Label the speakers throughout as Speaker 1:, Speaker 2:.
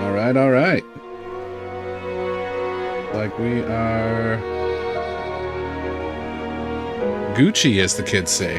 Speaker 1: Alright, alright. Like we are Gucci, as the kids say.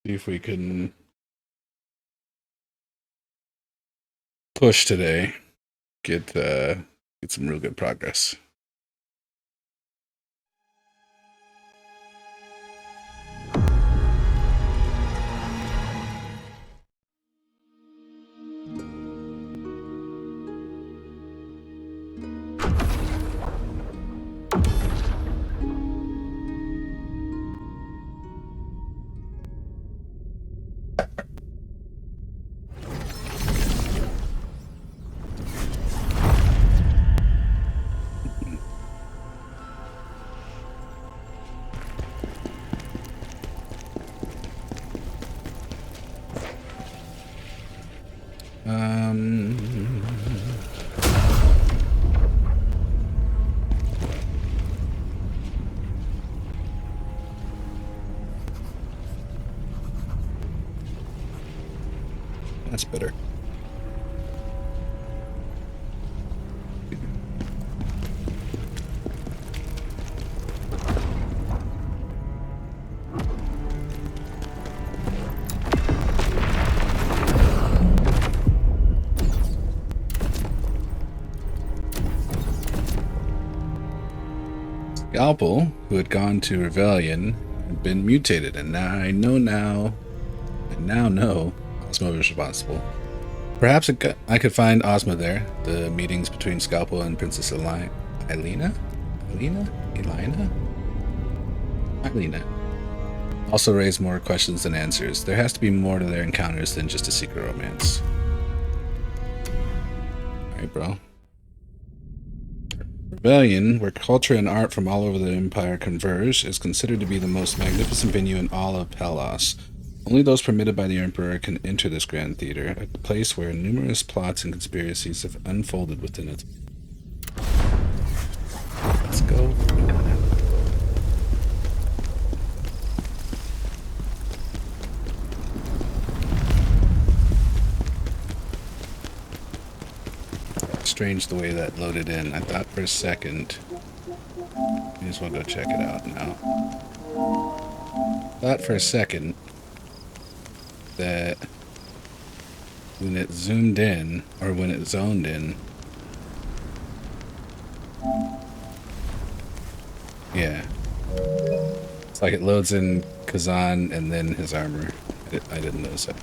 Speaker 1: See if we can push today. Get some real good progress. That's better. Scalpel, who had gone to Rebellion, had been mutated, and now I now know Ozma was responsible. Perhaps I could find Ozma there. The meetings between Scalpel and Princess Elena also raise more questions than answers. There has to be more to their encounters than just a secret romance. Alright, bro. Rebellion, where culture and art from all over the Empire converge, is considered to be the most magnificent venue in all of Pelos. Only those permitted by the Emperor can enter this grand theater, a place where numerous plots and conspiracies have unfolded within it. Let's go. Strange the way that loaded in. I thought for a second. May as well go check it out now. Thought for a second that when it zoomed in, or when it zoned in, yeah, it's like it loads in Khazan and then his armor. I didn't notice that.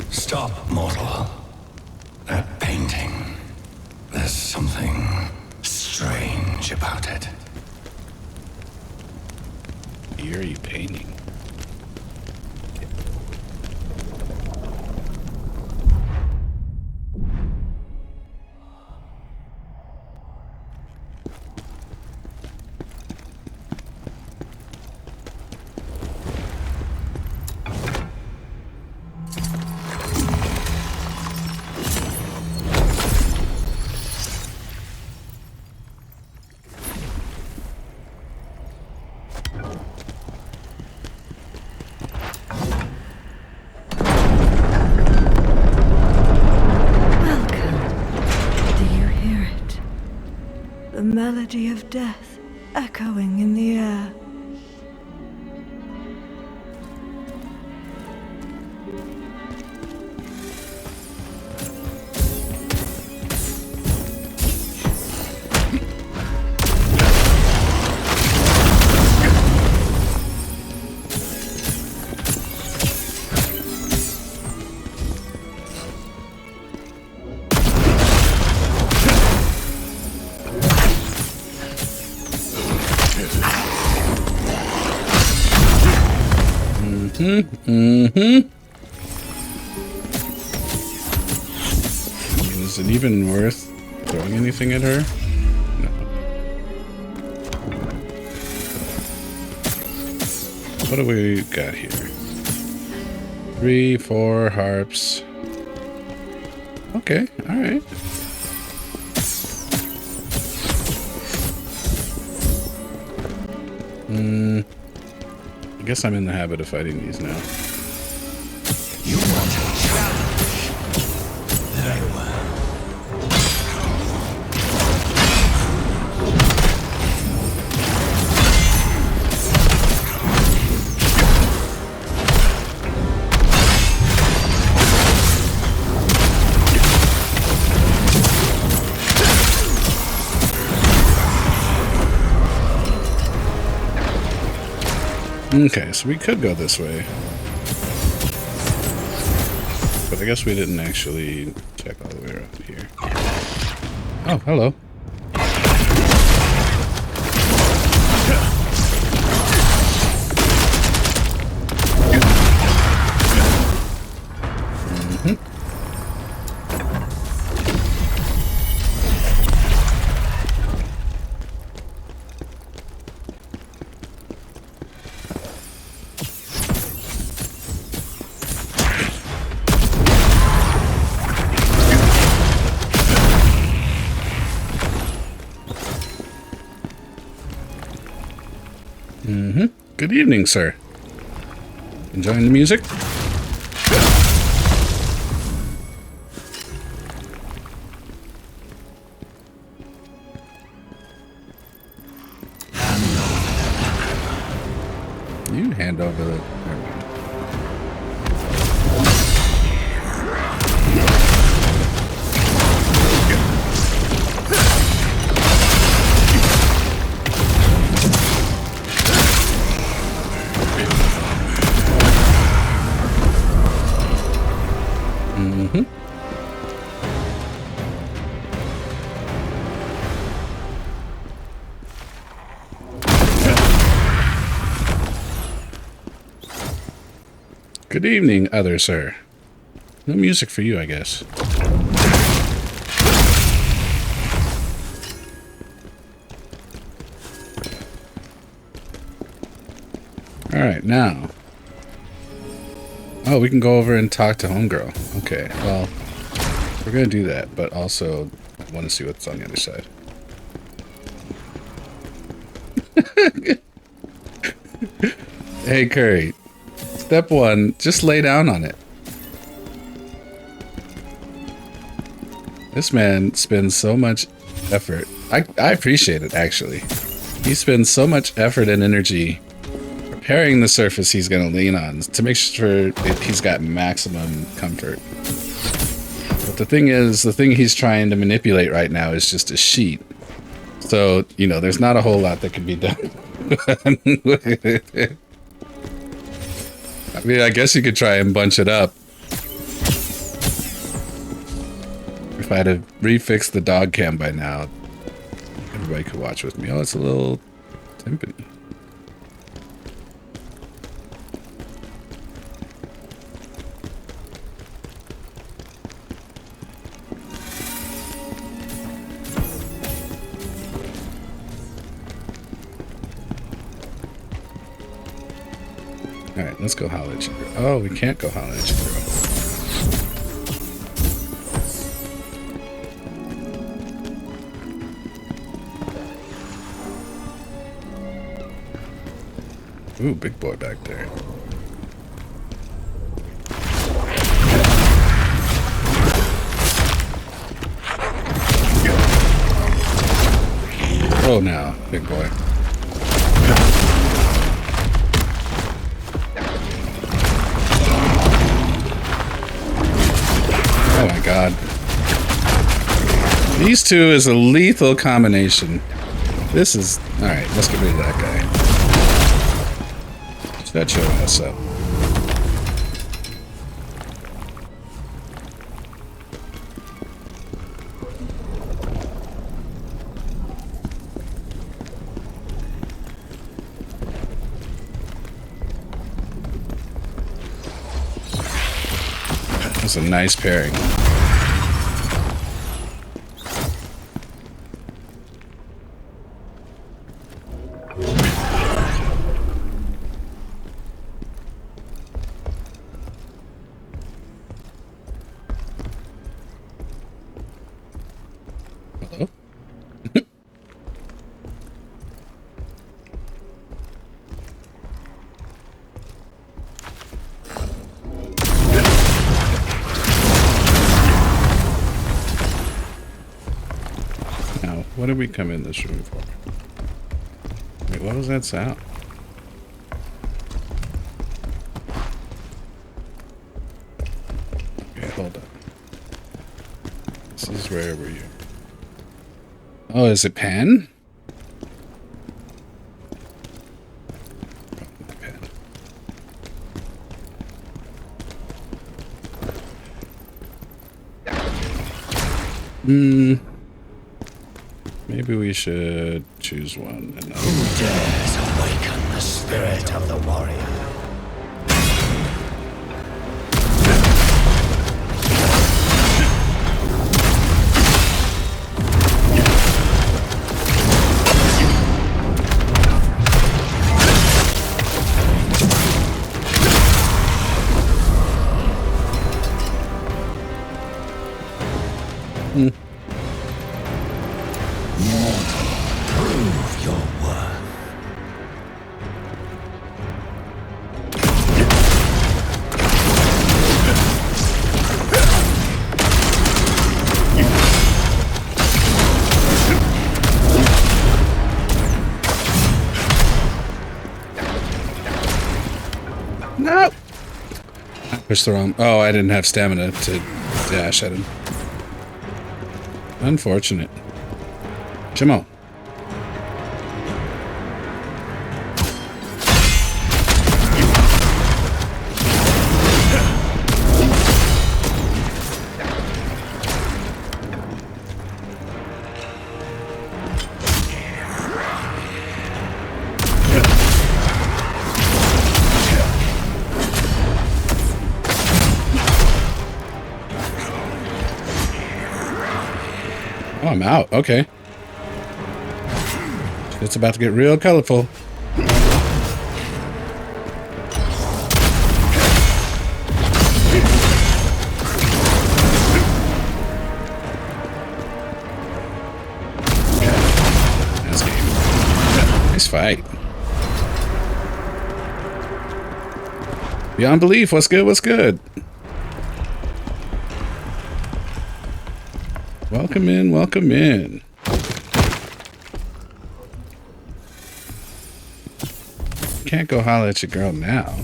Speaker 2: Stop, mortal. That painting. There's something strange about it.
Speaker 1: Are you painting?
Speaker 3: Melody of death echoing in the air.
Speaker 1: Is it even worth throwing anything at her? what do we got here? 3, 4 harps. Okay, all right. I guess I'm in the habit of fighting these now.
Speaker 2: You want a challenge? Very well.
Speaker 1: Okay, so we could go this way. But I guess we didn't actually check all the way around here. Oh, hello. Good evening, sir. Enjoying the music? You hand over the... Never mind. Good evening, other sir. No music for you, I guess. Alright, now. Oh, we can go over and talk to Homegirl. Okay, well, we're gonna do that, but also I want to see what's on the other side. Hey, Curry. Step 1, just lay down on it. This man spends so much effort. I appreciate it, actually. He spends so much effort and energy preparing the surface he's going to lean on to make sure he's got maximum comfort. But the thing is, the thing he's trying to manipulate right now is just a sheet. So, you know, there's not a whole lot that can be done. I mean, I guess you could try and bunch it up. If I had to refix the dog cam by now, everybody could watch with me. Oh, it's a little timpani. Alright, let's go holler at you, girl. Oh, we can't go holler at you, girl. Ooh, big boy back there. Oh, now, big boy. Oh my god. These two is a lethal combination. This is... Alright, let's get rid of that guy. Shut your ass up. That's a nice pairing. did we come in this room for? Wait, what was that sound? Okay, hold on. This is wherever you... Oh, is it Pan? Maybe we should choose one. And
Speaker 2: Who dares awaken the spirit of the warrior? Prove your worth.
Speaker 1: No! I pushed the wrong... Oh, I didn't have stamina to dash at him. Unfortunate. Chimo. Oh, I'm out. Okay. It's about to get real colorful. Nice game. Nice fight. Beyond belief. What's good? What's good? Welcome in. Welcome in. Can't go holler at your girl now.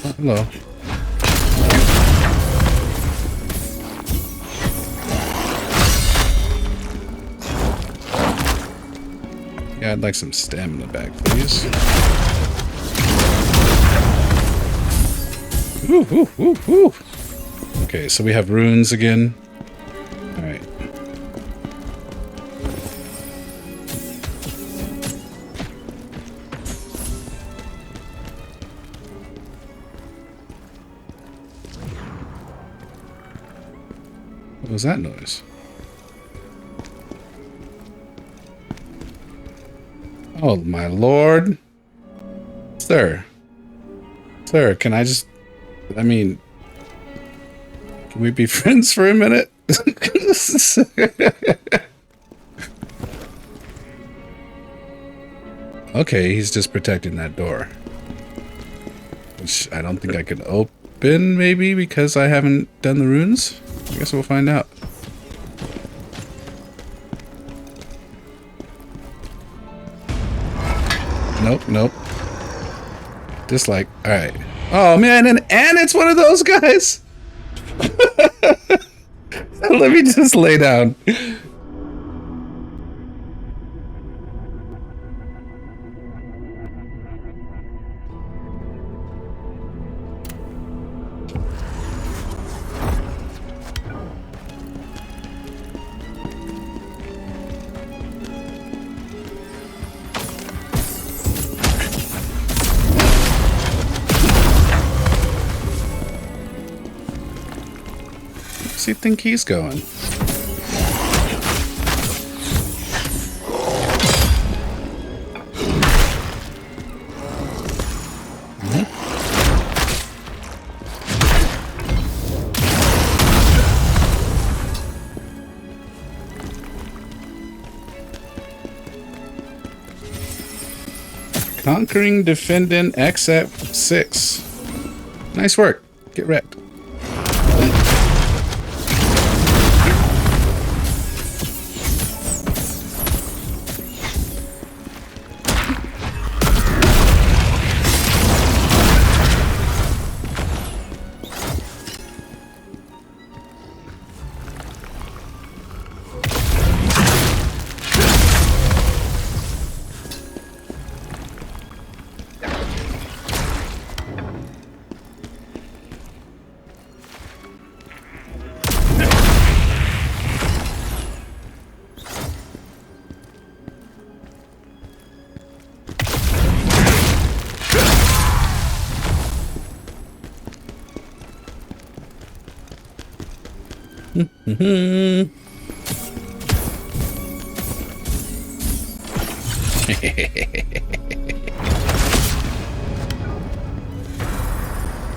Speaker 1: Oh, hello. Yeah, I'd like some stamina back, please. Woo, woo, woo, woo. Okay, so we have runes again. All right. What was that noise? Oh, my lord. Sir. Sir, can I just... I mean... Can we be friends for a minute? Okay, he's just protecting that door. Which I don't think I can open, maybe, because I haven't done the runes? I guess we'll find out. Nope, nope. Dislike. Alright. Oh, man, and it's one of those guys! Let me just lay down. Where's he think he's going? Conquering defendant accept 6. Nice work. Get wrecked.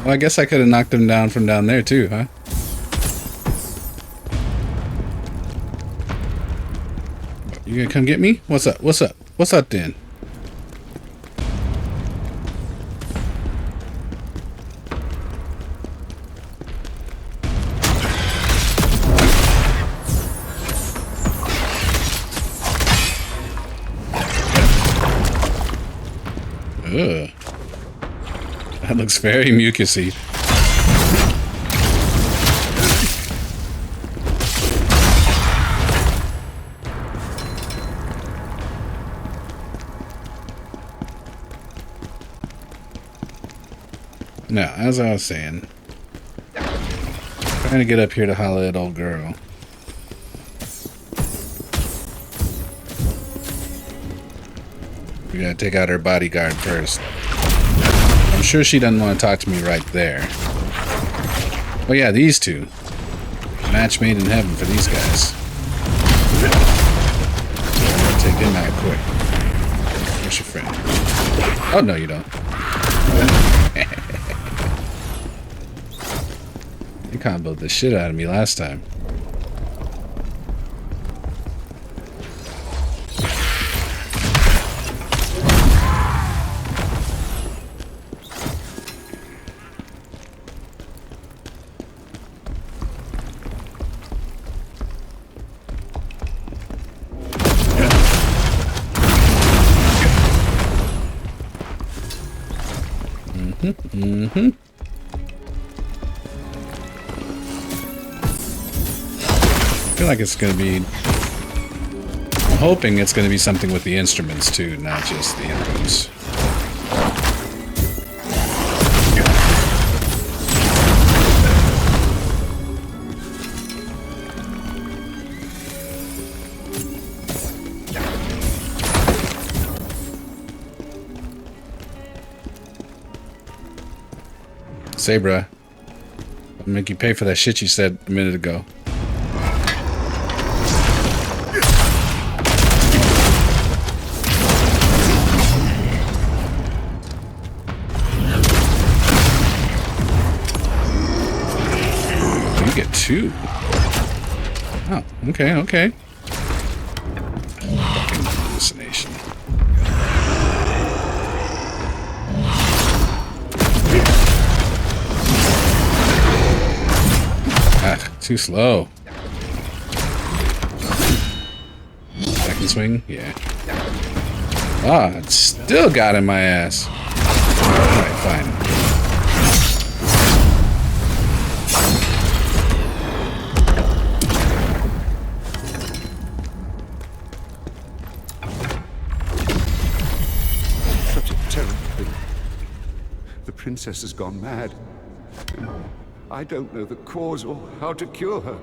Speaker 1: Well, I guess I could have knocked him down from down there too, huh? You gonna come get me? What's up? What's up? What's up then? Ugh. That looks very mucusy. Now, as I was saying, trying to get up here to holler at old girl. We gotta take out her bodyguard first. I'm sure she doesn't want to talk to me right there. Oh yeah, these two. Match made in heaven for these guys. I'm gonna take them out quick. Where's your friend? Oh no, you don't. You comboed the shit out of me last time. Mm-hmm. I feel like it's gonna be... I'm hoping it's gonna be something with the instruments too, not just the inputs. Say, bruh, I'll make you pay for that shit you said a minute ago. You get two. Oh, okay, okay. Fucking hallucination. Too slow. I can swing? Yeah. Ah, it still got in my ass. Alright, fine.
Speaker 4: Such a terrible thing. The princess has gone mad. I don't know the cause or how to cure her.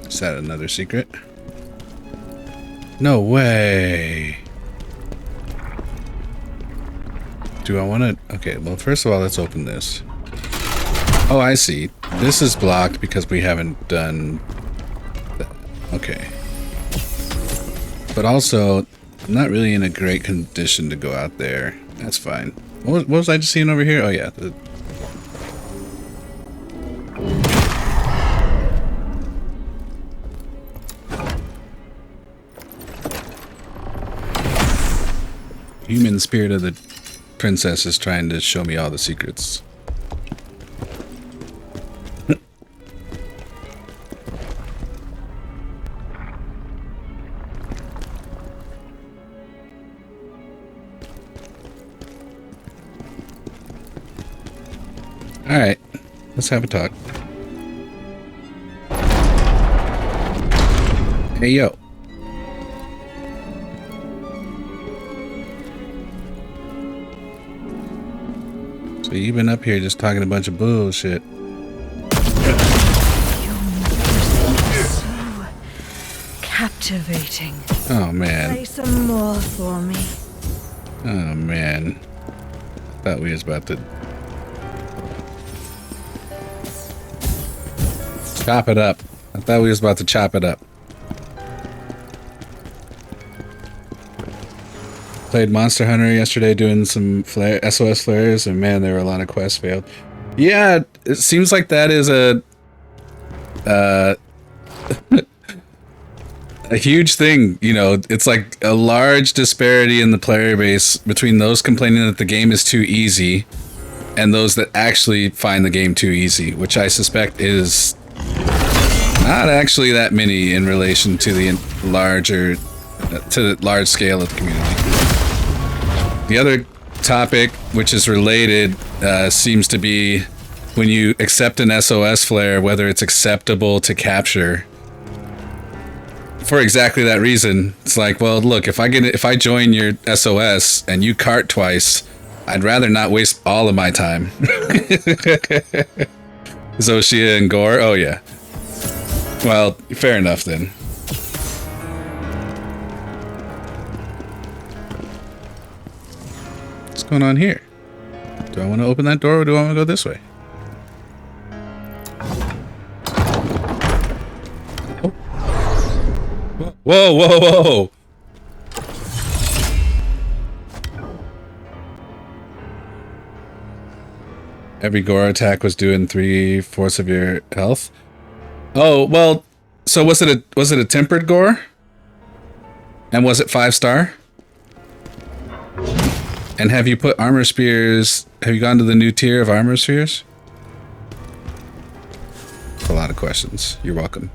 Speaker 1: Is that another secret? No way. Do I want to? Okay, well, first of all, let's open this. Oh, I see. This is blocked because we haven't done that. Okay. But also, I'm not really in a great condition to go out there. That's fine. What was I just seeing over here? Oh, yeah. Human spirit of the princess is trying to show me all the secrets. Alright, let's have a talk. Hey, yo. So you've been up here just talking a bunch of bullshit.
Speaker 3: So Captivating.
Speaker 1: Oh, man.
Speaker 3: Play some more for me.
Speaker 1: Oh, man. Thought we was about to chop it up. I thought we was about to chop it up. Played Monster Hunter yesterday doing some SOS flares, and man, there were a lot of quests failed. Yeah, it seems like that is a a huge thing, you know. It's like a large disparity in the player base between those complaining that the game is too easy and those that actually find the game too easy, which I suspect is not actually that many in relation to the large scale of the community. The other topic, which is related, seems to be when you accept an SOS flare, whether it's acceptable to capture. For exactly that reason, it's like, well, look, if I join your SOS and you cart twice, I'd rather not waste all of my time. Zoshia and Gore, oh yeah. Well, fair enough then. What's going on here? Do I want to open that door or do I want to go this way? Oh. Whoa, whoa, whoa! Every gore attack was doing 3/4 of your health. Oh, well, so was it a tempered gore? And was it 5-star? And have you put armor spears? Have you gone to the new tier of armor spheres? That's a lot of questions. You're welcome.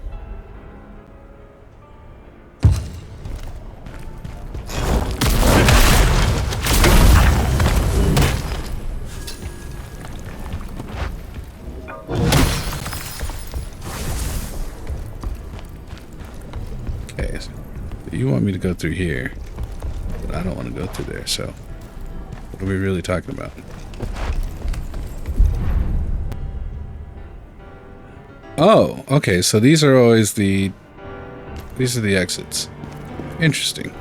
Speaker 1: Okay, so you want me to go through here, but I don't want to go through there, so what are we really talking about? Oh, okay, so these are always these are the exits. Interesting.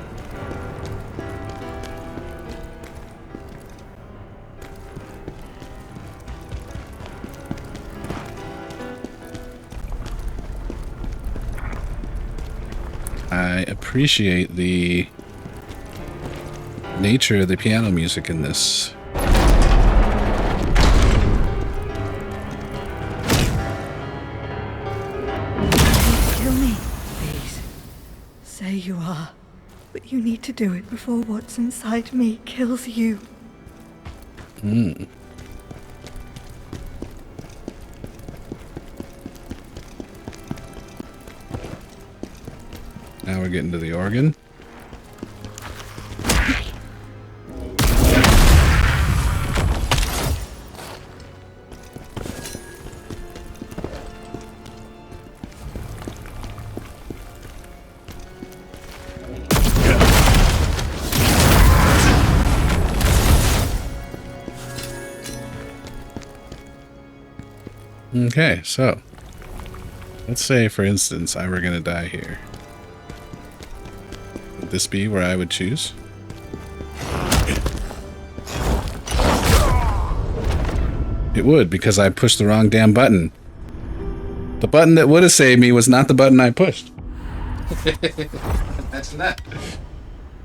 Speaker 1: I appreciate the nature of the piano music in this.
Speaker 3: Kill me, please. Say you are. But you need to do it before what's inside me kills you.
Speaker 1: Hmm. Now we're getting to the organ. Okay, so let's say, for instance, I were going to die here. Would this be where I would choose? It would, because I pushed the wrong damn button. The button that would have saved me was not the button I pushed. Imagine that.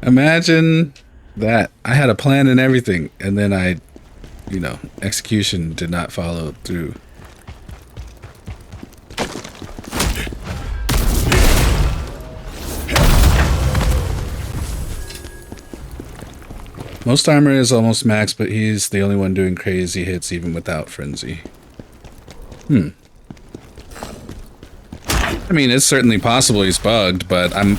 Speaker 1: Imagine that. I had a plan and everything, and then execution did not follow through. Most armor is almost max, but he's the only one doing crazy hits even without frenzy. I mean, it's certainly possible he's bugged, but I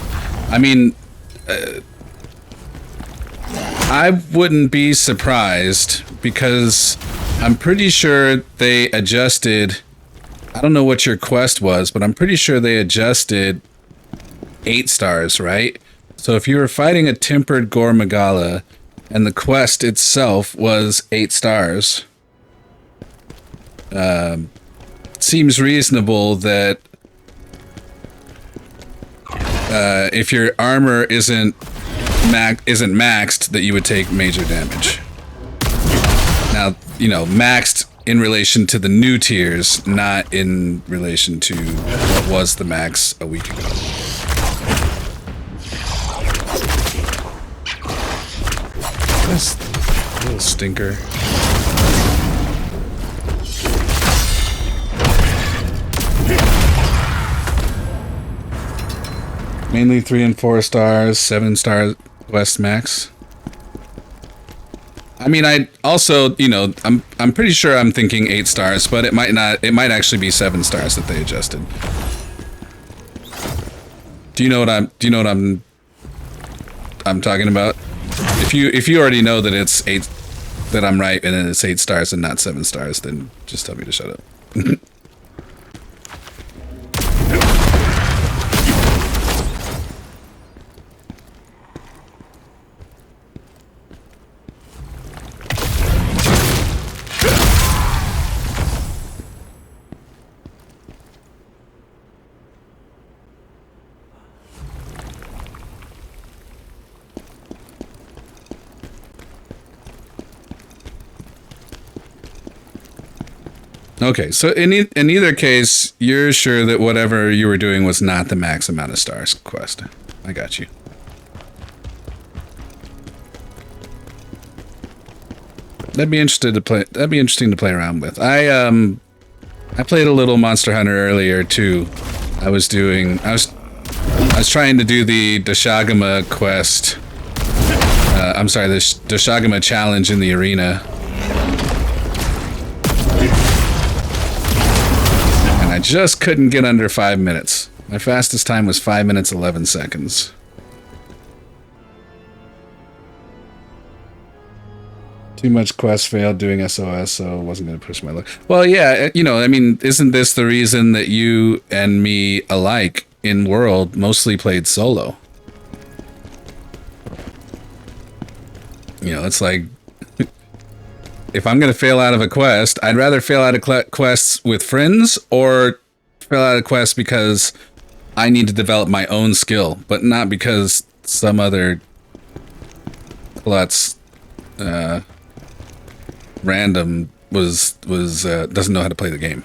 Speaker 1: wouldn't be surprised because I'm pretty sure they adjusted. I don't know what your quest was, but I'm pretty sure they adjusted 8 stars, right? So if you were fighting a tempered Gore Magala and the quest itself was 8 stars, it seems reasonable that if your armor isn't maxed, that you would take major damage. Now, you know, maxed in relation to the new tiers, not in relation to what was the max a week ago. This little stinker. Mainly 3 and 4 stars, 7 star quest max. I mean, I also, you know, I'm pretty sure I'm thinking 8 stars, but it might not. It might actually be 7 stars that they adjusted. Do you know what I'm talking about? If you already know that it's 8, that I'm right, and it's 8 stars and not 7 stars, then just tell me to shut up. Okay, so in either case, you're sure that whatever you were doing was not the max amount of stars quest. I got you. That'd be interesting to play around with. I played a little Monster Hunter earlier too. I was trying to do the Dashagama quest. I'm sorry, the Dashagama challenge in the arena. I just couldn't get under 5 minutes. My fastest time was 5 minutes 11 seconds. Too much quest failed doing SOS, so I wasn't going to push my luck. Well, yeah, you know, I mean, isn't this the reason that you and me alike in World mostly played solo? You know, it's like, if I'm going to fail out of a quest, I'd rather fail out of quests with friends or fail out of quests because I need to develop my own skill, but not because some other klutz random doesn't know how to play the game.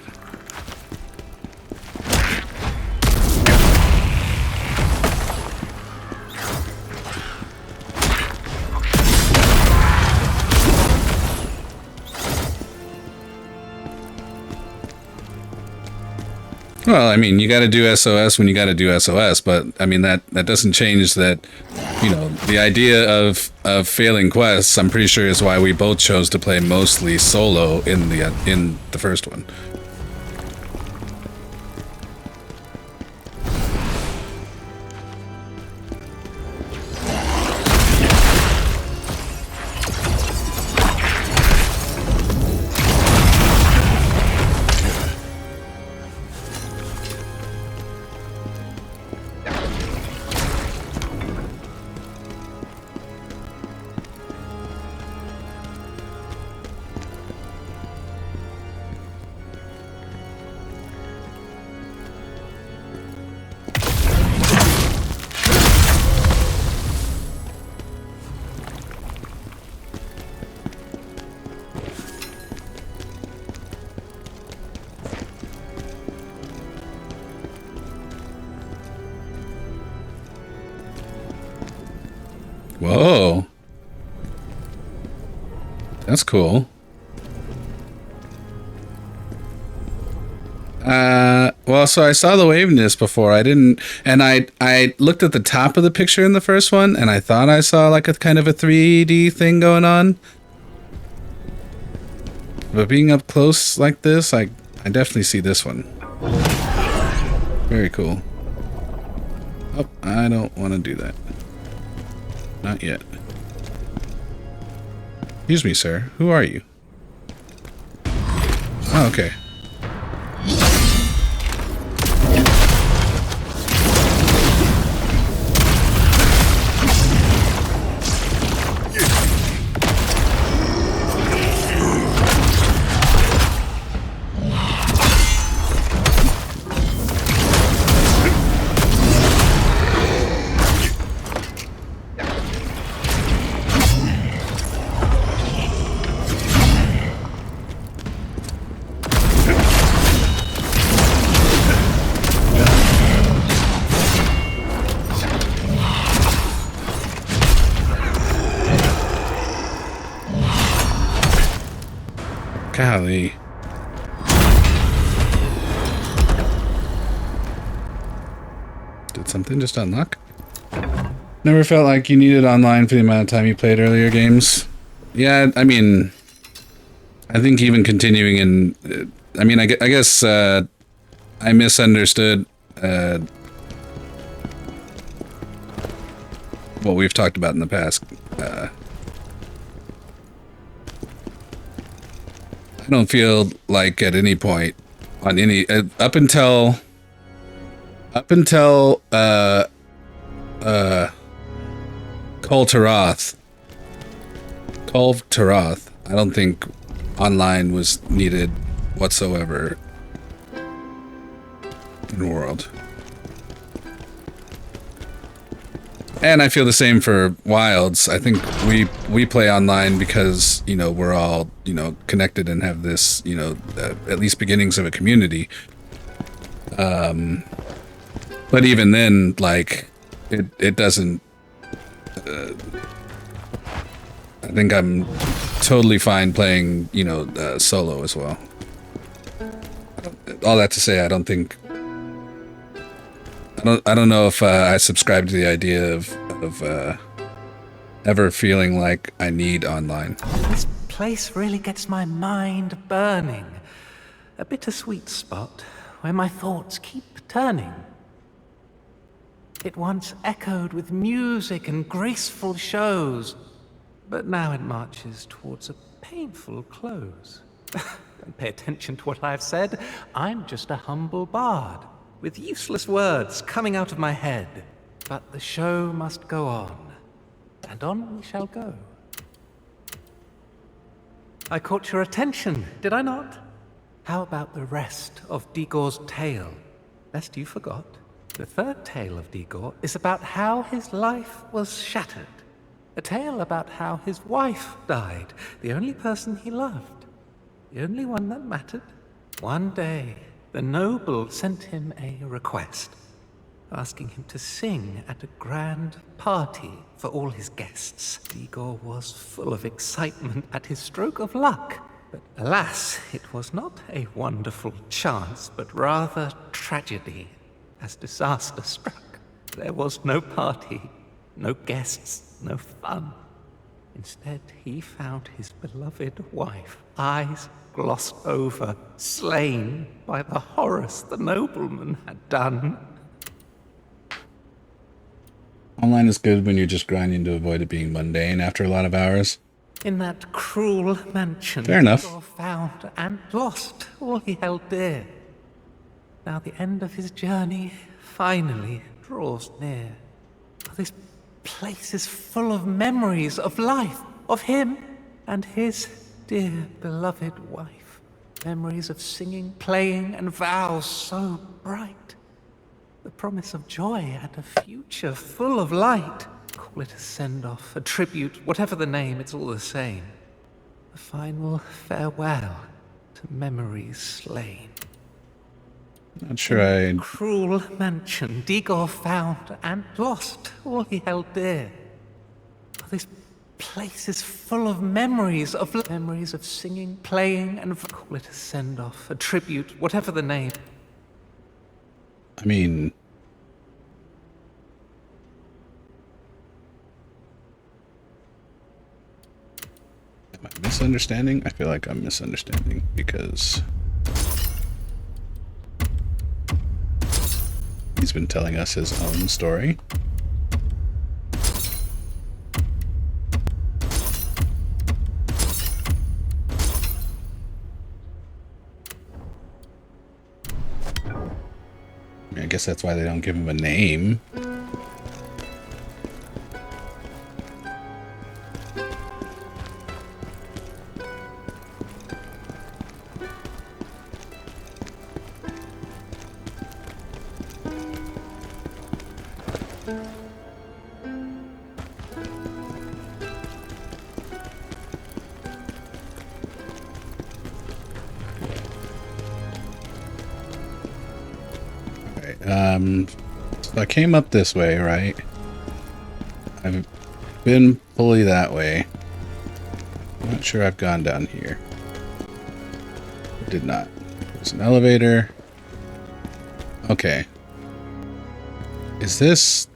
Speaker 1: Well, I mean, you got to do SOS when you got to do SOS, but I mean that doesn't change that. You know, the idea of failing quests, I'm pretty sure, is why we both chose to play mostly solo in the first one. Whoa. That's cool. Well, so I saw the waviness before. I didn't, and I looked at the top of the picture in the first one, and I thought I saw like a kind of a 3D thing going on. But being up close like this, I definitely see this one. Very cool. Oh, I don't want to do that. Not yet. Excuse me, sir. Who are you? Oh, okay. Golly. Did something just unlock? Never felt like you needed online for the amount of time you played earlier games. Yeah, I mean, I think even continuing in, I mean, I guess I misunderstood what we've talked about in the past. I don't feel like at any point on any up until Kul Taroth, I don't think online was needed whatsoever in the world. And I feel the same for Wilds. I think we play online because, you know, we're all, you know, connected and have this, you know, at least beginnings of a community. But even then, like, it doesn't. I think I'm totally fine playing, you know, solo as well. All that to say, I don't think. I don't know if I subscribe to the idea of ever feeling like I need online.
Speaker 5: This place really gets my mind burning. A bittersweet spot where my thoughts keep turning. It once echoed with music and graceful shows, but now it marches towards a painful close. Don't pay attention to what I've said. I'm just a humble bard, with useless words coming out of my head. But the show must go on, and on we shall go. I caught your attention, did I not? How about the rest of Digor's tale, lest you forgot? The third tale of Digor is about how his life was shattered. A tale about how his wife died, the only person he loved, the only one that mattered. One day, the noble sent him a request, asking him to sing at a grand party for all his guests. Digor was full of excitement at his stroke of luck. But alas, it was not a wonderful chance, but rather tragedy, as disaster struck. There was no party, no guests, no fun. Instead, he found his beloved wife, eyes glossed over, slain by the horrors the nobleman had done.
Speaker 1: Online is good when you're just grinding to avoid it being mundane after a lot of hours.
Speaker 5: In that cruel mansion,
Speaker 1: Fair enough.
Speaker 5: Digor found and lost all he held dear. Now the end of his journey finally draws near. This place is full of memories of life, of him and his dear beloved wife. Memories of singing, playing, and vows so bright. The promise of joy and a future full of light. Call it a send-off, a tribute, whatever the name, it's all the same. A final farewell to memories slain.
Speaker 1: Not sure I...
Speaker 5: Cruel mansion, Digor found and lost all he held dear. This place is full of memories of singing, playing, and call it a send-off, a tribute, whatever the name.
Speaker 1: I mean... Am I misunderstanding? I feel like I'm misunderstanding because... He's been telling us his own story. I guess that's why they don't give him a name. So I came up this way, right? I've been fully that way. I'm not sure I've gone down here. Did not. There's an elevator. Okay. Is this...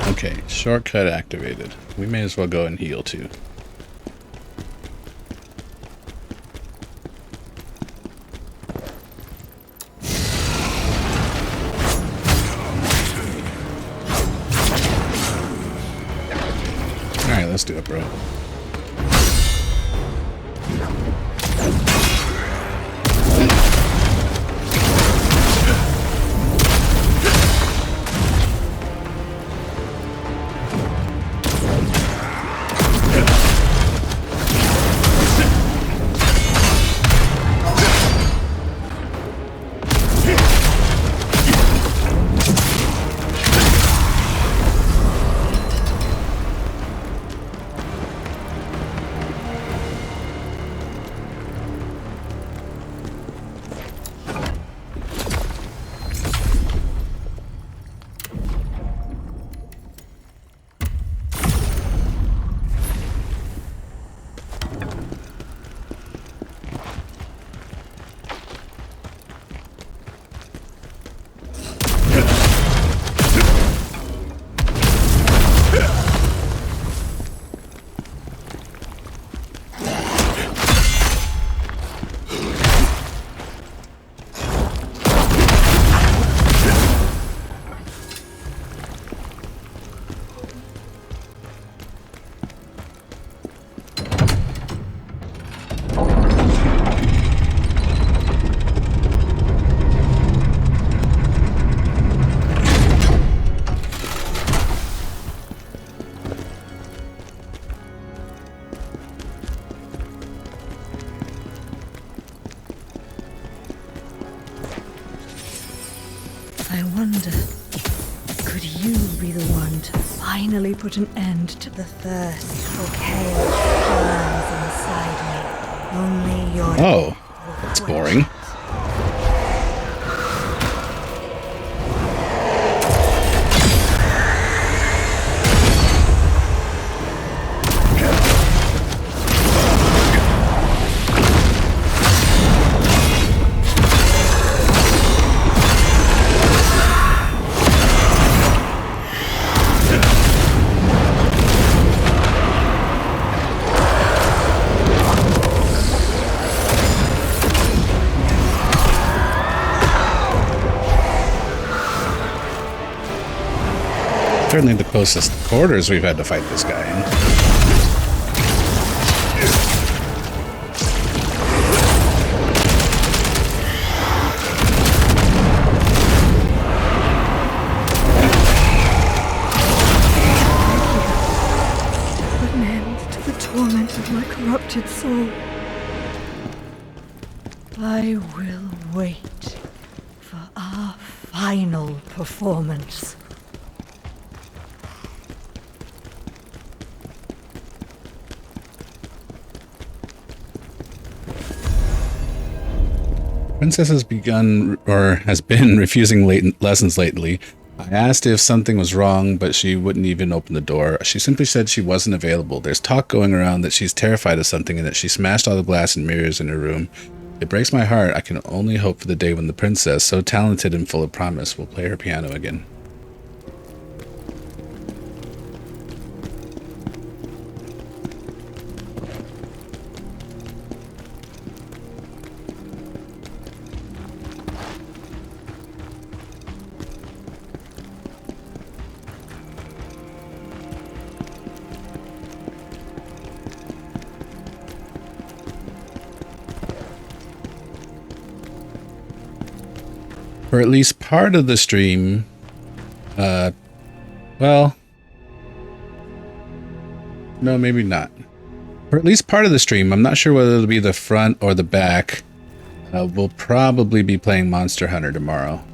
Speaker 1: Okay, shortcut activated. We may as well go and heal too. Alright, let's do it, bro.
Speaker 3: I wonder, could you be the one to finally put an end to the thirst for chaos burns inside me? Only your...
Speaker 1: Oh, that's boring. Certainly the closest quarters we've had to fight this guy in.
Speaker 3: Put an end to the torment of my corrupted soul. I will wait for our final performance.
Speaker 1: Princess has begun, or has been, refusing lessons lately. I asked if something was wrong, but she wouldn't even open the door. She simply said she wasn't available. There's talk going around that she's terrified of something and that she smashed all the glass and mirrors in her room. It breaks my heart. I can only hope for the day when the princess, so talented and full of promise, will play her piano again. For at least part of the stream, well, no, maybe not. For at least part of the stream, I'm not sure whether it'll be the front or the back. We'll probably be playing Monster Hunter tomorrow.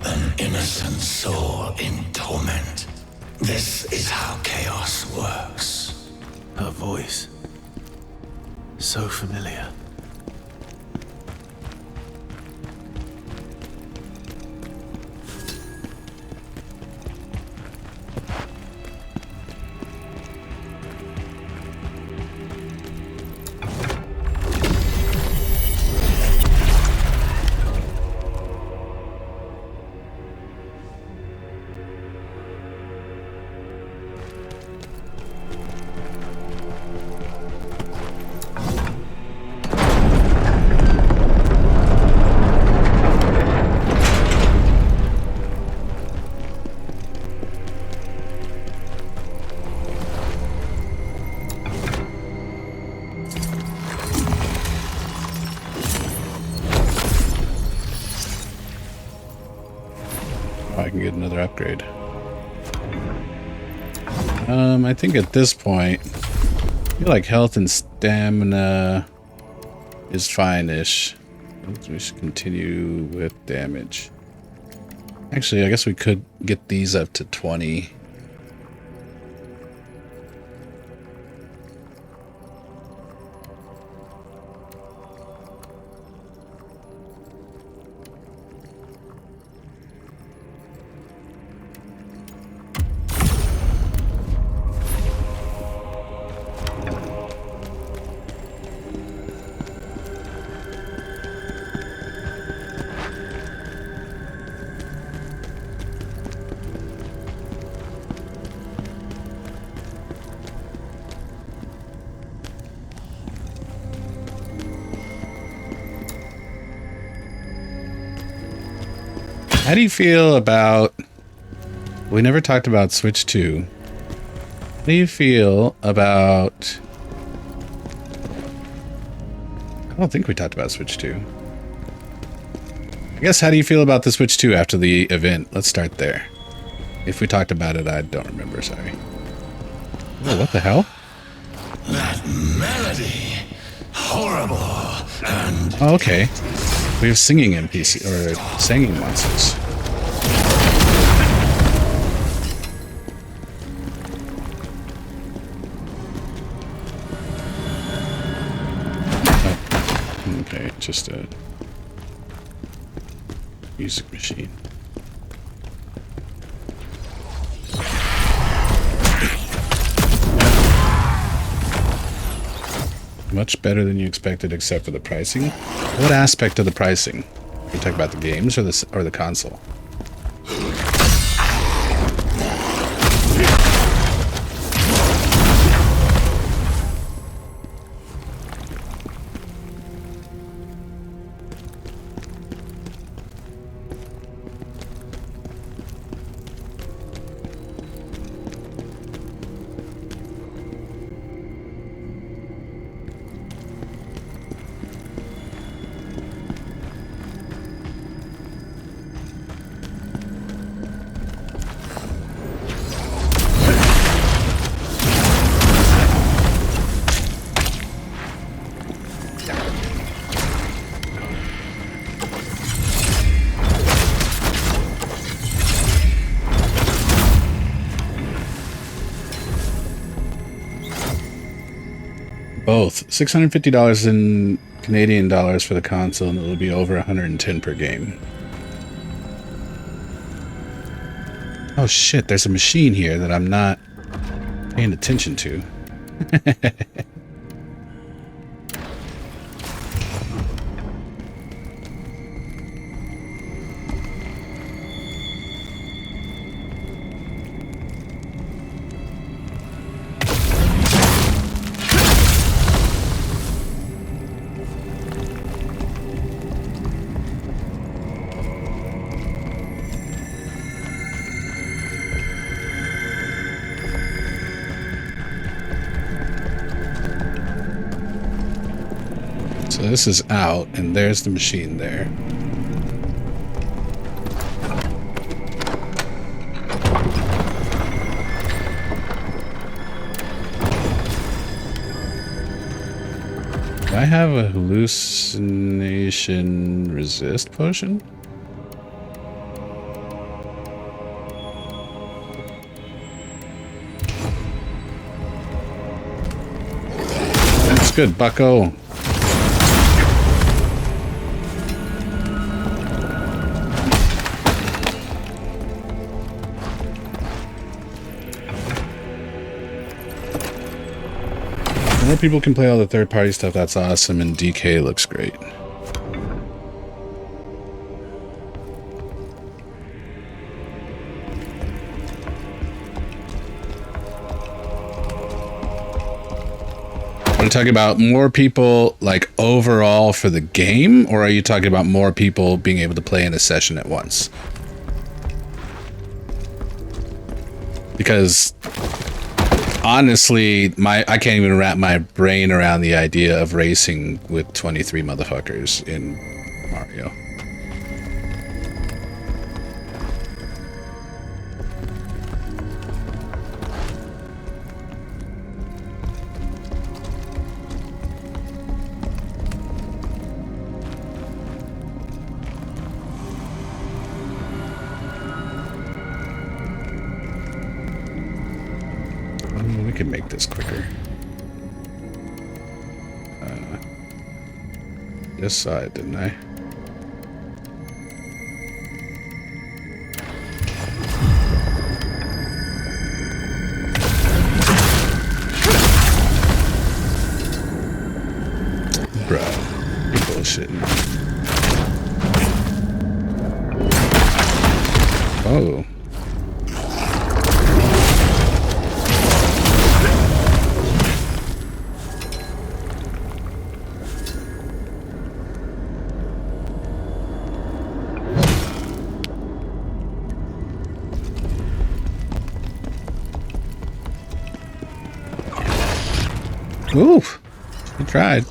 Speaker 2: An innocent soul in torment. This is how chaos works.
Speaker 6: Her voice. So familiar.
Speaker 1: I can get another upgrade. I think at this point, I feel like health and stamina is fine-ish. We should continue with damage. Actually, I guess we could get these up to 20. How do you feel about... We never talked about Switch 2. How do you feel about... I don't think we talked about Switch 2. I guess, how do you feel about the Switch 2 after the event? Let's start there. If we talked about it, I don't remember, sorry. Oh, what the hell?
Speaker 2: That melody. Horrible and...
Speaker 1: Oh, okay. We have singing NPC, or singing monsters. Oh, okay, just a music machine. Much better than you expected, except for the pricing. What aspect of the pricing? You talk about the games or the console? Both. $650 in Canadian dollars for the console, and it'll be over $110 per game. Oh shit, there's a machine here that I'm not paying attention to. So this is out, and there's the machine there. Do I have a hallucination resist potion? good, bucko? The more people can play all the third-party stuff, that's awesome, and DK looks great. Are you talking about more people, like, overall for the game, or are you talking about more people being able to play in a session at once? Because honestly, I can't even wrap my brain around the idea of racing with 23 motherfuckers in Mario. We can make this quicker. Just saw it, didn't I? Bruh, you're bullshitting. Oh. Oof, we tried.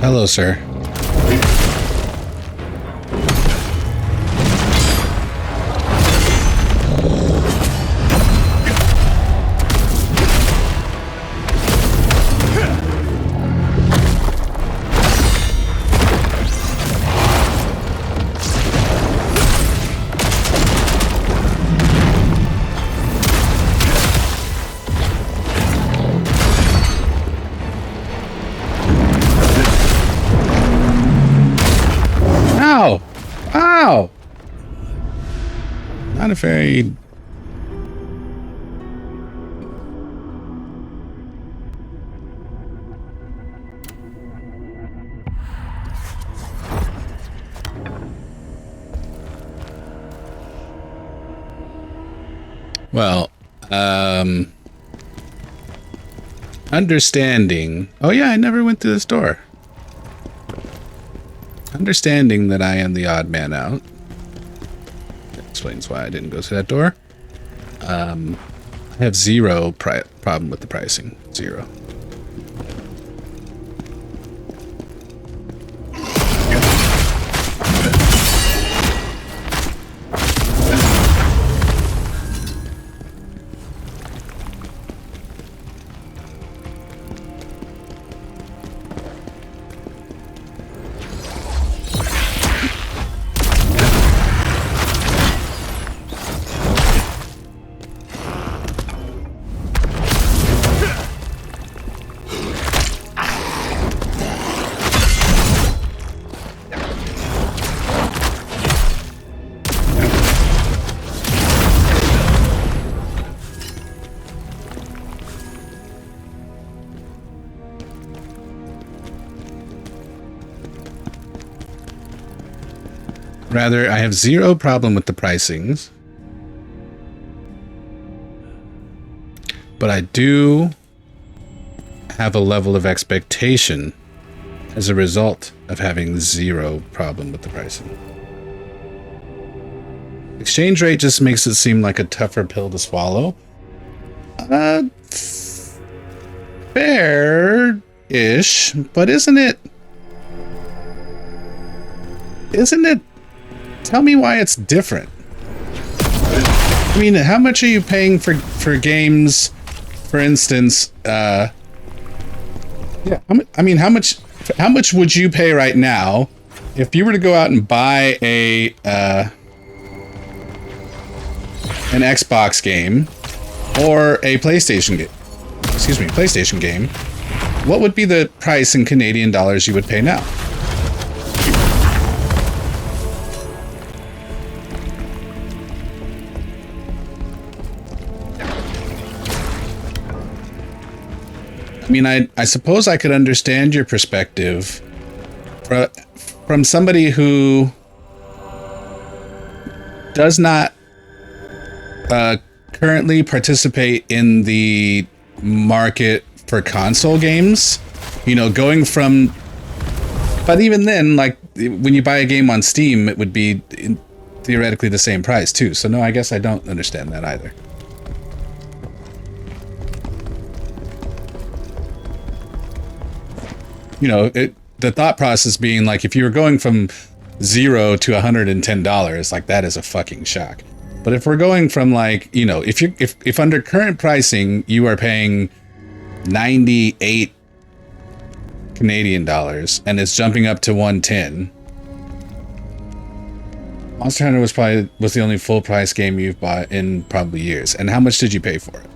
Speaker 1: Hello, sir. Ow! Ow! Not a very... Well, understanding... Oh yeah, I never went through this door. Understanding that I am the odd man out. That explains why I didn't go through that door. I have zero problem with the pricing. Zero. Rather, I have zero problem with the pricings. But I do have a level of expectation as a result of having zero problem with the pricing. Exchange rate just makes it seem like a tougher pill to swallow. Fair-ish, but isn't it? Tell me why it's different. I mean, how much are you paying for games, for instance? Yeah, I mean, how much would you pay right now if you were to go out and buy an Xbox game or a PlayStation game? Excuse me, PlayStation game. What would be the price in Canadian dollars you would pay now? I mean, I suppose I could understand your perspective from somebody who does not currently participate in the market for console games. You know, going from... But even then, like, when you buy a game on Steam, it would be theoretically the same price, too. So, no, I guess I don't understand that either. You know, the thought process being like, if you were going from $0 to $110, like, that is a fucking shock. But if we're going from, like, you know, if under current pricing you are paying 98 Canadian dollars and it's jumping up to 110, Monster Hunter was the only full price game you've bought in probably years. And how much did you pay for it?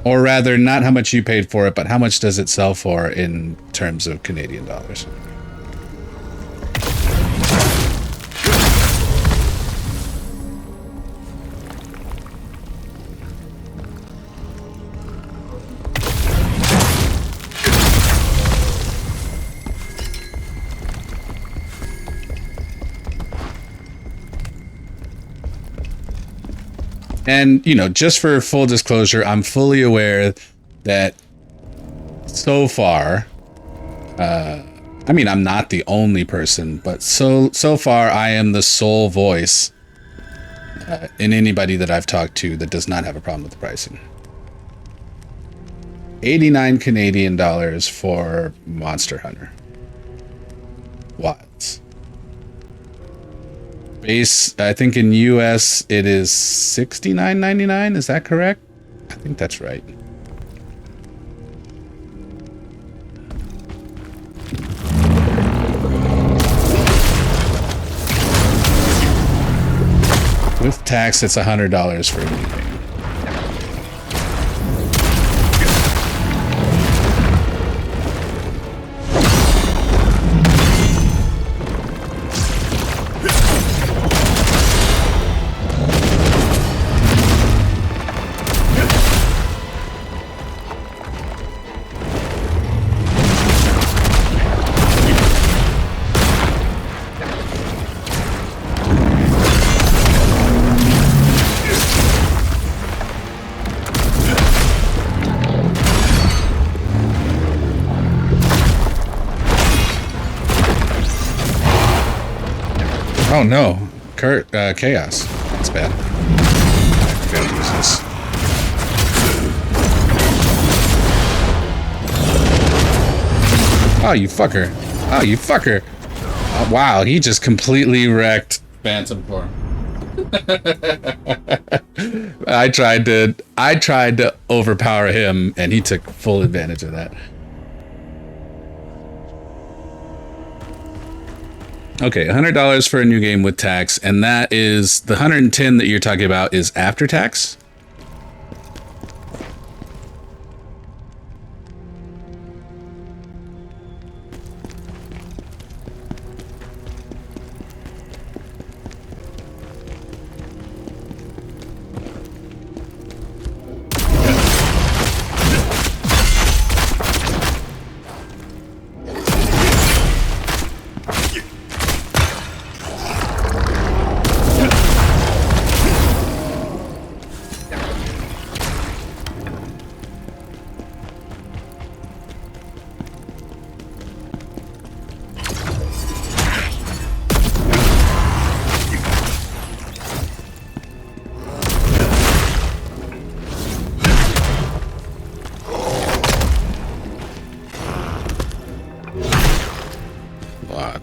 Speaker 1: Or rather, not how much you paid for it, but how much does it sell for in terms of Canadian dollars? And, you know, just for full disclosure, I'm fully aware that so far, I mean, I'm not the only person, but so far I am the sole voice in anybody that I've talked to that does not have a problem with the pricing. 89 Canadian dollars for Monster Hunter. Watts. Base, I think in US it is $69.99. Is that correct? I think that's right. With tax, it's $100 for a new game. Oh no, Chaos. That's bad. I gotta use this. Oh, you fucker. Oh, you fucker. Oh, wow, he just completely wrecked Phantom Form. I tried to overpower him, and he took full advantage of that. Okay, $100 for a new game with tax, and that is the 110 that you're talking about is after tax? lot.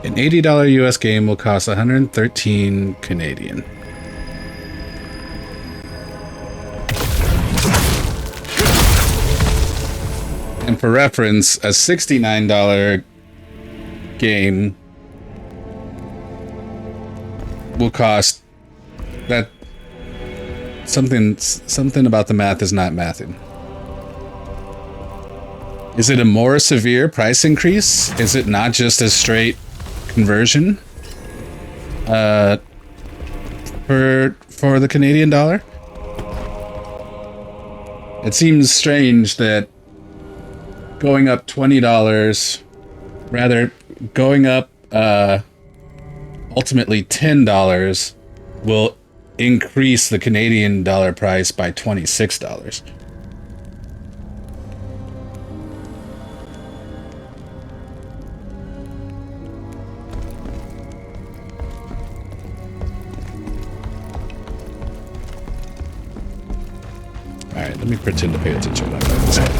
Speaker 1: An $80 US game will cost 113 Canadian. And for reference, a $69 game will cost that something about the math is not mathing. Is it a more severe price increase? Is it not just a straight conversion for the Canadian dollar? It seems strange that going up $20, rather going up ultimately $10 will increase the Canadian dollar price by $26. Alright, let me pretend to pay attention when I write this down.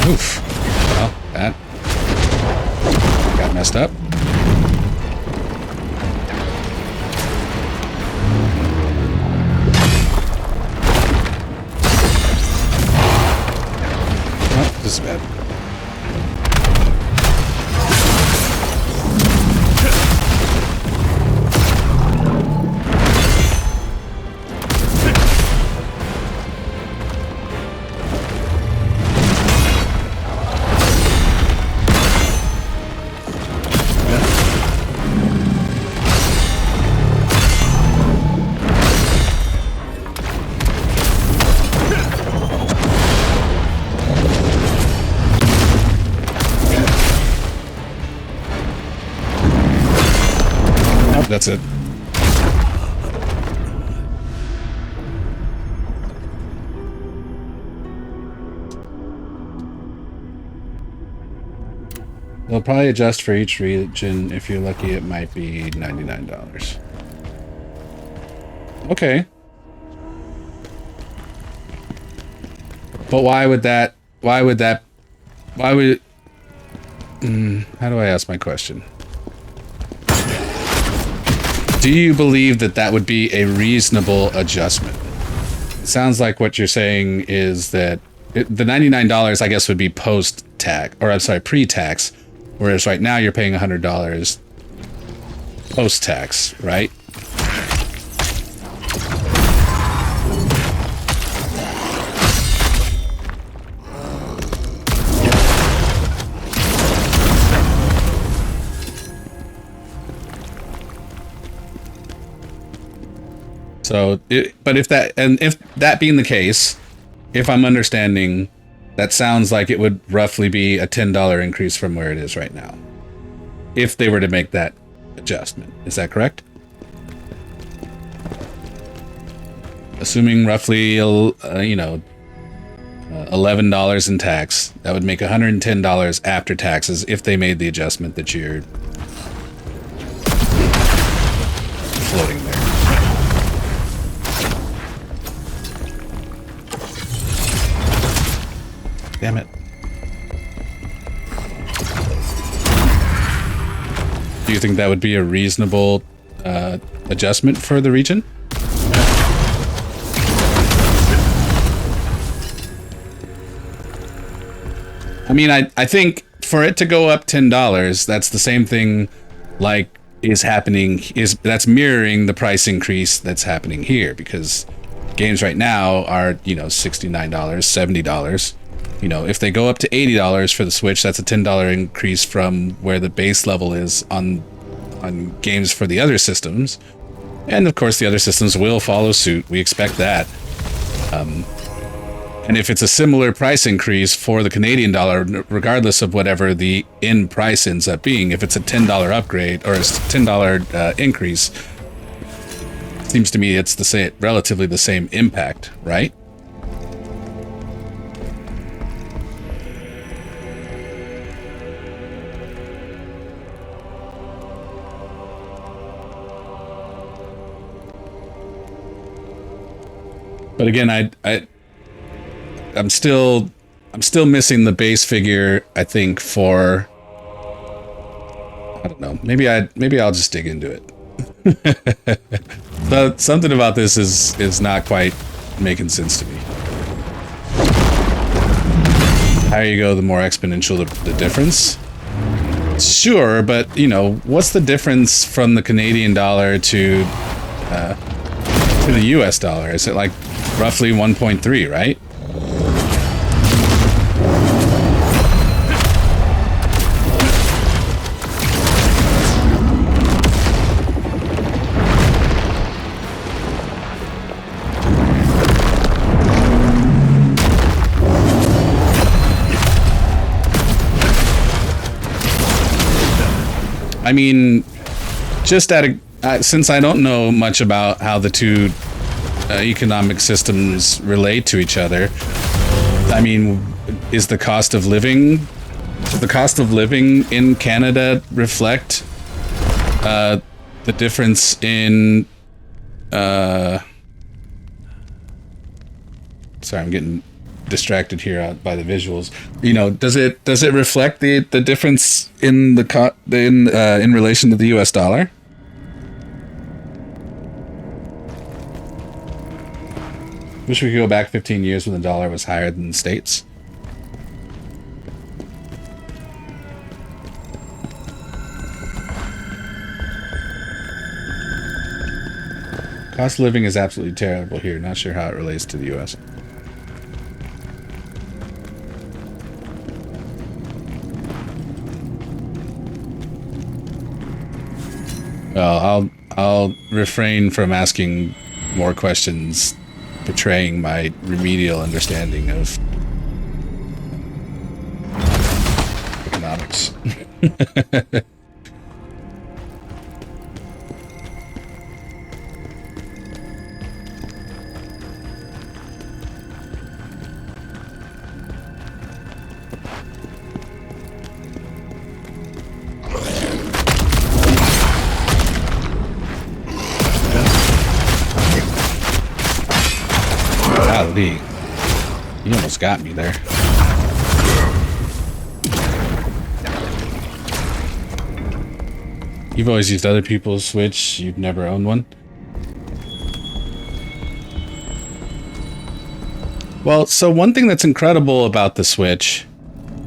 Speaker 1: Oof. Well, that got messed up. This is bad. That's it. They'll probably adjust for each region. If you're lucky, it might be $99. Okay. But why would... how do I ask my question? Do you believe that that would be a reasonable adjustment? It sounds like what you're saying is that the $99, I guess, would be post-tax, or I'm sorry, pre-tax, whereas right now you're paying $100 post-tax, right? So, but if that being the case, if I'm understanding, that sounds like it would roughly be a $10 increase from where it is right now, if they were to make that adjustment. Is that correct? Assuming roughly, $11 in tax, that would make $110 after taxes if they made the adjustment that you're floating there. Damn it. Do you think that would be a reasonable adjustment for the region? I mean, I think for it to go up $10, that's the same thing like that's mirroring the price increase that's happening here, because games right now are, you know, $69, $70. You know, if they go up to $80 for the Switch, that's a $10 increase from where the base level is on games for the other systems. And of course the other systems will follow suit. We expect that. And if it's a similar price increase for the Canadian dollar, regardless of whatever the in price ends up being, if it's a $10 upgrade or a $10 increase, seems to me it's the same, relatively the same impact, right? But again, I'm still missing the base figure, I think, for, I don't know, maybe I'll just dig into it. But something about this is not quite making sense to me. The higher you go, the more exponential the difference. Sure, but you know, what's the difference from the Canadian dollar to the US dollar? Is it like roughly 1.3, right? I mean, just since I don't know much about how the two economic systems relate to each other, I mean, is the cost of living in Canada reflect the difference in sorry, I'm getting distracted here by the visuals. You know, does it reflect the difference in in relation to the US dollar? Wish we could go back 15 years when the dollar was higher than the States. Cost of living is absolutely terrible here. Not sure how it relates to the US. Well, I'll refrain from asking more questions betraying my remedial understanding of economics. You almost got me there. You've always used other people's Switch. You've never owned one? Well, so one thing that's incredible about the Switch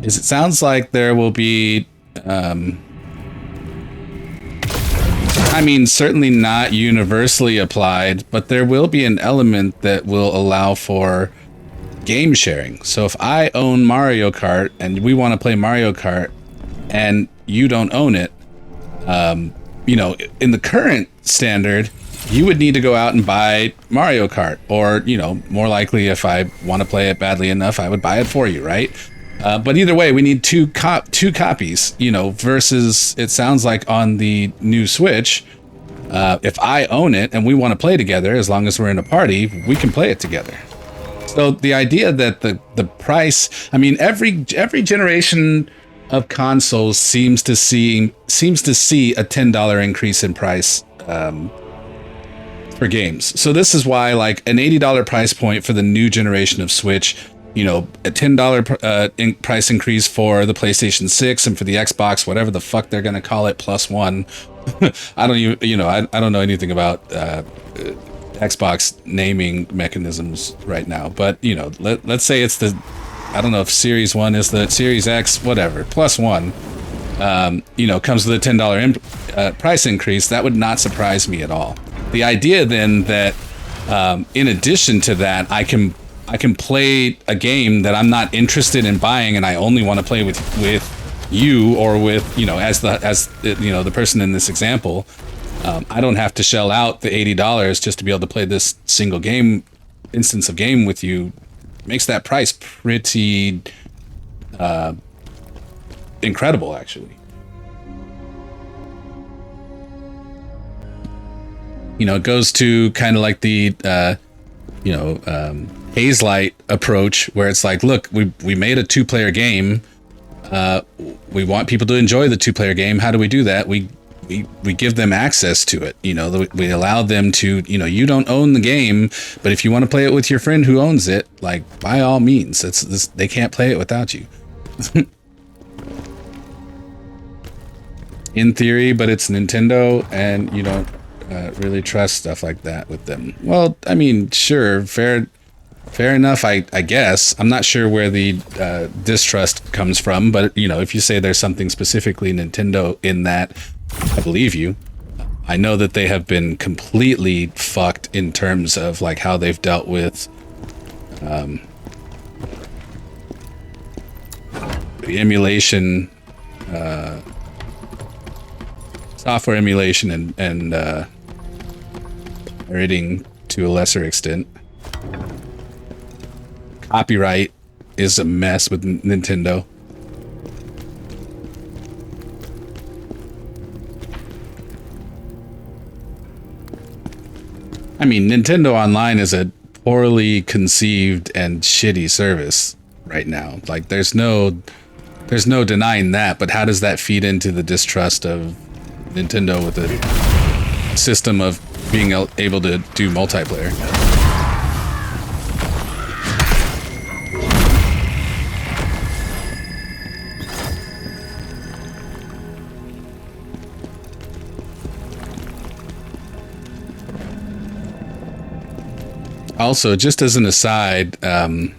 Speaker 1: is it sounds like there will be, I mean, certainly not universally applied, but there will be an element that will allow for game sharing. So if I own Mario Kart and we want to play Mario Kart and you don't own it, you know, in the current standard, you would need to go out and buy Mario Kart, or, you know, more likely if I want to play it badly enough, I would buy it for you, right? But either way, we need two copies, you know, versus it sounds like on the new Switch, if I own it and we want to play together, as long as we're in a party, we can play it together. So the idea that the price, I mean, every generation of consoles seems to see a $10 increase in price for games. So this is why, like, an $80 price point for the new generation of Switch you know, a $10 price increase for the PlayStation 6 and for the Xbox, whatever the fuck they're gonna call it, +1. I don't even, you know, I don't know anything about Xbox naming mechanisms right now, but you know, let's say it's the, I don't know if Series 1 is the Series X, whatever, +1, you know, comes with a $10 price increase. That would not surprise me at all. The idea then that in addition to that, I can play a game that I'm not interested in buying and I only want to play with you or with, you know, as you know, the person in this example. I don't have to shell out the $80 just to be able to play this single game instance of game with you. Makes that price pretty incredible, actually. You know, it goes to kind of like the you know, Haze Light approach, where it's like, look, we made a 2-player game. We want people to enjoy the 2-player game. How do we do that? We give them access to it. You know, we allow them to, you know, you don't own the game, but if you want to play it with your friend who owns it, like, by all means, they can't play it without you. In theory, but it's Nintendo, and you don't really trust stuff like that with them. Well, I mean, sure, fair enough, I guess. I'm not sure where the distrust comes from, but you know, if you say there's something specifically Nintendo in that, I believe you. I know that they have been completely fucked in terms of like how they've dealt with the emulation, software emulation, and pirating to a lesser extent. Copyright is a mess with Nintendo. I mean, Nintendo Online is a poorly conceived and shitty service right now. Like, there's no denying that, but how does that feed into the distrust of Nintendo with a system of being able to do multiplayer? Also, just as an aside, and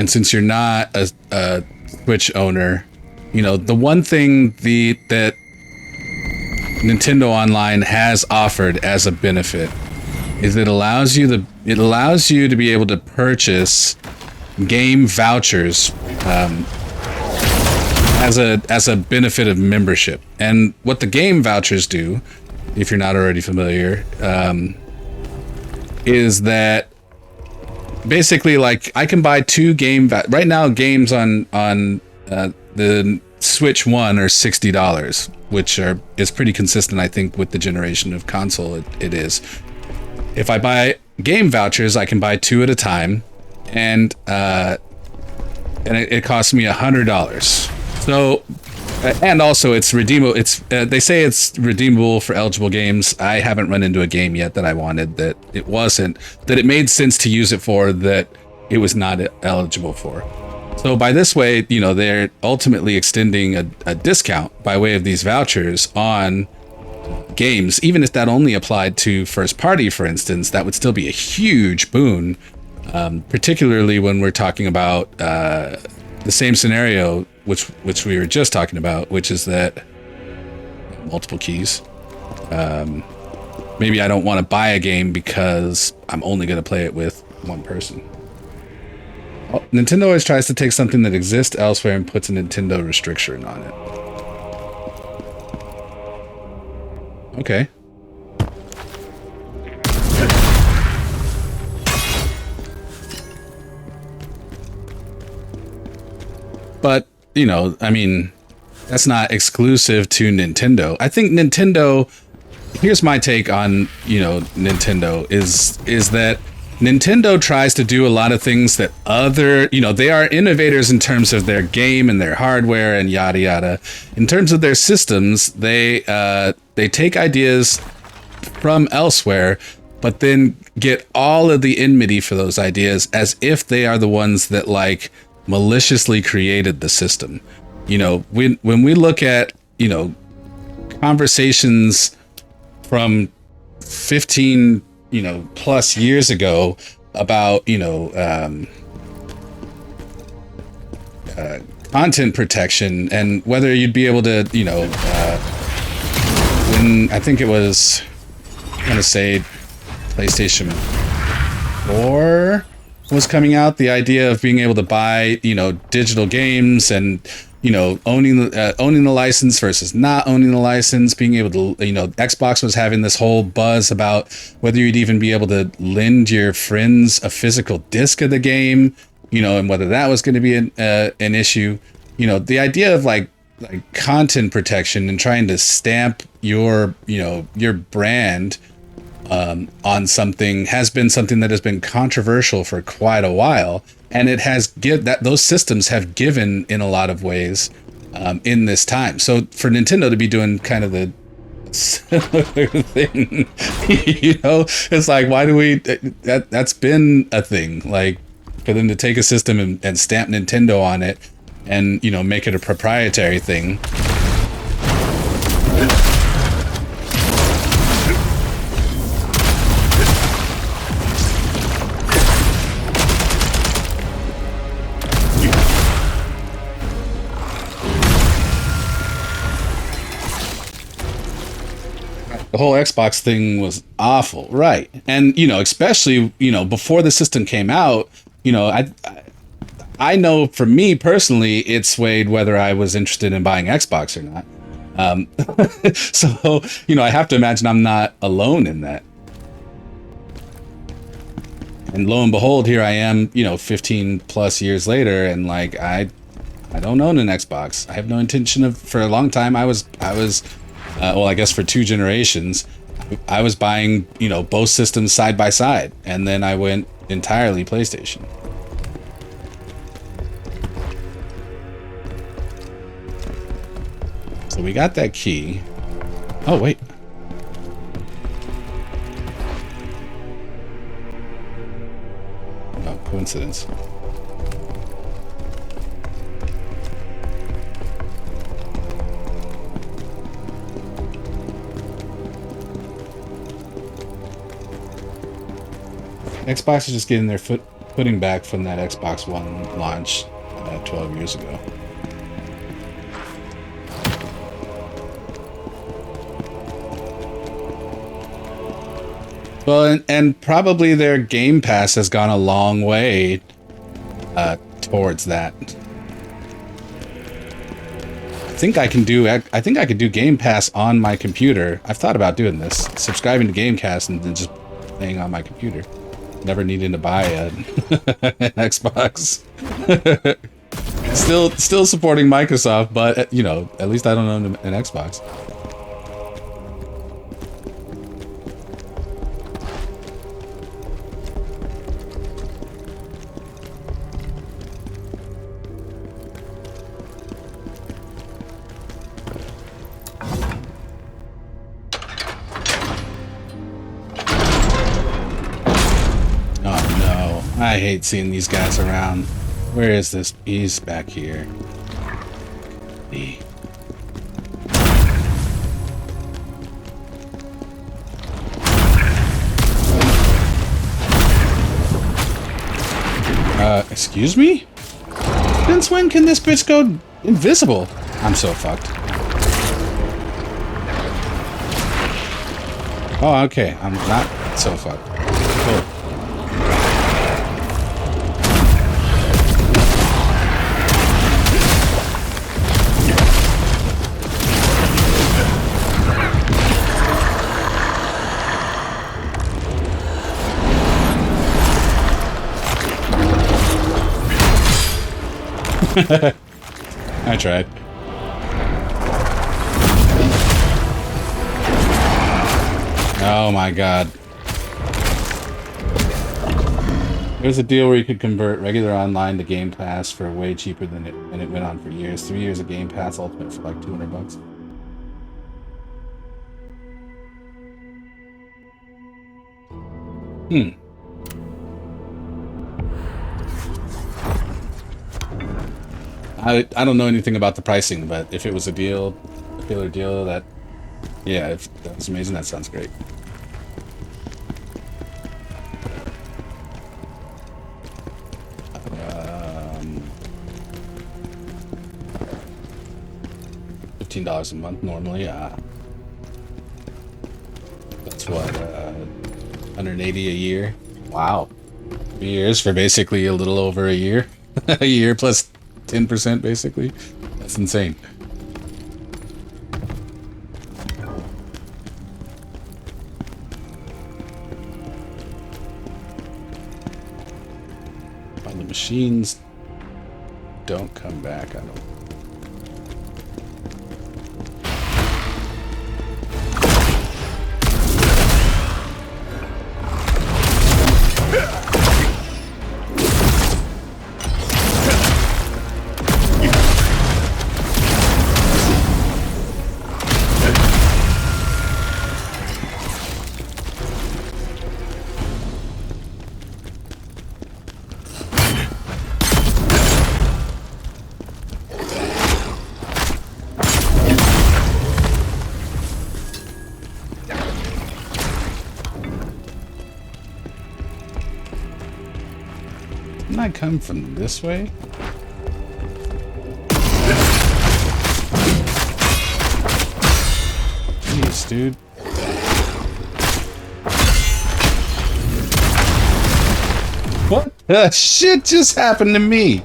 Speaker 1: since you're not a Twitch owner, you know, the one thing that Nintendo Online has offered as a benefit is it allows you to be able to purchase game vouchers as a benefit of membership. And what the game vouchers do, if you're not already familiar, is that basically, like, I can buy 2 game right now. Games on the Switch 1 are $60, which is pretty consistent, I think, with the generation of console it is. If I buy game vouchers, I can buy 2 at a time, and it costs me $100. So, and also it's redeemable. They say it's redeemable for eligible games. I haven't run into a game yet that I wanted that it made sense to use it for, that it was not eligible for. So by this way, you know, they're ultimately extending a discount by way of these vouchers on games. Even if that only applied to first party, for instance, that would still be a huge boon, particularly when we're talking about the same scenario which we were just talking about, which is that multiple keys. Maybe I don't want to buy a game because I'm only going to play it with one person. Oh, Nintendo always tries to take something that exists elsewhere and puts a Nintendo restriction on it. Okay. But, you know, I mean, that's not exclusive to Nintendo. I think Nintendo, here's my take on, you know, Nintendo is that Nintendo tries to do a lot of things that other, you know, they are innovators in terms of their game and their hardware and yada yada. In terms of their systems, they take ideas from elsewhere, but then get all of the enmity for those ideas as if they are the ones that like maliciously created the system. You know, when we look at, you know, conversations from 15, you know, plus years ago about, you know, content protection and whether you'd be able to, you know, when I think it was, I'm gonna say PlayStation 4 was coming out, the idea of being able to buy, you know, digital games and, you know, owning the license versus not owning the license, being able to, you know, Xbox was having this whole buzz about whether you'd even be able to lend your friends a physical disc of the game, you know, and whether that was going to be an issue. You know, the idea of like content protection and trying to stamp your, you know, your brand on something has been something that has been controversial for quite a while, and it has those systems have given in a lot of ways in this time. So for Nintendo to be doing kind of the similar thing, you know, it's like, why do we? That's been a thing. Like for them to take a system and stamp Nintendo on it, and, you know, make it a proprietary thing. The whole Xbox thing was awful, right? And, you know, especially, you know, before the system came out, you know, I know for me personally, it swayed whether I was interested in buying Xbox or not. So, you know, I have to imagine I'm not alone in that. And lo and behold, here I am, you know, 15 plus years later, and like I don't own an Xbox. I have no intention of. For a long time, I was. Well, I guess for 2 generations, I was buying, you know, both systems side by side, and then I went entirely PlayStation. So we got that key. Oh, wait. Oh, coincidence. Xbox is just getting their footing back from that Xbox One launch 12 years ago. Well, and probably their Game Pass has gone a long way towards that. I think I could do Game Pass on my computer. I've thought about doing this, subscribing to Game Pass and then just playing on my computer. Never needing to buy an Xbox. Still supporting Microsoft, but you know, at least I don't own an Xbox. I hate seeing these guys around. Where is this? He's back here. Excuse me? Since when can this bitch go invisible? I'm so fucked. Oh, okay. I'm not so fucked. Cool. I tried. Oh my god. There's a deal where you could convert regular online to Game Pass for way cheaper than it, and it went on for years. 3 years of Game Pass Ultimate for like $200. Hmm. I don't know anything about the pricing, but if it was a deal, a killer deal, that yeah, if that's amazing. That sounds great. $15 a month normally. That's what 180 a year. Wow, 3 years for basically a little over a year. A year plus 10% basically. That's insane. When the machines don't come back, I don't. Didn't I come from this way? Jeez, dude. What the shit just happened to me?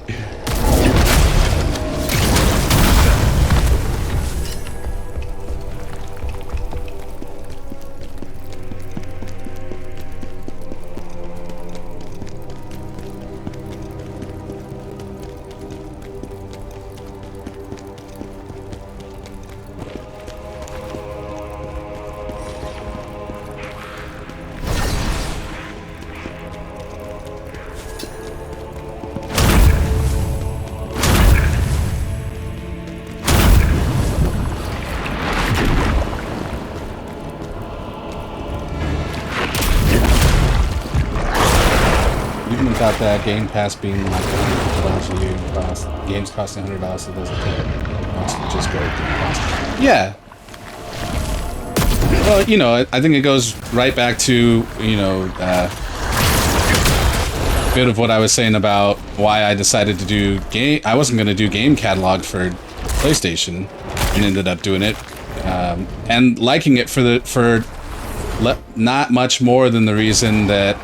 Speaker 1: Without that Game Pass being like $100 a year, games costing $100, so those are just go with Game Pass. Yeah. Well, you know, I think it goes right back to, you know, a bit of what I was saying about why I decided to do game. I wasn't going to do game catalog for PlayStation, and ended up doing it, and liking it for not much more than the reason that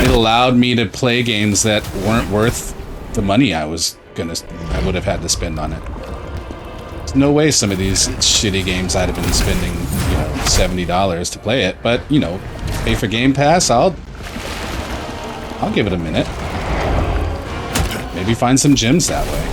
Speaker 1: it allowed me to play games that weren't worth the money I would have had to spend on it. There's no way some of these shitty games I'd have been spending, you know, $70 to play it, but, you know, pay for Game Pass, I'll give it a minute. Maybe find some gems that way.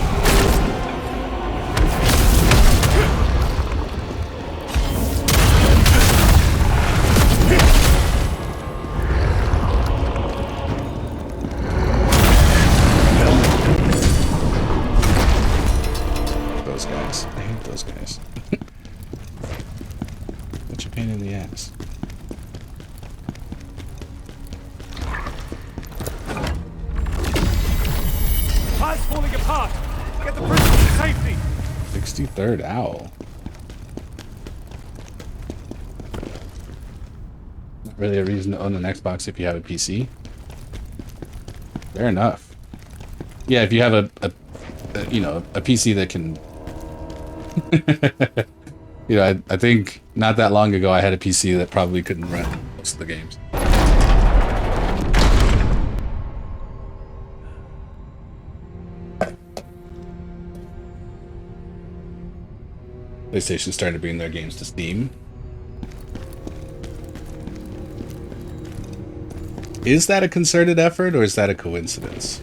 Speaker 1: Third owl. Not really a reason to own an Xbox if you have a PC. Fair enough. Yeah, if you have a you know, a PC that can you know, I think not that long ago I had a PC that probably couldn't run most of the games. PlayStation started to bring their games to Steam. Is that a concerted effort, or is that a coincidence?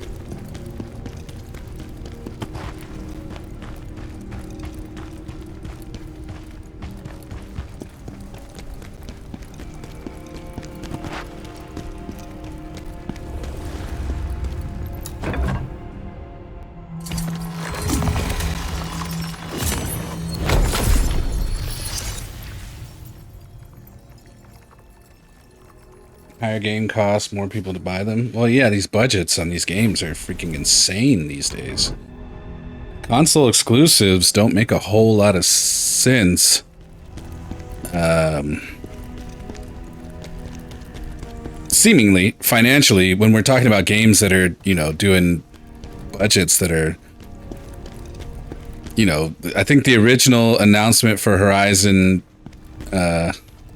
Speaker 1: Higher game costs, more people to buy them. Well, yeah, these budgets on these games are freaking insane these days. Console exclusives don't make a whole lot of sense. Seemingly, financially, when we're talking about games that are, you know, doing budgets that are, you know, I think the original announcement for Horizon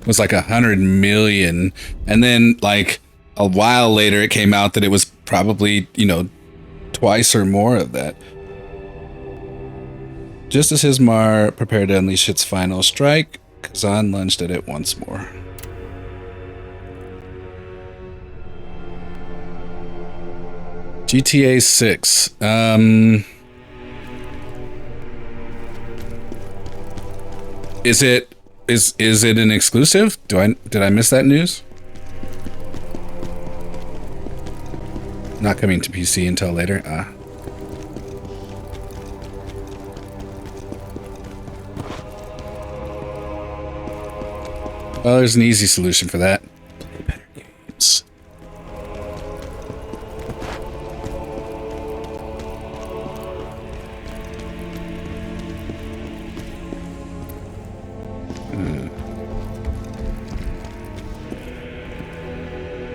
Speaker 1: was like 100 million, and then like a while later it came out that it was probably, you know, twice or more of that. Just as Hismar prepared to unleash its final strike, Khazan lunged at it once more. GTA 6. Is it an exclusive? Did I miss that news? Not coming to PC until later. Well, there's an easy solution for that. Play better games.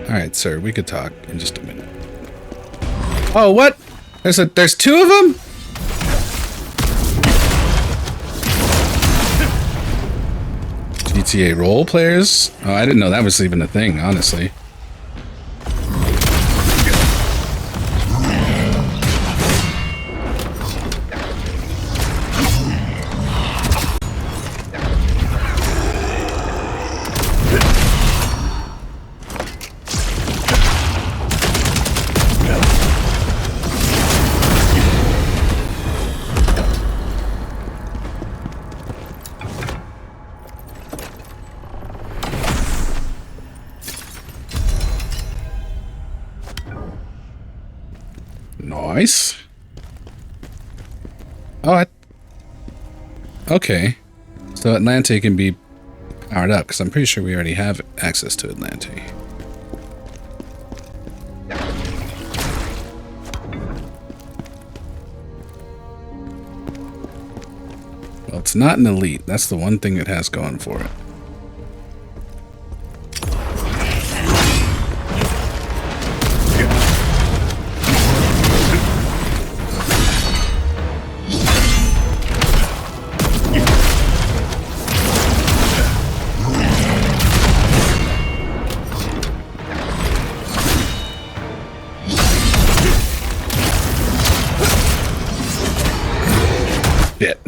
Speaker 1: Alright, sir, we could talk in just a minute. Oh, what? There's two of them? GTA role players? Oh, I didn't know that was even a thing, honestly. Nice. Oh, okay. So Atlante can be powered up, because I'm pretty sure we already have access to Atlante. Well, it's not an elite. That's the one thing it has going for it. Shit.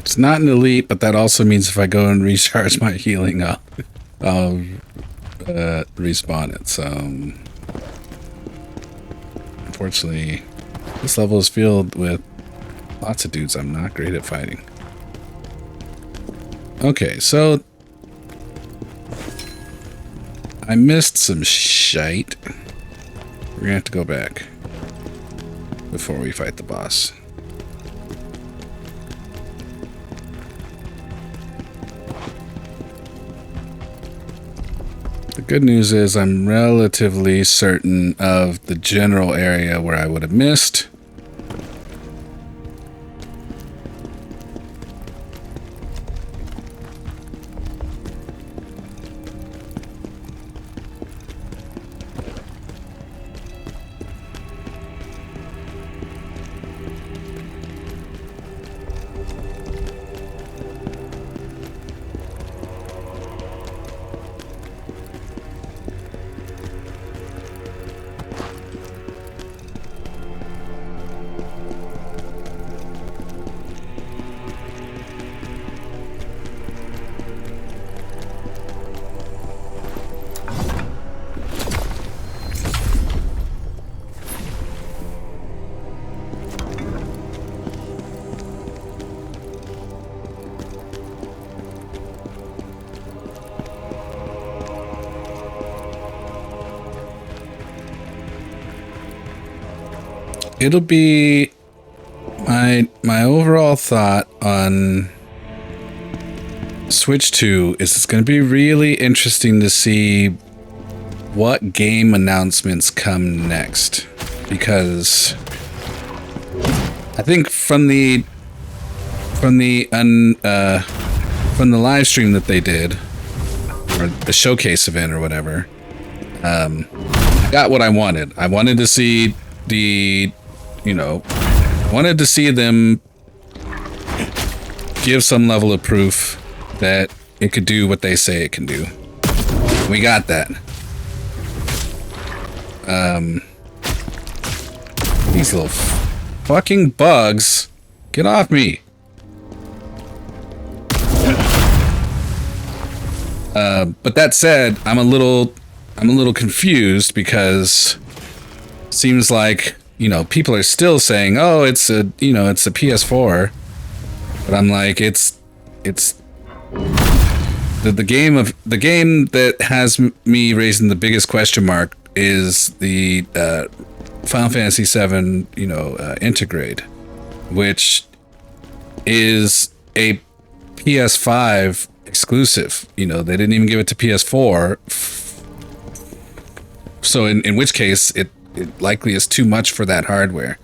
Speaker 1: It's not an elite, but that also means if I go and recharge my healing, I'll respawn it. So, unfortunately, this level is filled with lots of dudes I'm not great at fighting. Okay, so I missed some shite. We're gonna have to go back before we fight the boss. The good news is I'm relatively certain of the general area where I would have missed. it'll be my overall thought on Switch 2 is it's going to be really interesting to see what game announcements come next, because I think from the live stream that they did, or the showcase event or whatever, I got what I wanted. I wanted to see wanted to see them give some level of proof that it could do what they say it can do. We got that. These little fucking bugs, get off me. But that said, I'm a little confused because it seems like, people are still saying, "Oh, it's a PS4," but I'm like, it's the game that has me raising the biggest question mark is the Final Fantasy VII, Integrate, which is a PS5 exclusive. They didn't even give it to PS4. So in which case it likely is too much for that hardware.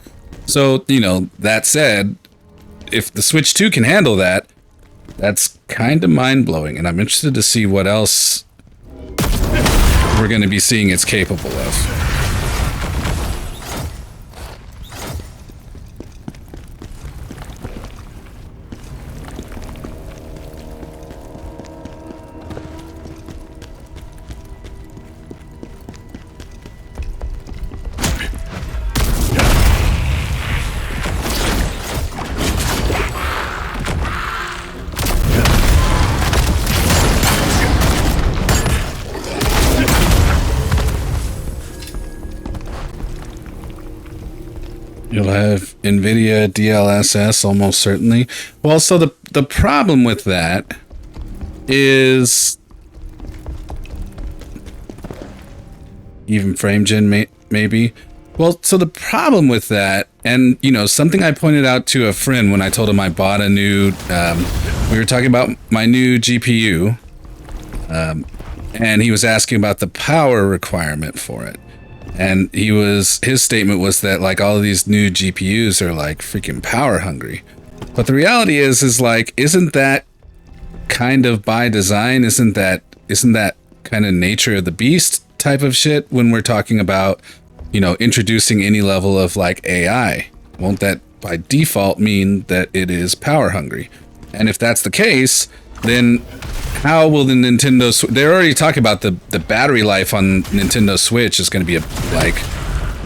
Speaker 1: So, that said, if the Switch 2 can handle that, that's kind of mind-blowing, and I'm interested to see what else we're going to be seeing it's capable of. You'll have NVIDIA DLSS almost certainly. Well, so the problem with that is even frame gen maybe. Well, so the problem with that, and something I pointed out to a friend when I told him I bought a new, we were talking about my new GPU, and he was asking about the power requirement for it. And his statement was that like all of these new GPUs are like freaking power hungry. But the reality is like, isn't that kind of by design? Isn't that kind of nature of the beast type of shit when we're talking about, introducing any level of like AI? Won't that by default mean that it is power hungry? And if that's the case, then how will the Nintendo they're already talking about the battery life on Nintendo Switch is going to be like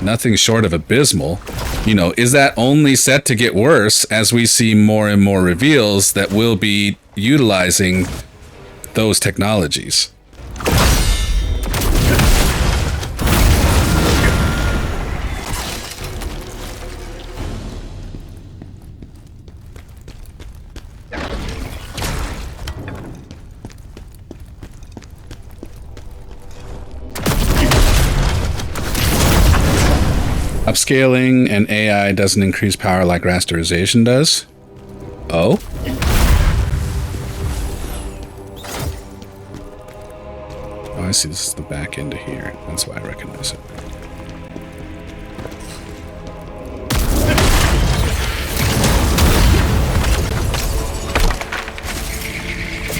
Speaker 1: nothing short of abysmal. Is that only set to get worse as we see more and more reveals that will be utilizing those technologies? Upscaling and AI doesn't increase power like rasterization does. Oh? Oh, I see. This is the back end of here. That's why I recognize it.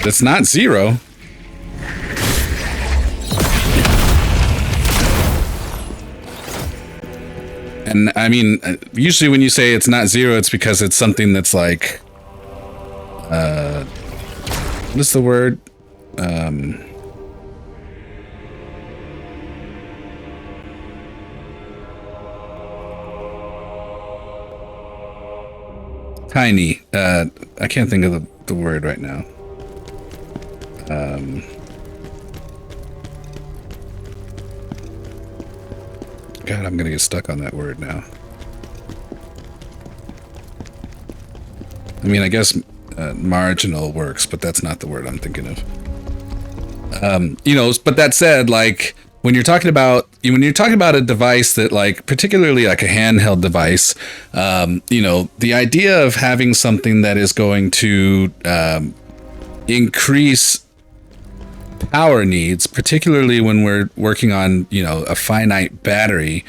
Speaker 1: That's not zero. And I mean, usually when you say it's not zero, it's because it's something that's like, what's the word? Tiny. I can't think of the word right now. God, I'm gonna get stuck on that word now. I mean, I guess marginal works, but that's not the word I'm thinking of. But that said, like, when you're talking about when you're talking about a device that, like, particularly like a handheld device, you know, the idea of having something that is going to increase power needs, particularly when we're working on, you know, a finite battery,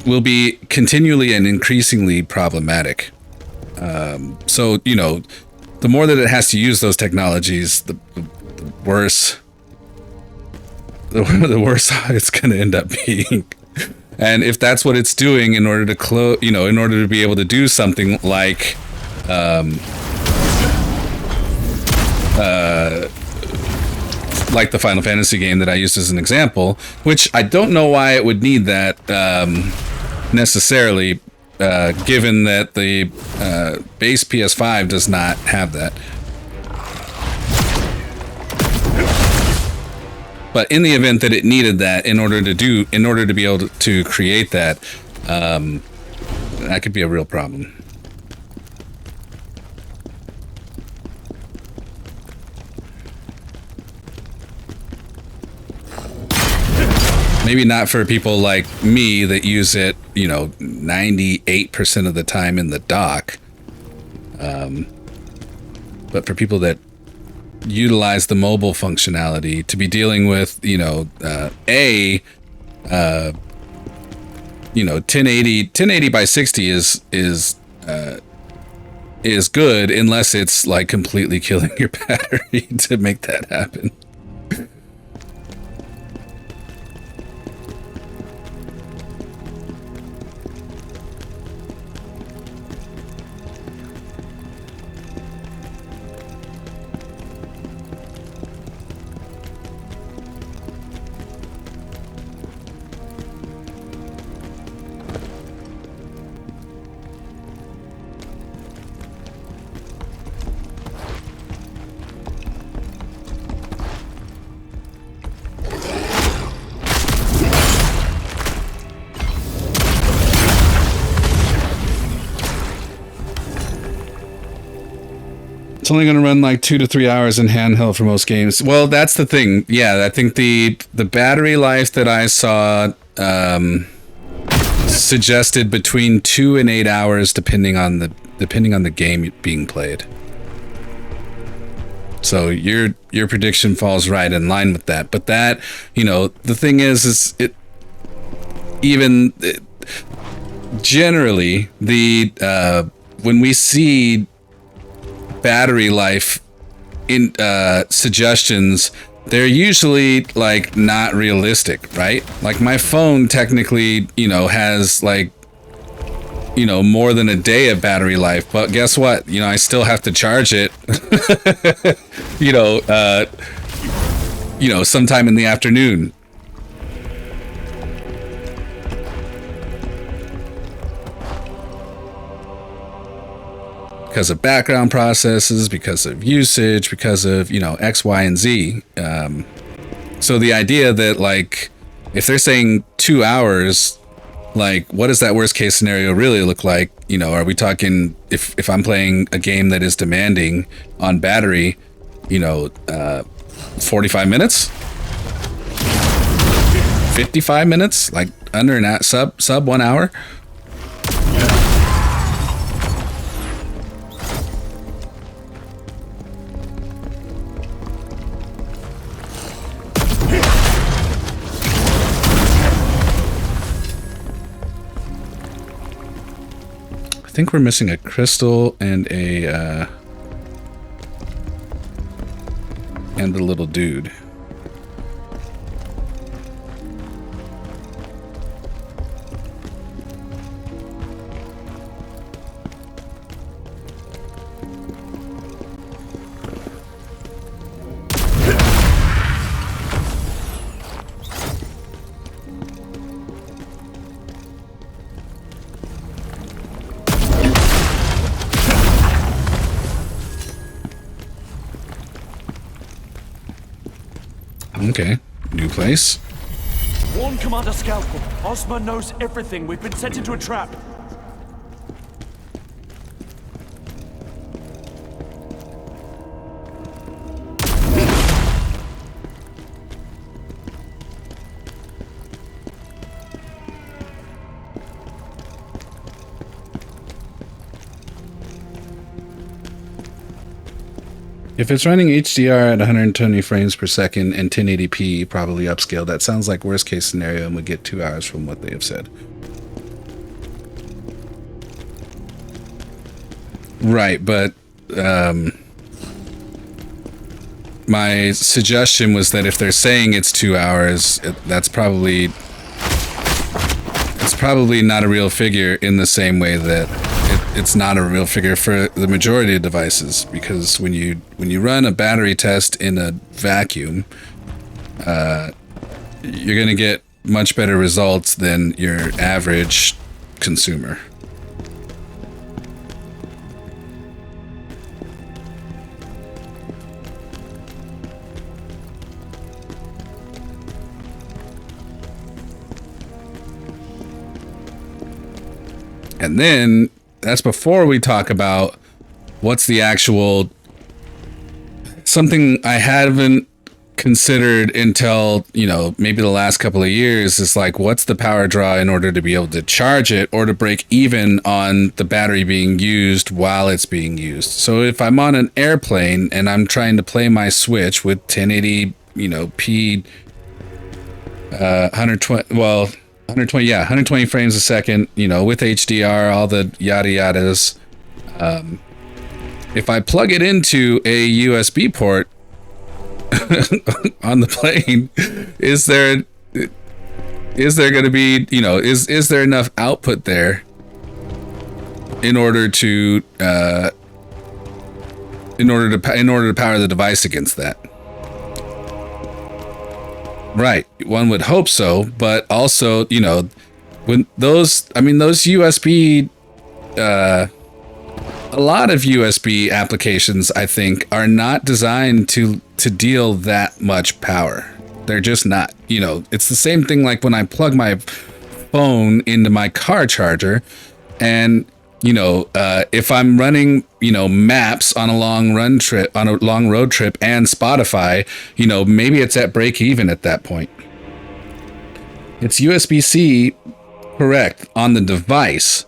Speaker 1: will be continually and increasingly problematic. So, you know, the more that it has to use those technologies, the worse it's going to end up being. And if that's what it's doing in order to in order to be able to do something like the Final Fantasy game that I used as an example, which I don't know why it would need that necessarily, given that the base PS5 does not have that. But in the event that it needed that in order to be able to create that, that could be a real problem. Maybe not for people like me that use it, you know, 98% of the time in the dock. But for people that utilize the mobile functionality to be dealing with, you know, 1080 by 60 is good unless it's like completely killing your battery to make that happen. It's only going to run like 2 to 3 hours in handheld for most games. Well, that's the thing. Yeah, I think the battery life that I saw suggested between 2 and 8 hours, depending on the game being played. So your prediction falls right in line with that. But that, you know, the thing is generally when we see battery life in suggestions, they're usually like not realistic, right? Like my phone technically, you know, has like, you know, more than a day of battery life, but guess what? You know, I still have to charge it, you know, sometime in the afternoon. Because of background processes, because of usage, because of, you know, X, Y, and Z. So the idea that, like, if they're saying 2 hours, like, what does that worst case scenario really look like? You know, are we talking, if I'm playing a game that is demanding on battery, you know, 45 minutes? 55 minutes? Like, under an hour, sub 1 hour? I think we're missing a crystal and a little dude. Okay, new place.
Speaker 7: Warn Commander Scalpel. Ozma knows everything. We've been sent into a trap.
Speaker 1: If it's running HDR at 120 frames per second and 1080p, probably upscale, that sounds like worst case scenario and would get 2 hours from what they have said. Right, but my suggestion was that if they're saying it's 2 hours, it's probably not a real figure in the same way that it's not a real figure for the majority of devices, because when you run a battery test in a vacuum, you're going to get much better results than your average consumer. And then that's before we talk about what's the actual, something I haven't considered until, you know, maybe the last couple of years, is like, what's the power draw in order to be able to charge it or to break even on the battery being used while it's being used. So if I'm on an airplane and I'm trying to play my Switch with 1080, you know, P 120 frames a second, you know, with HDR, all the yada yadas. If I plug it into a USB port on the plane, is there going to be, you know, is there enough output there in order to power the device against that? Right, one would hope so, but also, you know, when those USB, a lot of USB applications, I think, are not designed to deal that much power. They're just not. You know, it's the same thing like when I plug my phone into my car charger, and, you know, if I'm running, you know, maps on a long road trip and Spotify, you know, maybe it's at break even at that point. It's USB-C, correct, on the device,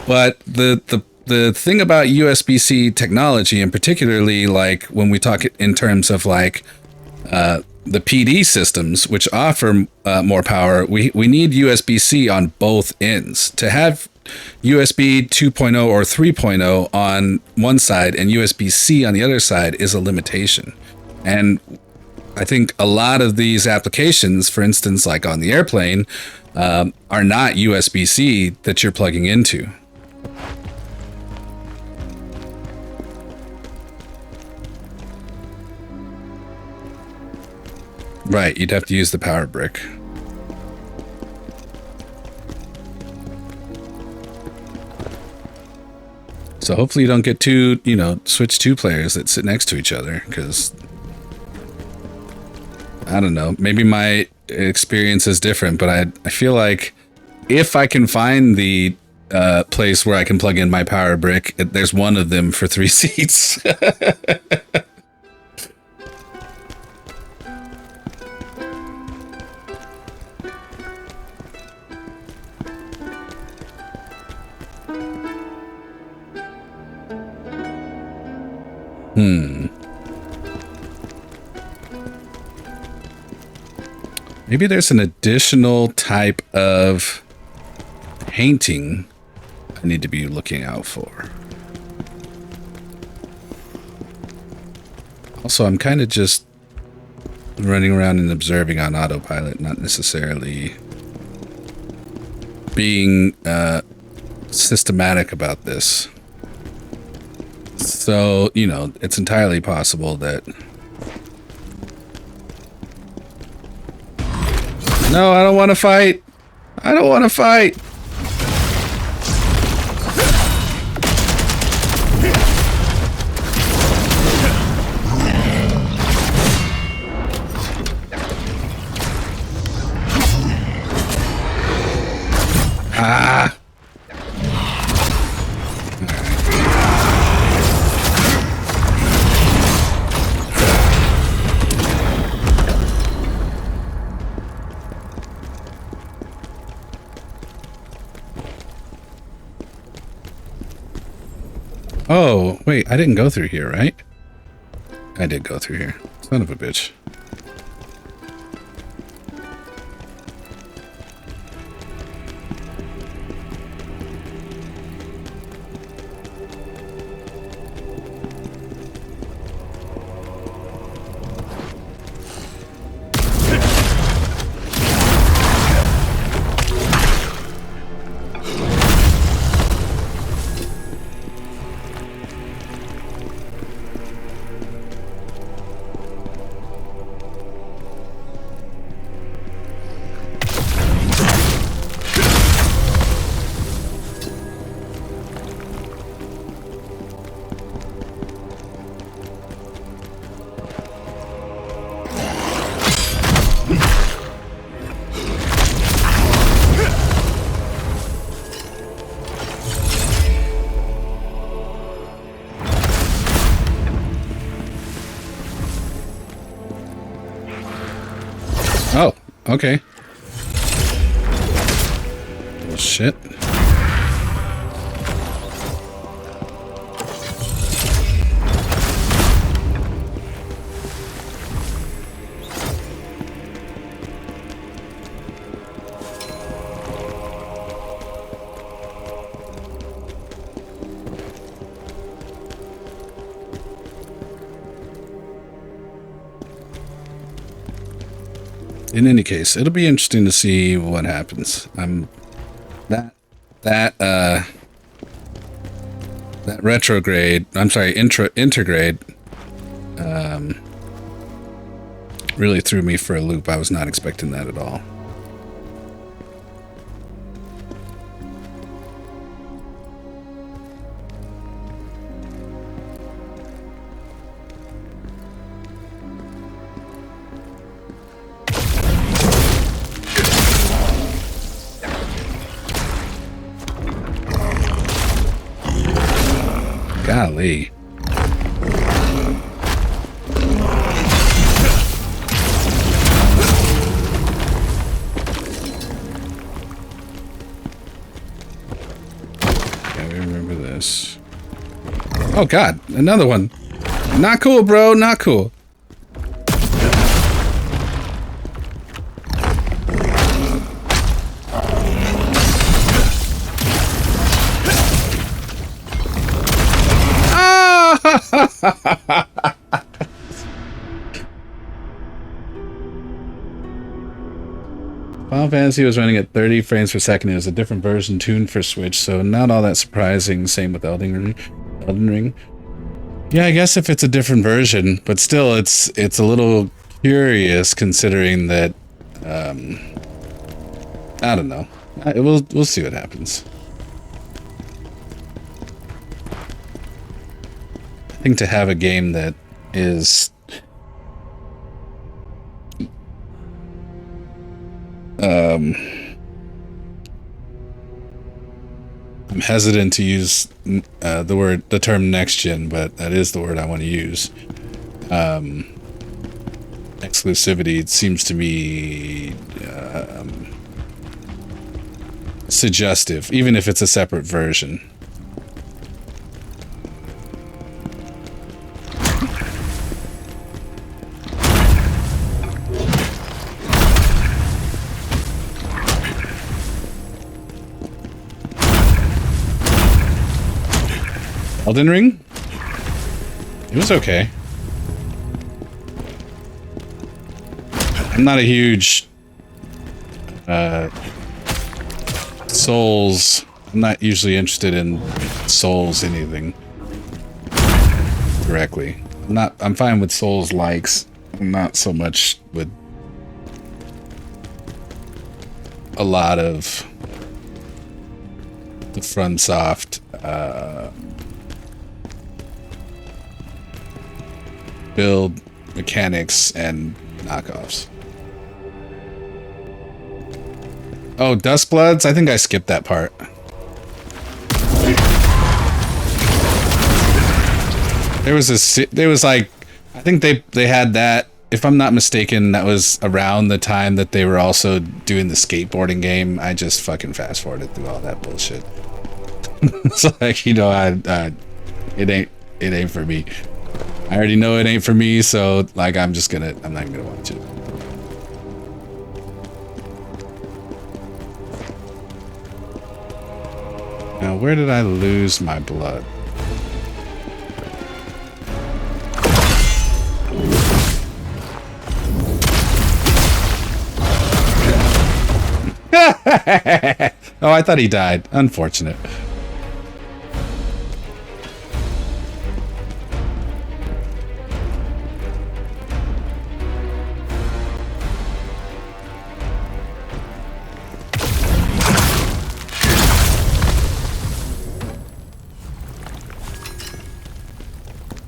Speaker 1: but the thing about USB-C technology, and particularly like when we talk in terms of like the PD systems, which offer more power, we need USB-C on both ends. To have USB 2.0 or 3.0 on one side and USB-C on the other side is a limitation. And I think a lot of these applications, for instance, like on the airplane, are not USB-C that you're plugging into. Right, you'd have to use the power brick. So hopefully you don't get two, you know, Switch 2 players that sit next to each other, because I don't know, maybe my experience is different, but I feel like if I can find the place where I can plug in my power brick, there's one of them for 3 seats. Maybe there's an additional type of painting I need to be looking out for. Also, I'm kind of just running around and observing on autopilot, not necessarily being systematic about this. So, you know, it's entirely possible that... No, I don't want to fight. I don't want to fight. Ah. Oh, wait, I didn't go through here, right? I did go through here. Son of a bitch. Oh, okay. Well, shit. In any case, it'll be interesting to see what happens. That retrograde, I'm sorry, intergrade, really threw me for a loop. I was not expecting that at all. Golly. Okay, we remember this. Oh god, another one. Not cool, bro, not cool. Final Fantasy was running at 30 frames per second. It was a different version tuned for Switch, so not all that surprising. Same with Elden Ring. Yeah, I guess if it's a different version, but still, it's a little curious considering that. I don't know. We'll see what happens. I think to have a game that is I'm hesitant to use the term next gen, but that is the word I want to use. Exclusivity seems to me suggestive, even if it's a separate version. Elden Ring? It was okay. I'm not a huge Souls. I'm not usually interested in Souls anything directly. I'm fine with Souls likes. I'm not so much with a lot of the FromSoft build mechanics and knockoffs. Oh, Dustbloods? I think I skipped that part. There was like, I think they had that, if I'm not mistaken, that was around the time that they were also doing the skateboarding game. I just fucking fast forwarded through all that bullshit. It's like, you know, it ain't for me. I already know it ain't for me, so like I'm not gonna watch it. Now, where did I lose my blood? Oh, I thought he died. Unfortunate.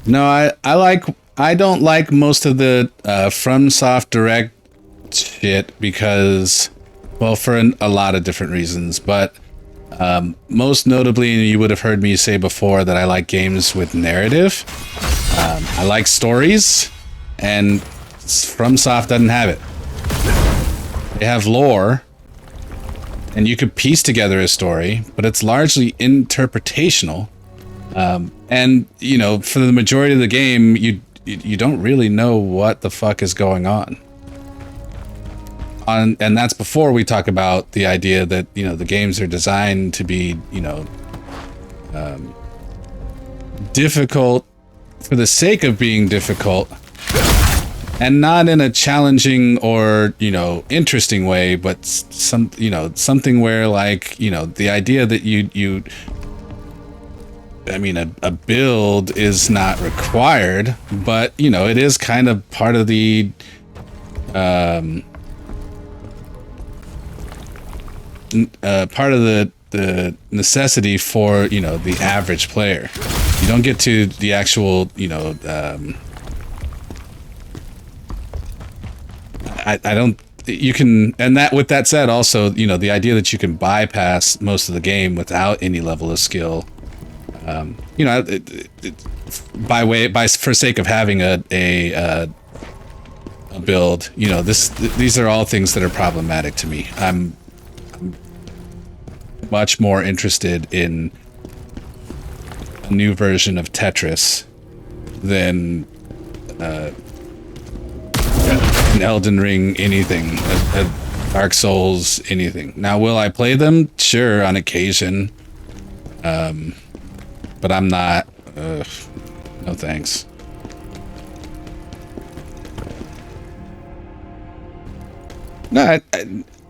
Speaker 1: No, I don't like most of the FromSoft Direct shit because, well, for a lot of different reasons, but most notably, you would have heard me say before that I like games with narrative. I like stories, and FromSoft doesn't have it. They have lore, and you could piece together a story, but it's largely interpretational. And you know, for the majority of the game, you don't really know what the fuck is going on. And that's before we talk about the idea that, you know, the games are designed to be, you know, difficult for the sake of being difficult, and not in a challenging or, you know, interesting way, but something where, like, you know, the idea that I mean, a build is not required, but, you know, it is kind of part of the the necessity for, you know, the average player. You don't get to the actual, you know, I don't, you can, and that, with that said, also, you know, the idea that you can bypass most of the game without any level of skill, you know, for sake of having a build, you know, these are all things that are problematic to me. I'm much more interested in a new version of Tetris than an Elden Ring anything, a Dark Souls anything. Now, will I play them? Sure, on occasion. But I'm not, no thanks. No,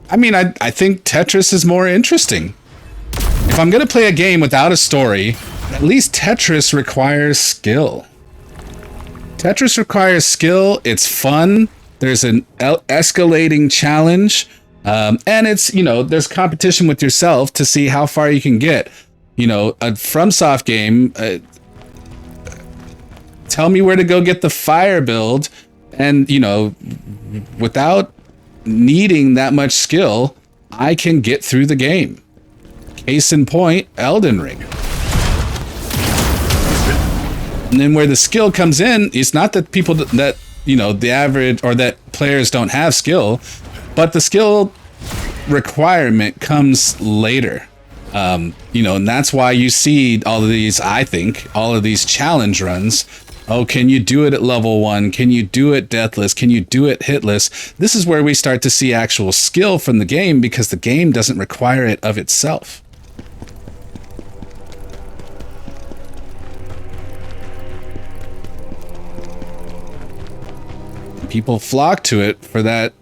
Speaker 1: I mean, I think Tetris is more interesting. If I'm gonna play a game without a story, at least Tetris requires skill. Tetris requires skill, it's fun, there's an escalating challenge, and it's, you know, there's competition with yourself to see how far you can get. You know, a FromSoft game, tell me where to go get the fire build, and, you know, without needing that much skill, I can get through the game. Case in point, Elden Ring. And then where the skill comes in, it's not that people that, you know, the average, or that players don't have skill, but the skill requirement comes later. You know, and that's why you see all of these, I think, all of these challenge runs. Oh, can you do it at level 1? Can you do it deathless? Can you do it hitless? This is where we start to see actual skill from the game, because the game doesn't require it of itself. People flock to it for that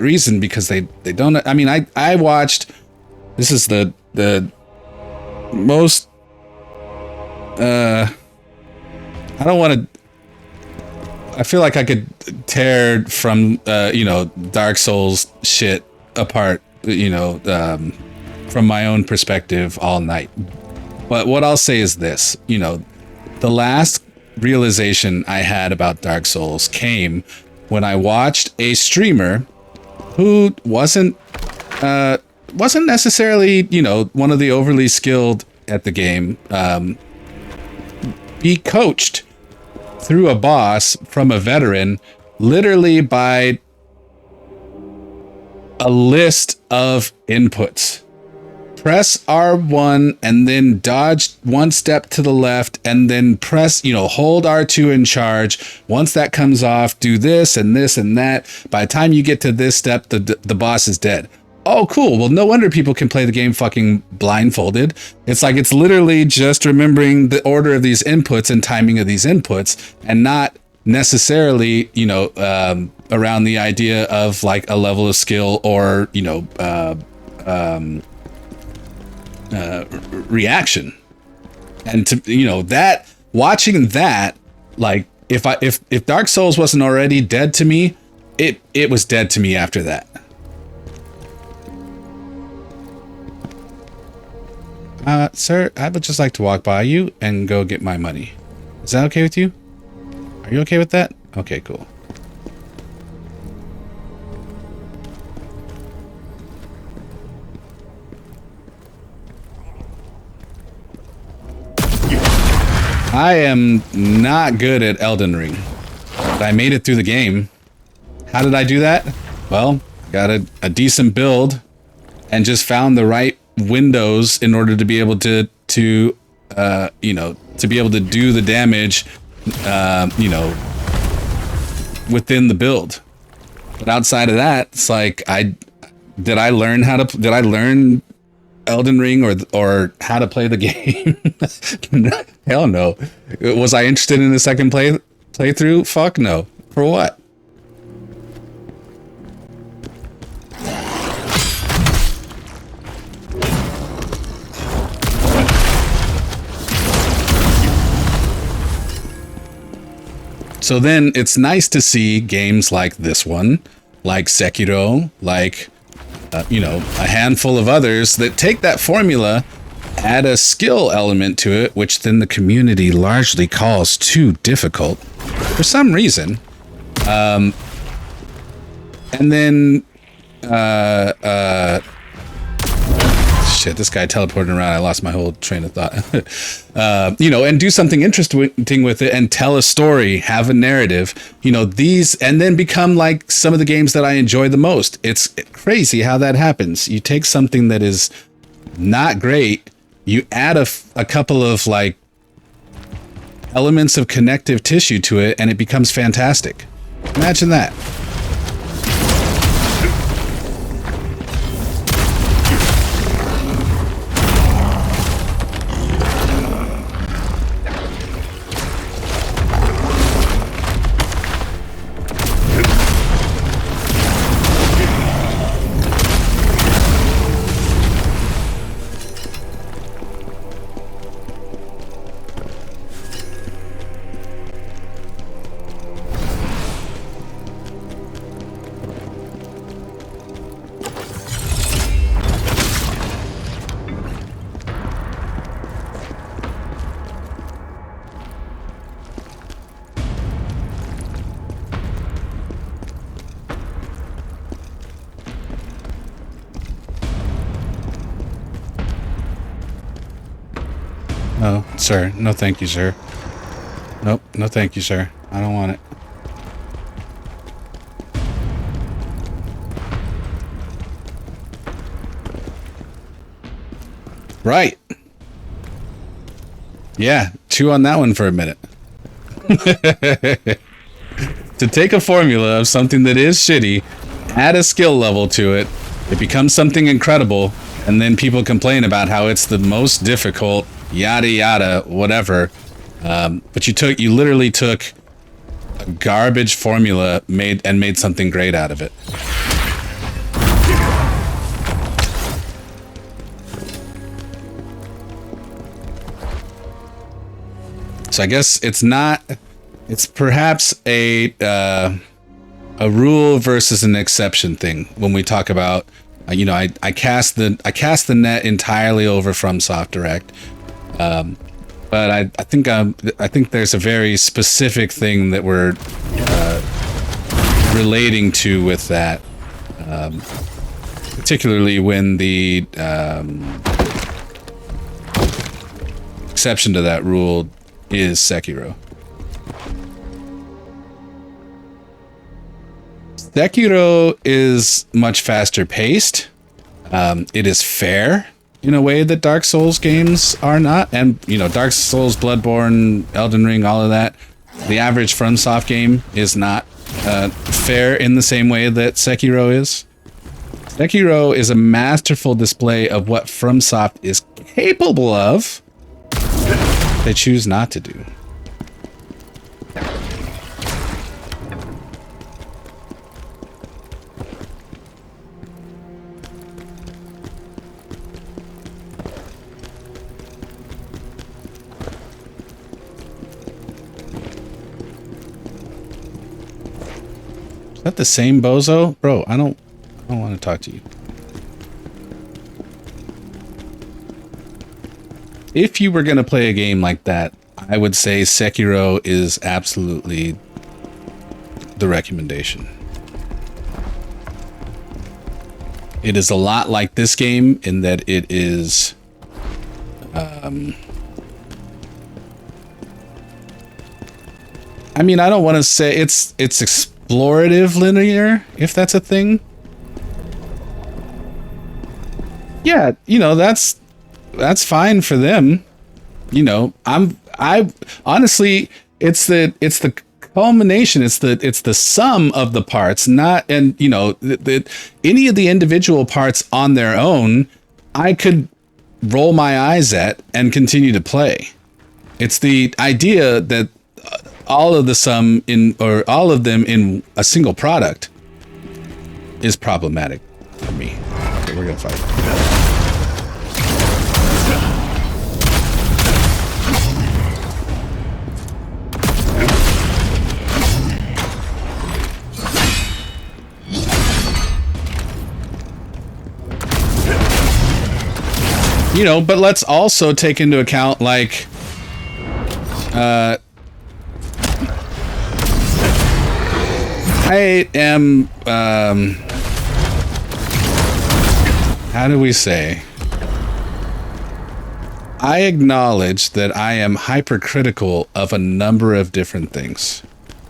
Speaker 1: reason, because they don't, I mean, I watched, this is the most, I don't want to, I feel like I could tear from, you know, Dark Souls shit apart, you know, from my own perspective all night. But what I'll say is this, you know, the last realization I had about Dark Souls came when I watched a streamer who wasn't necessarily, you know, one of the overly skilled at the game, be coached through a boss from a veteran, literally by a list of inputs. press R1 and then dodge one step to the left and then press, hold R2 in charge. Once that comes off, do this and this and that. By the time you get to this step, the boss is dead. Oh, cool. Well, no wonder people can play the game fucking blindfolded. It's like it's literally just remembering the order of these inputs and timing of these inputs and not necessarily, around the idea of like a level of skill or, reaction. And to that, watching that, like if Dark Souls wasn't already dead to me, it was dead to me after that. Sir, I would just like to walk by you and go get my money. Is that okay with you? Are you okay with that? Okay, cool. I am not good at Elden Ring, but I made it through the game. How did I do that? Well, got a decent build and just found the right windows in order to be able to be able to do the damage, within the build. But outside of that, it's like, did I learn Elden Ring or how to play the game? Hell no. Was I interested in the second playthrough? Fuck no. For what? So then it's nice to see games like this one, like Sekiro, like, a handful of others that take that formula, add a skill element to it, which then the community largely calls too difficult for some reason. And then, shit, this guy teleported around. I lost my whole train of thought. And do something interesting with it and tell a story, have a narrative, these, and then become like some of the games that I enjoy the most. It's crazy how that happens. You take something that is not great, you add a couple of like elements of connective tissue to it, and it becomes fantastic. Imagine that. No, sir. No, thank you, sir. Nope. No, thank you, sir. I don't want it. Right. Yeah, chew on that one for a minute. To take a formula of something that is shitty, add a skill level to it, it becomes something incredible, and then people complain about how it's the most difficult, yada yada, whatever. But you literally took a garbage formula made something great out of it. So I guess it's perhaps a rule versus an exception thing when we talk about, I cast the net entirely over FromSoft Direct. But I think there's a very specific thing that we're relating to with that, particularly when the exception to that rule is Sekiro. Sekiro is much faster paced. It is fair. in a way that Dark Souls games are not. And, you know, Dark Souls, Bloodborne, Elden Ring, all of that. The average FromSoft game is not fair in the same way that Sekiro is. Sekiro is a masterful display of what FromSoft is capable of. They choose not to do. Is that the same bozo? Bro, I don't want to talk to you. If you were going to play a game like that, I would say Sekiro is absolutely the recommendation. It is a lot like this game in that it is I mean, I don't want to say it's explorative linear, if that's a thing. Yeah, you know, that's fine for them. You know, I honestly, it's the culmination, it's the sum of the parts, not, and you know, any of the individual parts on their own, I could roll my eyes at and continue to play. It's the idea that all of the sum in, or all of them in a single product is problematic for me. Okay, we're gonna fight. You know, but let's also take into account, like, I am, how do we say? I acknowledge that I am hypercritical of a number of different things.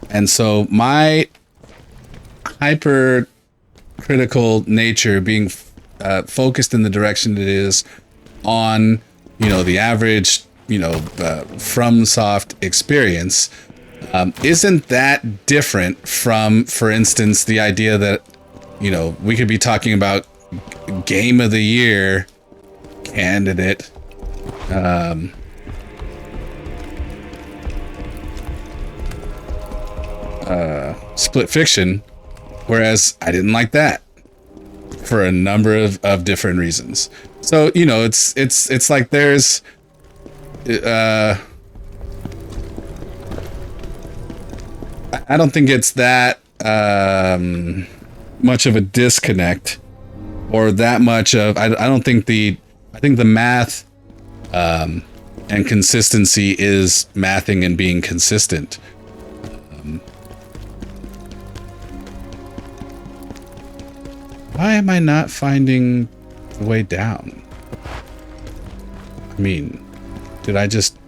Speaker 1: And so my hypercritical nature being focused in the direction it is on, you know, the average, you know, FromSoft experience, isn't that different from, for instance, the idea that, you know, we could be talking about Game of the Year candidate, Split Fiction, whereas I didn't like that for a number of different reasons. So, you know, it's like there's I don't think it's that much of a disconnect, or that much of, I don't think I think the math and consistency is mathing and being consistent. Why am I not finding the way down? I mean, I'm just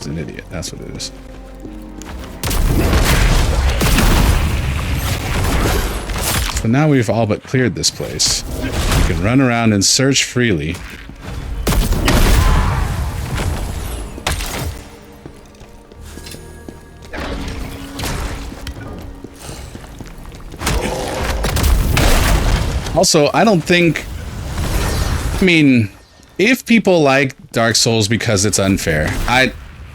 Speaker 1: an idiot. That's what it is. So now we've all but cleared this place. We can run around and search freely. Also, I don't think, I mean, if people like Dark Souls because it's unfair,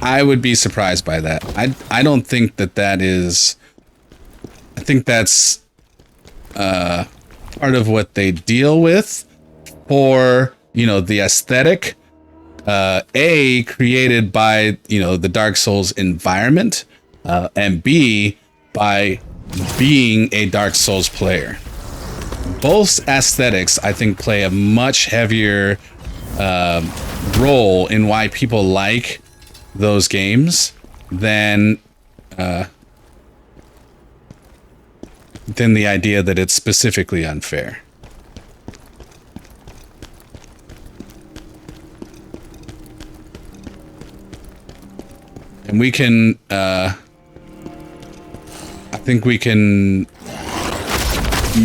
Speaker 1: I would be surprised by that. I don't think that is, I think that's part of what they deal with, or, you know, the aesthetic, A, created by, you know, the Dark Souls environment, and B, by being a Dark Souls player. Both aesthetics, I think, play a much heavier role in why people like those games than the idea that it's specifically unfair. And we can, I think we can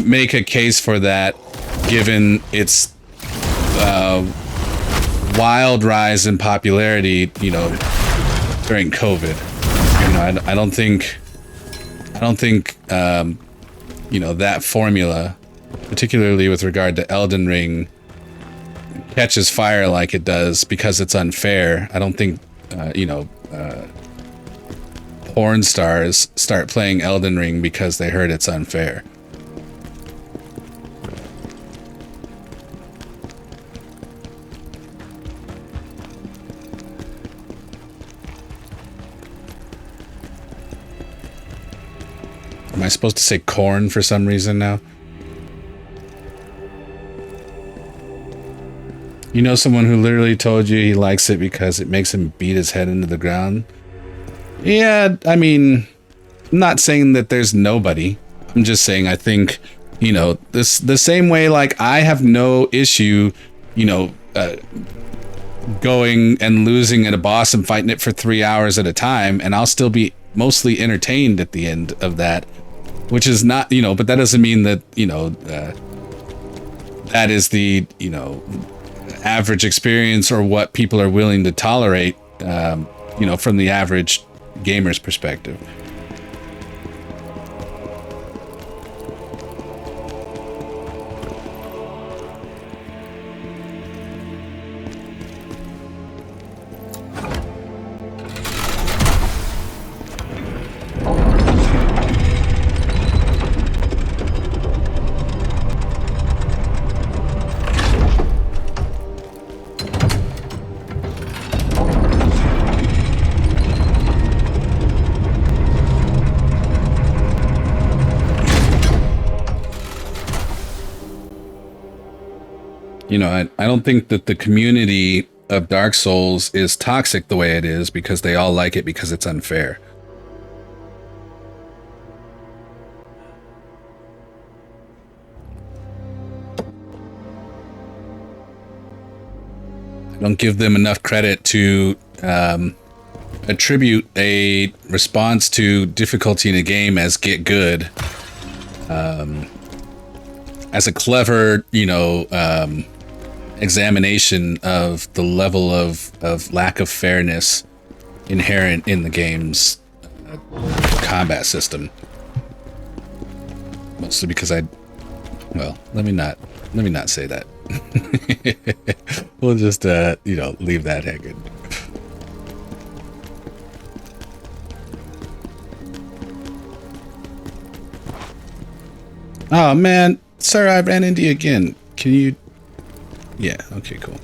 Speaker 1: make a case for that, given its wild rise in popularity, you know, during COVID. You know, I don't think, you know, that formula, particularly with regard to Elden Ring, catches fire like it does because it's unfair. I don't think, you know, porn stars start playing Elden Ring because they heard it's unfair. Am I supposed to say corn for some reason now? You know someone who literally told you he likes it because it makes him beat his head into the ground? Yeah, I mean, I'm not saying that there's nobody. I'm just saying I think, you know, the same way, like, I have no issue, you know, going and losing at a boss and fighting it for 3 hours at a time, and I'll still be mostly entertained at the end of that. Which is not, you know, but that doesn't mean that, you know, that is the, you know, average experience or what people are willing to tolerate, you know, from the average gamer's perspective. You know, I don't think that the community of Dark Souls is toxic the way it is because they all like it because it's unfair. I don't give them enough credit to attribute a response to difficulty in a game as get good. As a clever, you know, examination of the level of lack of fairness inherent in the game's combat system. Mostly because well, let me not say that. We'll just, you know, leave that hanging. Oh man, sir, I ran into you again. Can you? Yeah, okay, cool.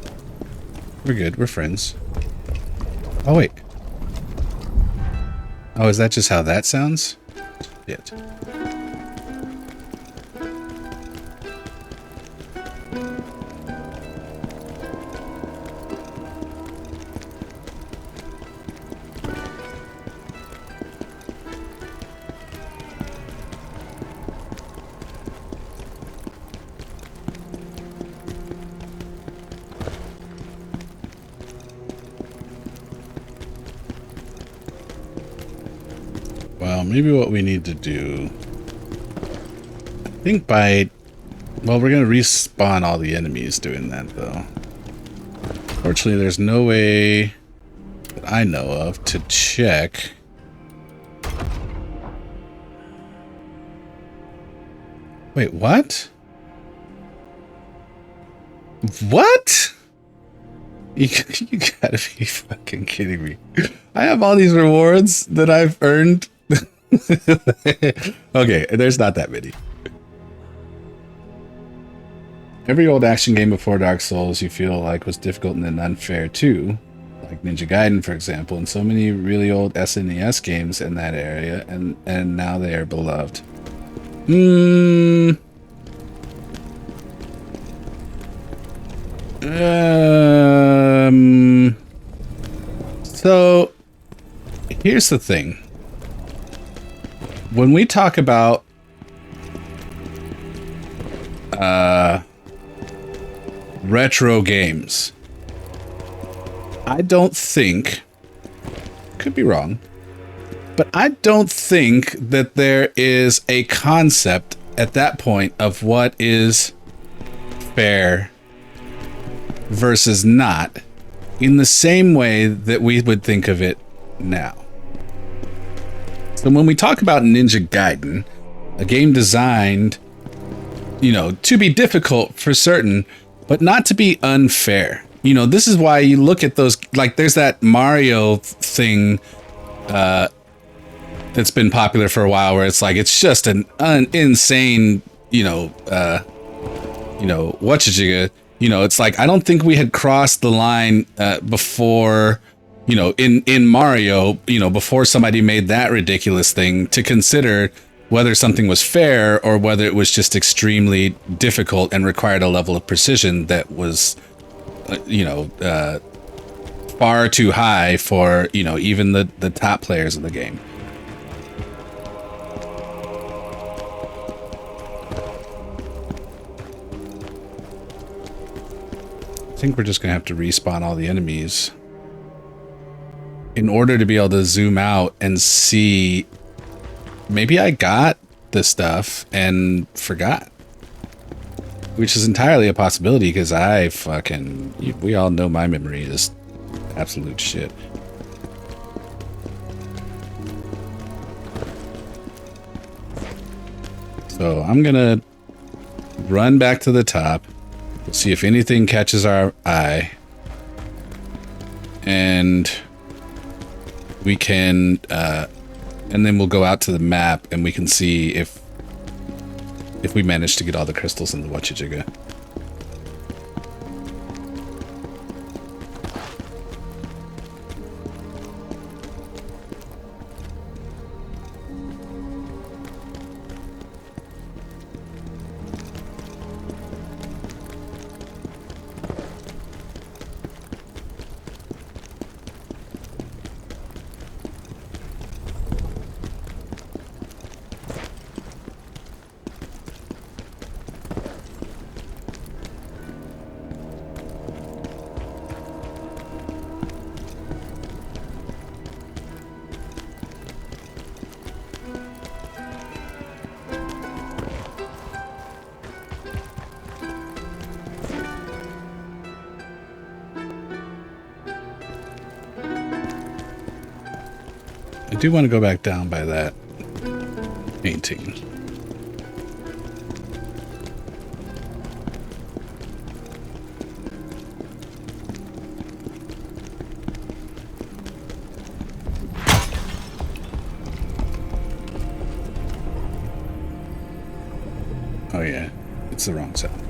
Speaker 1: We're good, we're friends. Oh wait. Oh, is that just how that sounds? Yeah. Well, maybe what we need to do, I think well, we're going to respawn all the enemies doing that, though. Fortunately, there's no way that I know of to check. Wait, what? What? You gotta be fucking kidding me. I have all these rewards that I've earned. Okay, there's not that many. Every old action game before Dark Souls you feel like was difficult and then unfair too. Like Ninja Gaiden, for example, and so many really old SNES games in that area, and now they are beloved. So here's the thing. When we talk about retro games, I don't think, could be wrong, but I don't think that there is a concept at that point of what is fair versus not, in the same way that we would think of it now. So when we talk about Ninja Gaiden, a game designed, you know, to be difficult for certain, but not to be unfair. You know, this is why you look at those, like there's that Mario thing that's been popular for a while where it's like, it's just an insane, whatchajigga. You know, it's like, I don't think we had crossed the line before, you know, in Mario, you know, before somebody made that ridiculous thing to consider whether something was fair or whether it was just extremely difficult and required a level of precision that was, far too high for, you know, even the top players of the game. I think we're just gonna have to respawn all the enemies in order to be able to zoom out and see. Maybe I got the stuff and forgot, which is entirely a possibility because we all know my memory is absolute shit. So I'm gonna run back to the top. We'll see if anything catches our eye. And we can, and then we'll go out to the map and we can see if we manage to get all the crystals in the Wachijigga. I do want to go back down by that painting. Oh yeah, it's the wrong sound.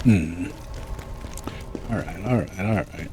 Speaker 1: Alright, alright, alright.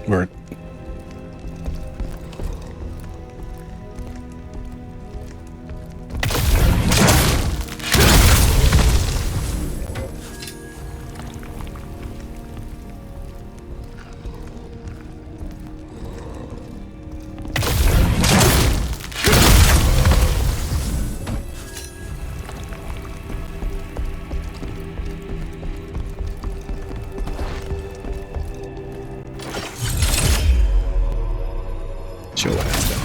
Speaker 1: Word. Chill ass down.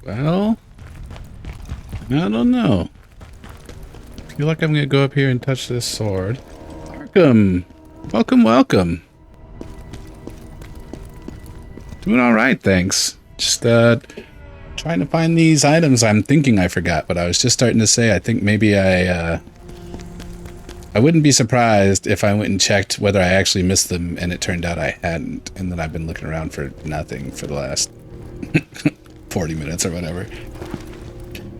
Speaker 1: Well, I don't know. I feel like I'm gonna go up here and touch this sword. Welcome. Welcome, welcome. Doing alright, thanks. Just trying to find these items I'm thinking I forgot, but I was just starting to say I think maybe I wouldn't be surprised if I went and checked whether I actually missed them and it turned out I hadn't, and then I've been looking around for nothing for the last 40 minutes or whatever.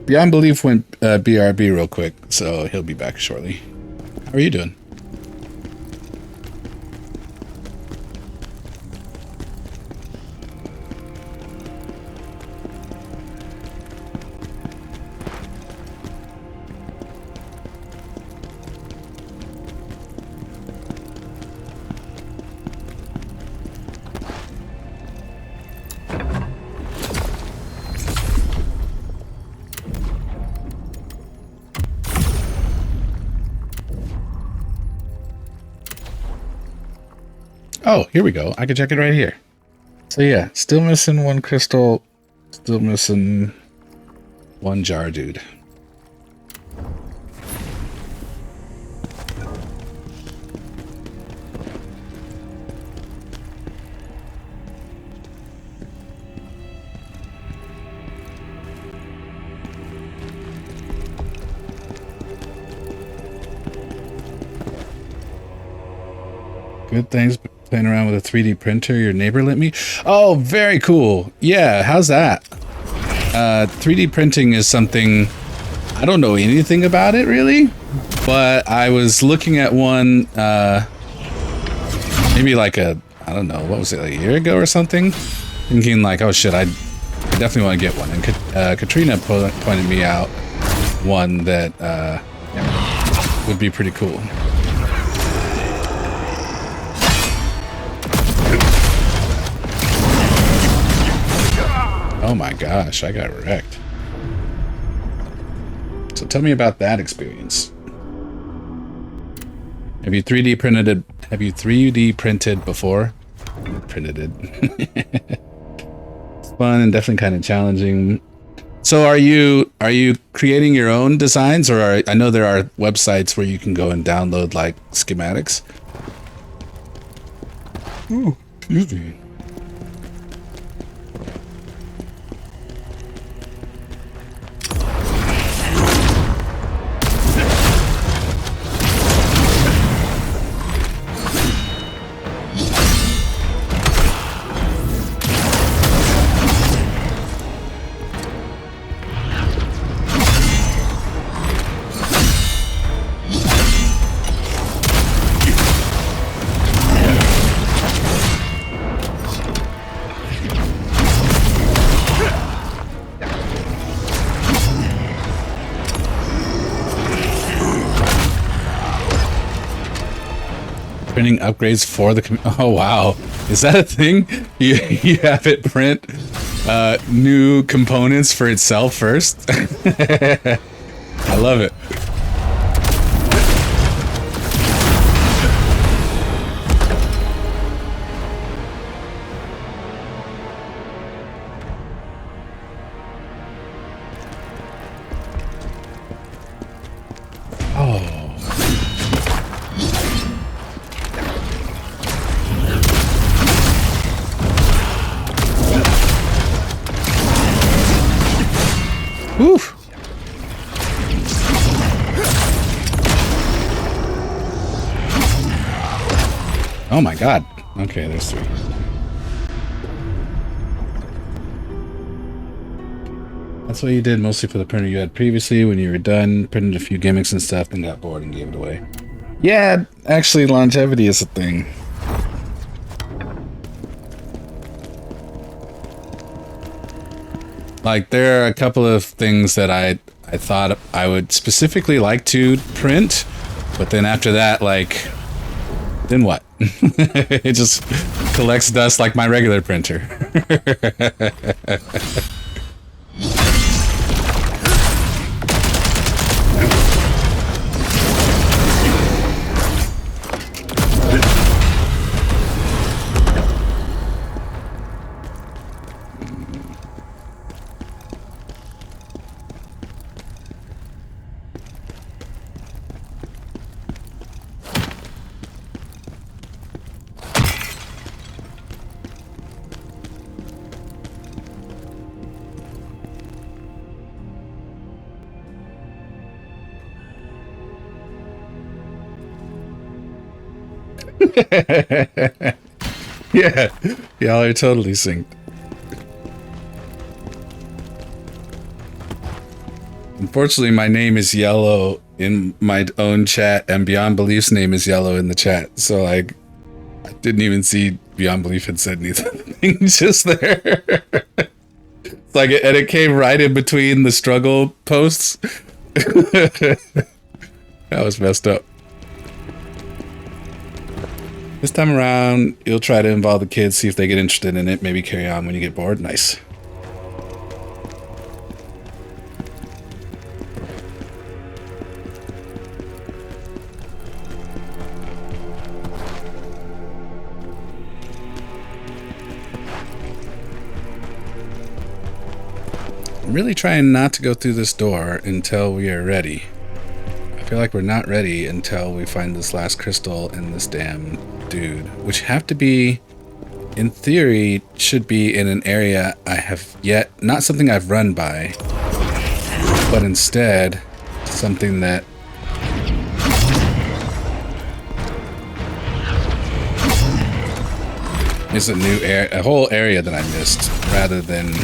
Speaker 1: Beyond Belief went BRB real quick, so he'll be back shortly. How are you doing? Oh, here we go. I can check it right here. So yeah, still missing one crystal Still missing one jar, dude. Good things playing around with a 3D printer your neighbor lent me. Oh, very cool. Yeah, how's that? 3D printing is something I don't know anything about it really, but I was looking at one maybe like I don't know, what was it, like a year ago or something? Thinking like, oh shit, I definitely want to get one. And Katrina pointed me out one that would be pretty cool. Oh my gosh, I got wrecked. So tell me about that experience. Have you 3D printed? Have you 3D printed before? Printed it. It's fun and definitely kind of challenging. So are you creating your own designs, or I know there are websites where you can go and download like schematics. Ooh, excuse me. Printing upgrades for the oh wow, is that a thing? You have it print new components for itself first? I love it. Oof. Oh my god. Okay, there's 3. That's what you did mostly for the printer you had previously. When you were done, printed a few gimmicks and stuff and got bored and gave it away. Yeah, actually longevity is a thing. Like, there are a couple of things that I thought I would specifically like to print, but then after that, like, then what? It just collects dust like my regular printer. Yeah, y'all are totally synced. Unfortunately, my name is yellow in my own chat, and Beyond Belief's name is yellow in the chat. So I didn't even see Beyond Belief had said anything just there. It's like, and it came right in between the struggle posts. That was messed up. This time around, you'll try to involve the kids, see if they get interested in it, maybe carry on when you get bored. Nice. I'm really trying not to go through this door until we are ready. I feel like we're not ready until we find this last crystal and this damn dude, which have to be, in theory, should be in an area I have yet, not something I've run by, but instead something that is a new a whole area that I missed, rather than,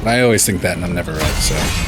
Speaker 1: I always think that and I'm never right, so.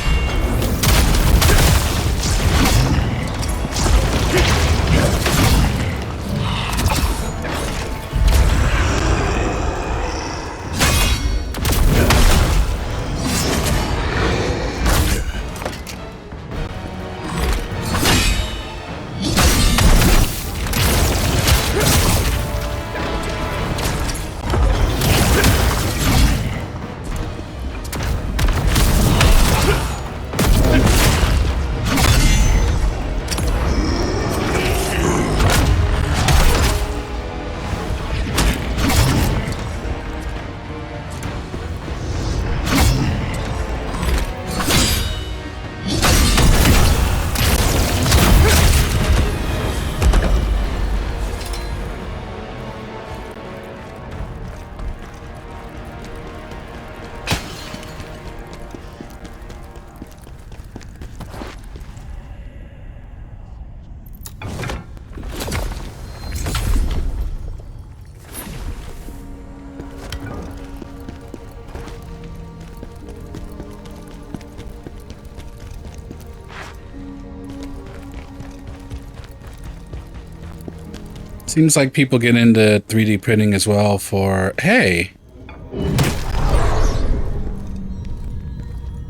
Speaker 1: Seems like people get into 3D printing as well for, hey!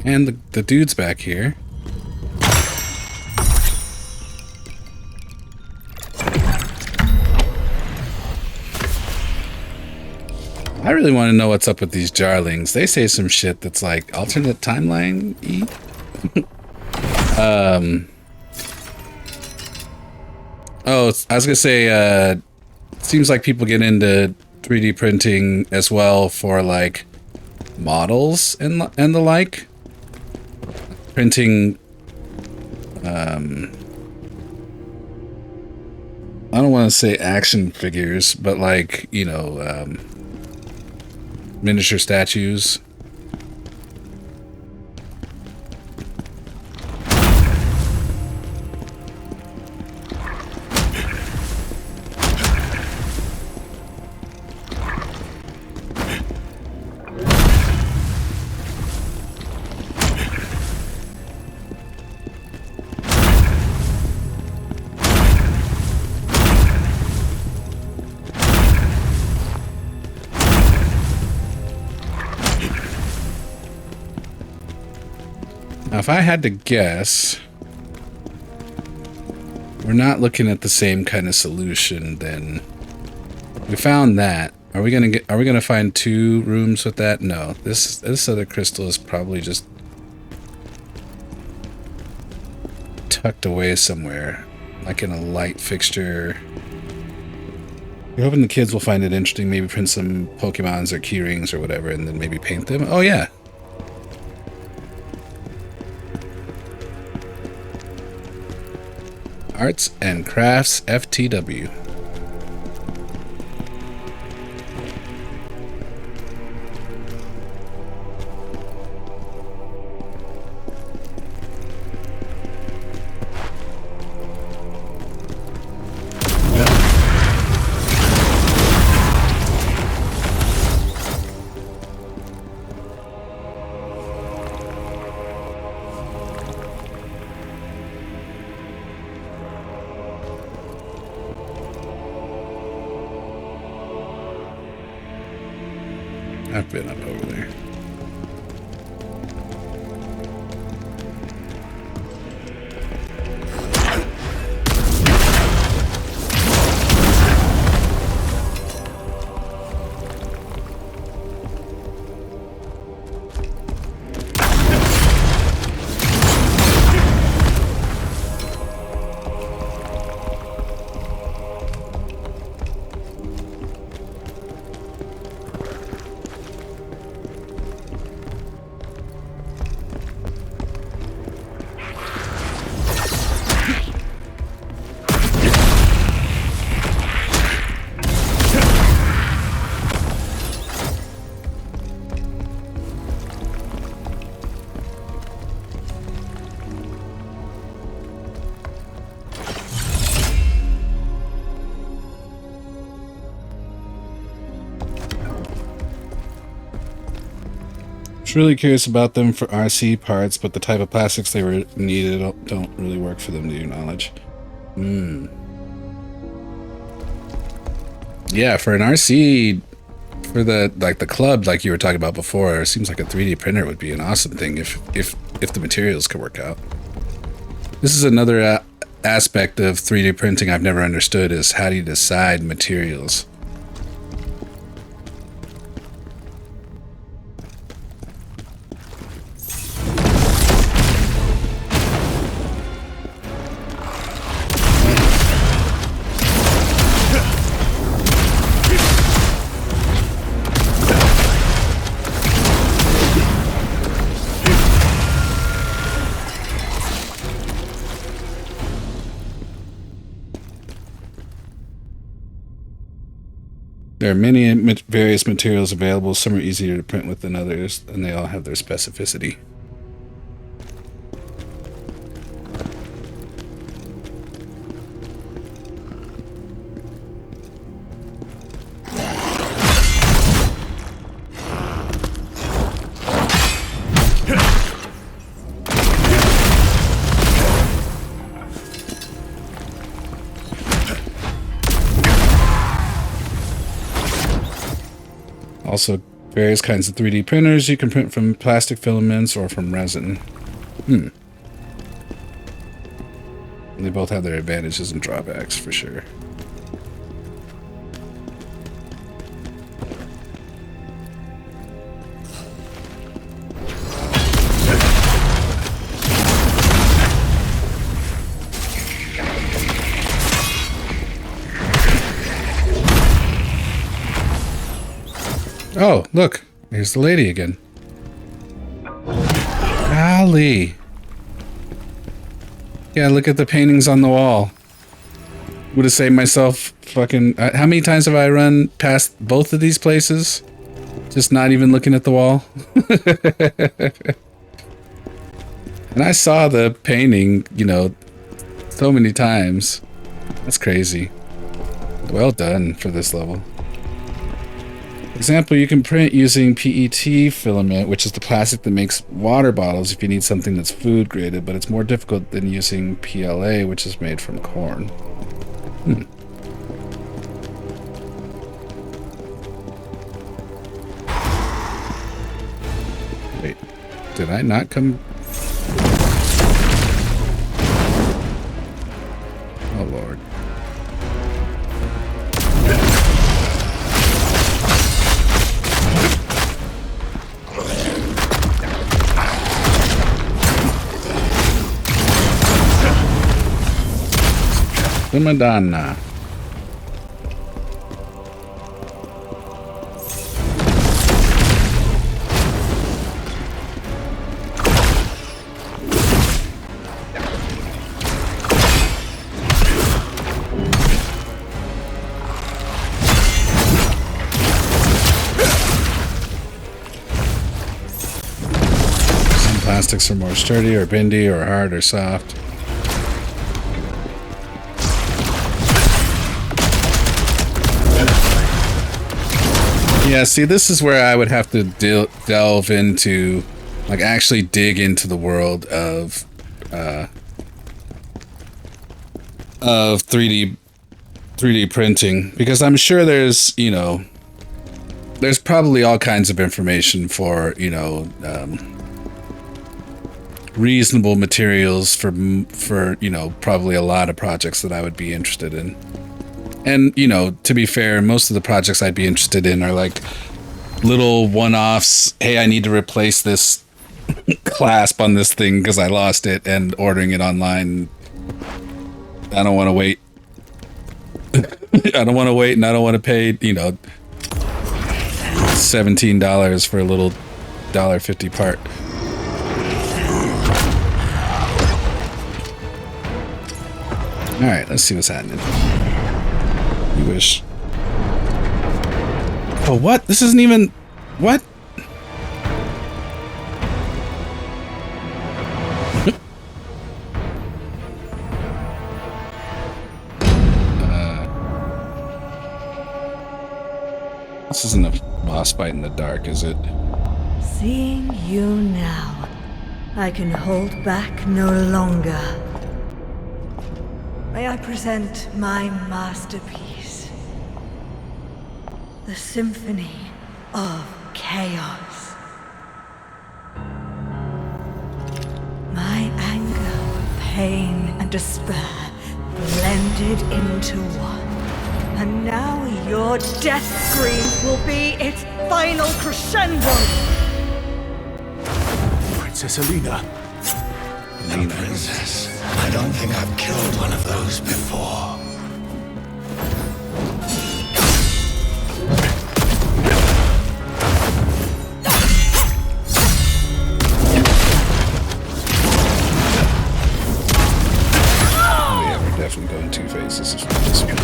Speaker 1: And the dude's back here. I really want to know what's up with these jarlings. They say some shit that's like alternate timeline-y. Oh, I was gonna say, seems like people get into 3D printing as well for like models and the like. Printing, I don't want to say action figures, but like, you know, miniature statues. Now, if I had to guess, we're not looking at the same kind of solution. Then we found that. Are we gonna find 2 rooms with that? No. This other crystal is probably just tucked away somewhere, like in a light fixture. We're hoping the kids will find it interesting. Maybe print some Pokemons or key rings or whatever, and then maybe paint them. Oh yeah. Arts and Crafts FTW. I've been up over there. was really curious about them for RC parts, but the type of plastics they were needed don't really work for them, to your knowledge. Yeah, for an RC, for the club, like you were talking about before, it seems like a 3D printer would be an awesome thing if the materials could work out. This is another aspect of 3D printing I've never understood, is how do you decide materials? There are many various materials available. Some are easier to print with than others, and they all have their specificity. Also, various kinds of 3D printers. You can print from plastic filaments or from resin. And they both have their advantages and drawbacks, for sure. Oh, look, here's the lady again. Golly. Yeah, look at the paintings on the wall. Would have saved myself fucking... how many times have I run past both of these places? Just not even looking at the wall? And I saw the painting, you know, so many times. That's crazy. Well done for this level. Example, you can print using PET filament, which is the plastic that makes water bottles if you need something that's food graded, but it's more difficult than using PLA, which is made from corn. Wait, did I not come? Oh, Lord. The Madonna. Some plastics are more sturdy or bendy or hard or soft. Yeah, see, this is where I would have to delve into, like, actually dig into the world of 3D printing, because I'm sure there's, you know, there's probably all kinds of information for, you know, reasonable materials for, you know, probably a lot of projects that I would be interested in. And, you know, to be fair, most of the projects I'd be interested in are like little one-offs. Hey, I need to replace this clasp on this thing because I lost it, and ordering it online. I don't want to wait. I don't want to wait, and I don't want to pay, you know, $17 for a little $1.50 part. All right, let's see what's happening. You wish. Oh, what? This isn't even... What? This isn't a boss fight in the dark, is it?
Speaker 3: Seeing you now, I can hold back no longer. May I present my masterpiece, the Symphony of Chaos. My anger, pain, and despair blended into one. And now your death scream will be its final crescendo!
Speaker 6: Princess Alina.
Speaker 2: The princess. I don't think I've killed one of those before.
Speaker 1: Oh yeah, we're definitely going two phases for this one.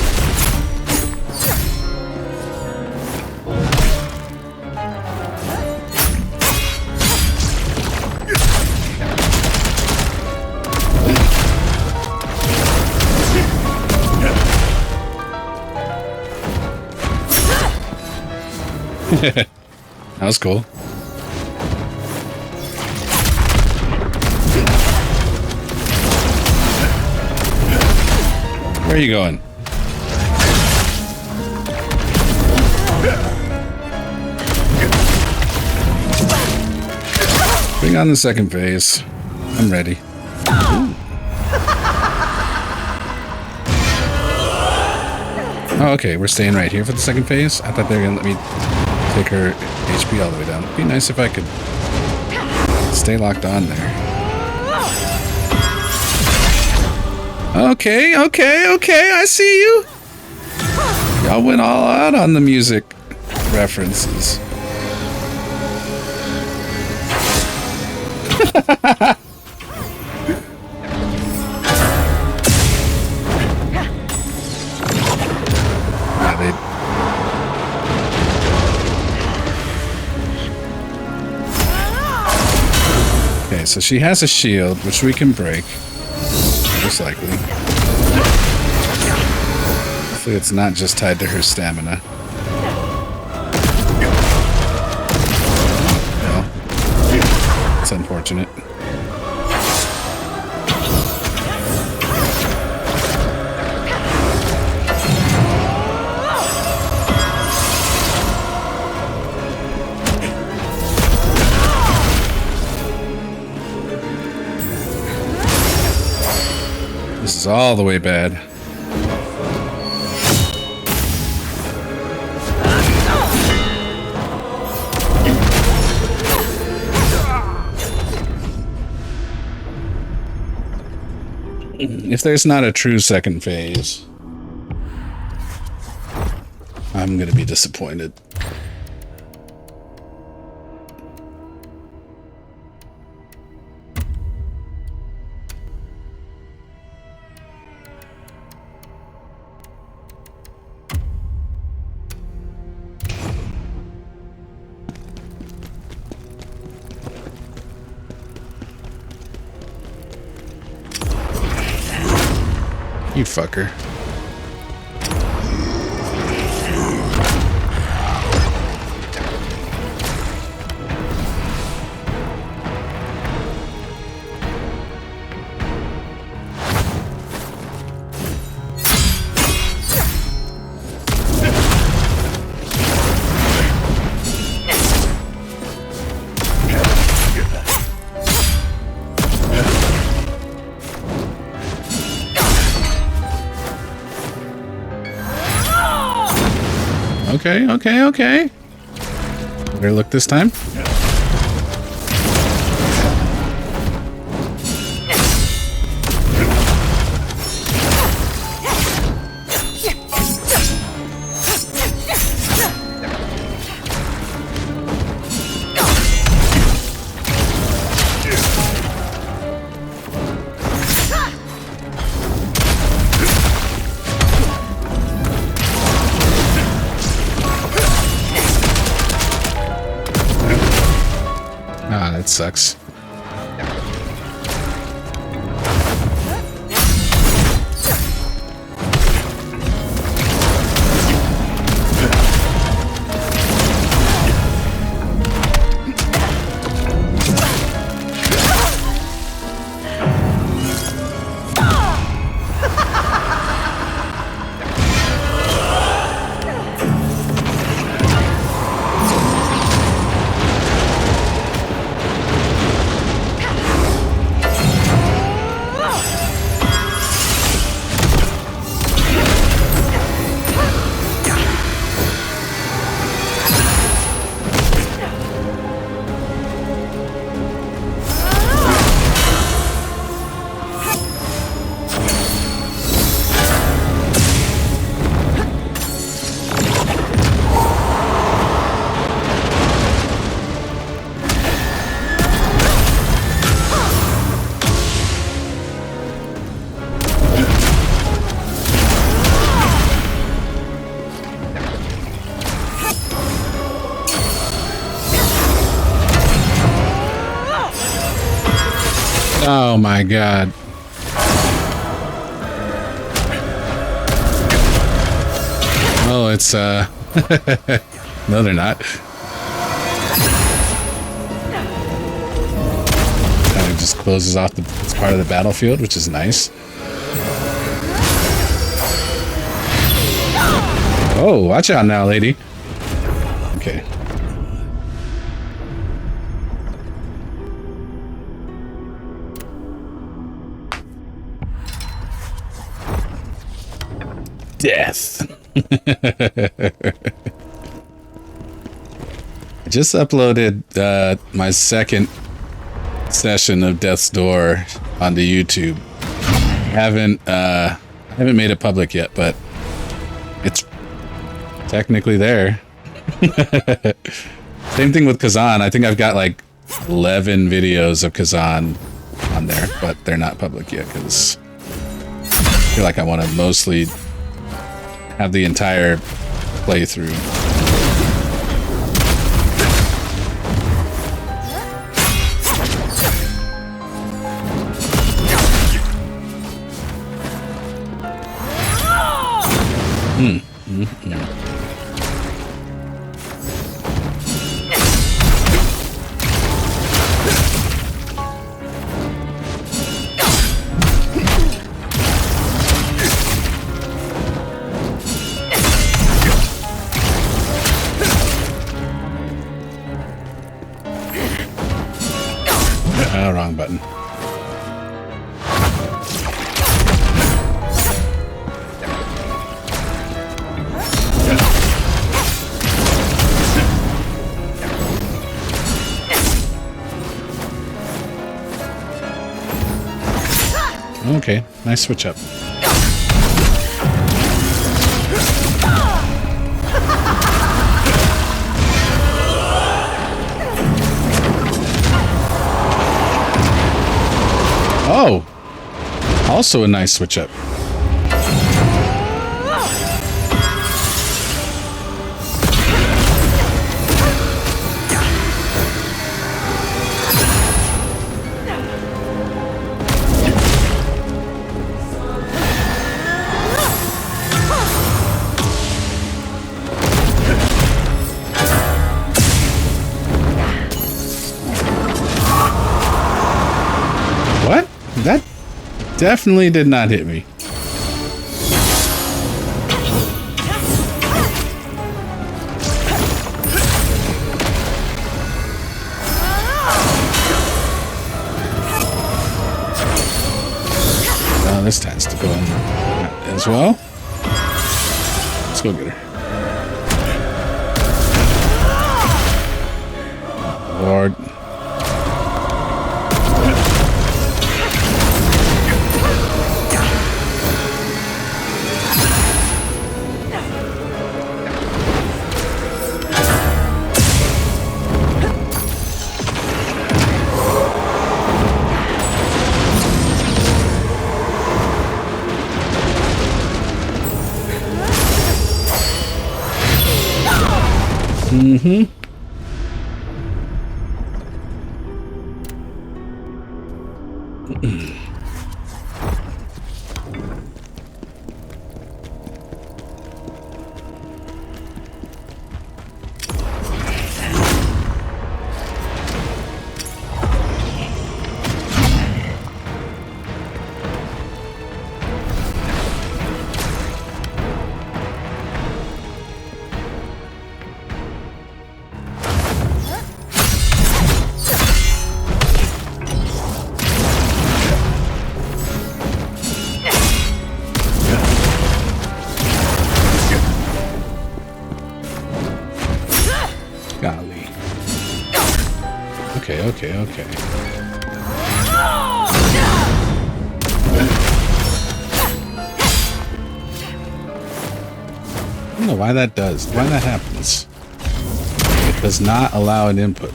Speaker 1: That was cool. Where are you going? Bring on the second phase. I'm ready. Oh, okay, we're staying right here for the second phase? I thought they were gonna let me take her HP all the way down. It'd be nice if I could stay locked on there. Okay, I see you. Y'all went all out on the music references. Okay, so she has a shield, which we can break. Most likely. Hopefully it's not just tied to her stamina. Well, it's unfortunate. This is all the way bad. If there's not a true second phase, I'm gonna be disappointed. You fucker. Okay. Better look this time. That sucks. Oh my god. Oh, it's no, they're not. Kind of just closes off this part of the battlefield, which is nice. Oh, watch out now, lady. Okay. Death. I just uploaded my second session of Death's Door onto YouTube. I haven't made it public yet, but it's technically there. Same thing with Khazan. I think I've got like 11 videos of Khazan on there, but they're not public yet because I feel like I want to mostly have the entire playthrough. Wrong button. Okay, nice switch up. Oh, also a nice switch up. What? That definitely did not hit me. Well, this tends to go in as well. Let's go get her. Lord. Mm-hmm. Golly. Okay. I don't know why that happens. It does not allow an input.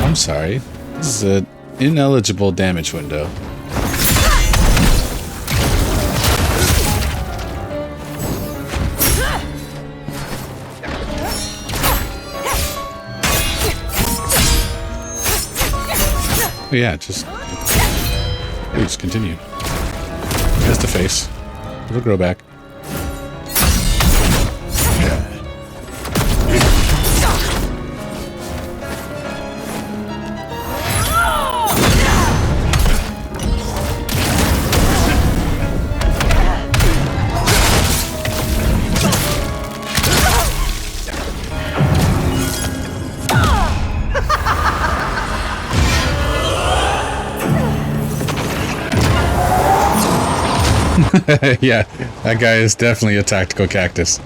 Speaker 1: I'm sorry. This is an ineligible damage window. Yeah, just continue. Just the face. It'll grow back. Yeah, that guy is definitely a tactical cactus.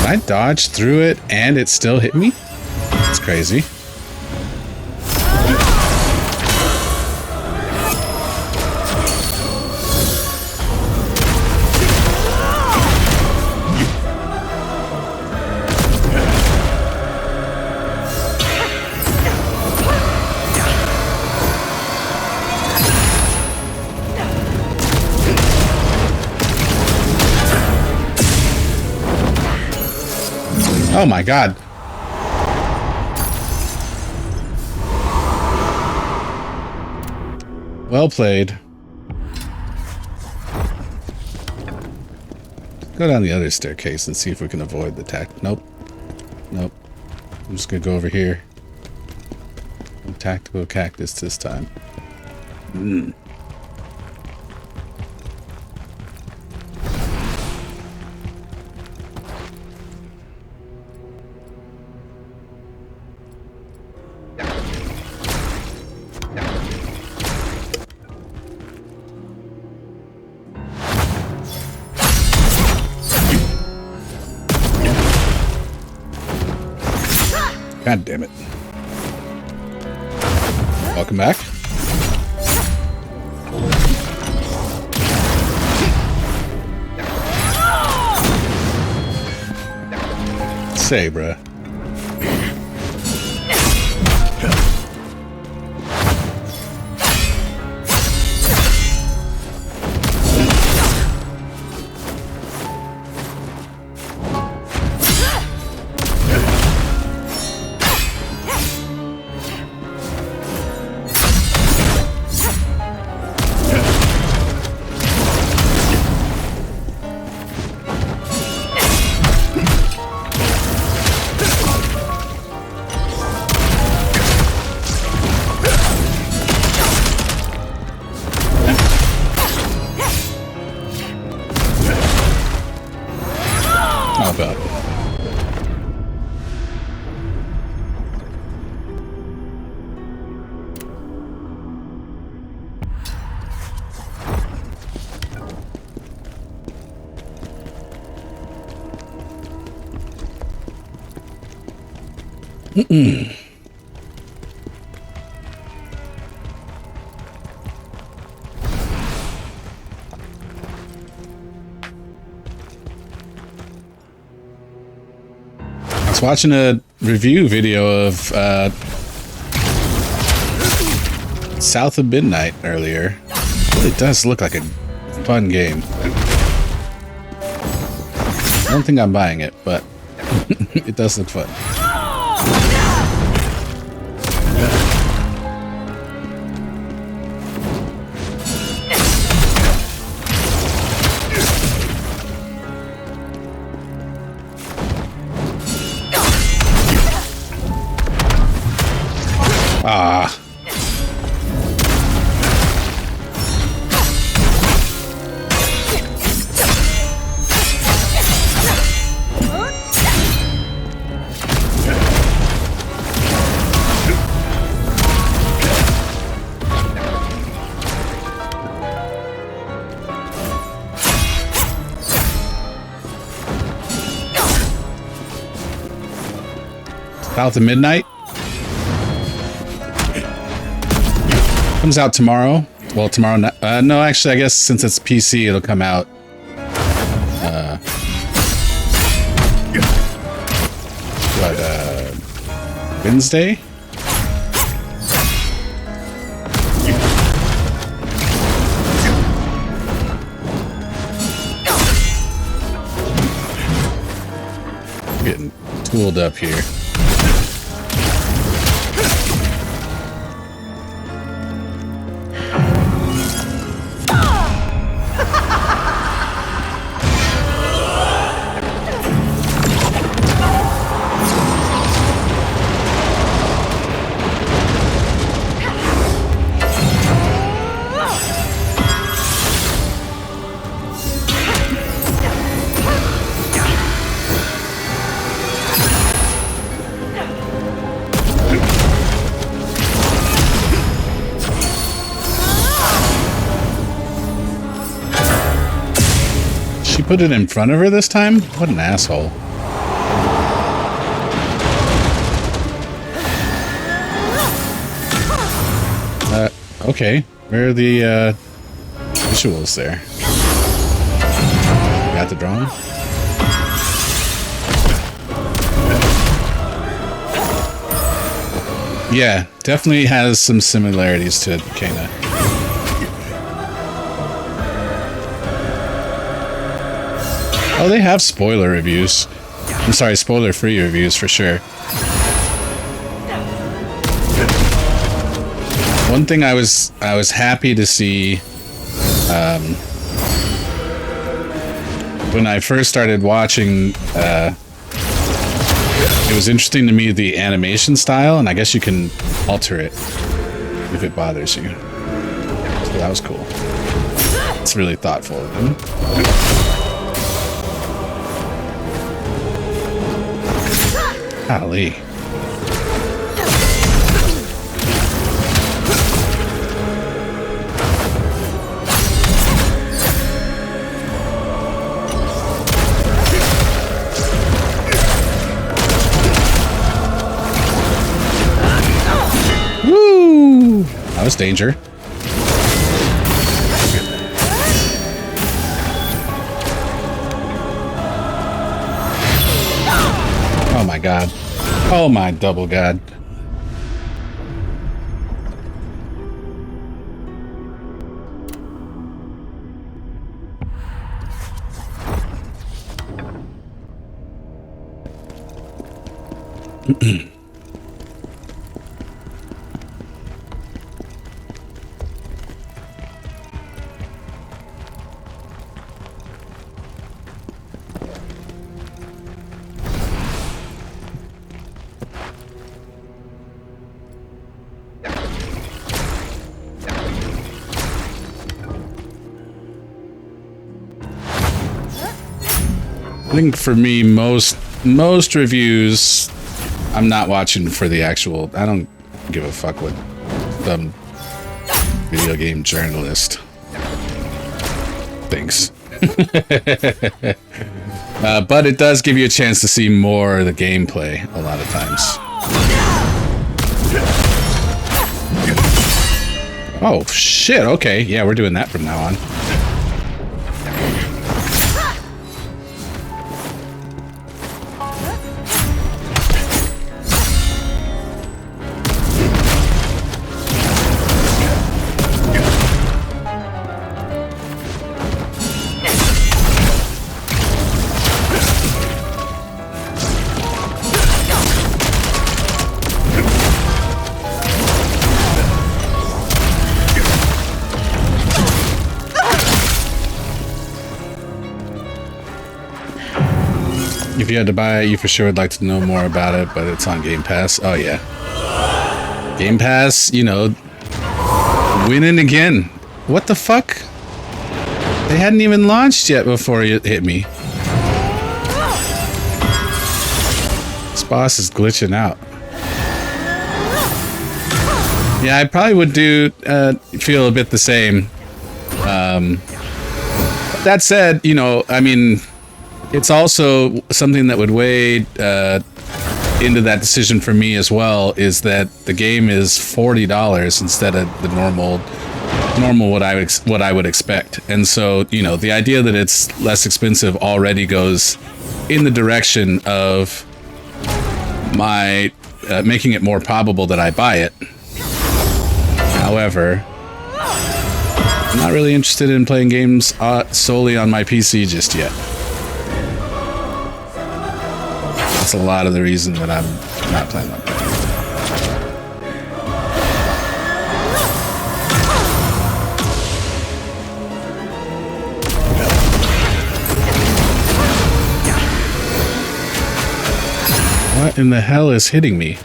Speaker 1: I dodged through it and it still hit me? That's crazy. Oh my god. Well played. Go down the other staircase and see if we can avoid the Nope. Nope. I'm just gonna go over here. Tactical cactus this time. God damn it. Welcome back. Say, bruh. Not bad. I was watching a review video of South of Midnight earlier. It really does look like a fun game. I don't think I'm buying it, but it does look fun. Ah. South of Midnight? Comes out tomorrow. Well, tomorrow night. No, actually, I guess since it's PC, it'll come out. Wednesday? Getting tooled up here. Put it in front of her this time? What an asshole. Okay. Where are the visuals there? Got the drawing? Yeah, definitely has some similarities to Kana. Oh, they have spoiler reviews. I'm sorry, spoiler-free reviews for sure. One thing I was happy to see when I first started watching. It was interesting to me, the animation style, and I guess you can alter it if it bothers you. So that was cool. It's really thoughtful of them. Golly. Woo! That was danger. Oh my god. Oh my double god. I think for me, most reviews, I'm not watching for the actual. I don't give a fuck what some video game journalist thinks. But it does give you a chance to see more of the gameplay a lot of times. Oh shit! Okay, yeah, we're doing that from now on. If you had to buy it, you for sure would like to know more about it, but it's on Game Pass. Oh, yeah. Game Pass, you know, winning again. What the fuck? They hadn't even launched yet before it hit me. This boss is glitching out. Yeah, I probably would feel a bit the same. That said, you know, I mean, it's also something that would weigh into that decision for me as well is that the game is $40 instead of the normal what I would expect. And so, you know, the idea that it's less expensive already goes in the direction of my making it more probable that I buy it. However, I'm not really interested in playing games solely on my PC just yet. That's a lot of the reason that I'm not playing on PC. What in the hell is hitting me?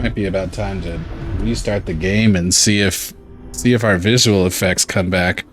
Speaker 1: Might be about time to restart the game and see if our visual effects come back.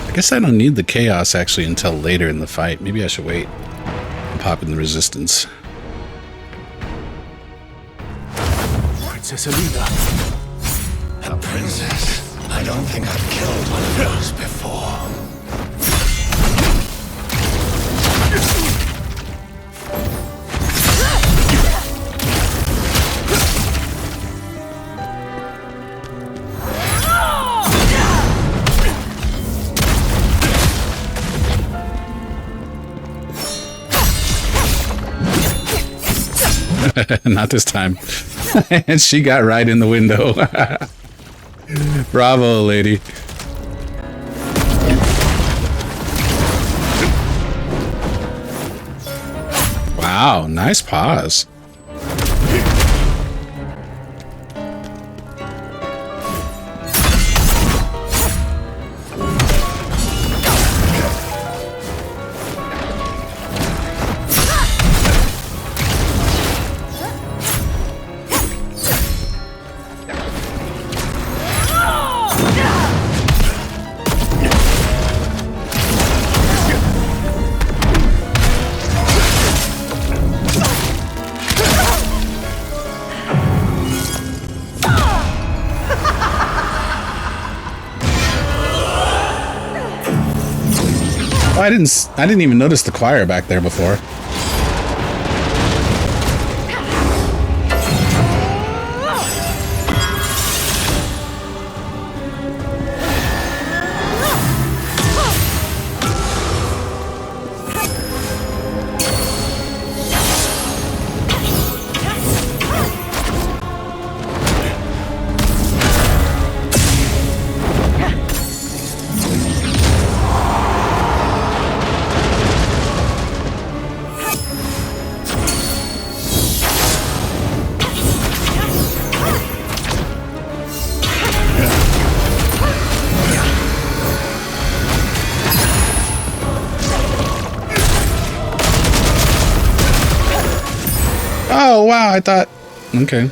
Speaker 1: I guess I don't need the chaos actually until later in the fight. Maybe I should wait and pop in the resistance.
Speaker 6: Princess Alina.
Speaker 2: A princess? I don't think I've killed one of those before.
Speaker 1: Not this time. And she got right in the window. Bravo, lady. Wow, nice pause. Oh, I didn't even notice the choir back there before. Oh, wow, I thought... Okay.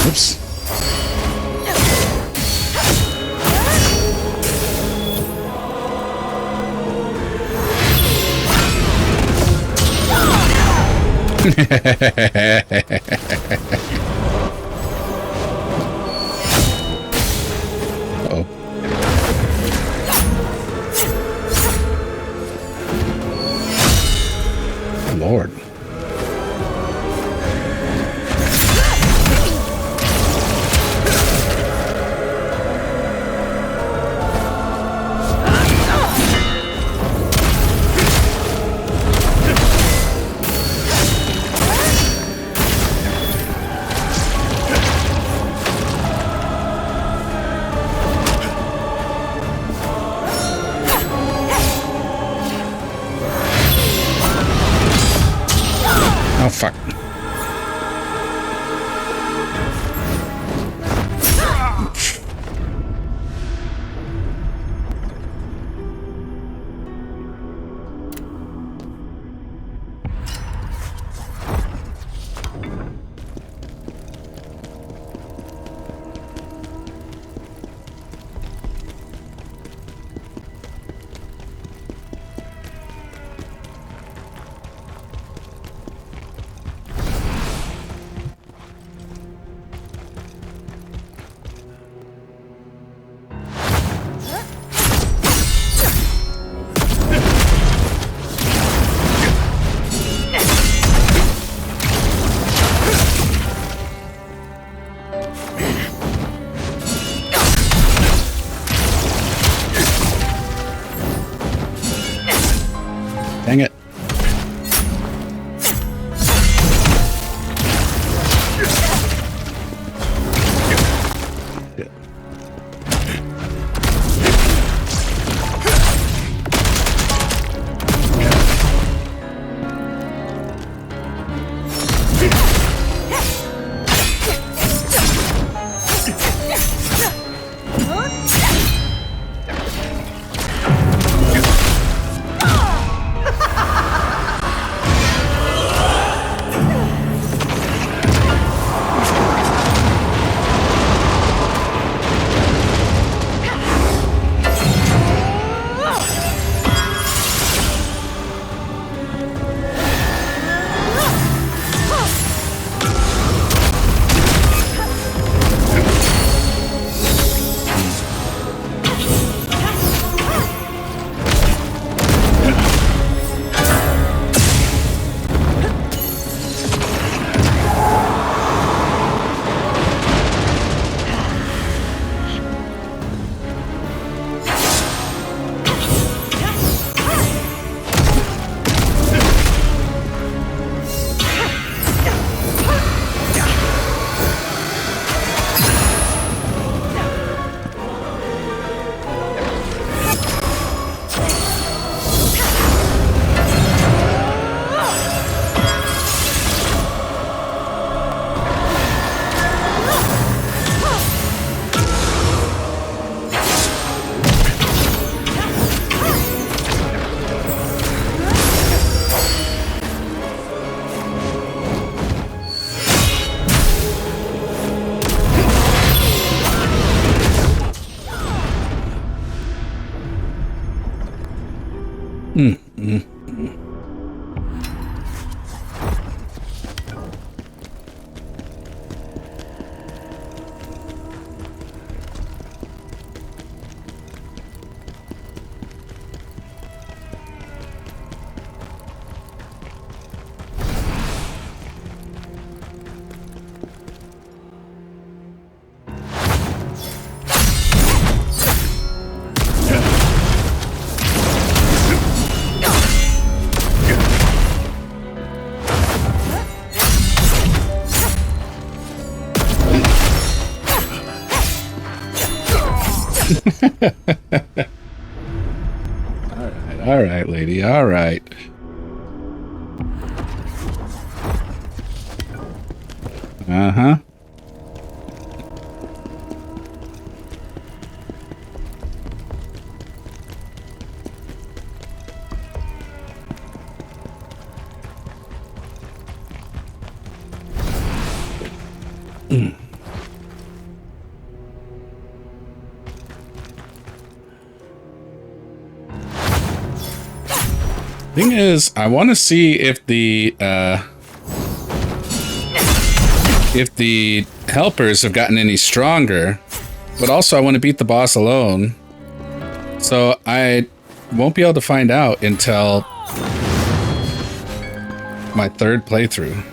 Speaker 1: Oops. Uh-oh. Lord. Oh, fuck. Dang it. Shit. All right, lady. All right. Uh-huh. Thing is, I want to see if the if the helpers have gotten any stronger, but also I want to beat the boss alone. So I won't be able to find out until my third playthrough.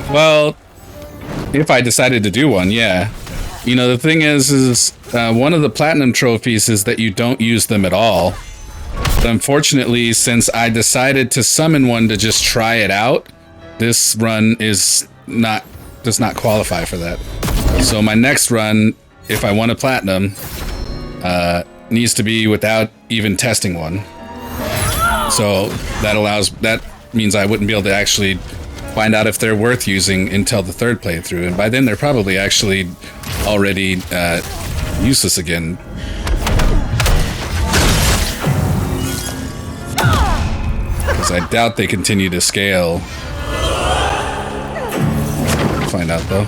Speaker 1: Well, if I decided to do one, yeah. You know, the thing is one of the platinum trophies is that you don't use them at all. But unfortunately, since I decided to summon one to just try it out, this run does not qualify for that. So my next run, if I want a platinum, needs to be without even testing one. So that means I wouldn't be able to actually find out if they're worth using until the third playthrough, and by then they're probably actually already useless again. Because I doubt they continue to scale. Find out though.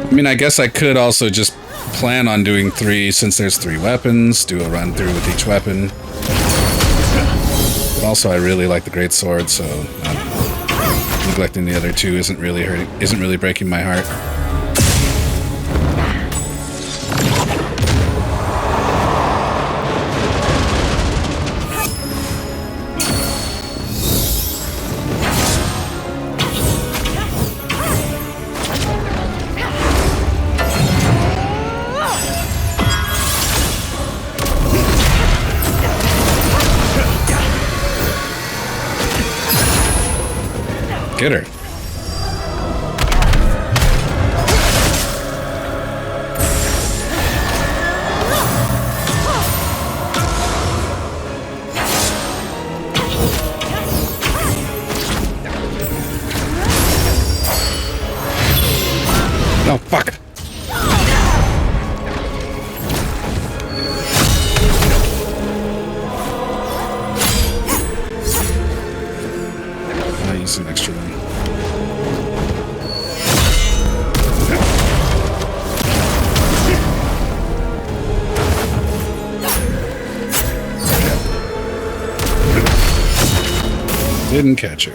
Speaker 1: I mean, I guess I could also just plan on doing 3, since there's 3 weapons, do a run through with each weapon. But also I really like the great sword, so neglecting the other 2 isn't really breaking my heart. Get her. Oh, fuck. I'll use an extra one. Didn't catch her.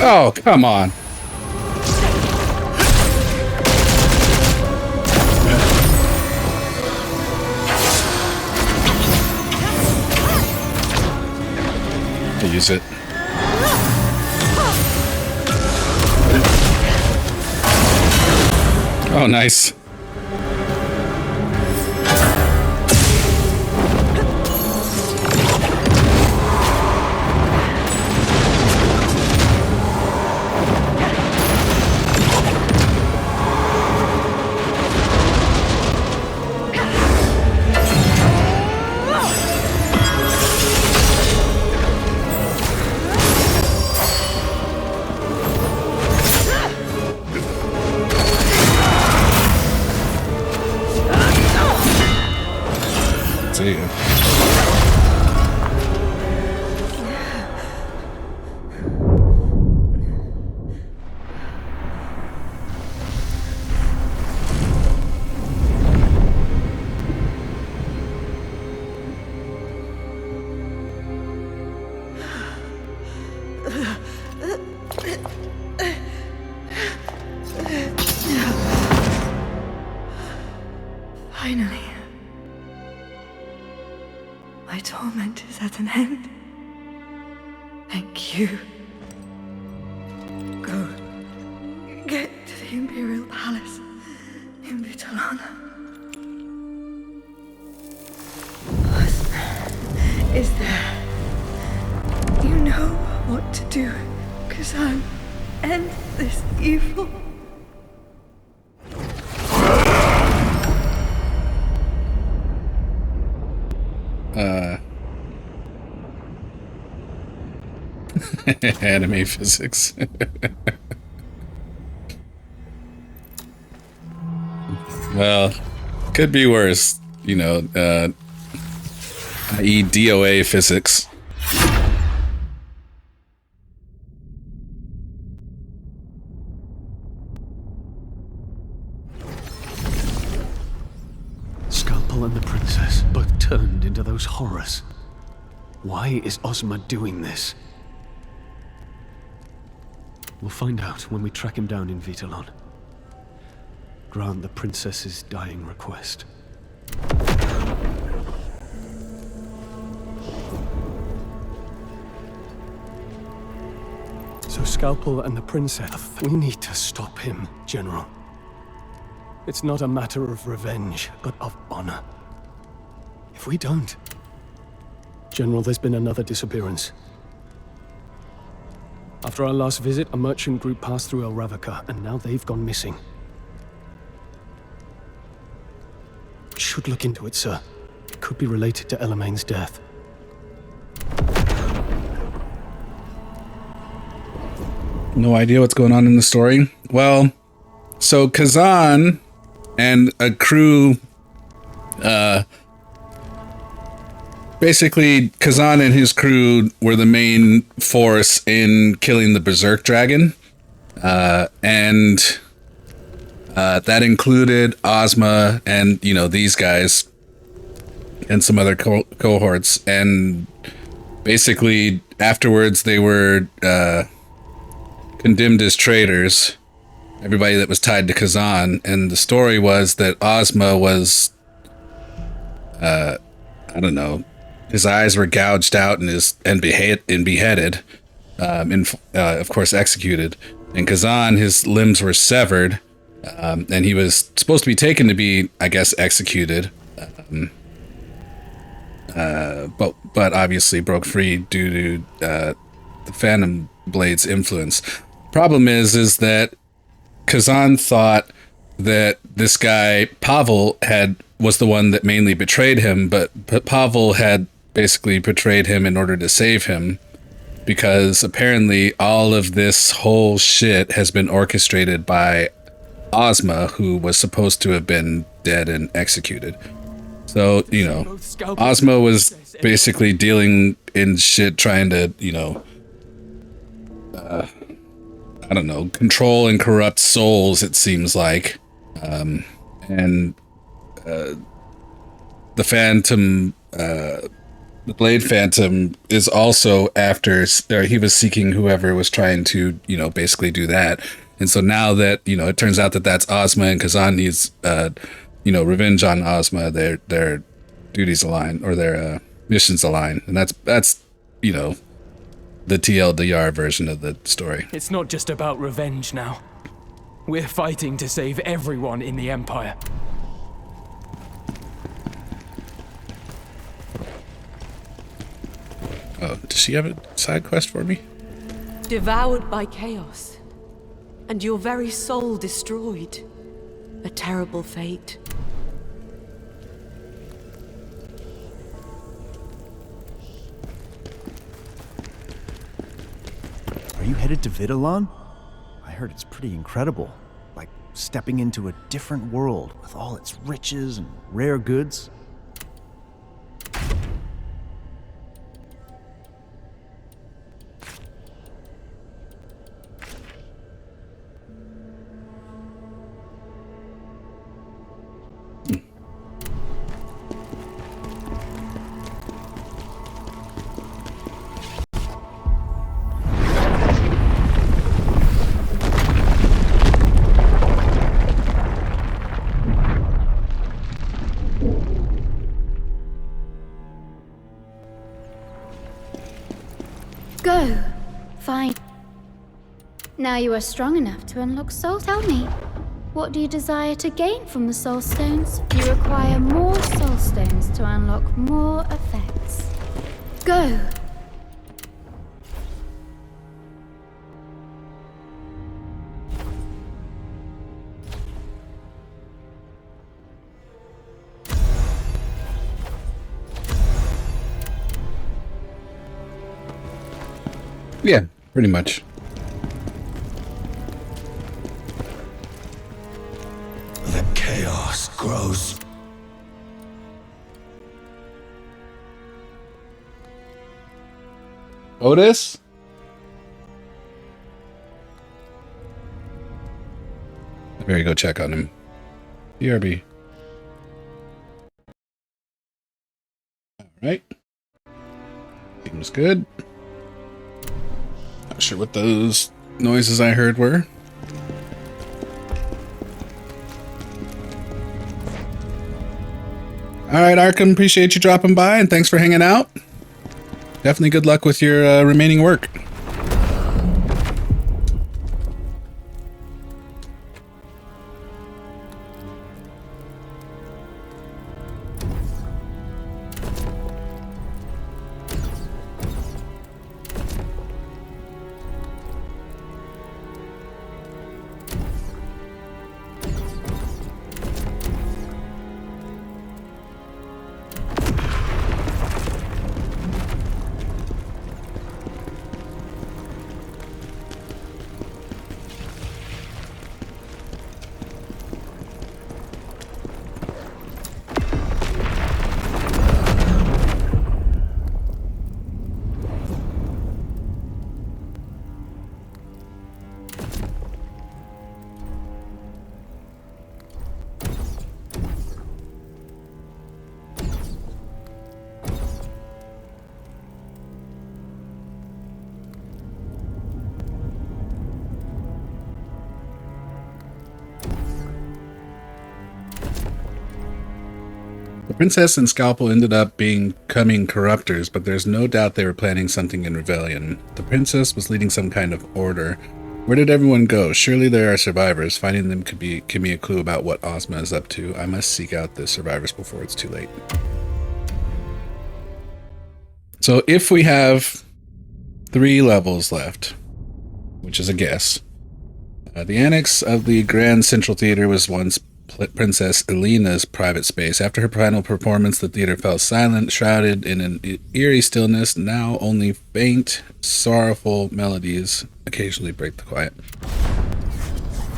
Speaker 1: Oh, come on. To use it. Oh, nice.
Speaker 3: torment is at an end. Thank you. Go. Get to the Imperial Palace in Vitalana. Osman is there. You know what to do, Khazan. End this evil.
Speaker 1: Anime physics. Well, could be worse, you know, i.e. DOA physics.
Speaker 6: Scalpel and the princess both turned into those horrors. Why is Ozma doing this? We'll find out when we track him down in Vitalon. Grant the princess's dying request. So Scalpel and the princess... We need to stop him, General. It's not a matter of revenge, but of honor. If we don't... General, there's been another disappearance. After our last visit, a merchant group passed through El Ravaka, and now they've gone missing. We should look into it, sir. It could be related to Elaine's death.
Speaker 1: No idea what's going on in the story. Well, so Khazan and a crew, basically Khazan and his crew were the main force in killing the Berzerk dragon, and that included Ozma and, you know, these guys and some other cohorts, and basically afterwards they were condemned as traitors, everybody that was tied to Khazan. And the story was that Ozma was, I don't know, his eyes were gouged out and beheaded, of course executed. And Khazan, his limbs were severed, and he was supposed to be taken to be, I guess, executed, but obviously broke free due to the Phantom Blade's influence. Problem is that Khazan thought that this guy Pavel was the one that mainly betrayed him, but Pavel had basically betrayed him in order to save him, because apparently all of this whole shit has been orchestrated by Ozma, who was supposed to have been dead and executed. So, you know, Ozma was basically dealing in shit, trying to, you know, I don't know, control and corrupt souls, it seems like. And the Phantom, the Blade Phantom is also after, or he was seeking whoever was trying to, you know, basically do that. And so now that, you know, it turns out that that's Ozma, and Khazan needs, you know, revenge on Ozma, their duties align, or their missions align. And that's, you know, the TLDR version of the story.
Speaker 8: It's not just about revenge now. We're fighting to save everyone in the Empire.
Speaker 1: Oh, does she have a side quest for me?
Speaker 9: Devoured by chaos, and your very soul destroyed. A terrible fate.
Speaker 10: Are you headed to Vitalon? I heard it's pretty incredible. Like stepping into a different world with all its riches and rare goods.
Speaker 11: Go. Fine. Now you are strong enough to unlock soul. Tell me, what do you desire to gain from the soul stones? You require more soul stones to unlock more effects. Go.
Speaker 1: Yeah, pretty much.
Speaker 2: The chaos grows.
Speaker 1: Otis? I better go check on him. BRB. Alright. Seems good. Not sure what those noises I heard were. Alright, Arkham, appreciate you dropping by and thanks for hanging out. Definitely good luck with your remaining work. The princess and Scalpel ended up becoming corruptors, but there's no doubt they were planning something in rebellion. The princess was leading some kind of order. Where did everyone go? Surely there are survivors. Finding them could give me a clue about what Ozma is up to. I must seek out the survivors before it's too late. So if we have 3 levels left, which is a guess, the annex of the Grand Central Theater was once Princess Elena's private space. After her final performance, the theater fell silent, shrouded in an eerie stillness. Now only faint, sorrowful melodies occasionally break the quiet.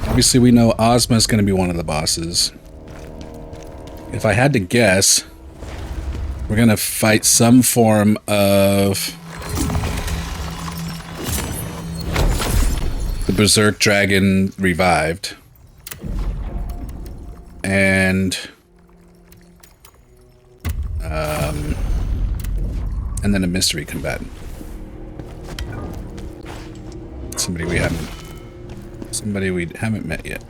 Speaker 1: Obviously, we know Ozma is going to be one of the bosses. If I had to guess, we're going to fight some form of the Berserk Dragon revived. And then a mystery combatant. Somebody we haven't met yet.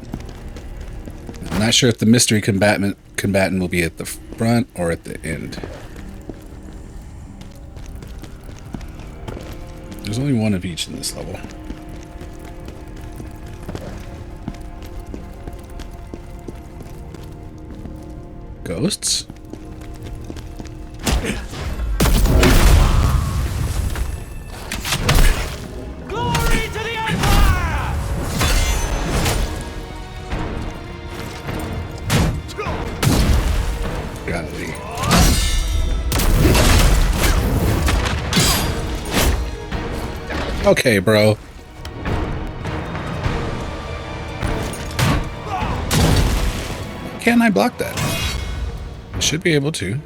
Speaker 1: I'm not sure if the mystery combatant will be at the front or at the end. There's only one of each in this level. Ghosts?
Speaker 7: Glory to the Empire!
Speaker 1: Golly. Okay, bro. Can't I block that? I should be able to.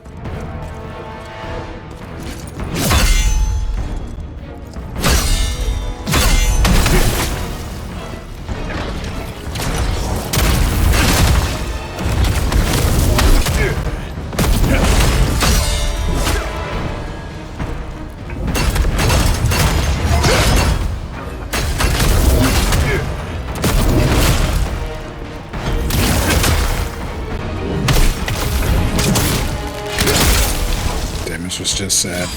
Speaker 1: Was just sad.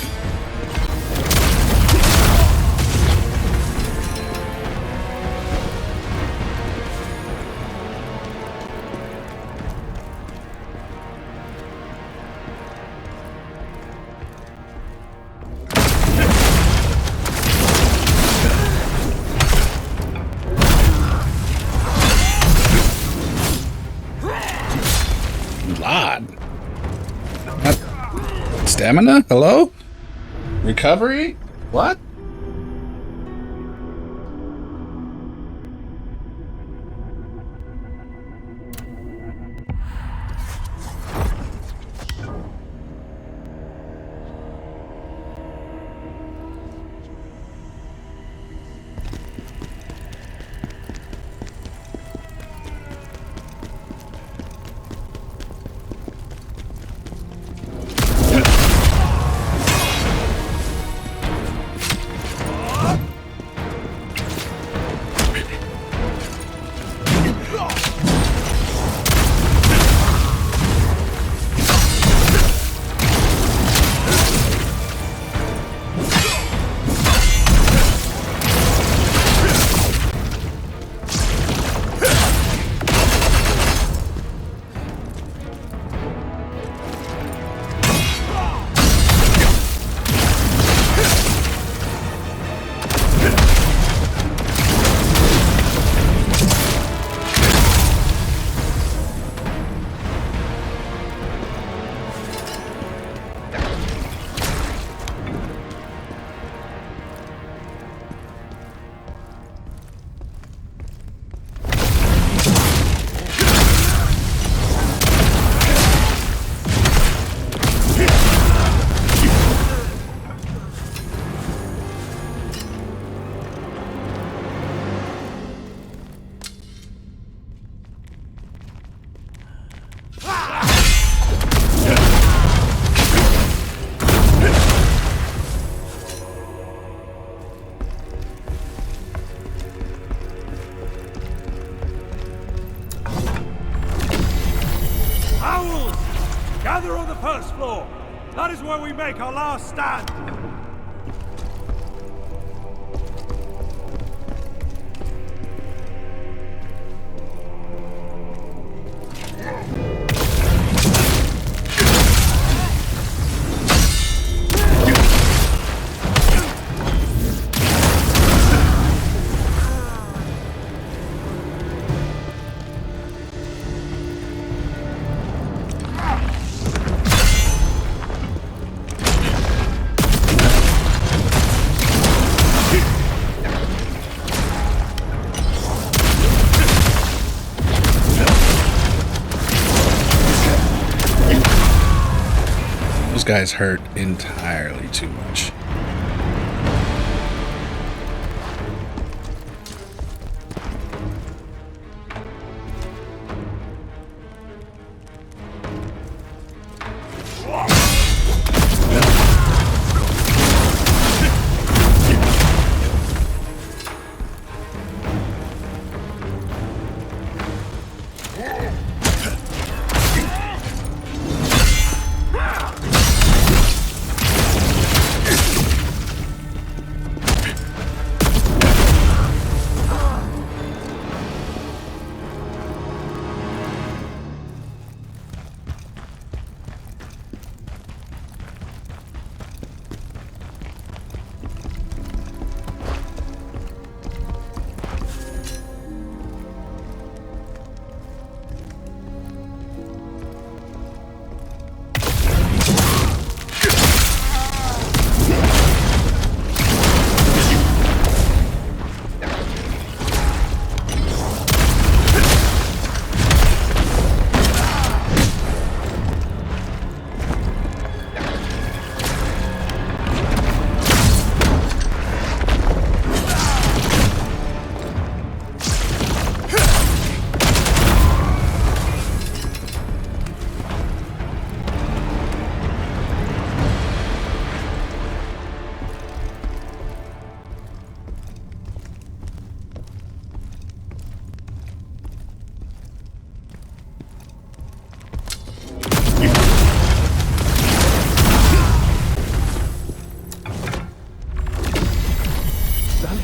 Speaker 1: Stamina? Hello? Recovery? What?
Speaker 7: Gather on the first floor. That is where we make our last stand.
Speaker 1: Guys hurt entirely too much.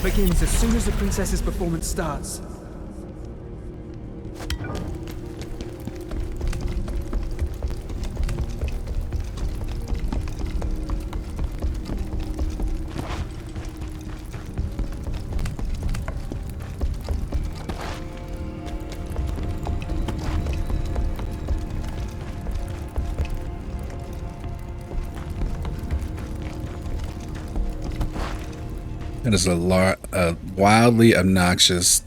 Speaker 8: Begins as soon as the princess's performance starts.
Speaker 1: That is a wildly obnoxiously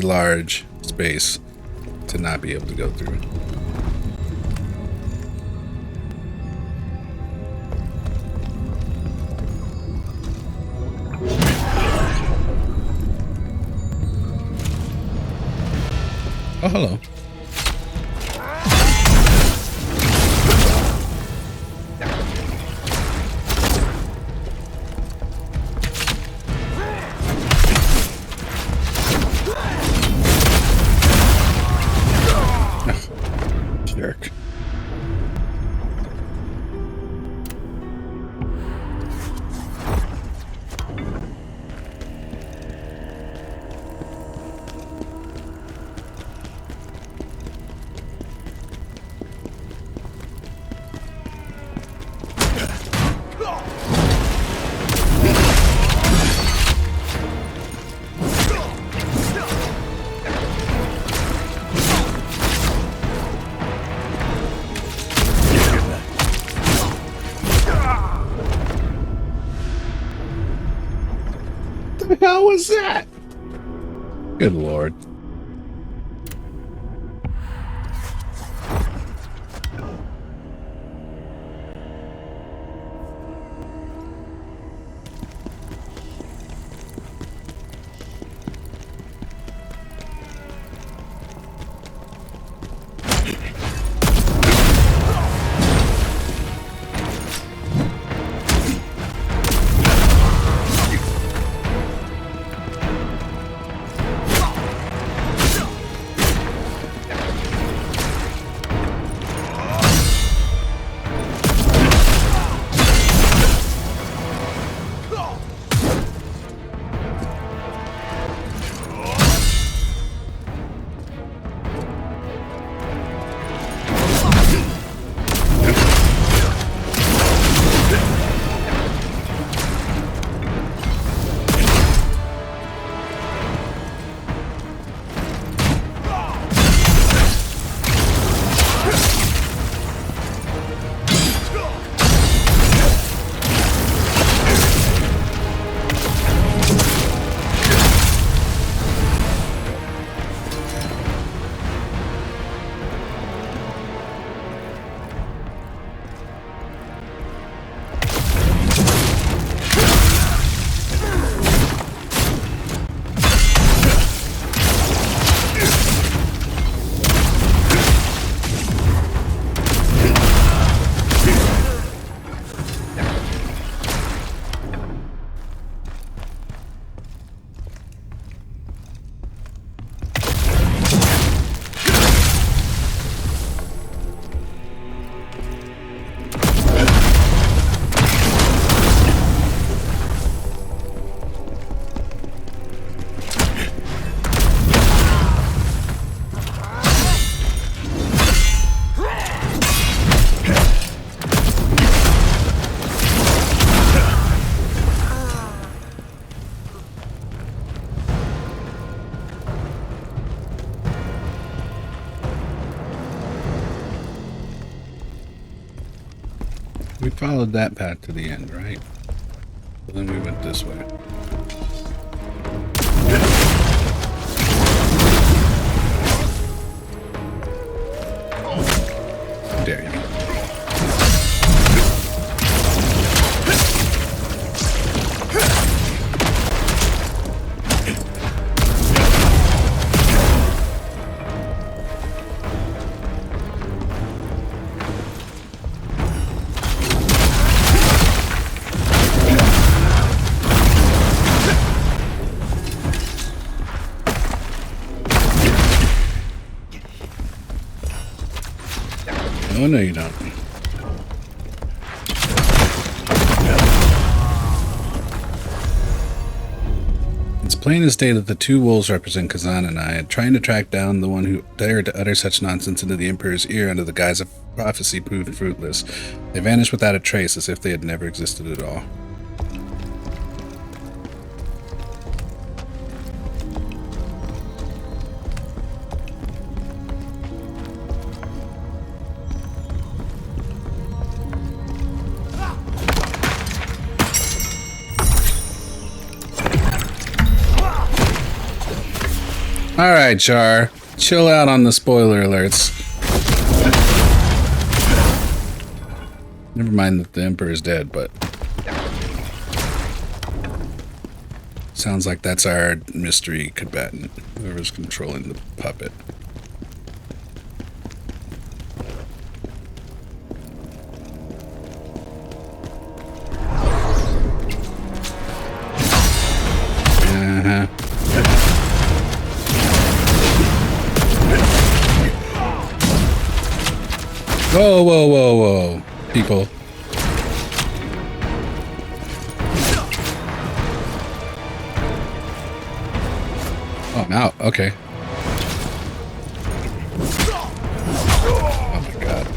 Speaker 1: large space to not be able to go through. Oh, hello. Jerk. What the hell was that? Good lord. We followed that path to the end, right? Well, then we went this way. How dare you? Oh, no, you don't. It's plain as day that the two wolves represent Khazan and I, trying to track down the one who dared to utter such nonsense into the Emperor's ear under the guise of prophecy proved fruitless. They vanished without a trace, as if they had never existed at all. Alright, Char. Chill out on the spoiler alerts. Never mind that the Emperor is dead, but... sounds like that's our mystery combatant, whoever's controlling the puppet. Uh-huh. Whoa, whoa, whoa, whoa, people. Oh, I'm out. Okay. Oh my god.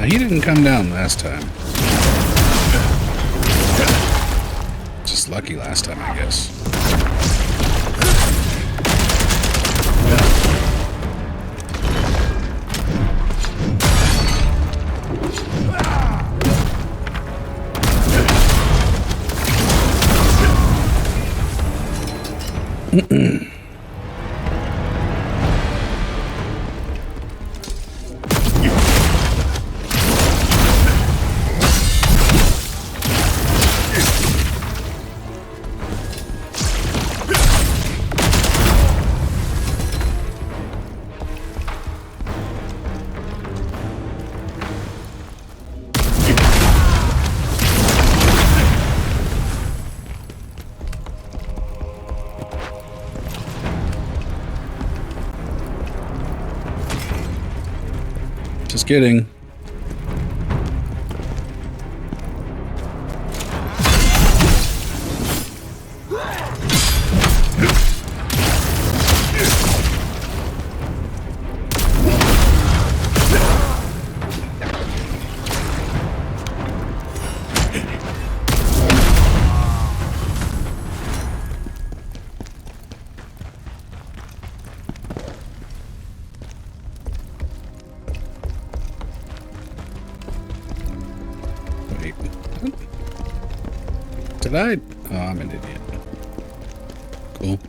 Speaker 1: He didn't come down last time. Just lucky last time, I guess. Just kidding. Did I? Oh, I'm an idiot. Cool.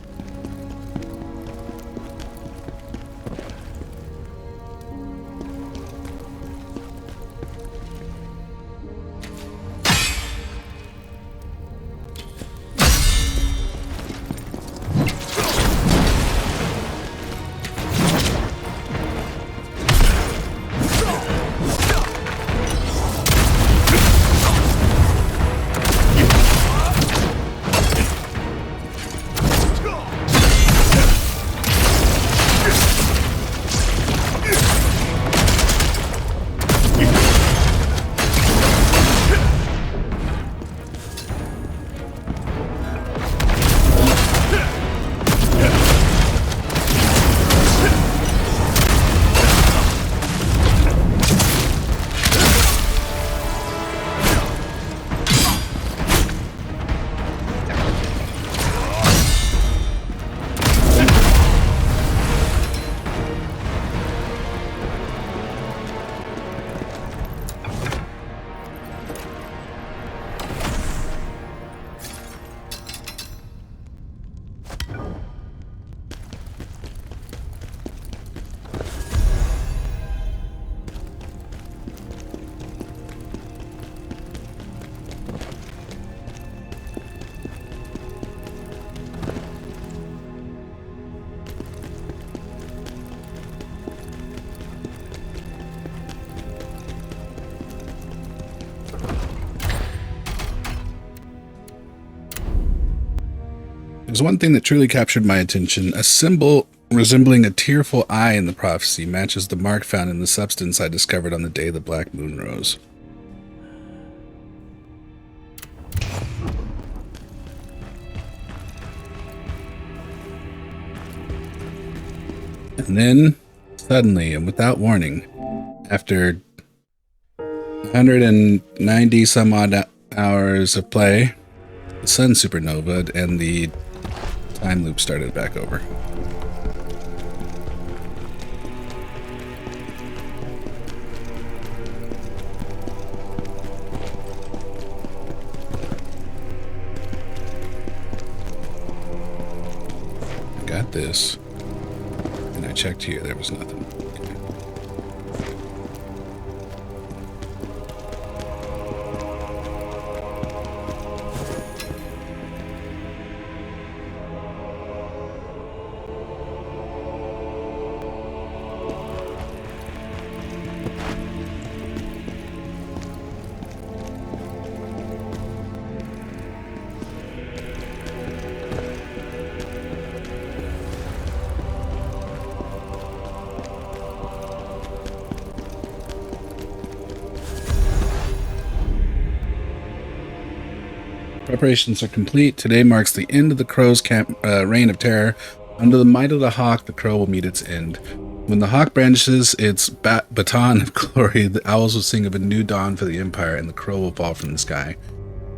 Speaker 1: There's one thing that truly captured my attention. A symbol resembling a tearful eye in the prophecy matches the mark found in the substance I discovered on the day the black moon rose. And then, suddenly and without warning, after 190 some odd hours of play, the sun supernovaed and the time loop started back over. I got this. And I checked here, there was nothing. Okay. Preparations are complete. Today marks the end of the crow's reign of terror. Under the might of the hawk, the crow will meet its end. When the hawk brandishes its baton of glory, the owls will sing of a new dawn for the Empire, and the crow will fall from the sky.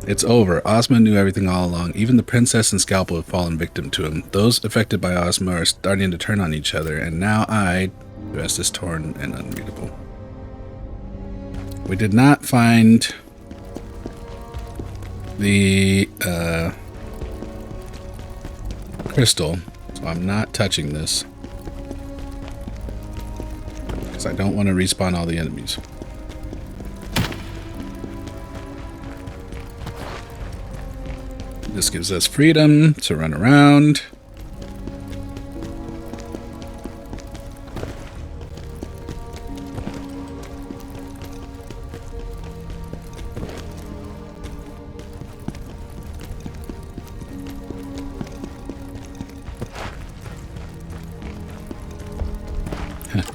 Speaker 1: It's over. Ozma knew everything all along. Even the princess and Scalpel have fallen victim to him. Those affected by Ozma are starting to turn on each other, and now the rest is torn and unreadable. We did not find the crystal, so I'm not touching this because I don't want to respawn all the enemies. This gives us freedom to run around.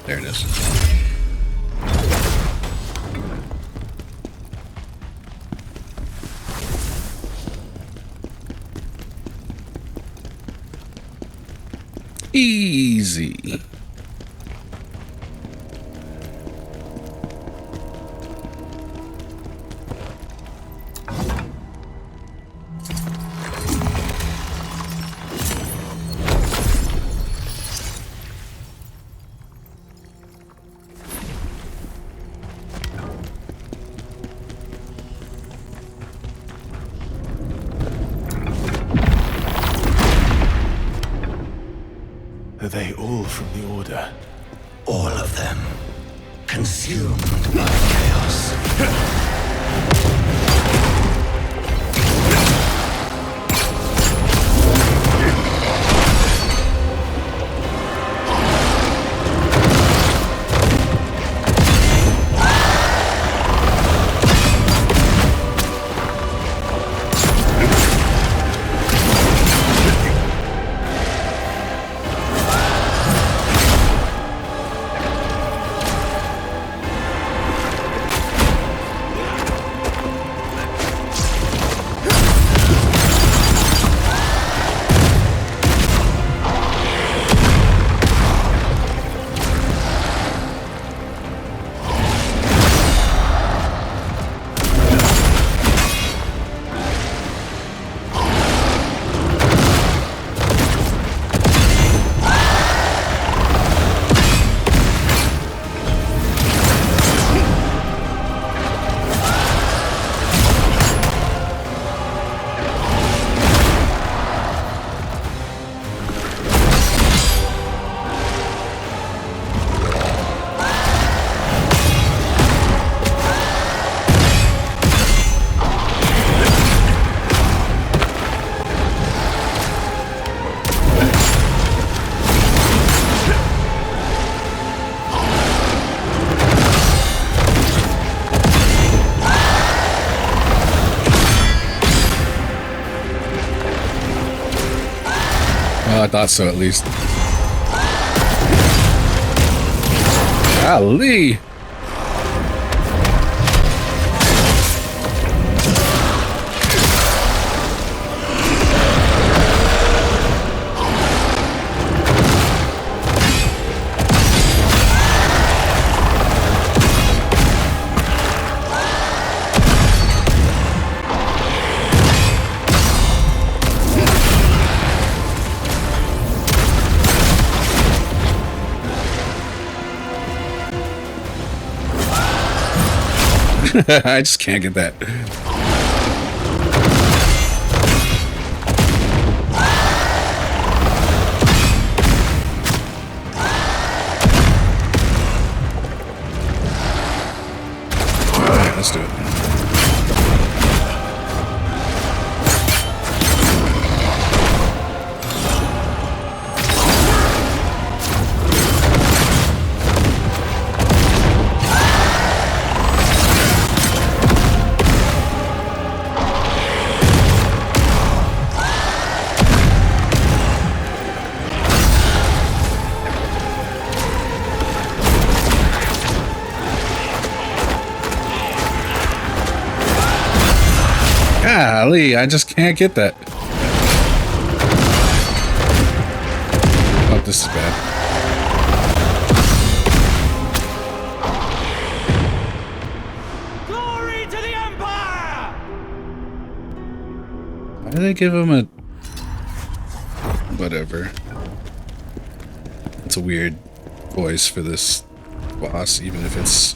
Speaker 1: There it is. Easy.
Speaker 6: Are they all from the Order?
Speaker 2: All of them. Consumed by chaos.
Speaker 1: Oh, I thought so at least. Golly! I just can't get that. Alright, let's do it. Golly, I just can't get that. Oh, this is bad.
Speaker 7: Glory to the Empire!
Speaker 1: Why do they give him a... whatever. It's a weird voice for this boss, even if it's...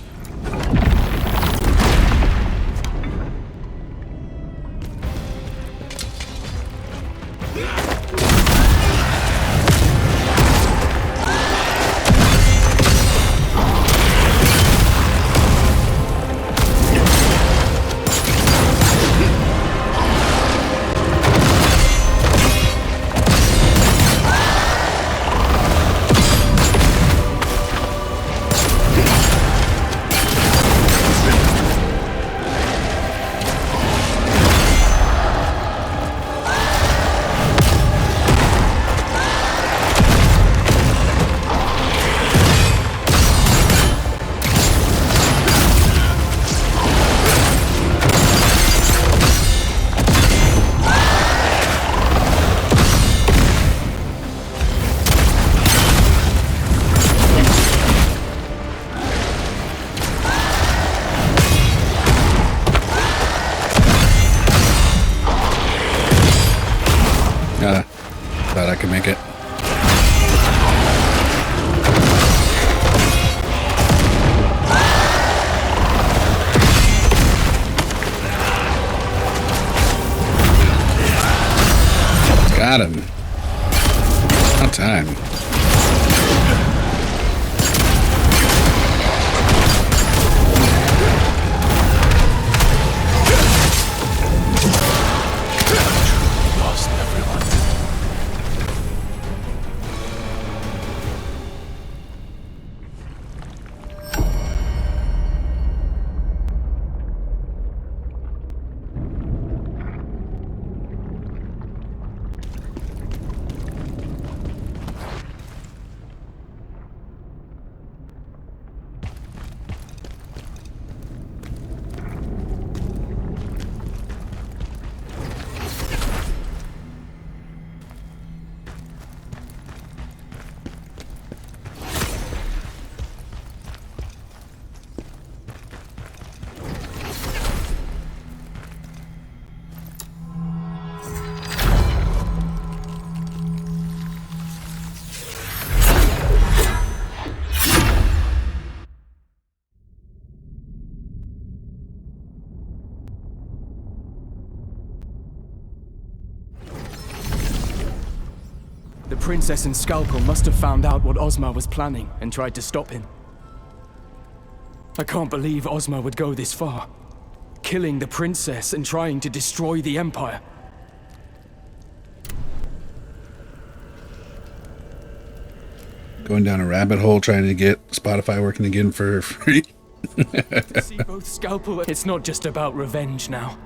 Speaker 1: Thought I could make it. Got him. About time.
Speaker 8: The Princess and Scalpel must have found out what Ozma was planning and tried to stop him. I can't believe Ozma would go this far. Killing the Princess and trying to destroy the Empire.
Speaker 1: Going down a rabbit hole trying to get Spotify working again for free.
Speaker 8: To see both Scalpel... It's not just about revenge now.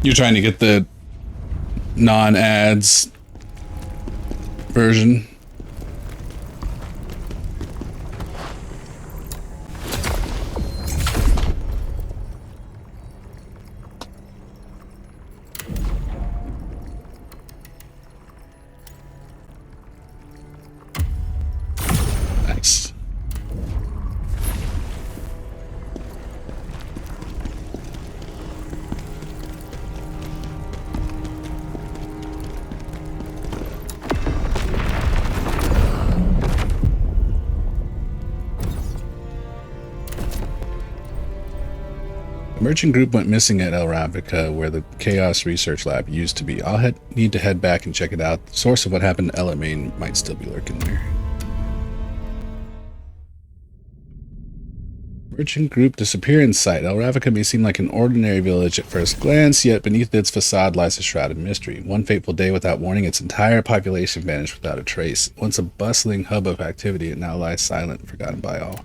Speaker 1: You're trying to get the non-ads version. Nice. Merchant group went missing at El Ravnica, where the Chaos Research Lab used to be. I'll need to head back and check it out. The source of what happened to Elamine might still be lurking there. Merchant group disappearance site. El Ravnica may seem like an ordinary village at first glance, yet beneath its facade lies a shrouded mystery. One fateful day, without warning, its entire population vanished without a trace. Once a bustling hub of activity, it now lies silent and forgotten by all.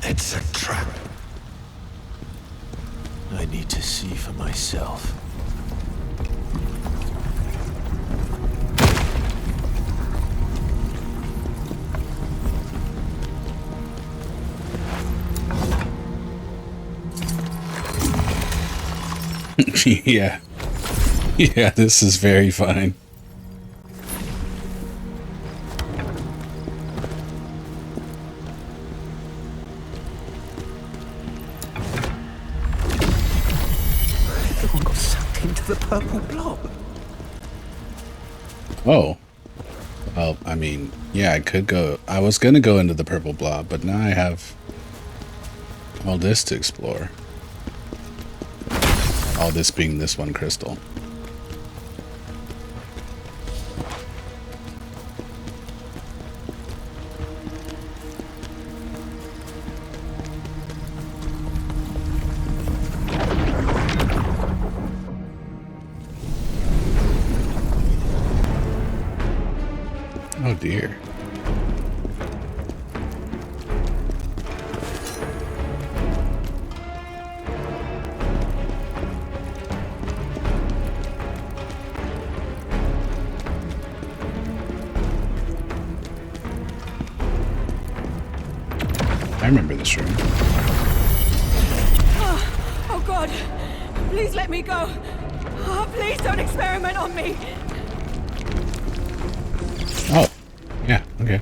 Speaker 2: It's a trap.
Speaker 6: I need to see for myself.
Speaker 1: Yeah. Yeah, this is very fine.
Speaker 5: Everyone got sucked into the purple blob.
Speaker 1: Oh. Well, I mean, yeah, I could go. I was gonna go into the purple blob, but now I have all this to explore. All this being this one crystal. Oh dear. I remember this room.
Speaker 3: Oh God! Please let me go! Oh, please don't experiment on me!
Speaker 1: Oh, yeah, okay.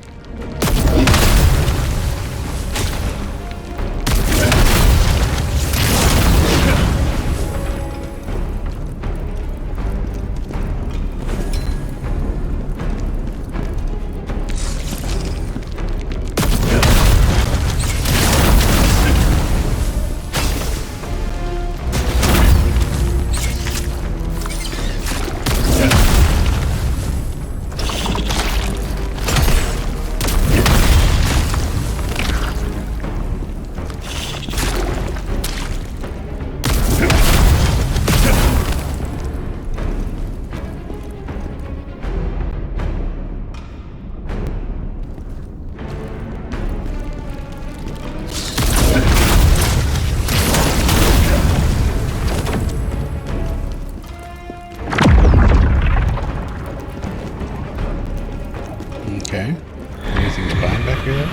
Speaker 1: Okay. Anything to find back here?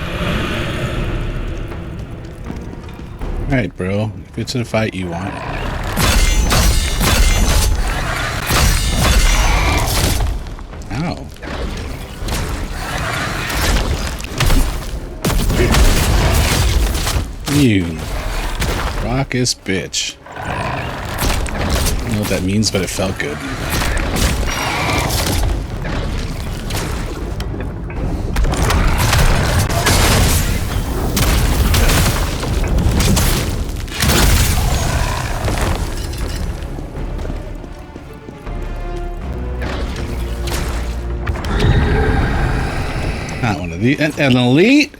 Speaker 1: Alright, bro. If it's a fight you want. Ow. You raucous bitch. I don't know what that means, but it felt good. Not one of these. An elite?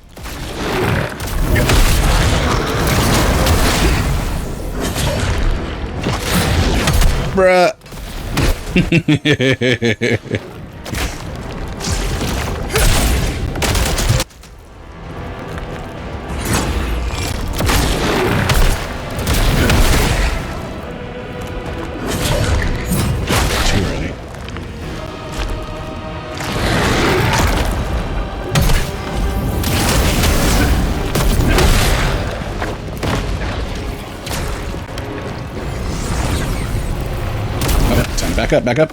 Speaker 1: Bruh. Back up, back up.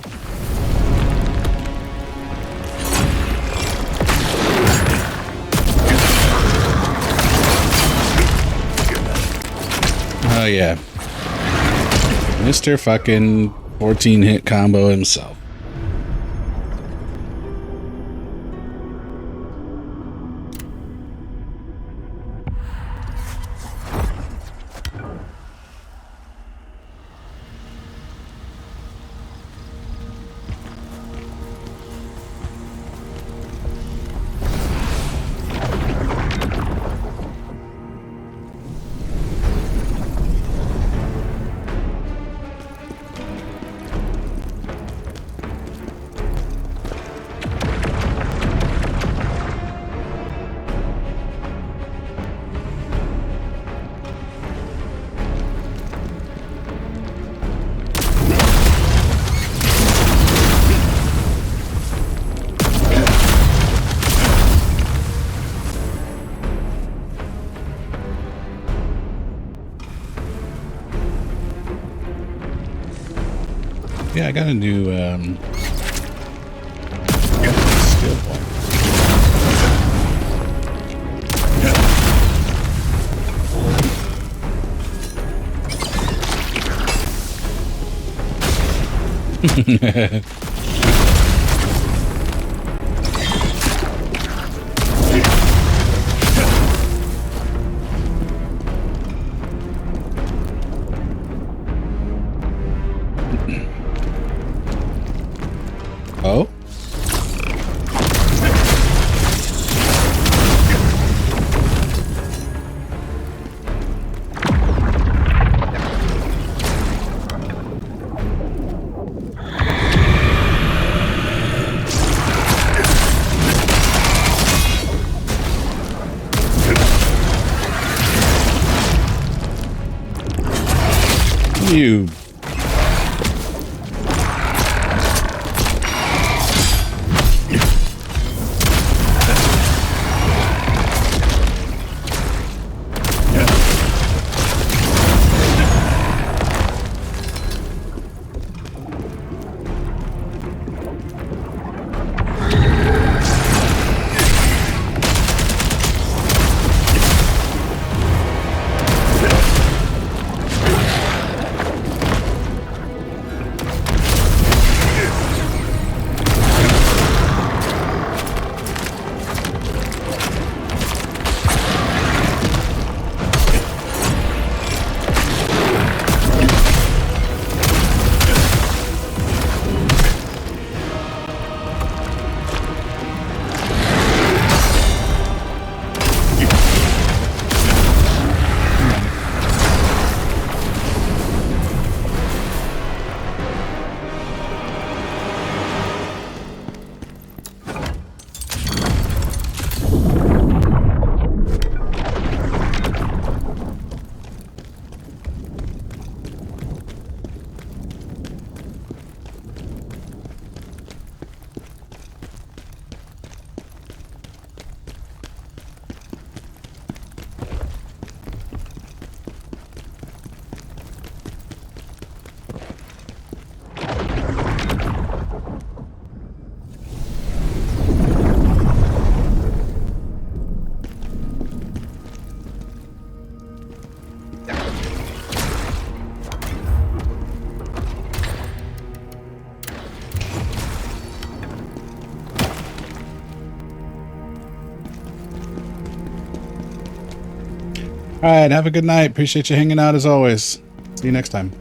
Speaker 1: Oh yeah. Mr. fucking 14 hit combo himself. Yeah, I got a new skill point. Oh? You. All right, have a good night. Appreciate you hanging out as always. See you next time.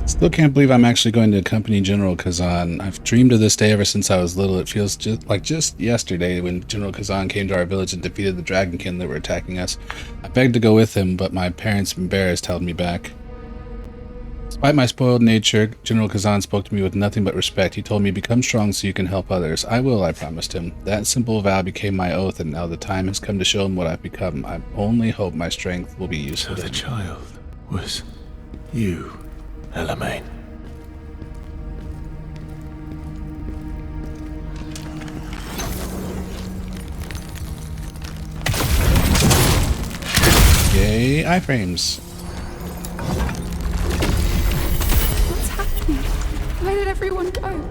Speaker 1: Still can't believe I'm actually going to accompany General Khazan. I've dreamed of this day ever since I was little. It feels just yesterday when General Khazan came to our village and defeated the dragonkin that were attacking us. I begged to go with him, but my parents, embarrassed, held me back. Despite my spoiled nature, General Khazan spoke to me with nothing but respect. He told me, "Become strong so you can help others." "I will," I promised him. That simple vow became my oath, and now the time has come to show him what I've become. I only hope my strength will be useful.
Speaker 2: So the child was you, Elamaine.
Speaker 1: Yay, iframes.
Speaker 12: What's happening? Where did everyone go?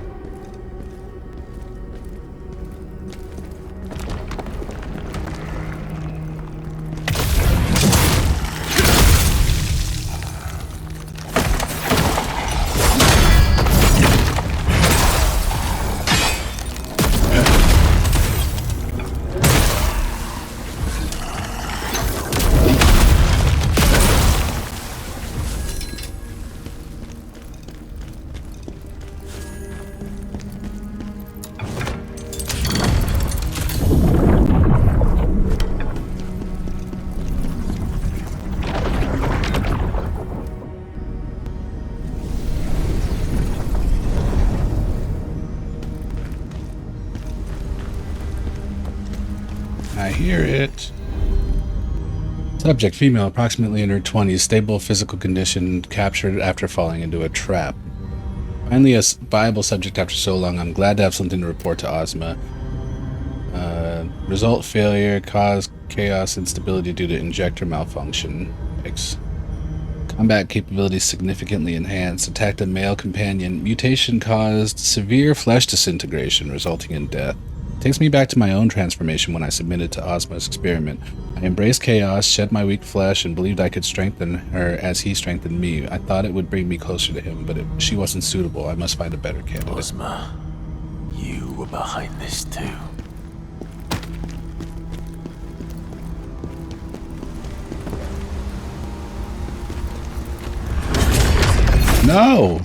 Speaker 1: I hear it. Subject, female, approximately in her 20s, stable physical condition, captured after falling into a trap. Finally, a viable subject after so long. I'm glad to have something to report to Ozma. Result failure, cause chaos instability due to injector malfunction. X. Combat capabilities significantly enhanced. Attacked a male companion. Mutation caused severe flesh disintegration, resulting in death. Takes me back to my own transformation when I submitted to Ozma's experiment. I embraced chaos, shed my weak flesh, and believed I could strengthen her as he strengthened me. I thought it would bring me closer to him, but she wasn't suitable. I must find a better candidate.
Speaker 2: Ozma, you were behind this too.
Speaker 1: No!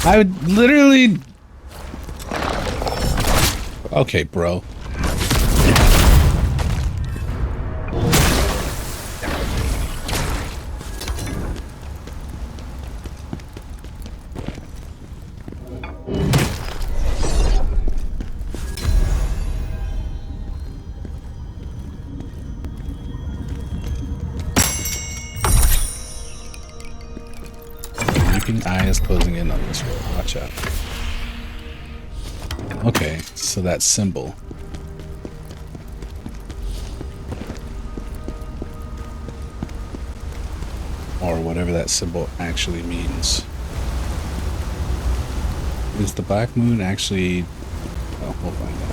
Speaker 1: I would literally... Okay, bro. Leaping eyes closing in on this road. Watch out. Okay, so that symbol. Or whatever that symbol actually means. Is the Black Moon actually... Oh, we'll find out.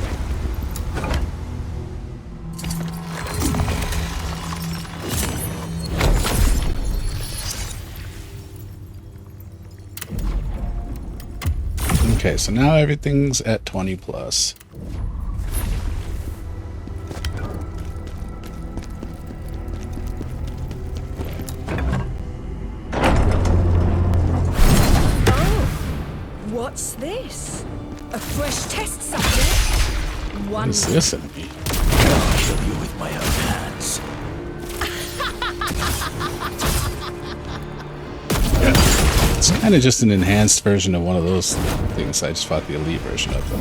Speaker 1: Okay, so now everything's at 20 plus.
Speaker 13: What's this? A fresh test subject?
Speaker 1: What is this enemy?
Speaker 2: I'll kill you with my own hands.
Speaker 1: It's kind of just an enhanced version of one of those things. I just fought the elite version of them.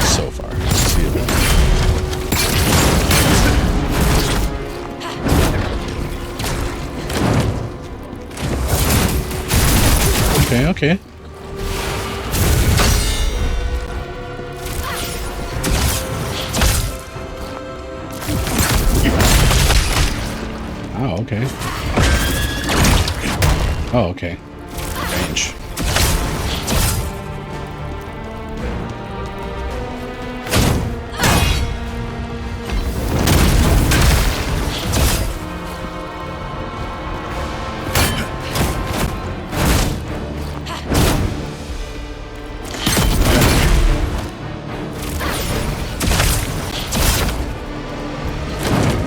Speaker 1: So far. See you later. Okay, okay. Oh, okay. Oh, okay. Range.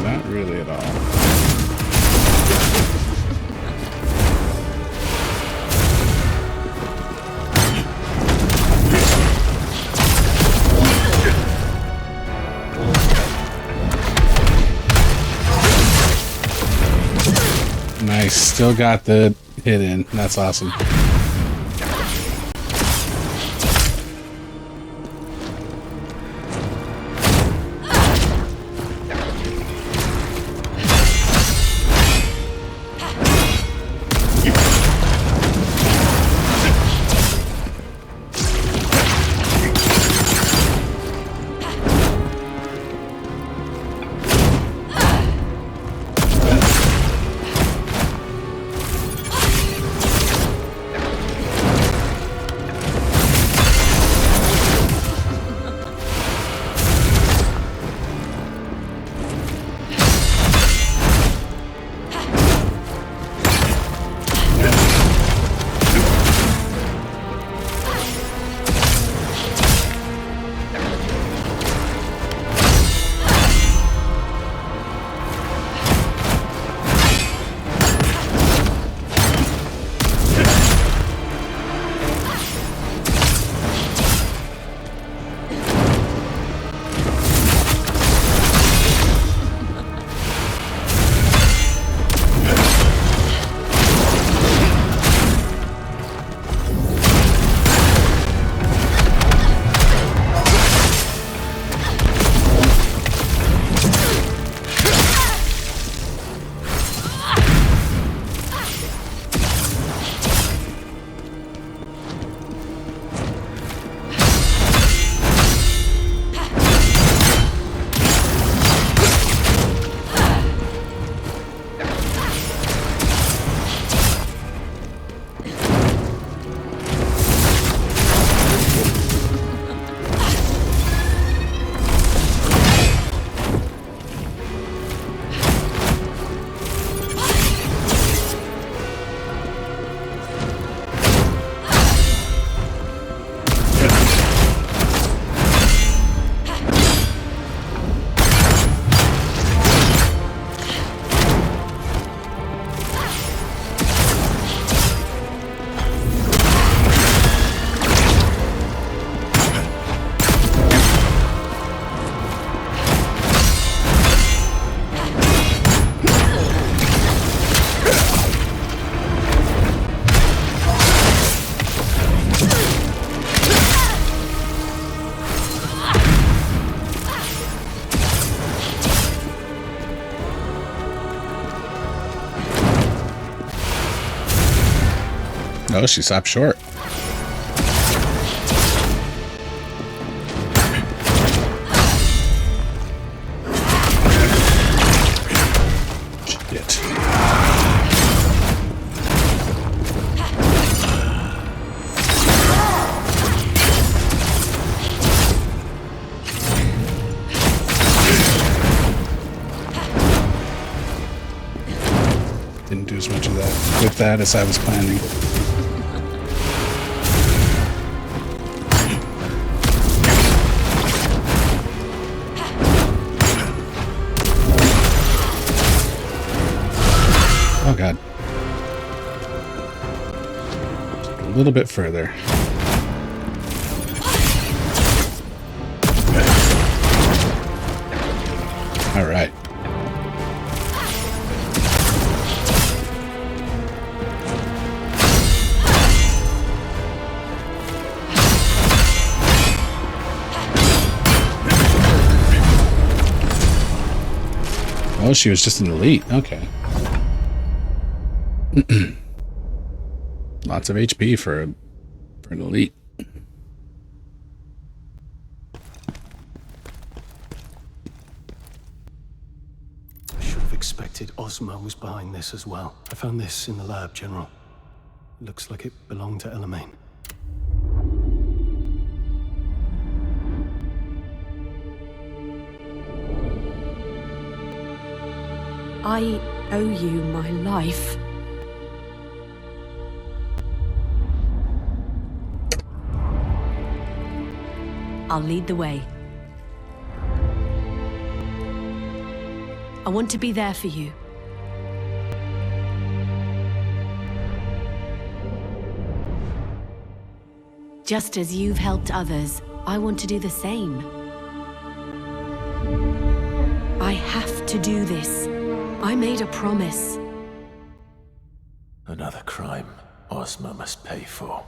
Speaker 1: Not really at all. Nice, still got the hit in. That's awesome. Oh, she stopped short. Shit. Didn't do as much of that with that as I was planning. Oh god. A little bit further. All right. Oh, she was just an elite. Okay. Lots of HP for an elite.
Speaker 6: I should have expected Ozma was behind this as well. I found this in the lab, General. It looks like it belonged to Elamaine.
Speaker 9: I owe you my life. I'll lead the way. I want to be there for you. Just as you've helped others, I want to do the same. I have to do this. I made a promise.
Speaker 2: Another crime Ozma must pay for.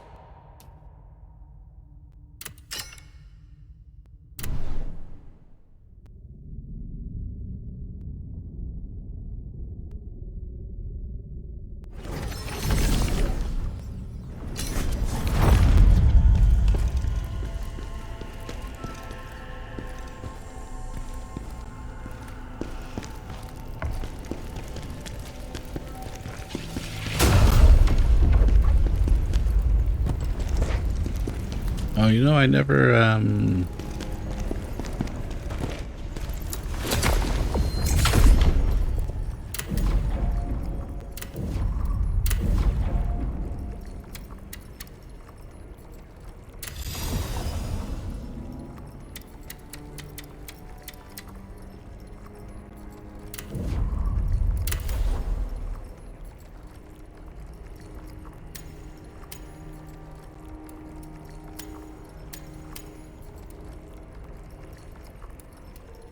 Speaker 1: Oh, you know, I never,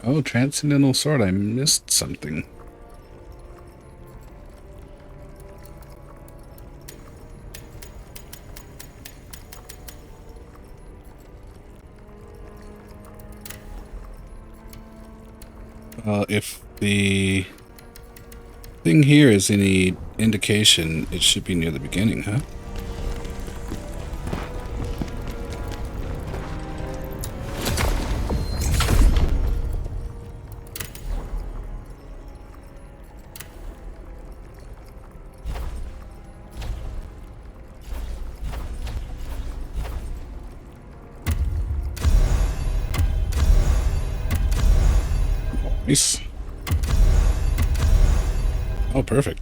Speaker 1: oh, Transcendental Sword, I missed something. If the thing here is any indication, it should be near the beginning, huh? Nice. Oh, perfect.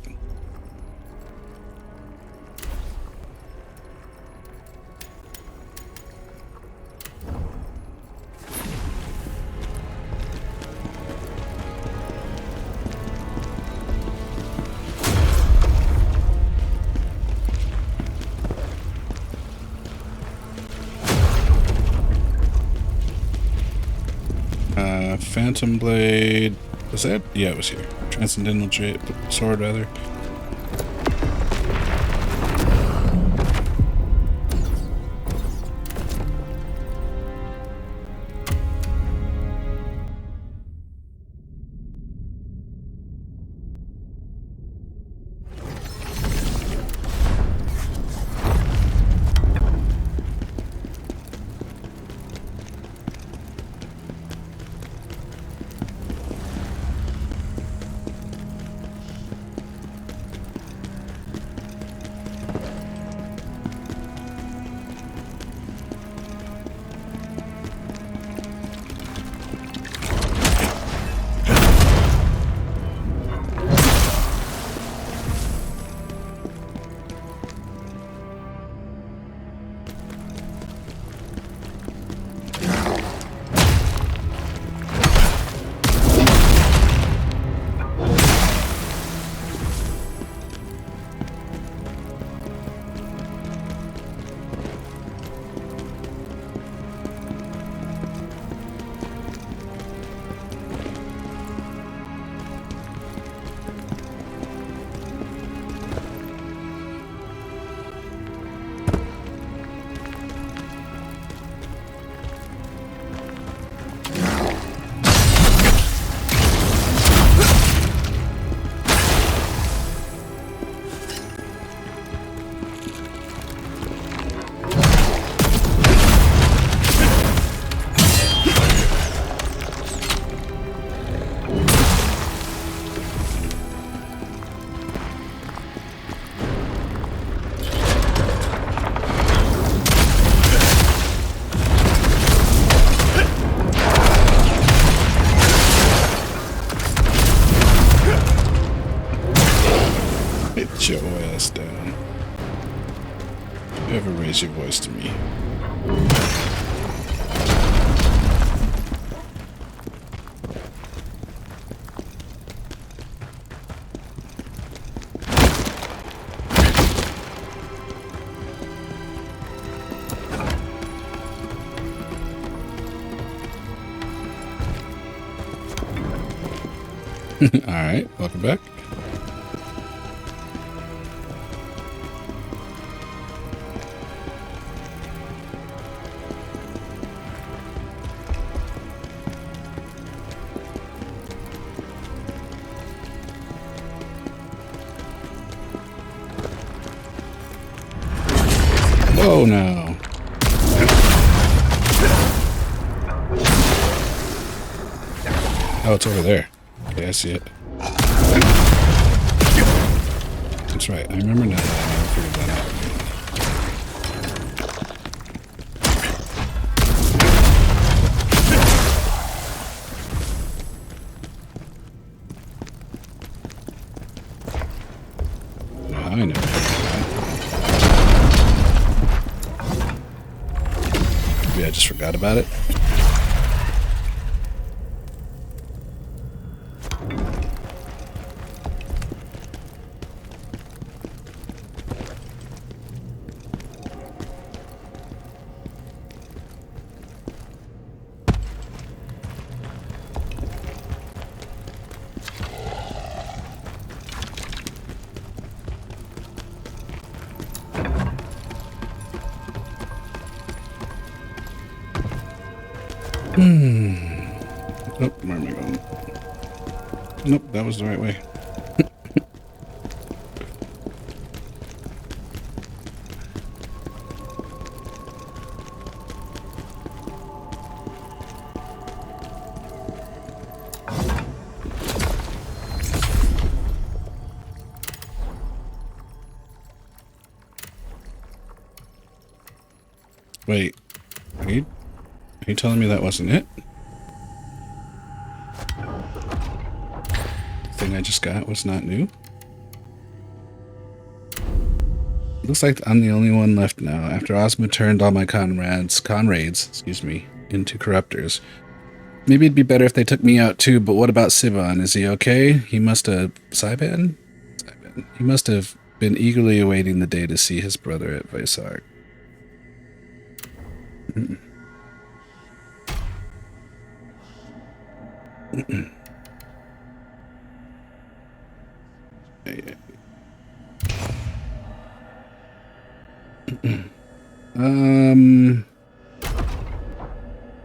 Speaker 1: Phantom Blade. Was that? Yeah, it was here. Transcendental Sword, rather. recognize your voice to me. Alright, welcome back. Whoa, no. Oh, it's over there. Okay, I see it. That's right. I remember now that I never figured that out. Now I know. Maybe I just forgot about it. Oh, where am I going? Nope, that was the right way. Wait, are you telling me that wasn't it? The thing I just got was not new? Looks like I'm the only one left now. After Ozma turned all my conrades, excuse me, into corruptors. Maybe it'd be better if they took me out too, but what about Sivan? Is he okay? He must have... Syban? He must have been eagerly awaiting the day to see his brother at Berzerker.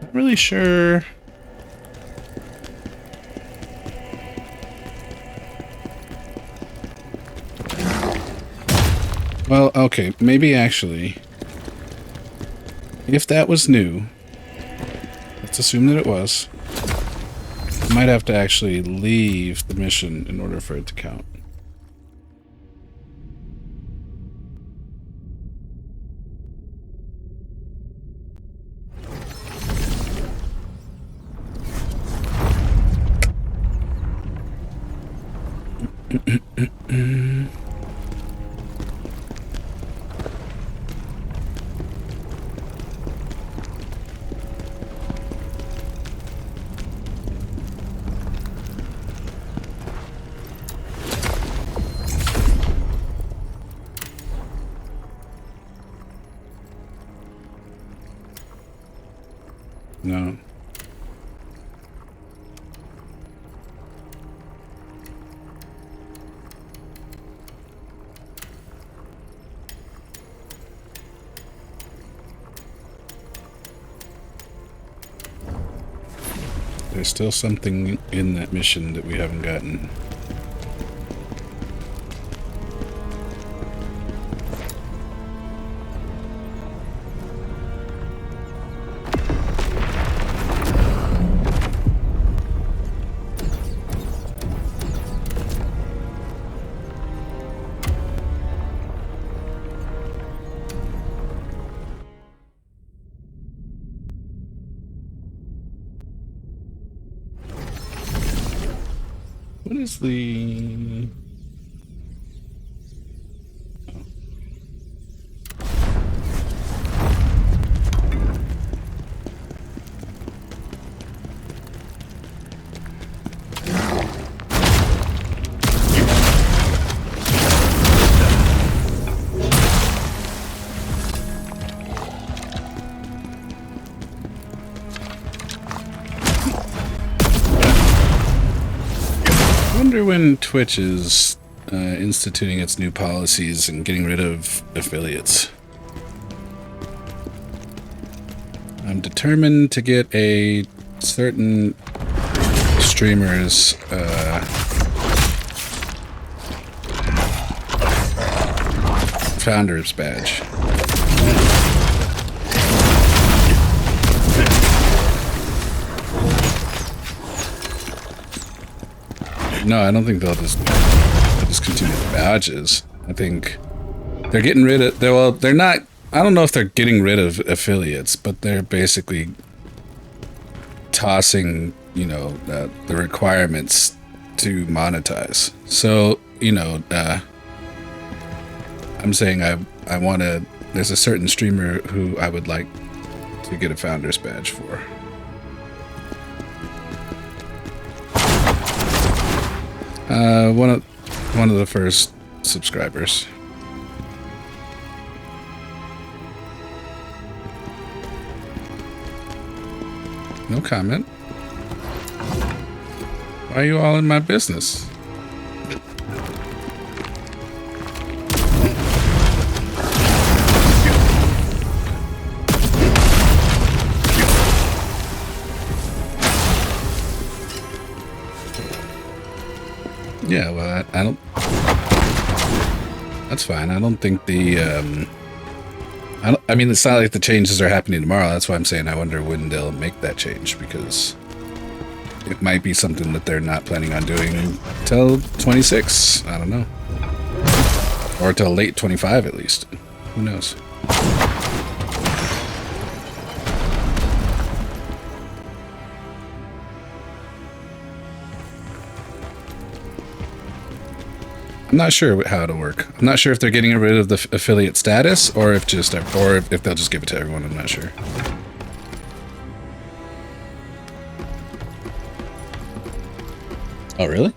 Speaker 1: Not really sure. Well, okay, maybe actually, if that was new, let's assume that it was, I might have to actually leave the mission in order for it to count. No. There's still something in that mission that we haven't gotten. What is the... wonder when Twitch is instituting its new policies and getting rid of affiliates. I'm determined to get a certain streamer's founder's badge. No, I don't think they'll discontinue the badges. I think they're getting rid of. Well, they're not. I don't know if they're getting rid of affiliates, but they're basically tossing, you know, the requirements to monetize. So, you know, I'm saying I want to. There's a certain streamer who I would like to get a founder's badge for. One of the first subscribers. No comment. Why are you all in my business? Yeah, well, I don't... That's fine. I don't think the, I mean, it's not like the changes are happening tomorrow. That's why I'm saying I wonder when they'll make that change, because it might be something that they're not planning on doing till 26. I don't know. Or till late 25 at least. Who knows? I'm not sure how it'll work. I'm not sure if they're getting rid of the affiliate status or if if they'll just give it to everyone. I'm not sure. Oh, really?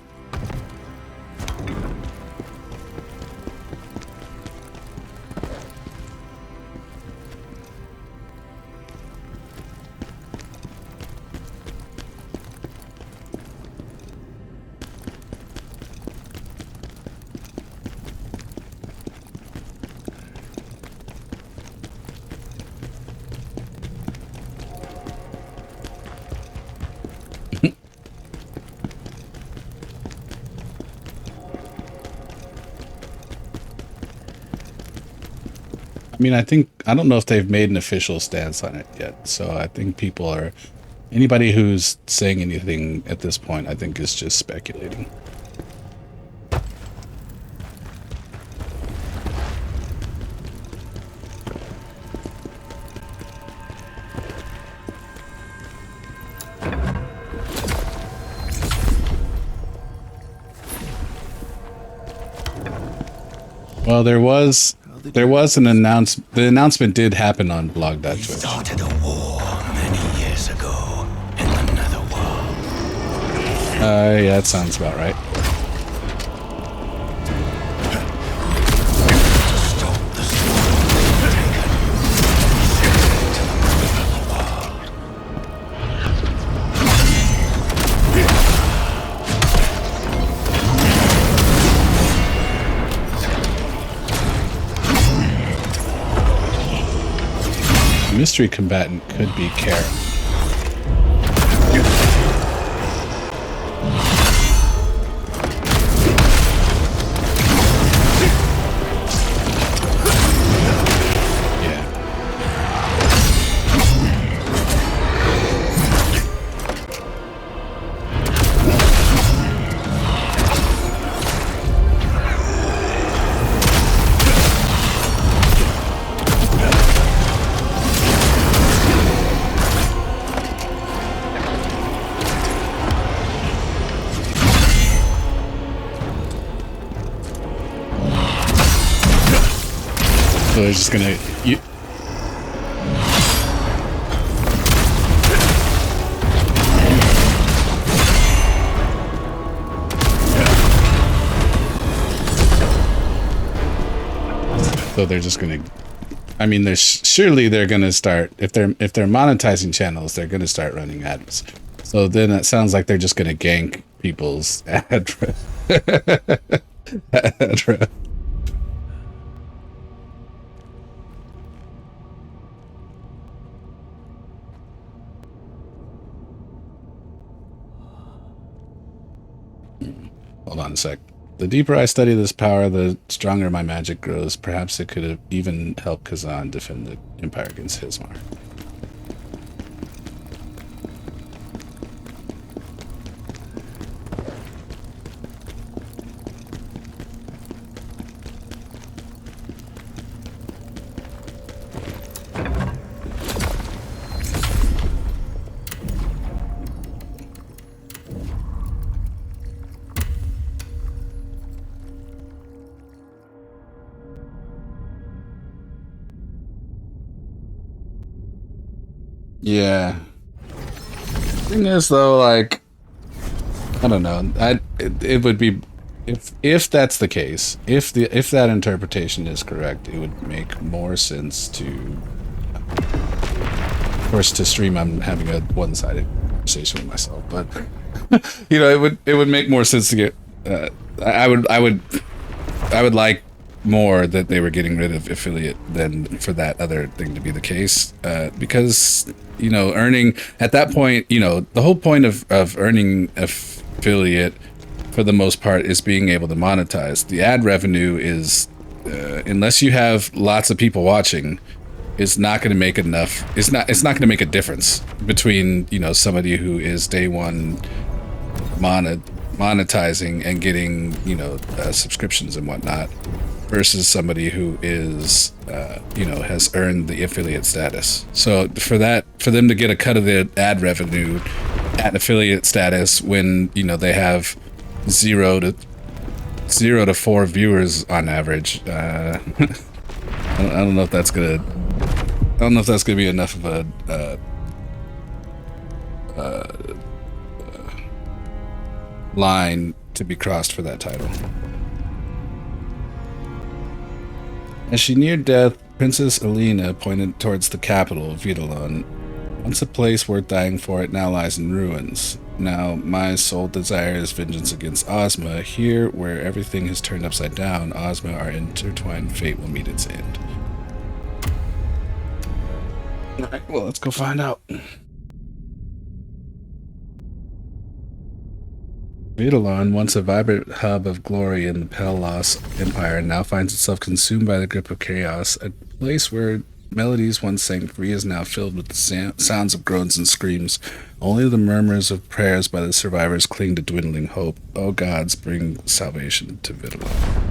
Speaker 1: I mean, I don't know if they've made an official stance on it yet. So I think anybody who's saying anything at this point, I think is just speculating. Well, there was an announcement. The announcement did happen on blog.twitch.
Speaker 2: We started a war many years ago in the Netherworld.
Speaker 1: Yeah, that sounds about right.
Speaker 2: To stop the slaughter taken to the middle of the world.
Speaker 1: Mystery combatant could be Karen. So they're just gonna... So they're just gonna... I mean, surely they're gonna start... If they're monetizing channels, they're gonna start running ads. So then it sounds like they're just gonna gank people's address. Address. Hold on a sec. The deeper I study this power, the stronger my magic grows. Perhaps it could have even helped Khazan defend the Empire against Hismar. Yeah. Thing is, though, like, I don't know. It would be if that's the case. If that interpretation is correct, it would make more sense to. Of course, to stream, I'm having a one-sided conversation with myself, but you know, it would make more sense to get. I would like more that they were getting rid of affiliate than for that other thing to be the case, because you know, earning at that point, you know, the whole point of earning affiliate for the most part is being able to monetize. The ad revenue is unless you have lots of people watching, is not going to make enough. It's not going to make a difference between, you know, somebody who is day one monetizing and getting, you know, subscriptions and whatnot, versus somebody who is, you know, has earned the affiliate status. So for them to get a cut of the ad revenue at affiliate status when, you know, they have 0 to 4 viewers on average, I don't know if that's gonna. I don't know if that's gonna be enough of a line to be crossed for that title. As she neared death, Princess Alina pointed towards the capital of Vidalon. Once a place worth dying for, it now lies in ruins. Now, my sole desire is vengeance against Ozma. Here, where everything has turned upside down, Ozma, our intertwined fate will meet its end. Alright, well, let's go find out. Vidalon, once a vibrant hub of glory in the Pelos Empire, now finds itself consumed by the grip of chaos. A place where melodies once sang free is now filled with the sounds of groans and screams. Only the murmurs of prayers by the survivors cling to dwindling hope. O gods, bring salvation to Vidalon.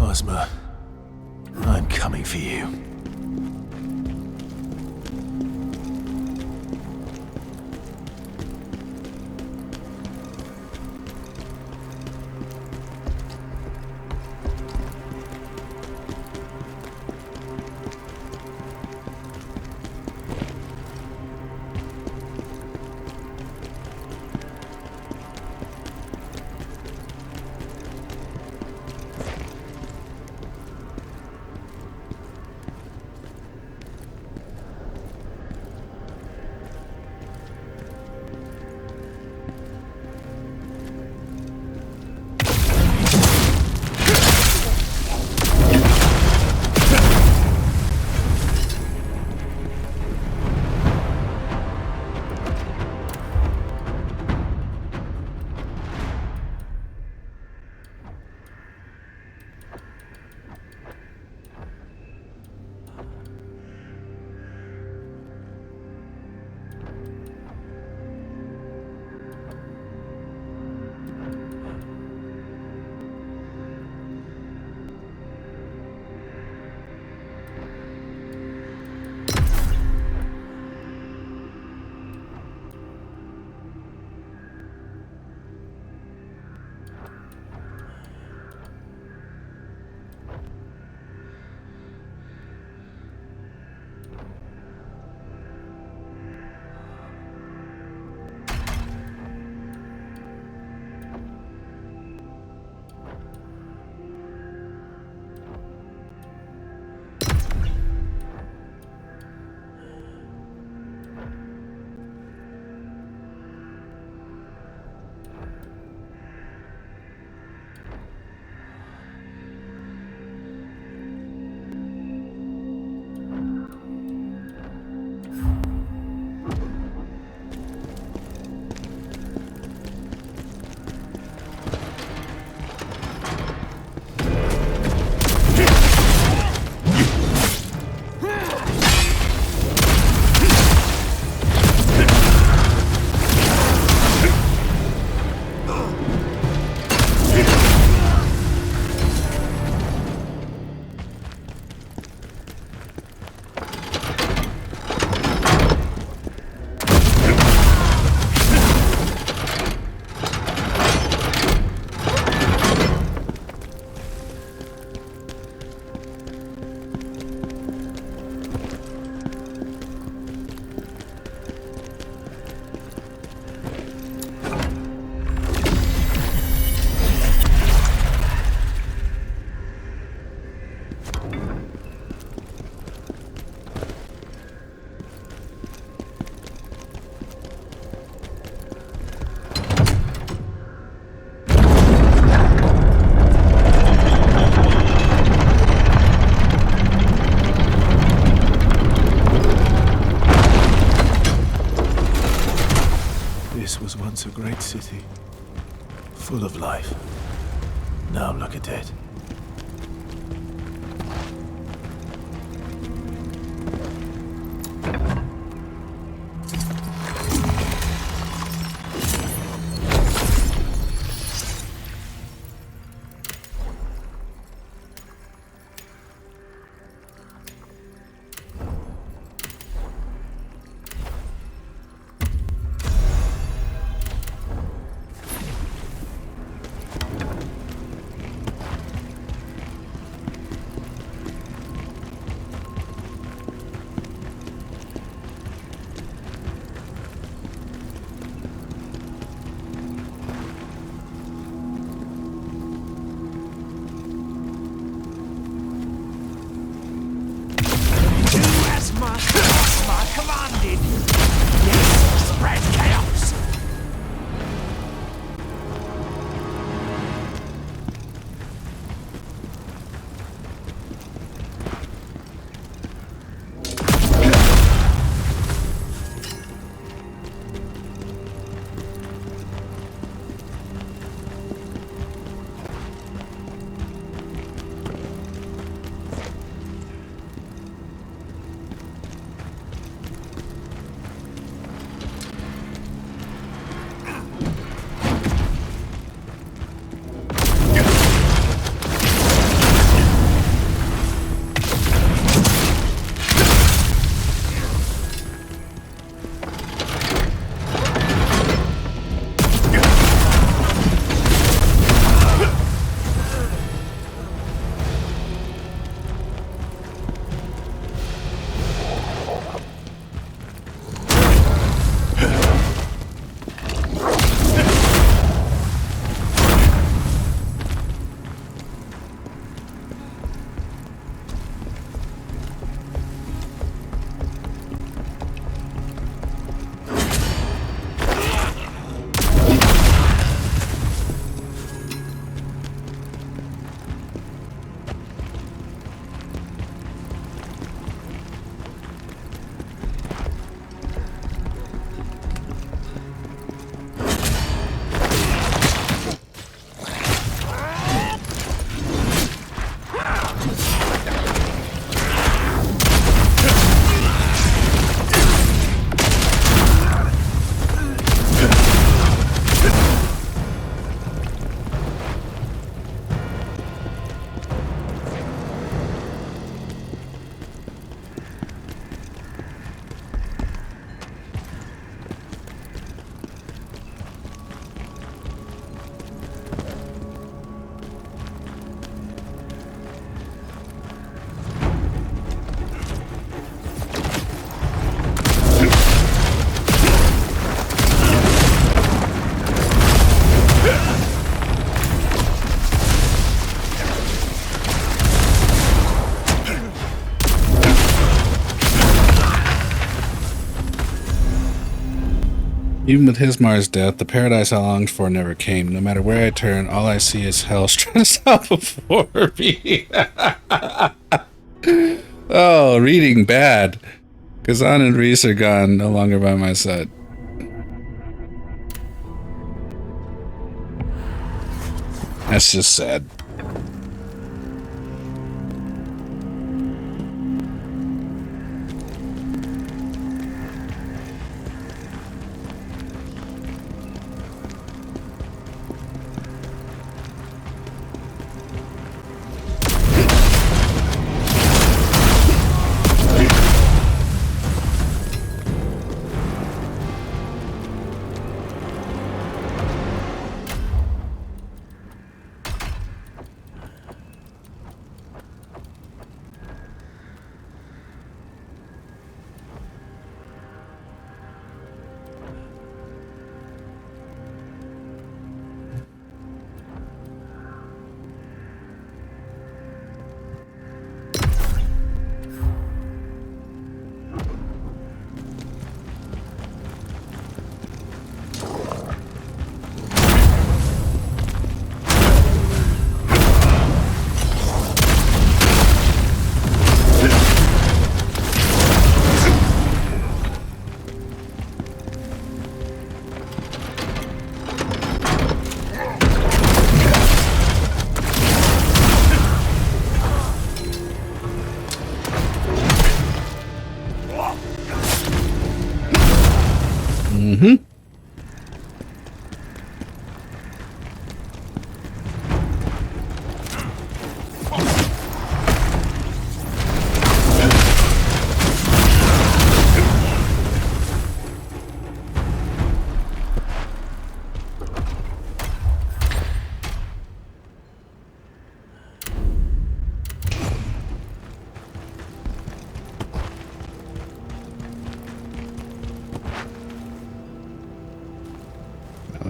Speaker 10: Ozma, I'm coming for you.
Speaker 14: city. Full of life. Now look at it.
Speaker 2: Commanded! Yes, spread chaos!
Speaker 1: Even with Hismar's death, the paradise I longed for never came. No matter where I turn, all I see is hell trying to stop before me. Oh, reading bad. Khazan and Reese are gone, no longer by my side. That's just sad.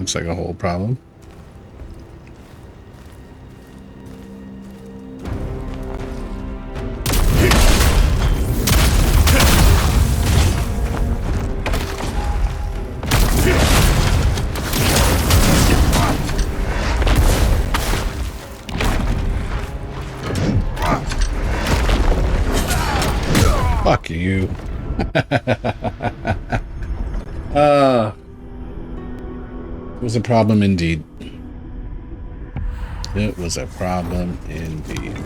Speaker 1: Looks like a whole problem. Fuck you. It was a problem indeed. It was a problem indeed.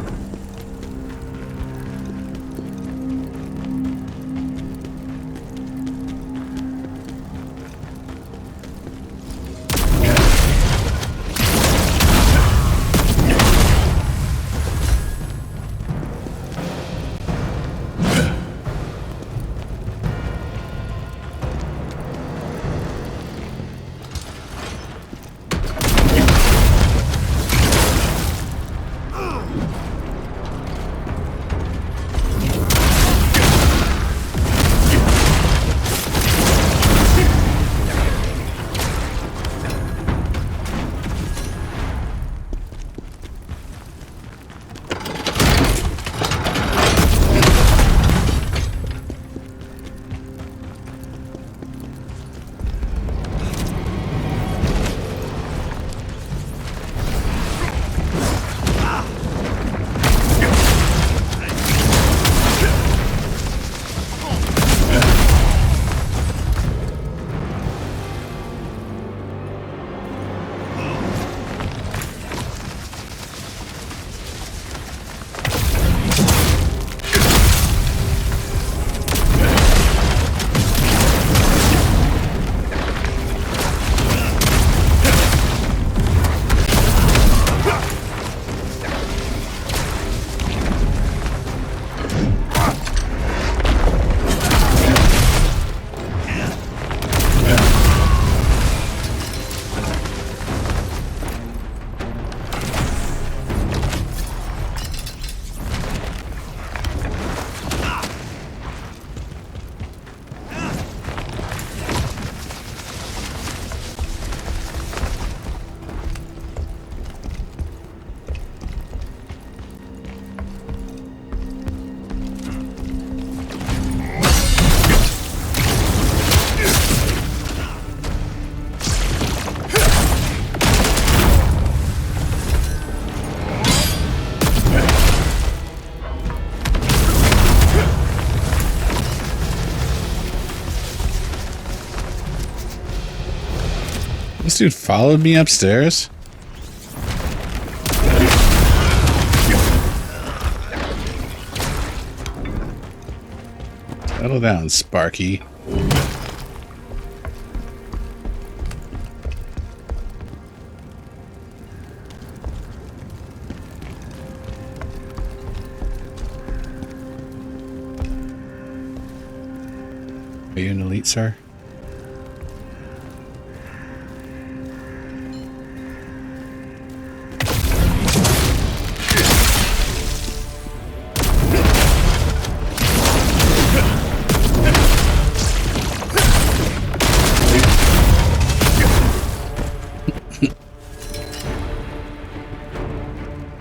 Speaker 1: This dude followed me upstairs? Settle down, Sparky. Are you an elite, sir?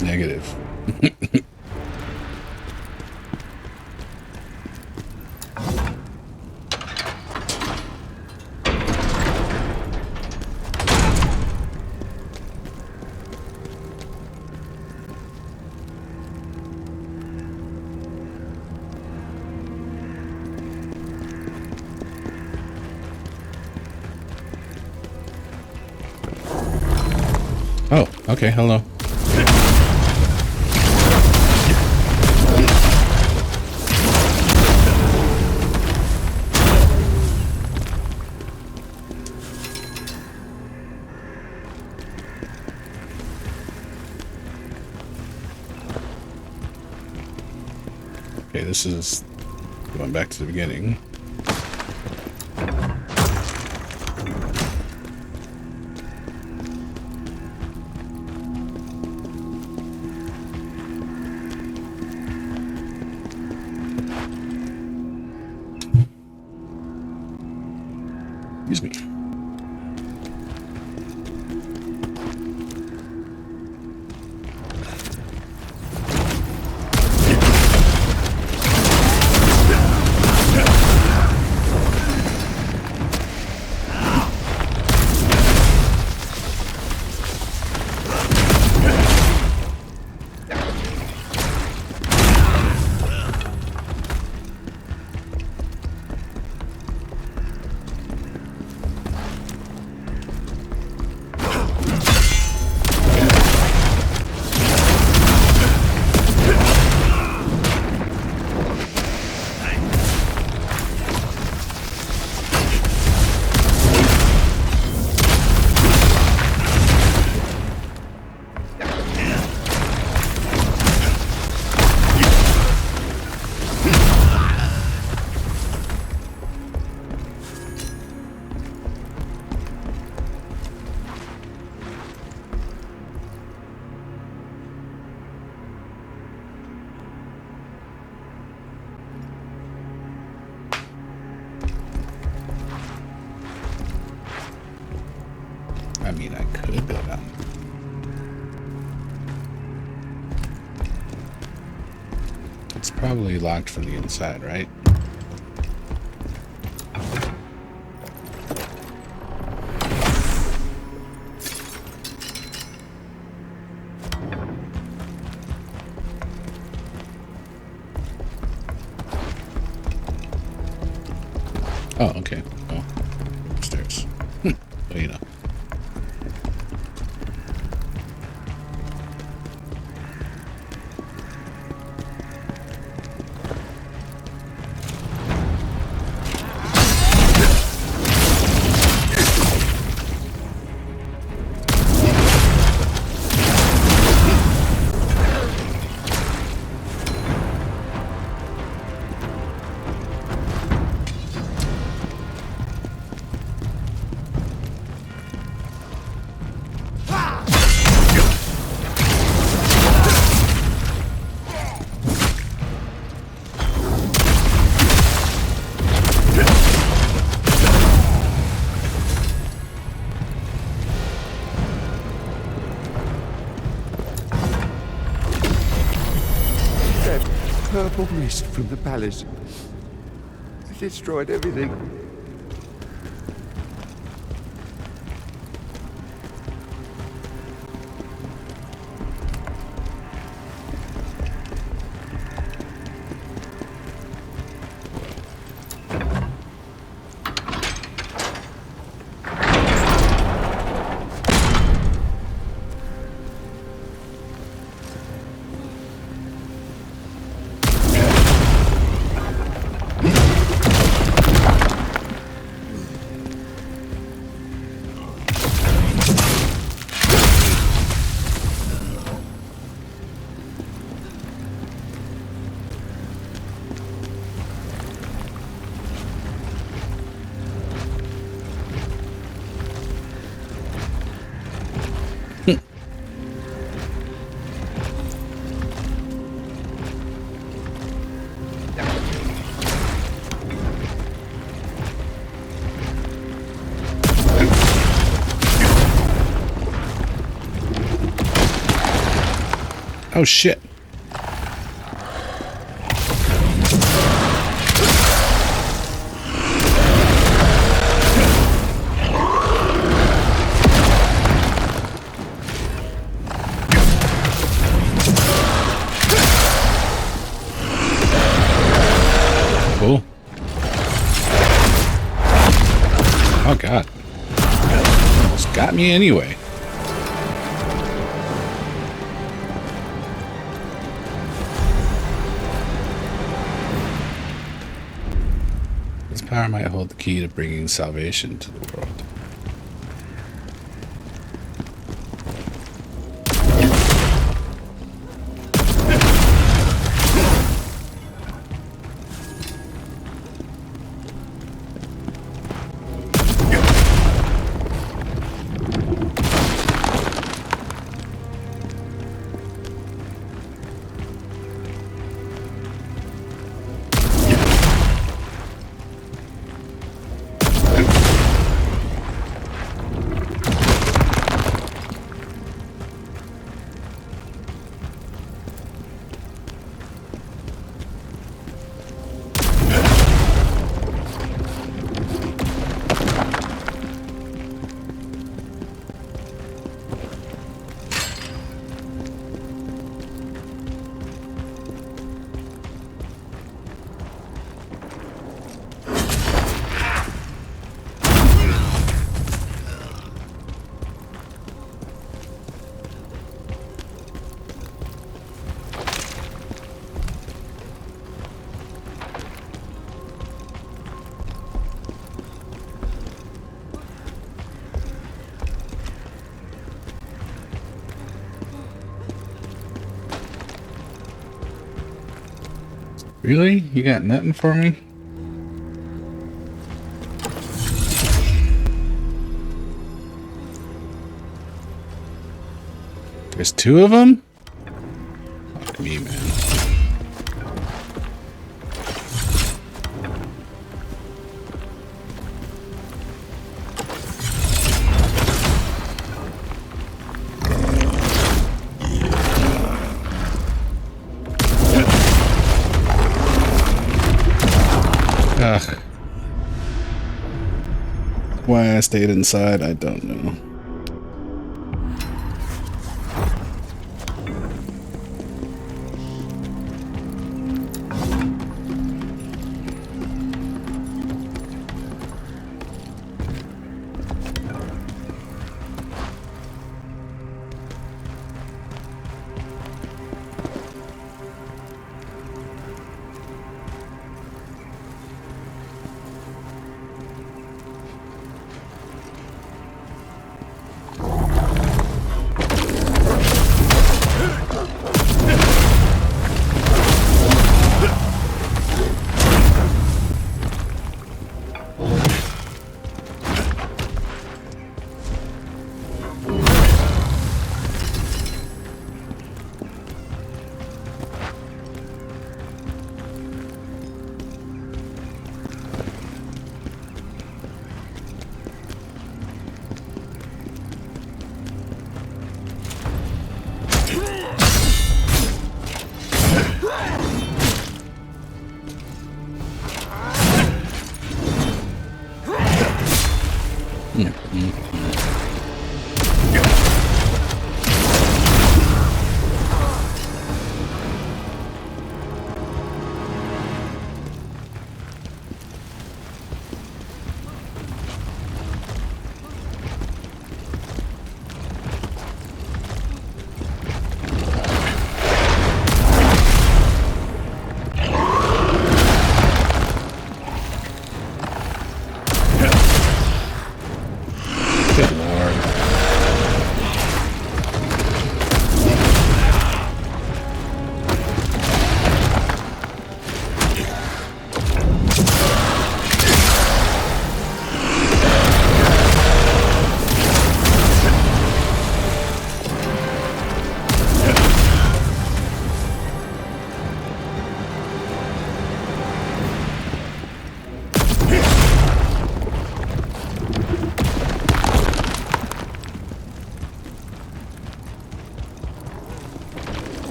Speaker 1: Negative. Oh, okay, hello. Okay, this is going back to the beginning. Excuse me. It's probably locked from the inside, right? Oh, okay. Oh, upstairs. Well, you know.
Speaker 4: Purple mist from the palace. It destroyed everything. Oh shit. Cool. Oh god. It's got me anyway. Power might hold the key to bringing salvation to the world. Really? You got nothing for me? There's two of them? Fuck me, man.
Speaker 1: Ugh. Why I stayed inside, I don't know.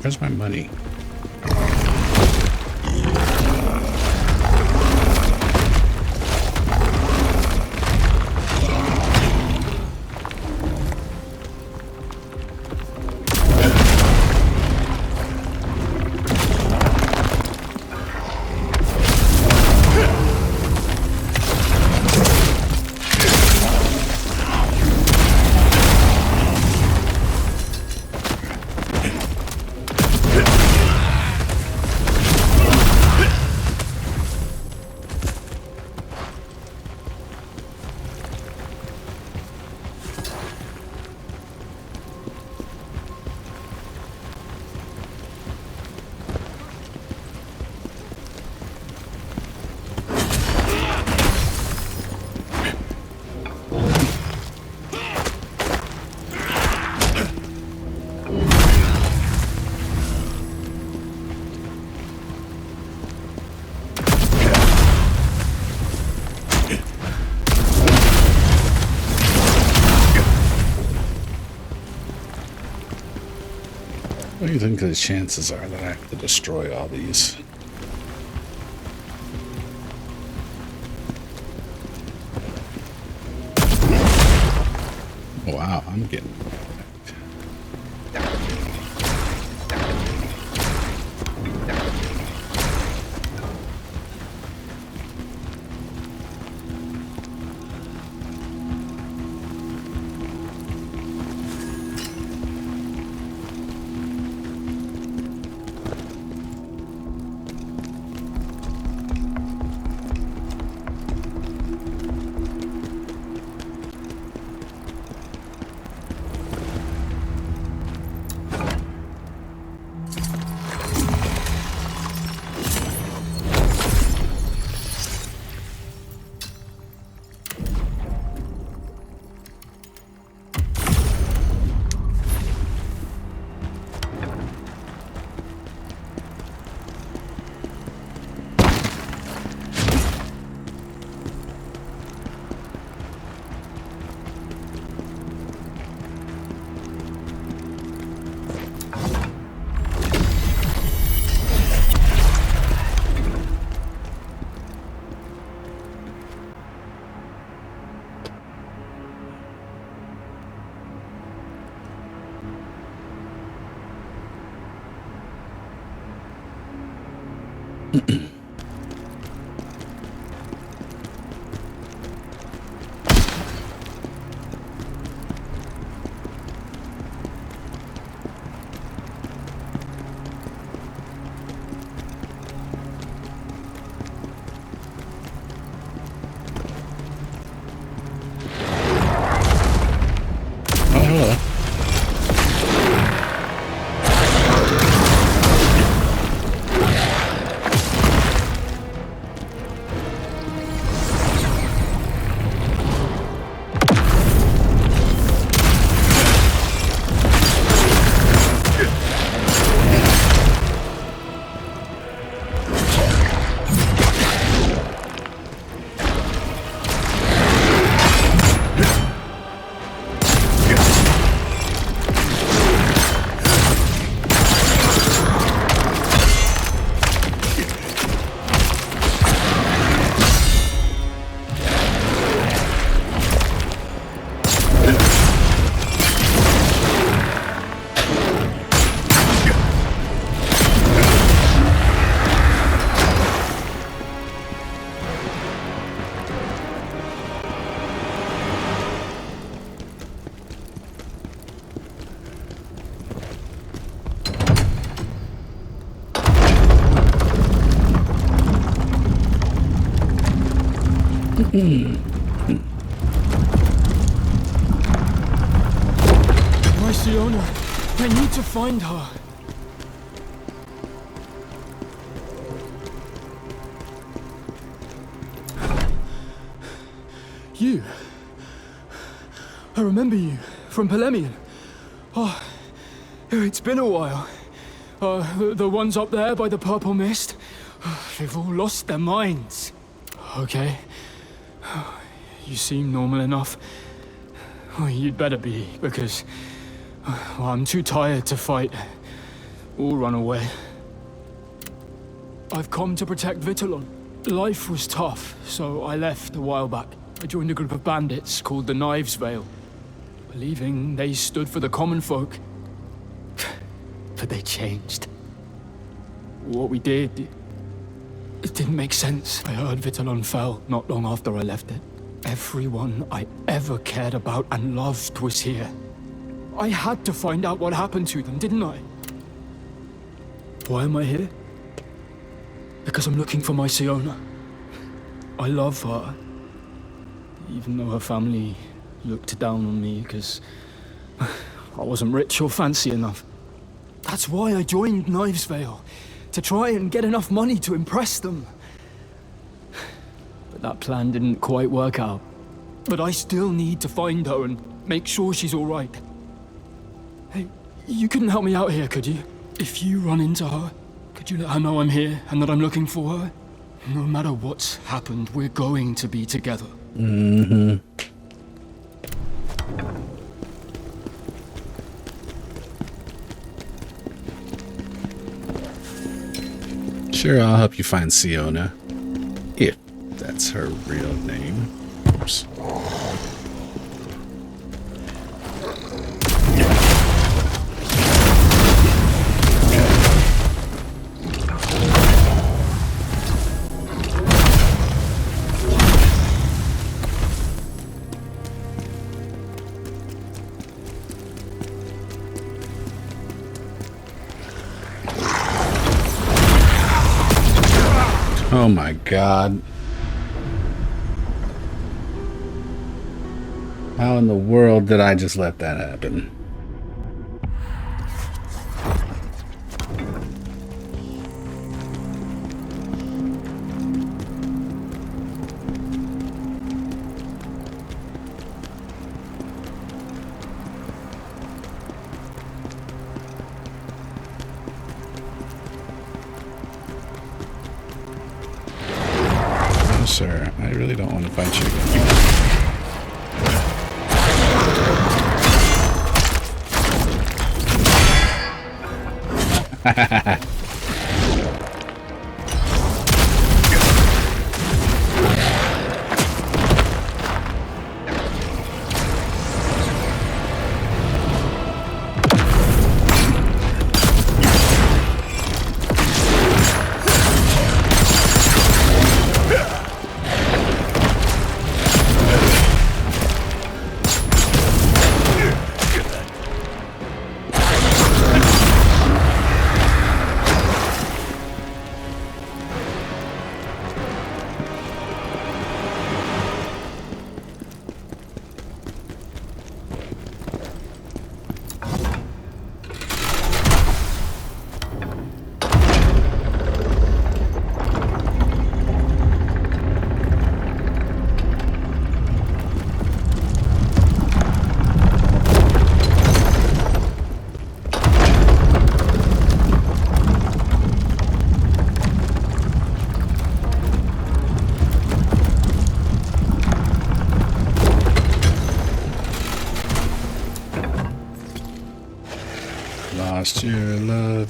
Speaker 1: Where's my money? What do you think the chances are that I have to destroy all these? Wow, I'm getting... Oh, hello.
Speaker 8: My Siona, I need to find her. You. I remember you from Polemian. Oh, it's been a while. The ones up there by the purple mist, they've all lost their minds. Okay. You seem normal enough. Well, you'd better be, because well, I'm too tired to fight or run away. I've come to protect Vitellon. Life was tough, so I left a while back. I joined a group of bandits called the Knives Vale, believing they stood for the common folk. But they changed. What we did, it didn't make sense. I heard Vitellon fell not long after I left it. Everyone I ever cared about and loved was here. I had to find out what happened to them, didn't I? Why am I here? Because I'm looking for my Siona. I love her. Even though her family looked down on me because I wasn't rich or fancy enough. That's why I joined Knives Vale, to try and get enough money to impress them. But that plan didn't quite work out. But I still need to find her and make sure she's all right. Hey, you couldn't help me out here, could you? If you run into her, could you let her know I'm here and that I'm looking for her? No matter what's happened, we're going to be together.
Speaker 1: Mm-hmm. Sure, I'll help you find Siona. If that's her real name. Oops. Oh my God. How in the world did I just let that happen? Sir, I really don't want to fight you again.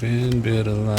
Speaker 1: been built along.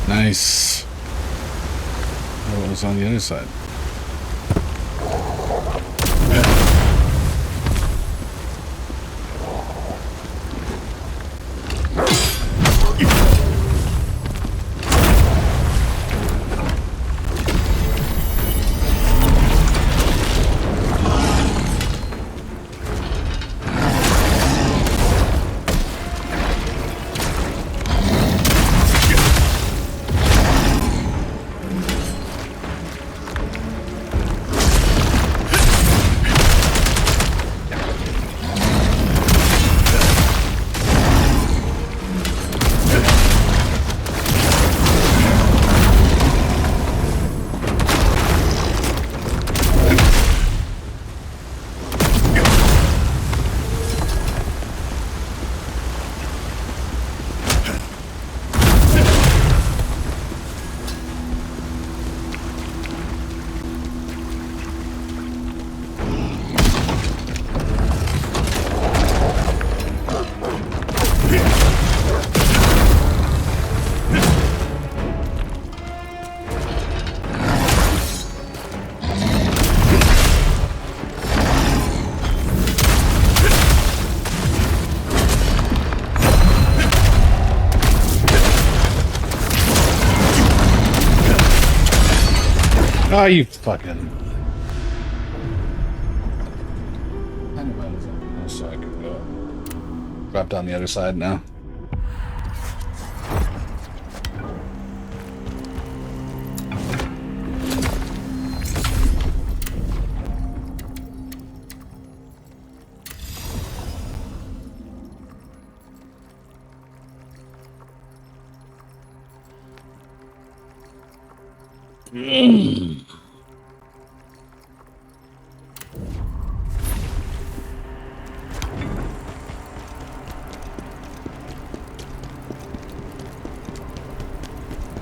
Speaker 1: Nice. What was on the other side? Oh, you fucking... So I can go drop down the other side now.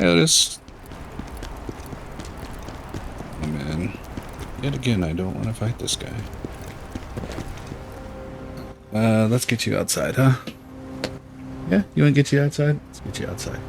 Speaker 1: This. Oh man. Yet again, I don't want to fight this guy. Let's get you outside, huh? Yeah? You want to get you outside? Let's get you outside.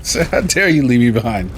Speaker 1: So how dare you leave me behind?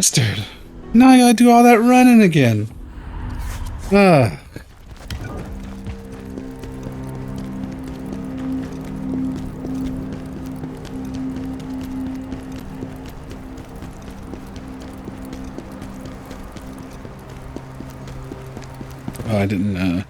Speaker 1: Bastard. Now I gotta do all that running again. Ah. Oh, I didn't,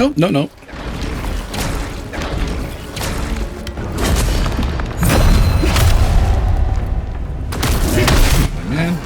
Speaker 1: No, no, no. Man.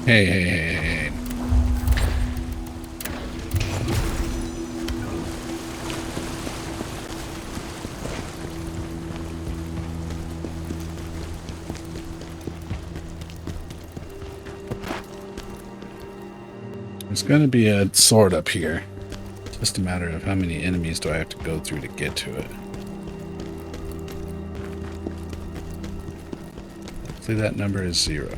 Speaker 1: Hey. There's gonna be a sword up here. Just a matter of how many enemies do I have to go through to get to it. Hopefully that number is 0.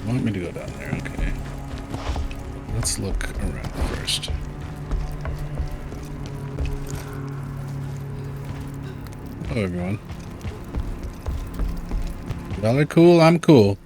Speaker 1: Want me to go down there? Okay. Let's look around first. Hello, everyone. Y'all are cool. I'm cool.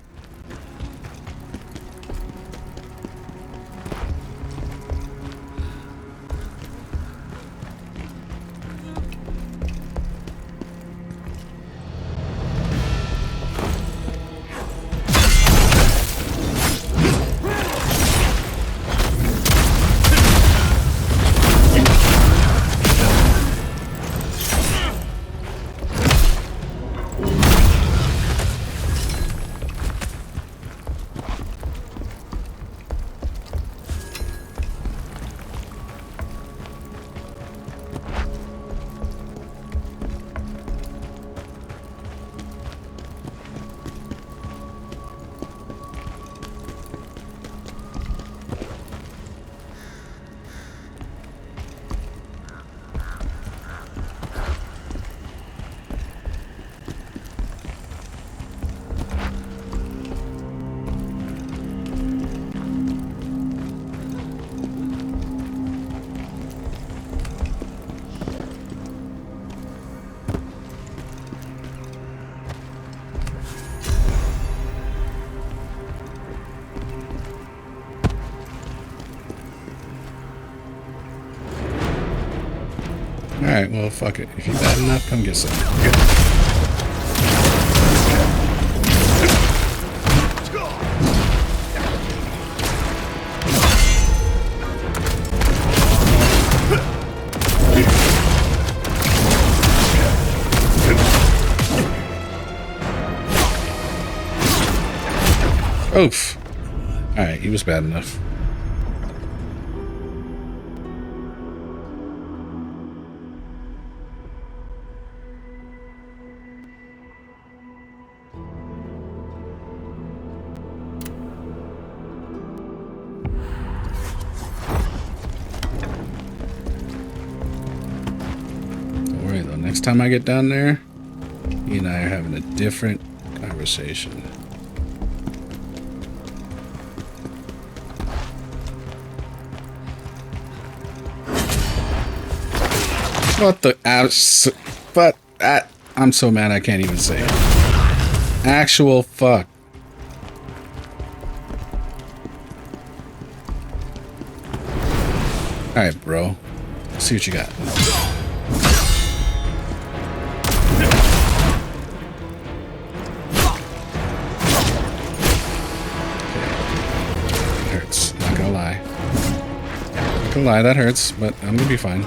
Speaker 1: Alright, well, fuck it. If you're bad enough, come get some. Oof. Alright, he was bad enough. Next time I get down there, he and I are having a different conversation. What the ass? But I'm so mad I can't even say it. Actual fuck. All right, bro. Let's see what you got. Not gonna lie, that hurts, but I'm gonna be fine.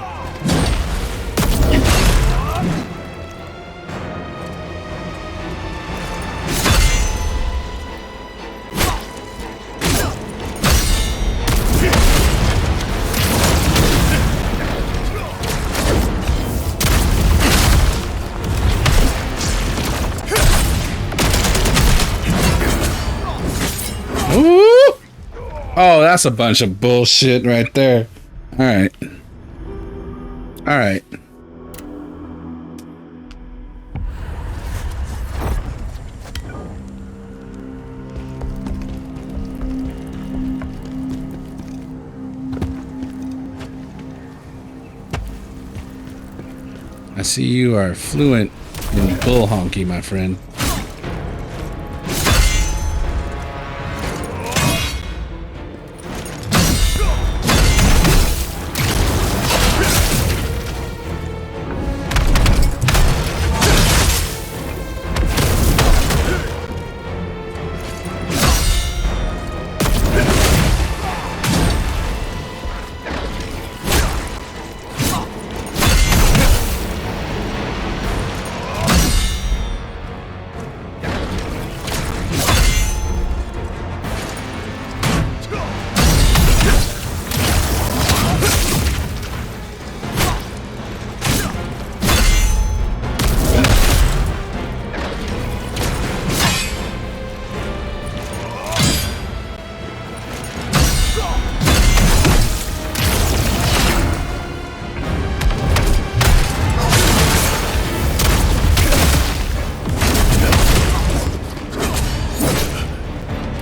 Speaker 1: Oh, that's a bunch of bullshit right there. Alright. Alright. I see you are fluent in bull honky, my friend.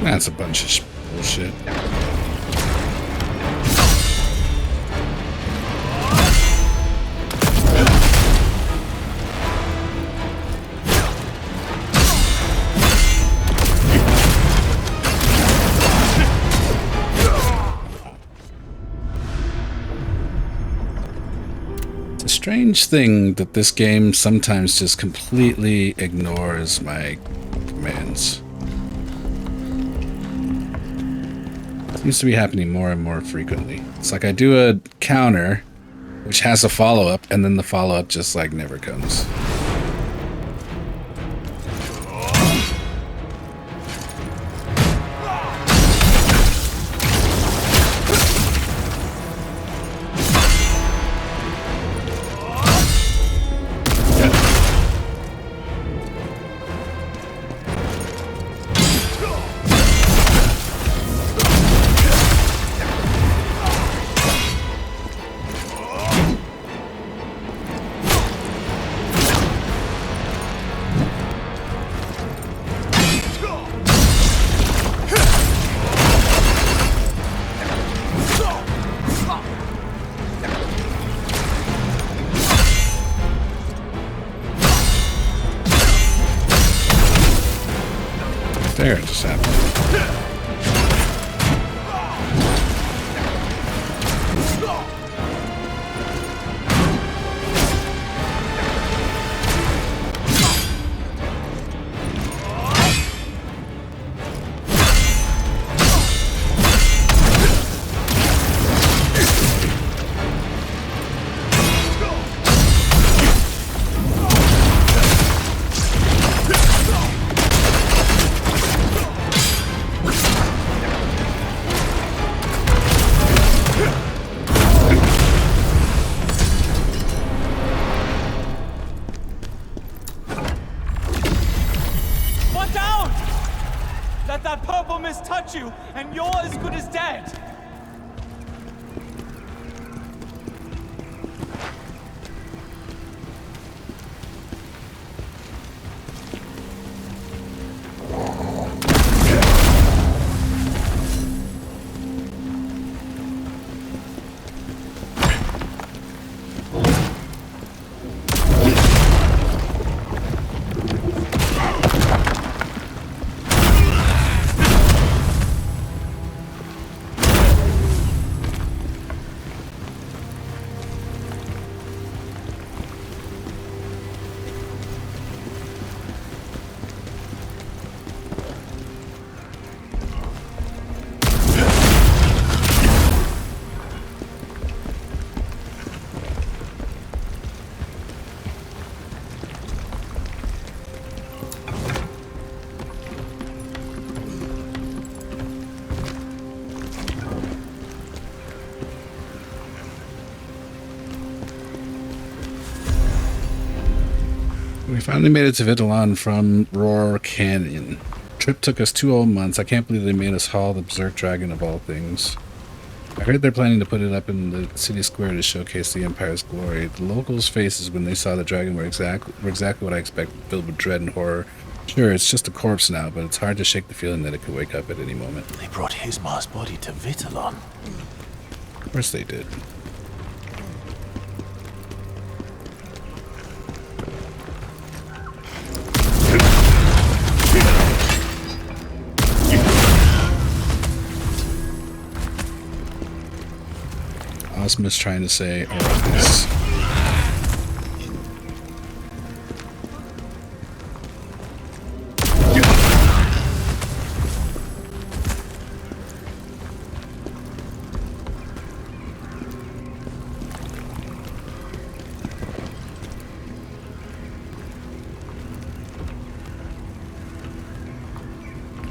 Speaker 1: That's a bunch of bullshit. It's a strange thing that this game sometimes just completely ignores my commands. Seems to be happening more and more frequently. It's like I do a counter, which has a follow-up, and then the follow-up just like never comes. There, it just happened.
Speaker 7: You, and you're as good as dead.
Speaker 1: We finally made it to Vitalan from Roar Canyon. Trip took us 2 whole months. I can't believe they made us haul the Berserk Dragon of all things. I heard they're planning to put it up in the city square to showcase the Empire's glory. The locals' faces when they saw the dragon were exactly what I expected, filled with dread and horror. Sure, it's just a corpse now, but it's hard to shake the feeling that it could wake up at any moment.
Speaker 14: They brought Hismar's body to Vitalan.
Speaker 1: Of course they did. Ozma's trying to say, arise.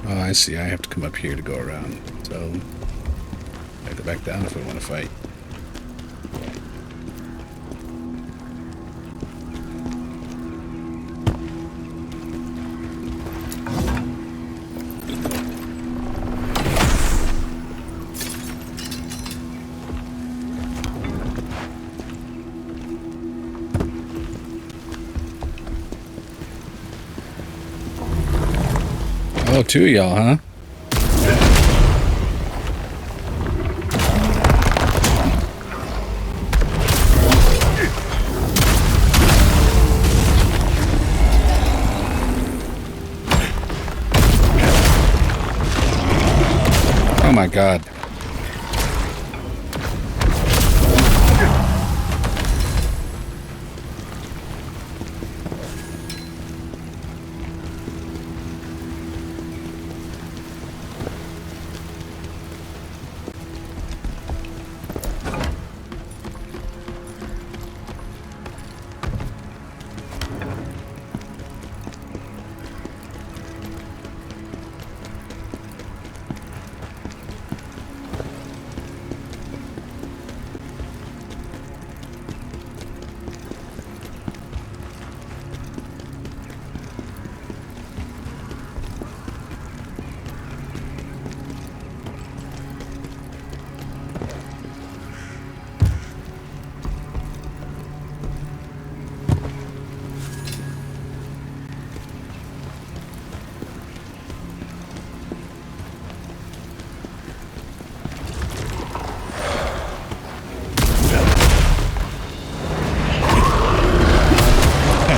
Speaker 1: Oh, I see. I have to come up here to go around. So, I go back down if I want to fight. Oh, 2 of y'all, huh? Oh my God.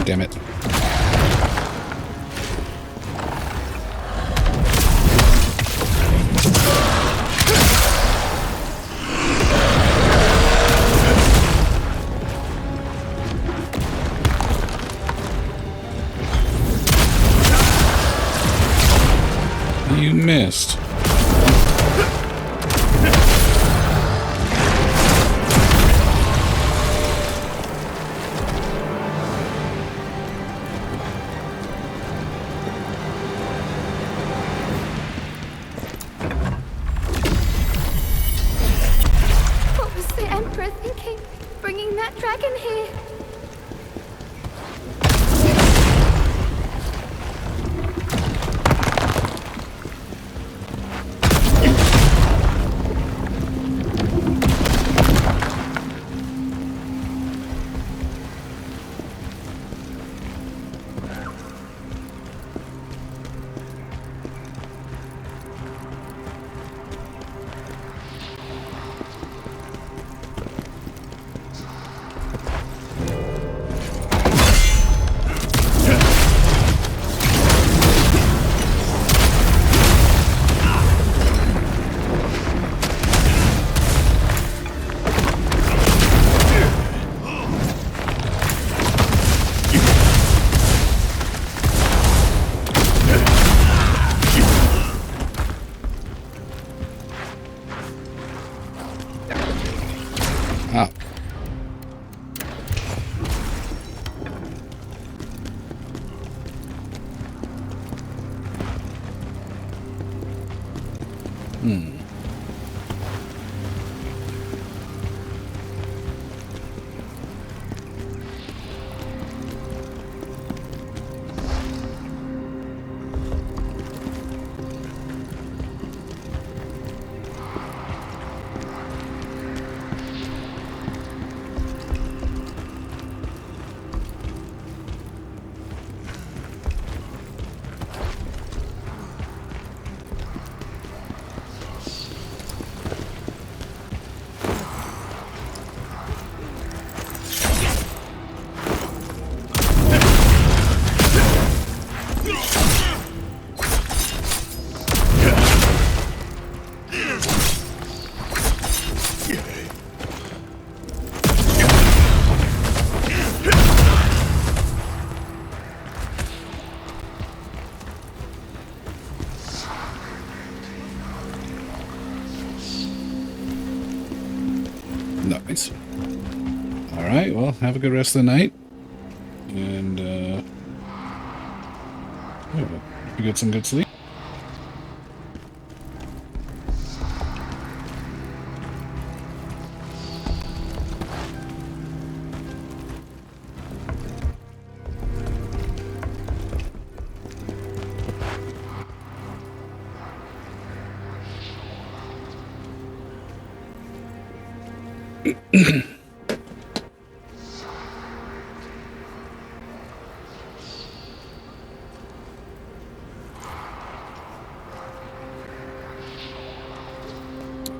Speaker 1: Damn it. You missed. Nice. Alright, well, have a good rest of the night. And, you get some good sleep.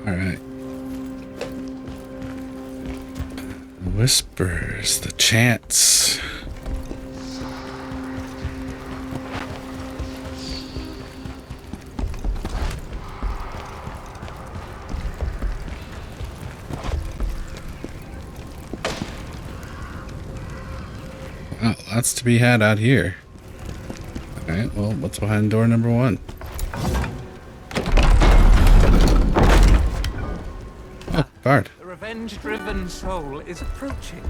Speaker 1: Alright. The whispers, the chants. Wow, lots to be had out here. Alright, well, what's behind door number 1? Oh, guard.
Speaker 5: The revenge-driven soul is approaching.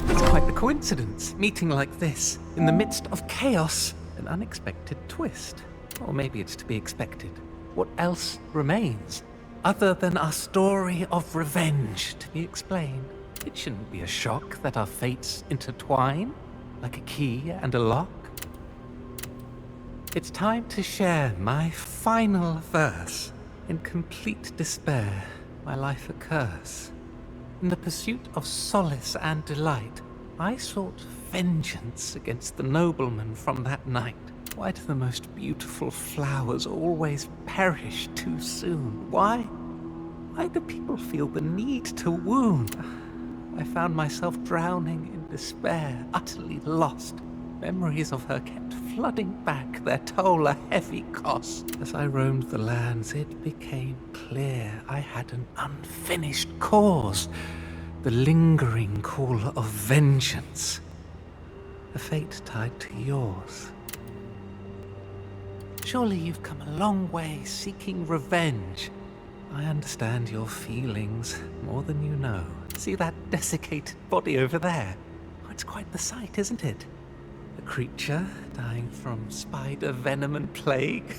Speaker 5: It's quite the coincidence, meeting like this, in the midst of chaos. An unexpected twist. Or maybe it's to be expected. What else remains, other than our story of revenge to be explained? It shouldn't be a shock that our fates intertwine, like a key and a lock. It's time to share my final verse. In complete despair, my life a curse. In the pursuit of solace and delight, I sought vengeance against the nobleman from that night. Why do the most beautiful flowers always perish too soon? Why? Why do people feel the need to wound? I found myself drowning in despair, utterly lost. Memories of her kept flooding back, their toll a heavy cost. As I roamed the lands, it became clear I had an unfinished cause. The lingering call of vengeance. A fate tied to yours. Surely you've come a long way seeking revenge. I understand your feelings more than you know. See that desiccated body over there? Oh, it's quite the sight, isn't it? A creature dying from spider venom and plague.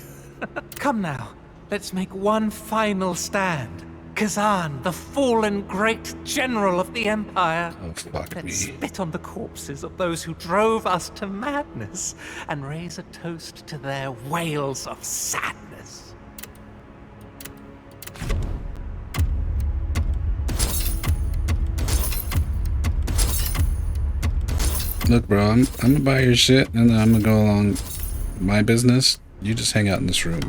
Speaker 5: Come now, let's make one final stand. Khazan, the fallen great general of the Empire.
Speaker 1: Oh, fuck me.
Speaker 5: Let's spit on the corpses of those who drove us to madness and raise a toast to their wails of sadness.
Speaker 1: Look, bro, I'm gonna buy your shit and then I'm gonna go along my business. You just hang out in this room.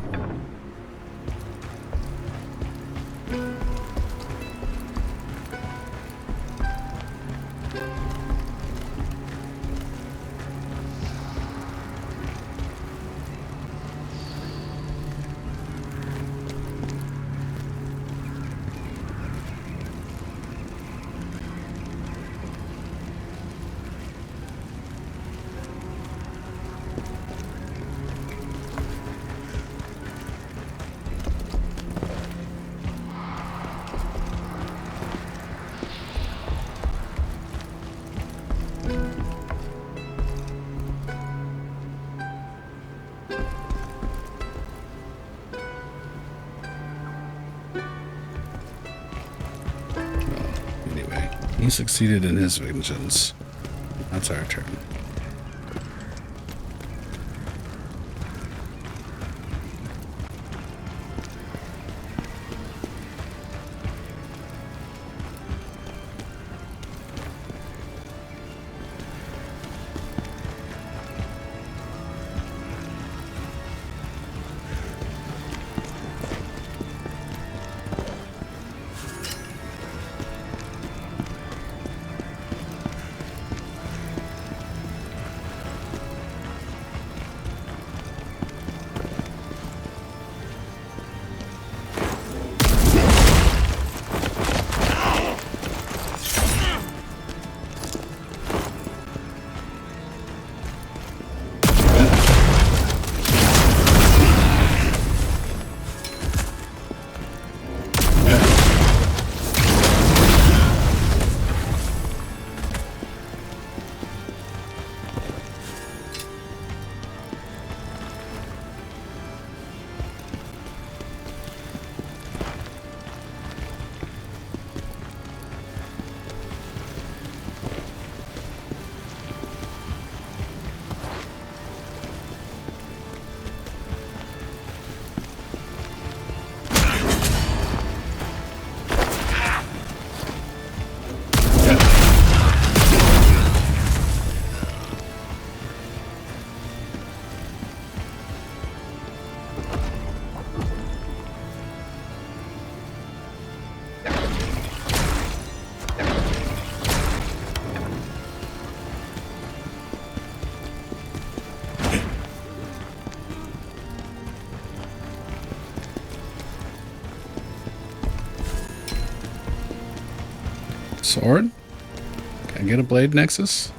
Speaker 1: He succeeded in his vengeance. That's our turn. Sword? Can I get a blade nexus?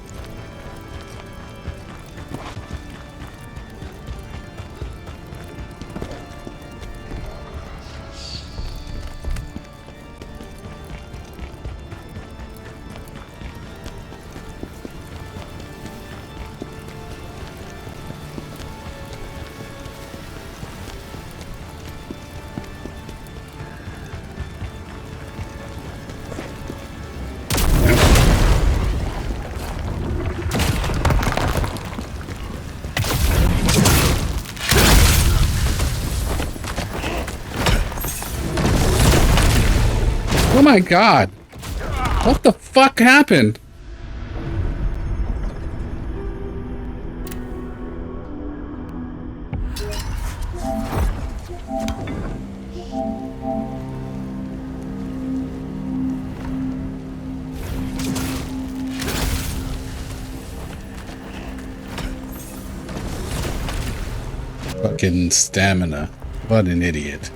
Speaker 1: Oh my god! What the fuck happened? Fucking stamina. What an idiot.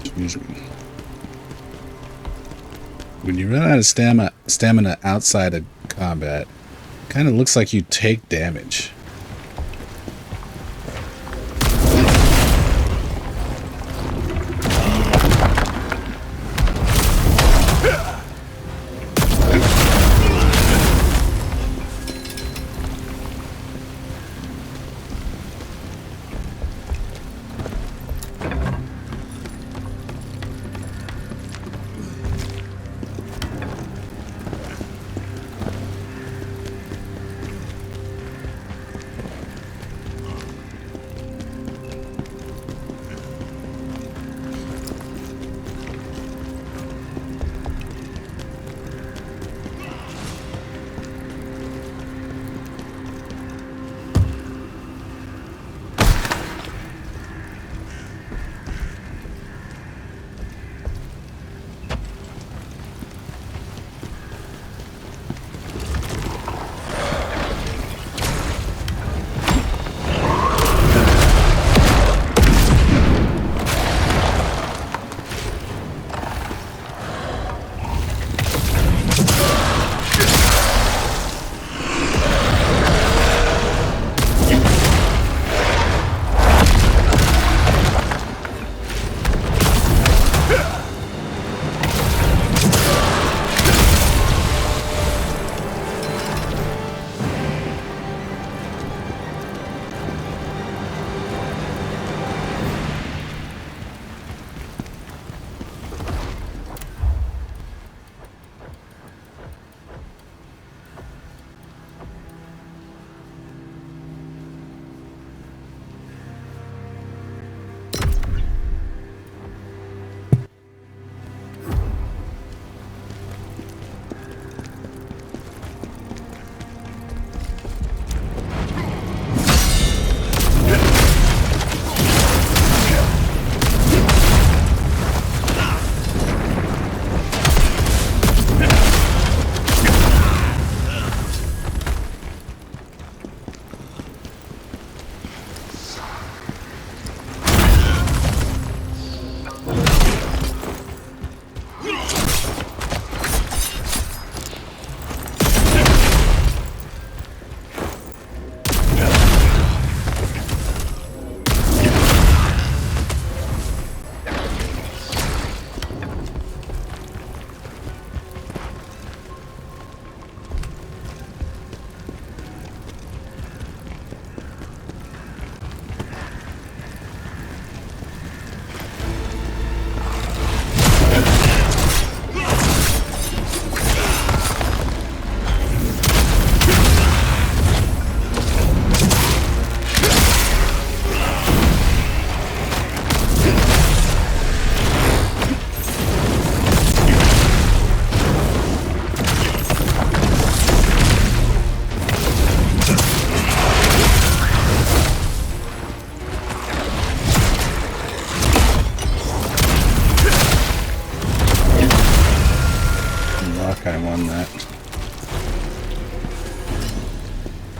Speaker 1: Excuse me. When you run out of stamina outside of combat, it kind of looks like you take damage.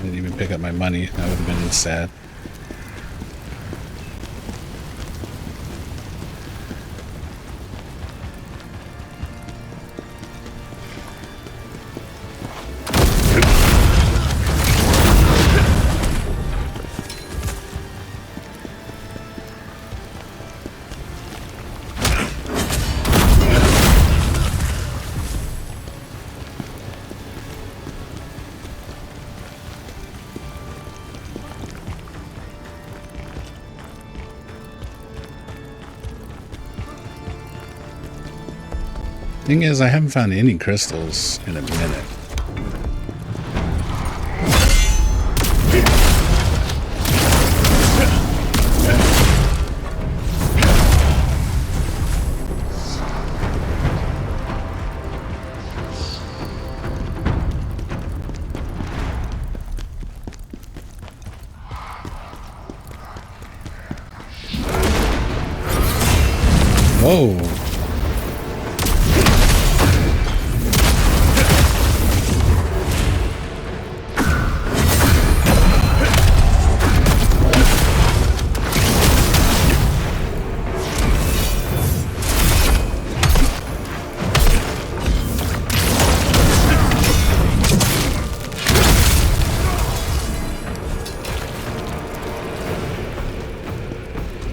Speaker 1: Didn't even pick up my money. That would have been sad. Thing is, I haven't found any crystals in a minute. Whoa.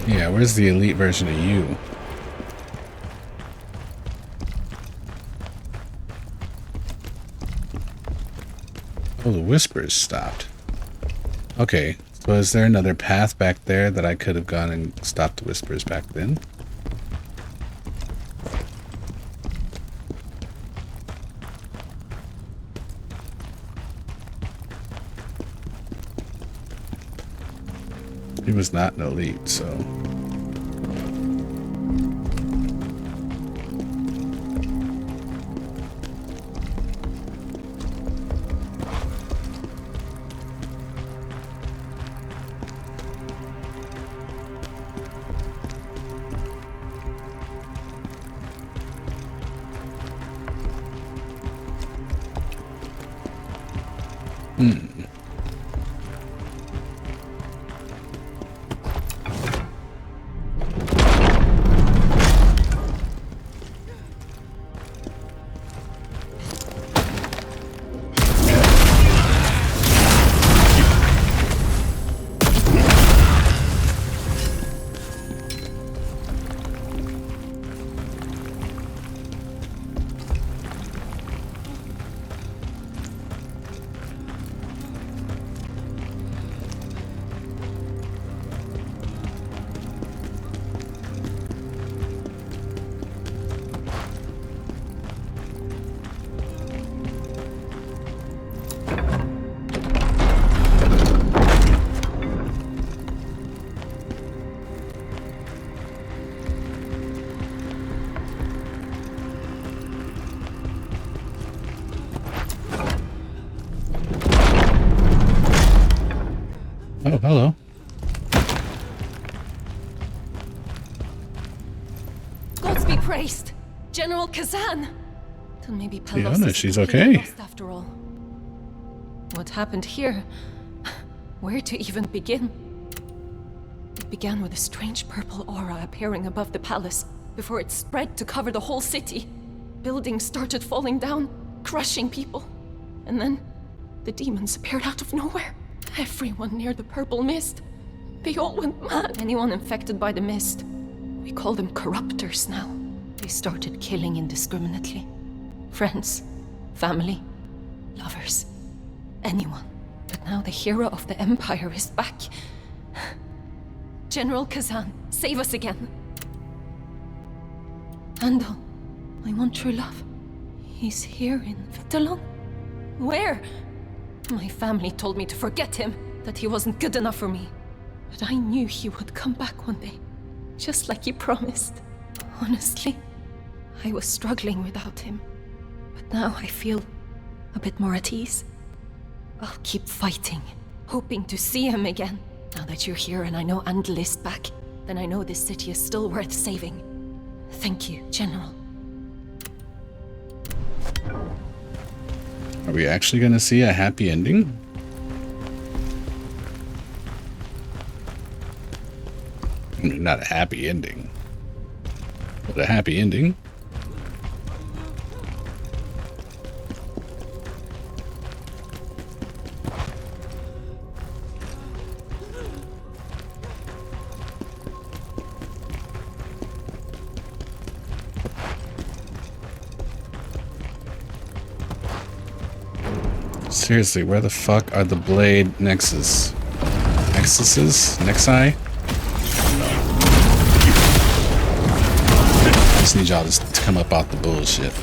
Speaker 1: Yeah, where's the elite version of you? Oh, the whispers stopped. Okay, so is there another path back there that I could have gone and stopped the whispers back then? He was not an elite, so... Oh, hello.
Speaker 9: Gods be praised! General Khazan! Then maybe
Speaker 1: Fiona, she's okay.
Speaker 9: After all. What happened here? Where to even begin? It began with a strange purple aura appearing above the palace, before it spread to cover the whole city. Buildings started falling down, crushing people. And then, the demons appeared out of nowhere. Everyone near the purple mist. They all went mad. Anyone infected by the mist. We call them corruptors now. They started killing indiscriminately. Friends, family, lovers, anyone. But now the hero of the Empire is back. General Khazan, save us again. Andal, I want true love. He's here in Vitalon. Where? My family told me to forget him, that he wasn't good enough for me. But I knew he would come back one day, just like he promised. Honestly, I was struggling without him. But now I feel a bit more at ease. I'll keep fighting, hoping to see him again. Now that you're here and I know Andal is back, then I know this city is still worth saving. Thank you, General.
Speaker 1: Are we actually going to see a happy ending? mean, not a happy ending, but a happy ending. Seriously, where the fuck are the blade nexuses? Nexi? I just need y'all to come up out the bullshit.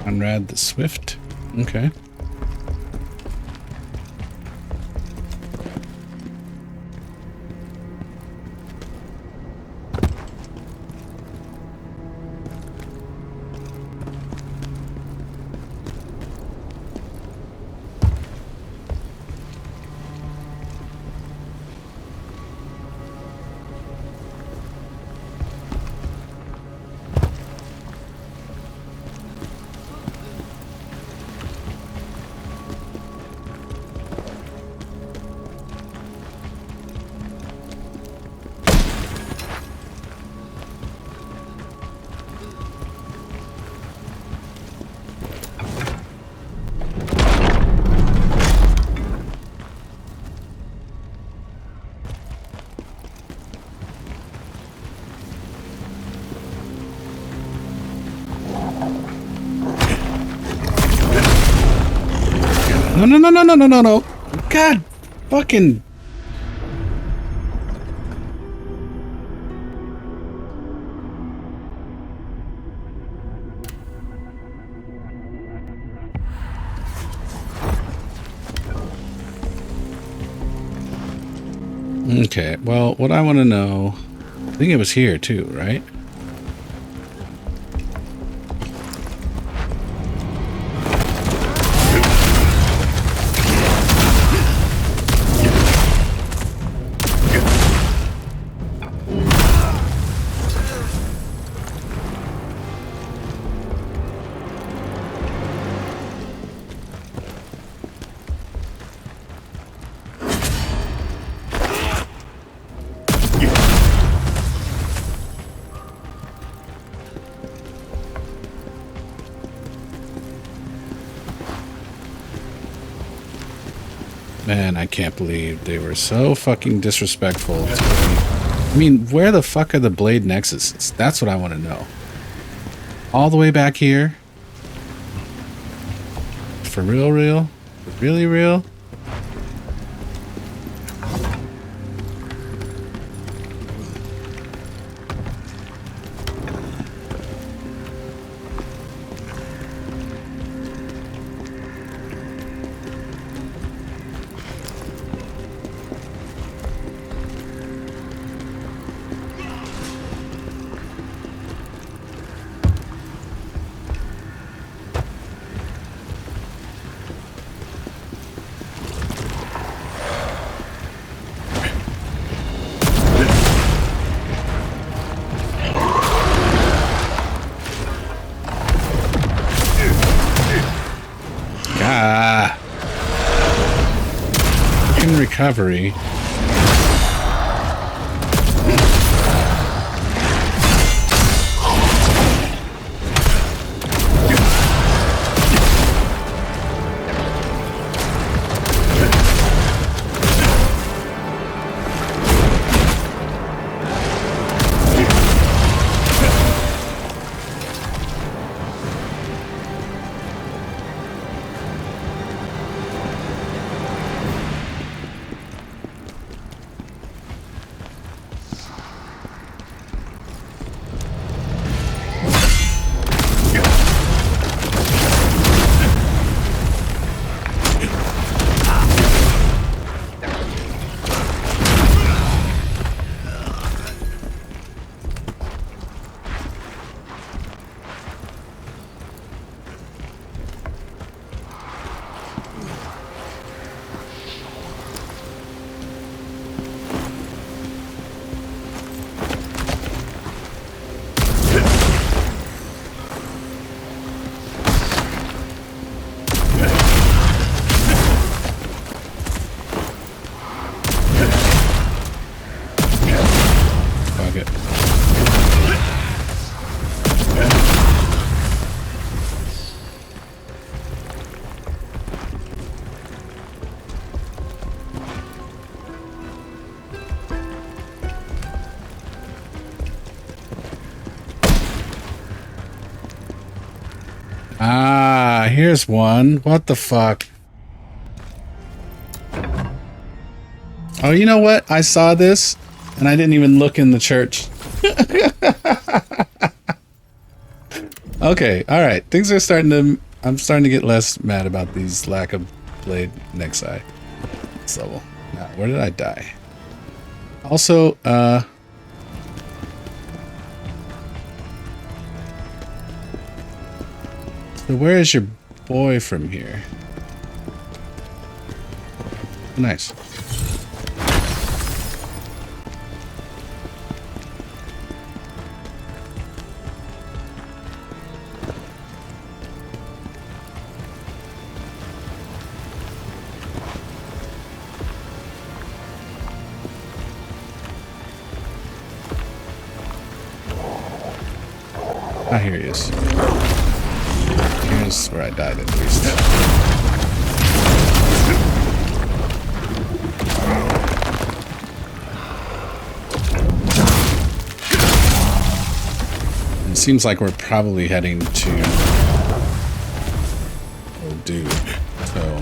Speaker 1: Conrad the Swift. Okay. No. God fucking. Okay, well, what I want to know, I think it was here too, right? Man, I can't believe they were so fucking disrespectful to me. I mean, where the fuck are the blade nexuses? That's what I want to know. All the way back here? For real, real? Really real? Recovery. Ah, here's one. What the fuck? Oh, you know what? I saw this and I didn't even look in the church. Okay, all right. Things are starting to... I'm starting to get less mad about these lack of blade nexi. So, now, where did I die? Also, so where is your boy from here? Nice. Ah, here he is. Here's where I died at least. It seems like we're probably heading to old dude. So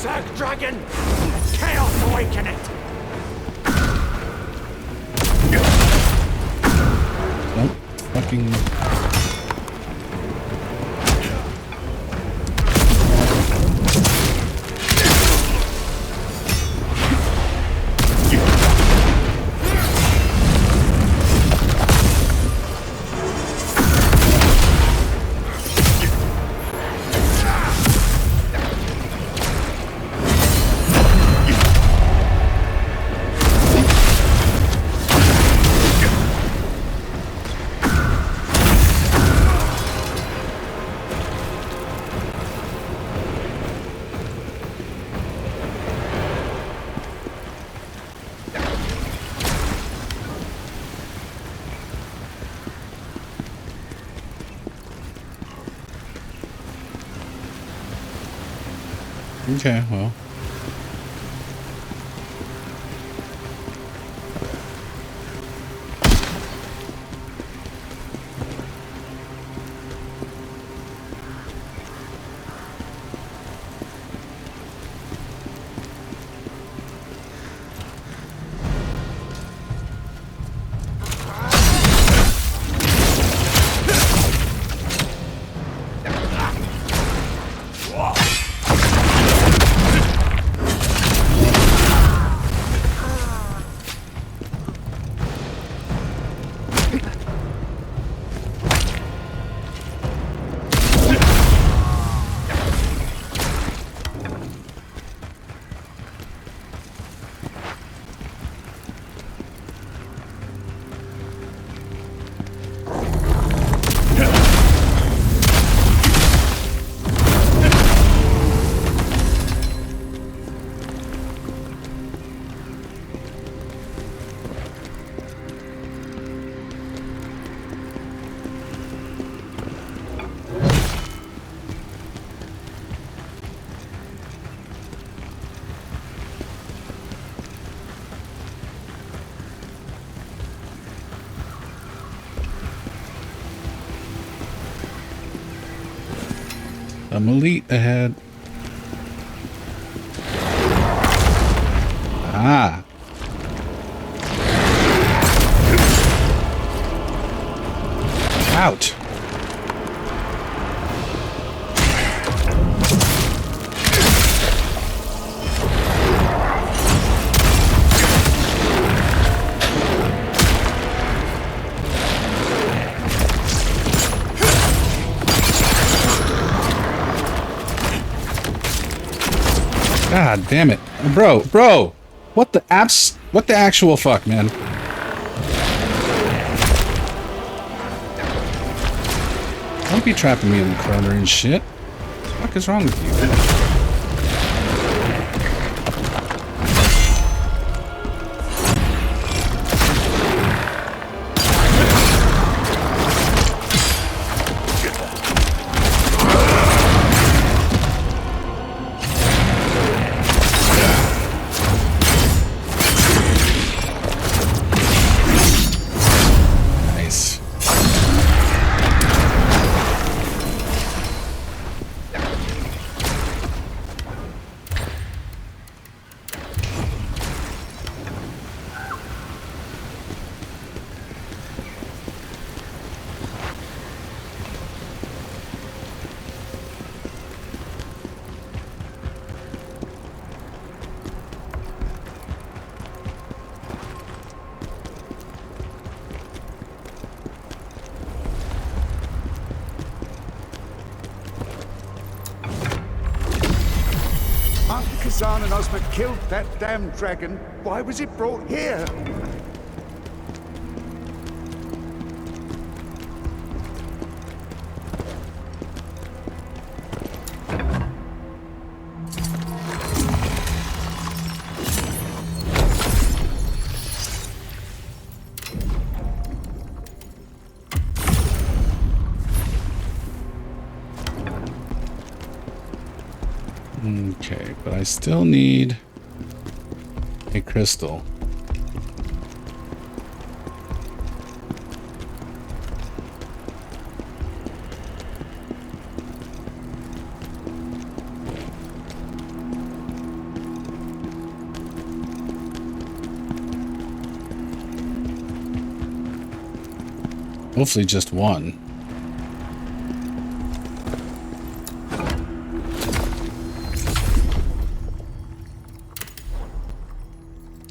Speaker 7: Berserk dragon! Chaos awaken it!
Speaker 1: nope. Fucking. Okay, well. I'm elite ahead. Ah. Out. God damn it. Bro. What the actual fuck, man? Don't be trapping me in the corner and shit. What the fuck is wrong with you?
Speaker 4: Khazan and Ozma killed that damn dragon. Why was it brought here?
Speaker 1: Okay, but I still need a crystal. Hopefully just one.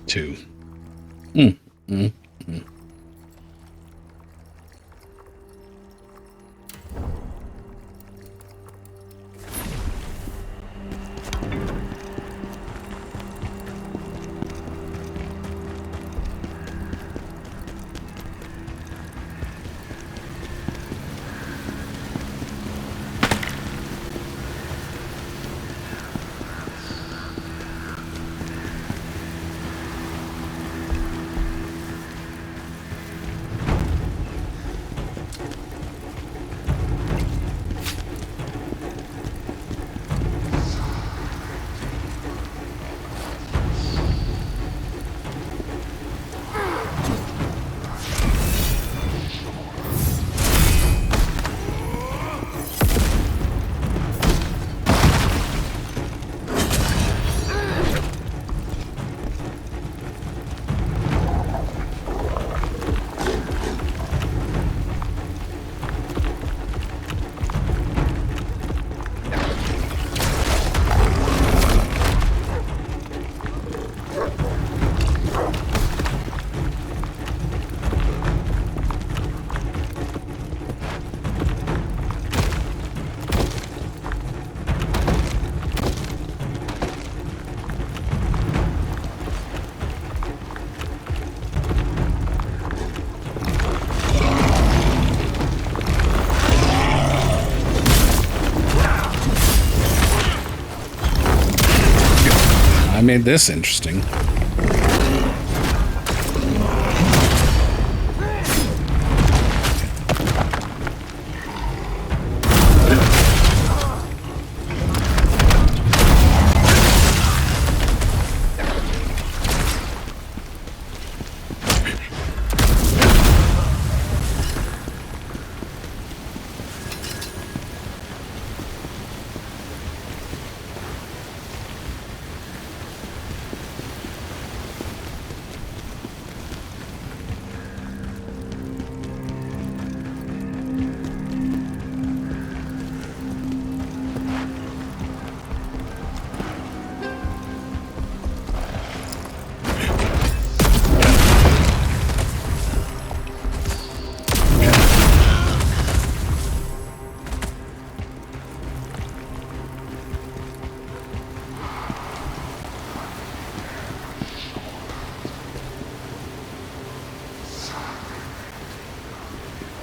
Speaker 1: Two. made this interesting.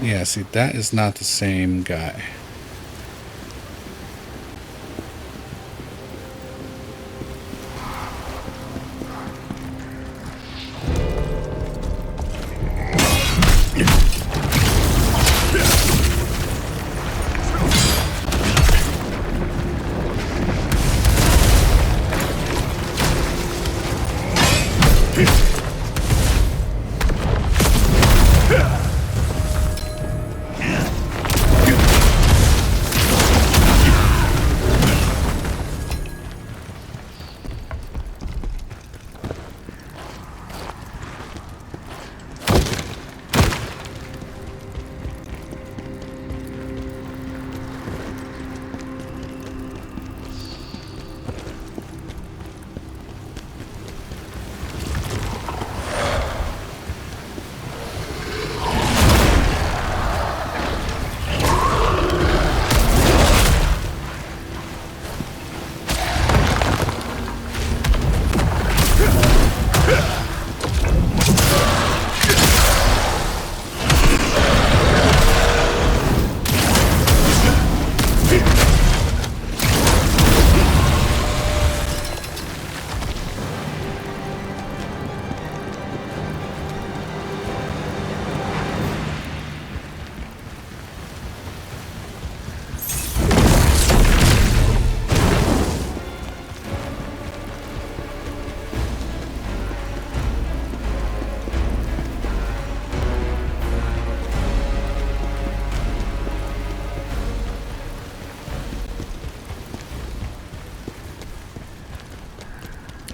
Speaker 1: Yeah, see, that is not the same guy.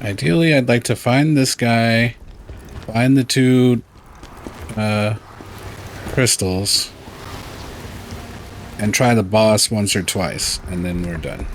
Speaker 1: Ideally, I'd like to find this guy, find the two crystals, and try the boss once or twice, and then we're done.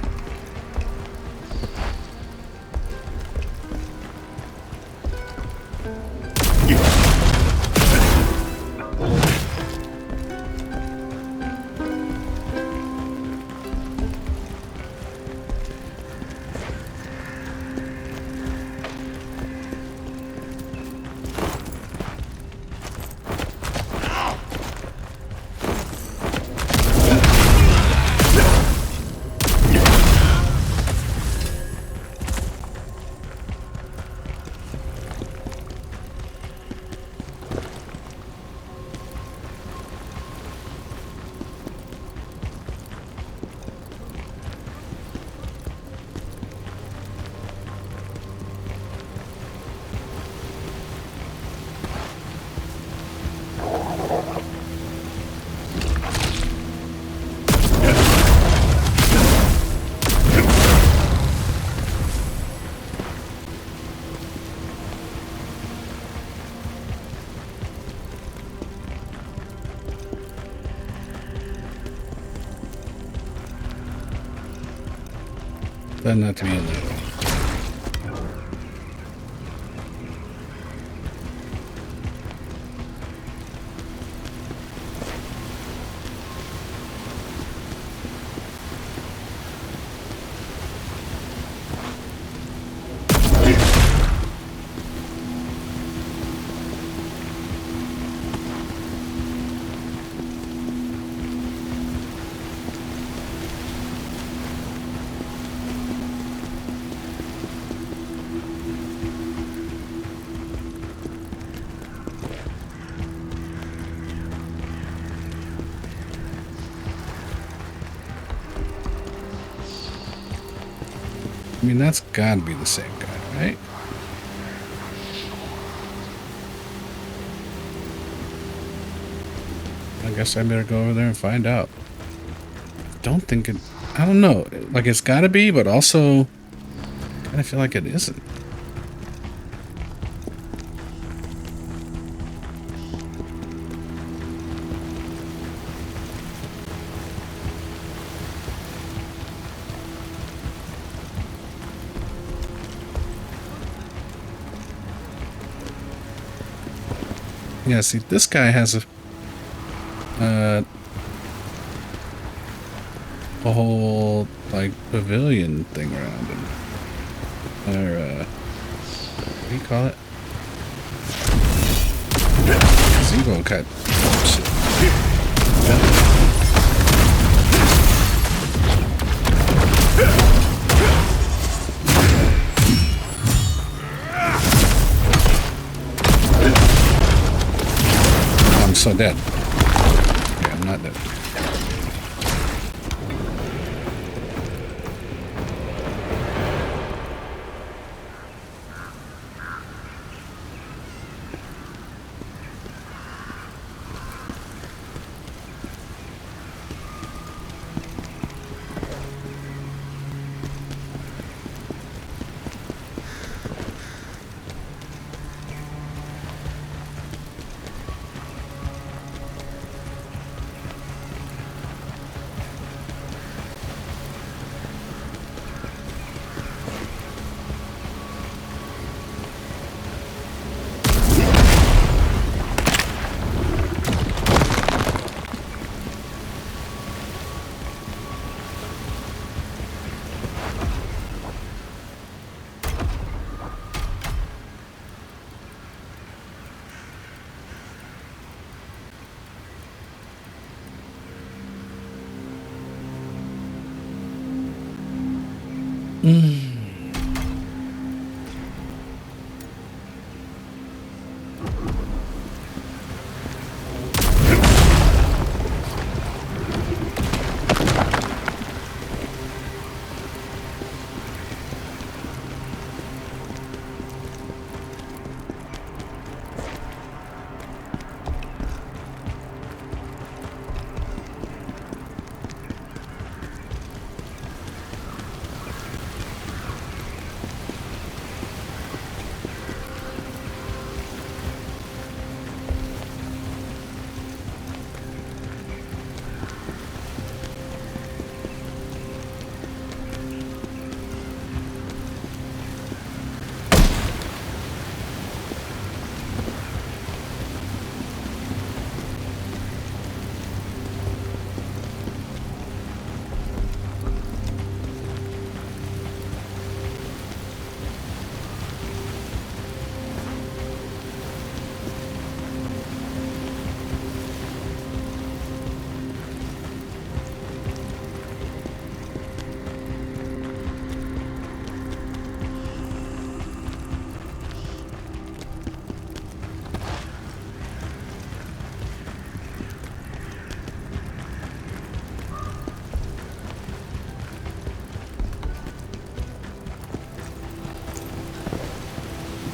Speaker 1: Doesn't have to be in there. I mean, that's gotta be the same guy, right? I guess I better go over there and find out. Don't think it... I don't know. Like, it's gotta be, but also... I kinda feel like it isn't. Yeah, see, this guy has a whole, like, pavilion thing around him. Or, what do you call it? Gazebo cut. Shit. I'm so dead. Okay, I'm not dead.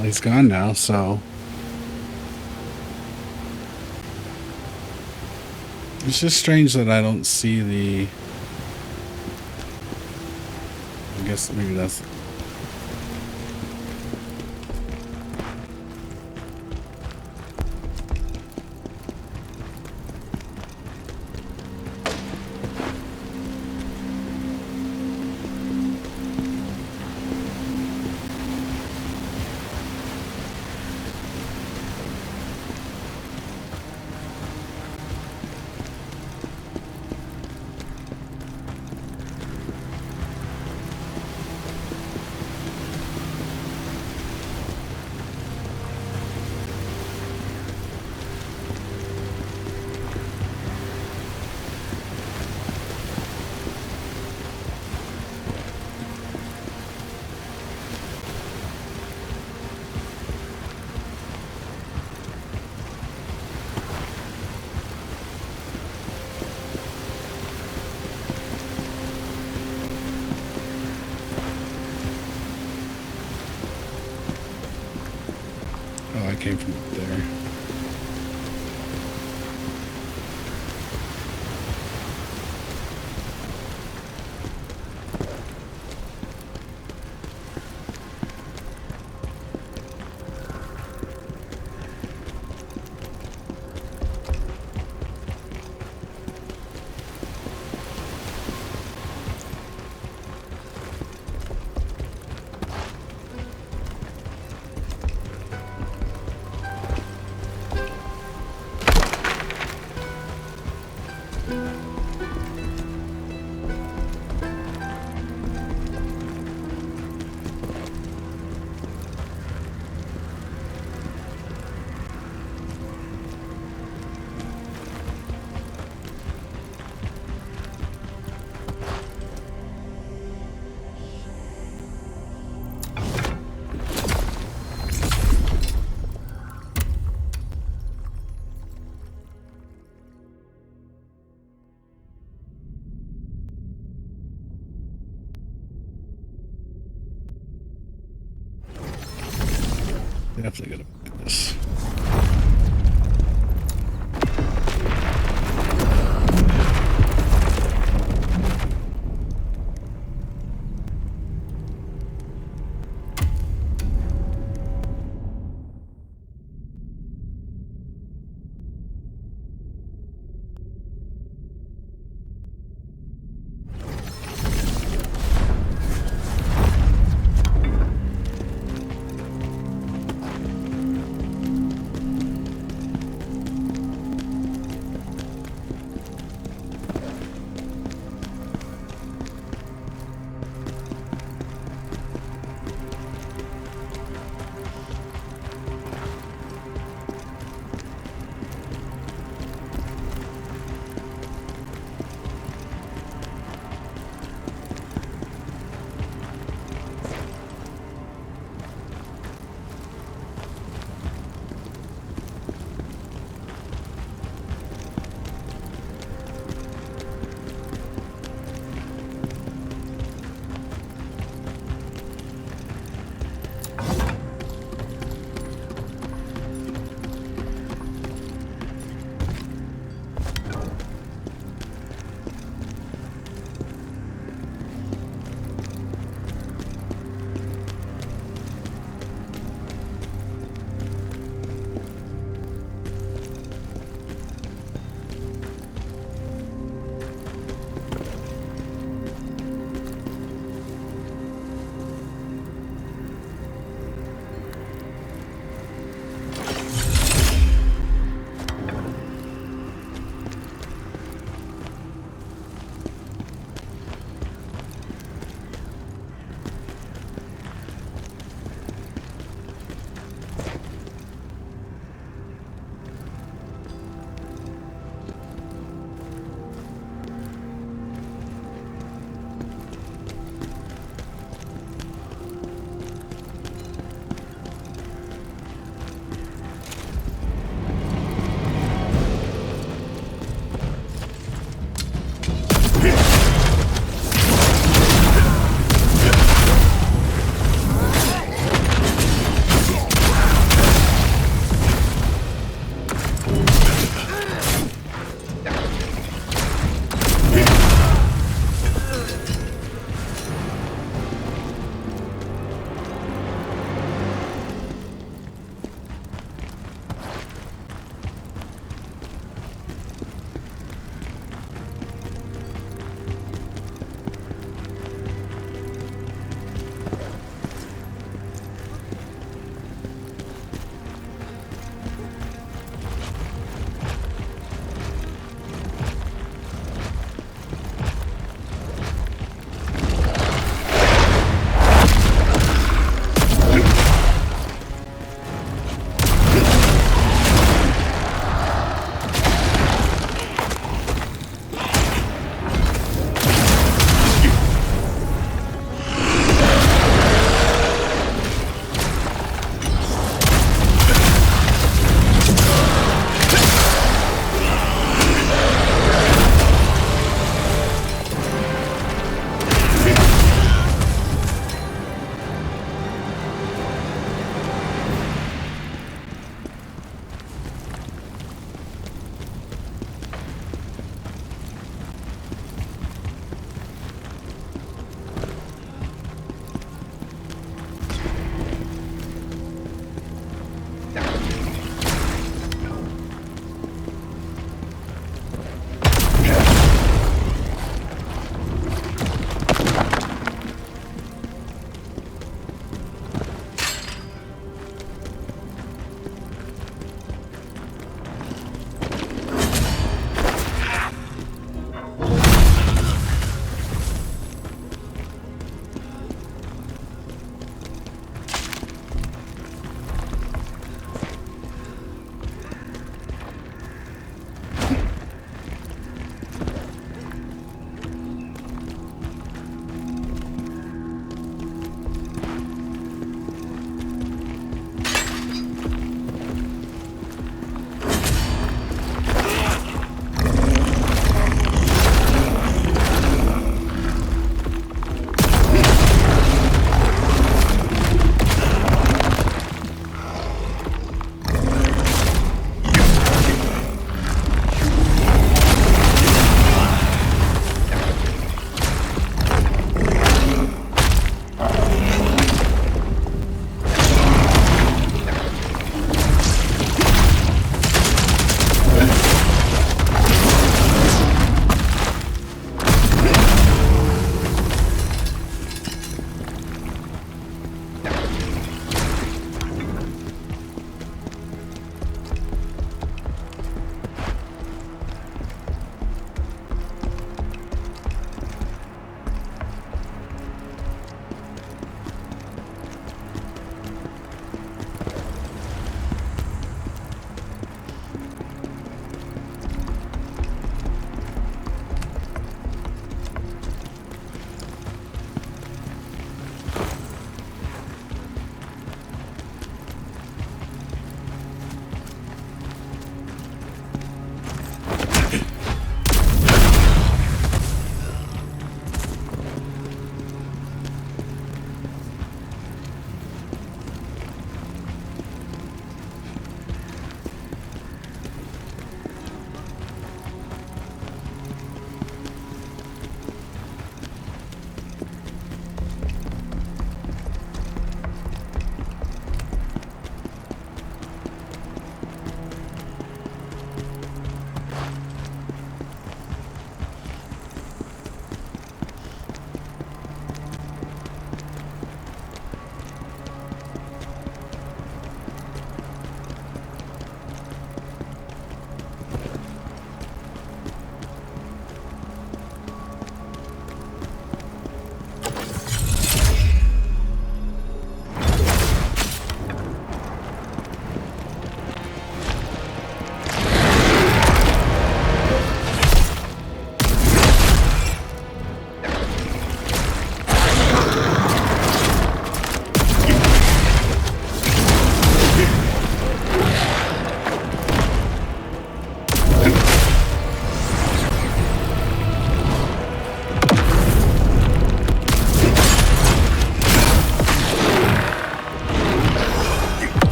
Speaker 1: Well, he's gone now, so... It's just strange that I don't see the... I guess maybe that's... it came from up there. Definitely gonna do this.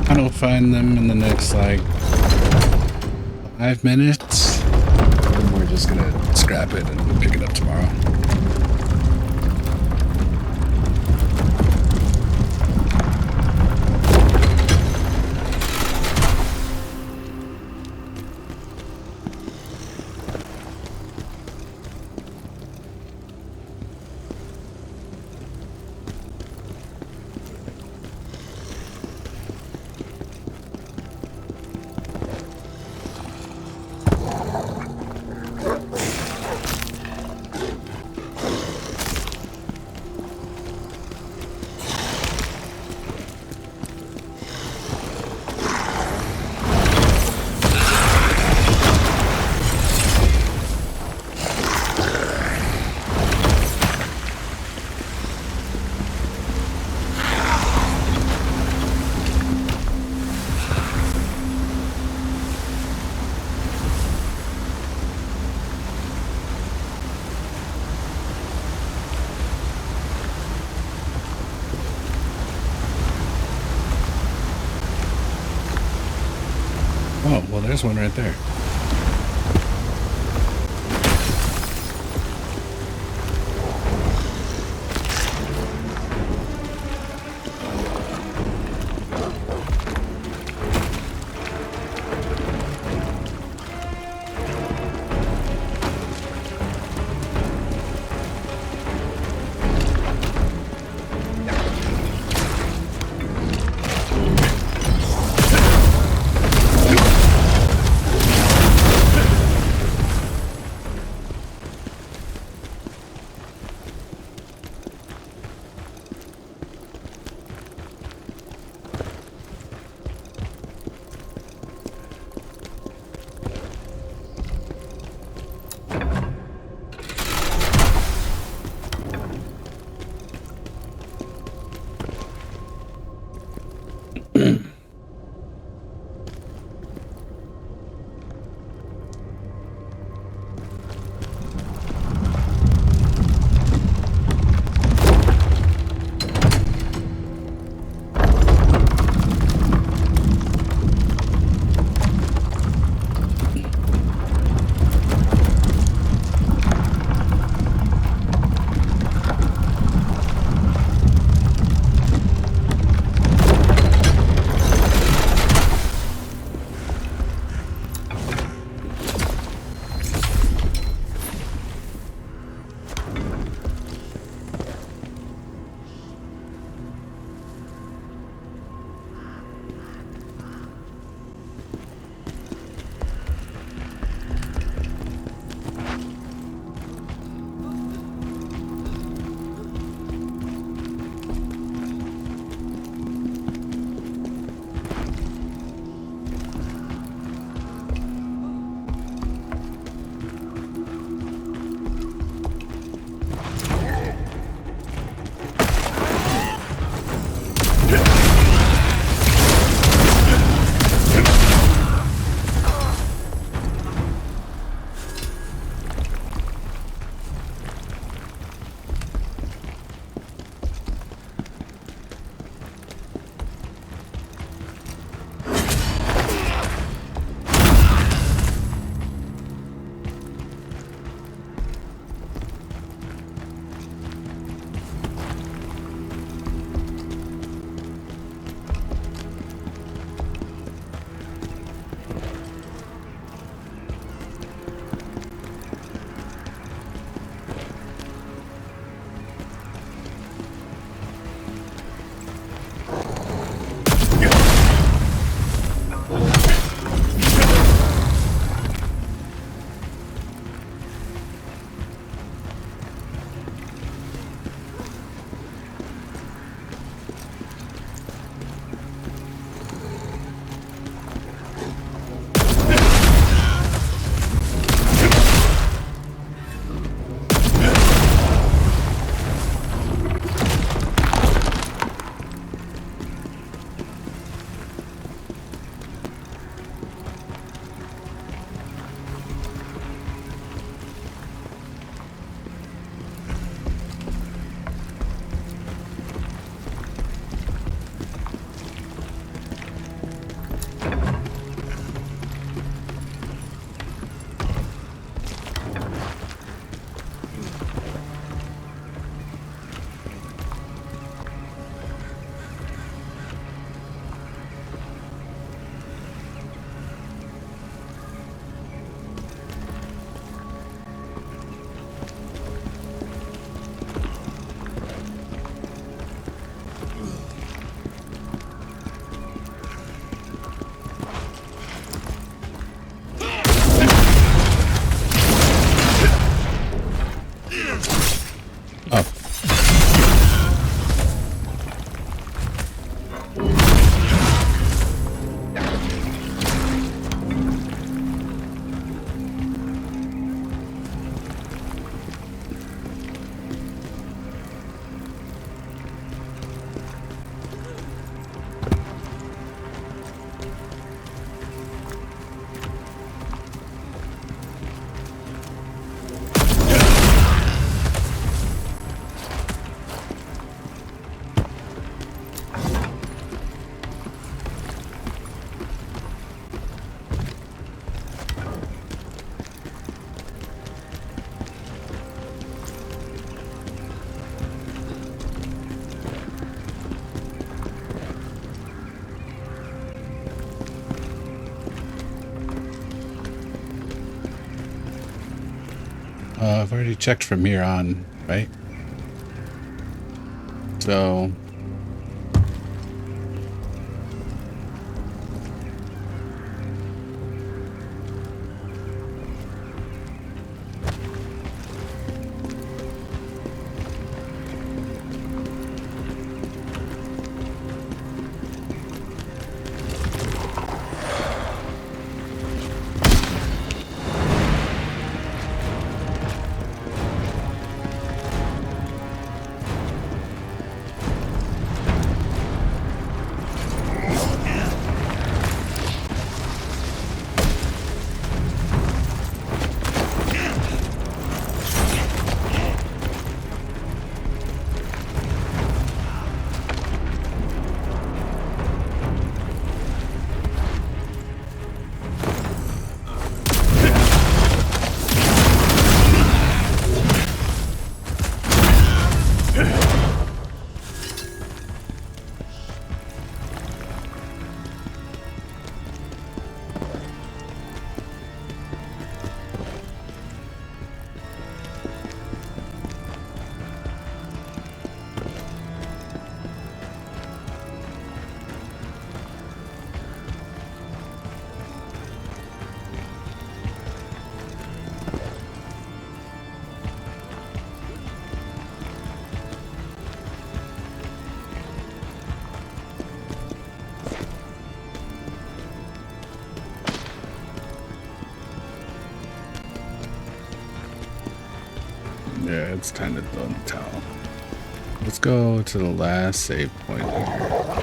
Speaker 1: I'll find them in the next, like, 5 minutes. And we're just gonna scrap it and pick it up tomorrow. Oh, well, there's one right there. I've already checked from here on, right? So... Yeah, it's time to throw in the towel. Let's go to the last save point here.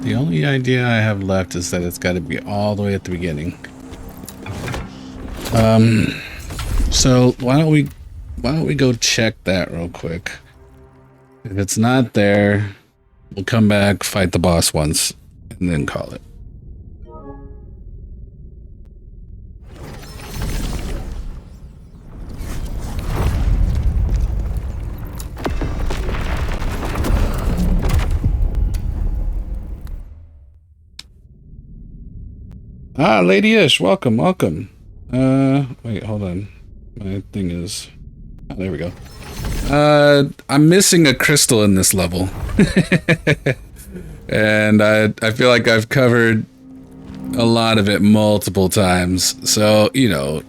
Speaker 1: The only idea I have left is that it's got to be all the way at the beginning. So why don't we go check that real quick? If it's not there, we'll come back, fight the boss once, and then call it. Ah, Lady Ish, welcome, welcome. Wait, hold on. My thing is... Oh, there we go. I'm missing a crystal in this level. And I feel like I've covered a lot of it multiple times. So, you know,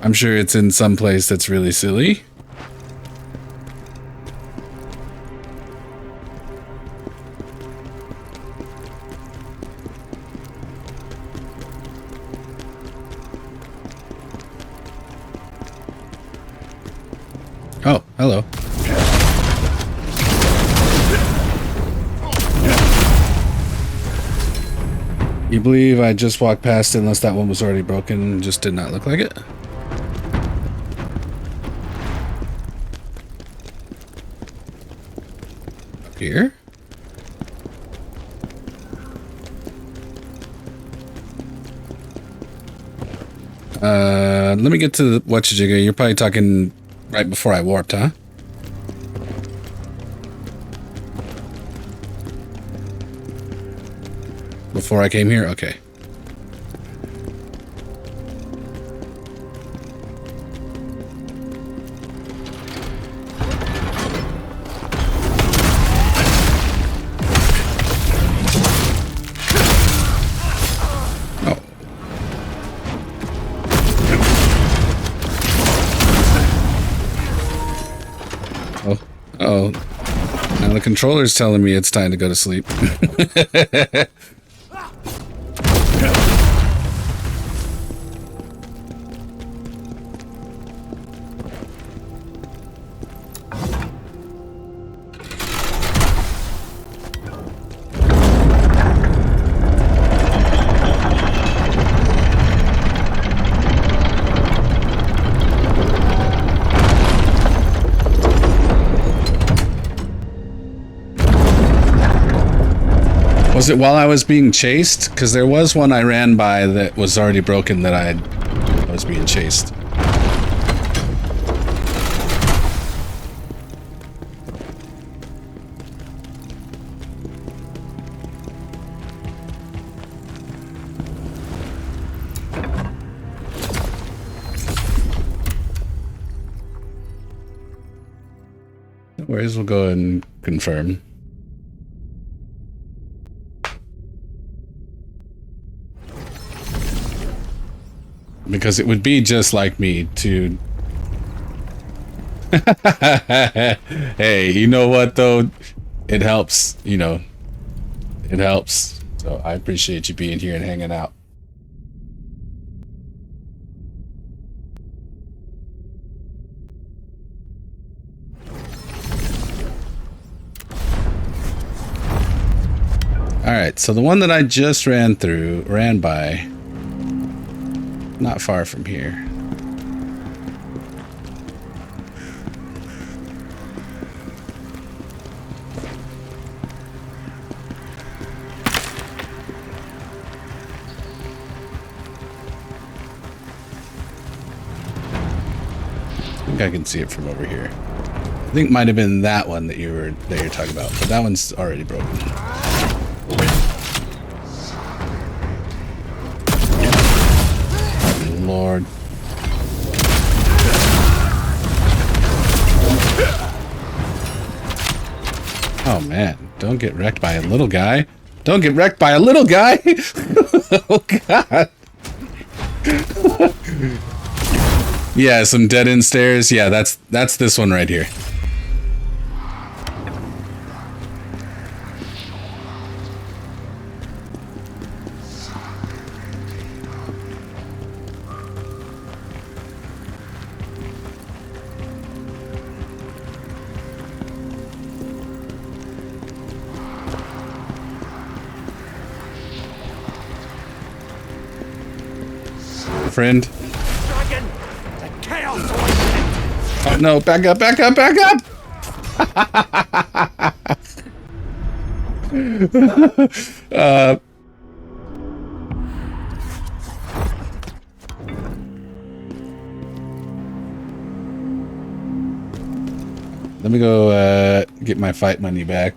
Speaker 1: I'm sure it's in some place that's really silly. Oh, hello. You believe I just walked past it unless that one was already broken and just did not look like it? Up here? Let me get to the whatchajigga. You're probably talking right before I warped, huh? Before I came here? Okay. Oh, now the controller's telling me it's time to go to sleep. Was it while I was being chased? Because there was one I ran by that was already broken that I was being chased. No worries, we'll go and confirm. Because it would be just like me to... Hey, you know what though? It helps, you know. It helps. So I appreciate you being here and hanging out. Alright, so the one that I just ran by... Not far from here. I think I can see it from over here. I think it might have been that one that you're talking about, but that one's already broken. Lord. Oh man, don't get wrecked by a little guy. Don't get wrecked by a little guy. Oh god. Yeah, some dead end stairs. Yeah, that's this one right here. Friend.
Speaker 7: Dragon, the chaos.
Speaker 1: Oh no, back up, back up, back up! Let me go get my fight money back.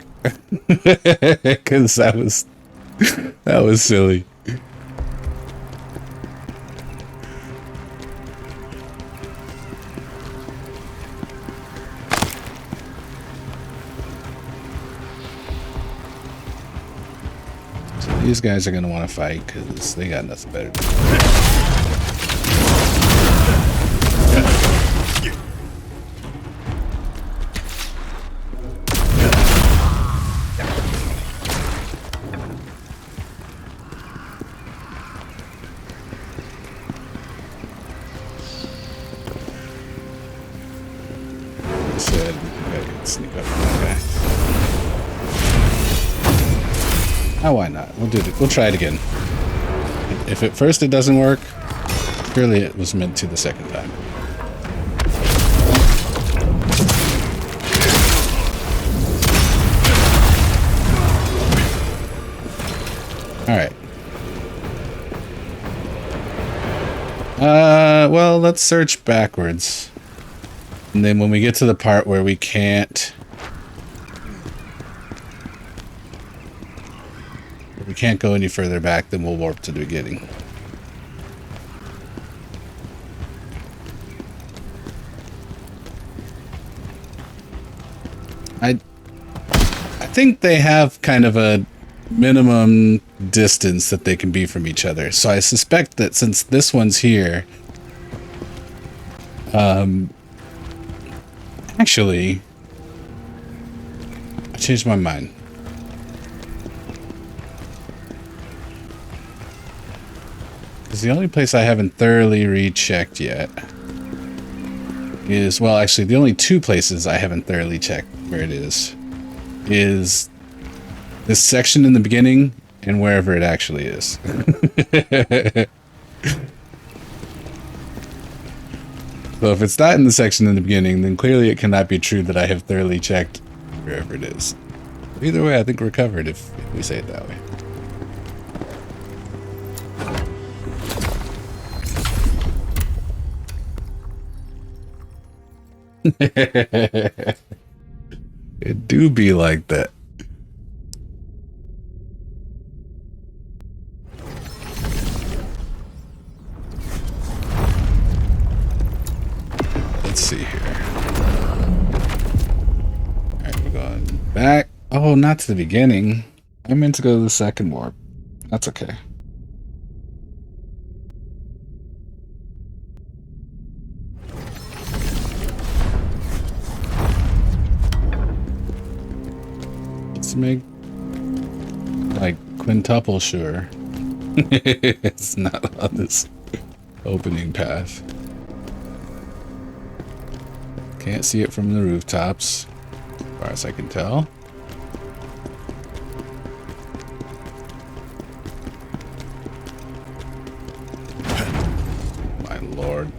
Speaker 1: Cause that was silly. These guys are gonna want to fight because they got nothing better to do. Said, gotta sneak up on that guy. Oh, why not? We'll do it. We'll try it again. if at first it doesn't work, surely it was meant to the second time. Alright. Well, let's search backwards. And then when we get to the part where we can't go any further back, then we'll warp to the beginning. I think they have kind of a minimum distance that they can be from each other. So I suspect that since this one's here, actually, I changed my mind. Because the only place I haven't thoroughly rechecked yet is, well, actually, the only two places I haven't thoroughly checked where it is this section in the beginning and wherever it actually is. So if it's not in the section in the beginning, then clearly it cannot be true that I have thoroughly checked wherever it is. Either way, I think we're covered if we say it that way. It do be like that. Let's see here. Alright, we're going back. Oh, not to the beginning. I meant to go to the second warp. That's okay. Let's make like quintuple sure it's not on this opening path. Can't see it from the rooftops, as far as I can tell. My lord.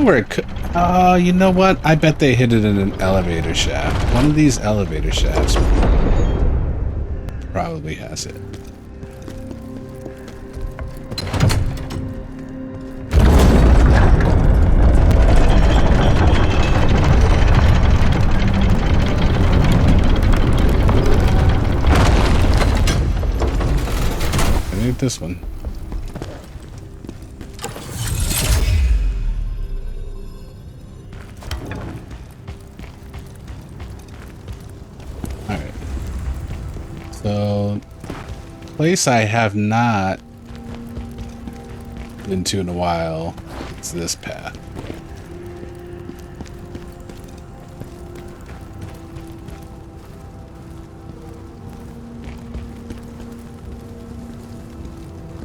Speaker 1: Where it could, you know what? I bet they hit it in an elevator shaft. One of these elevator shafts probably has it. I need this one. So, place I have not been to in a while is this path.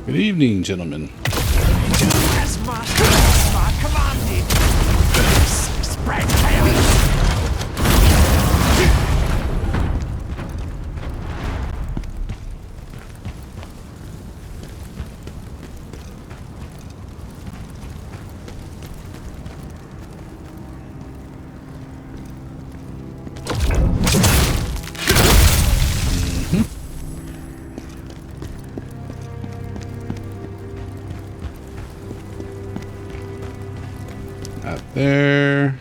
Speaker 1: Good evening, gentlemen.
Speaker 2: As my commanded. Spread chaos.
Speaker 1: There.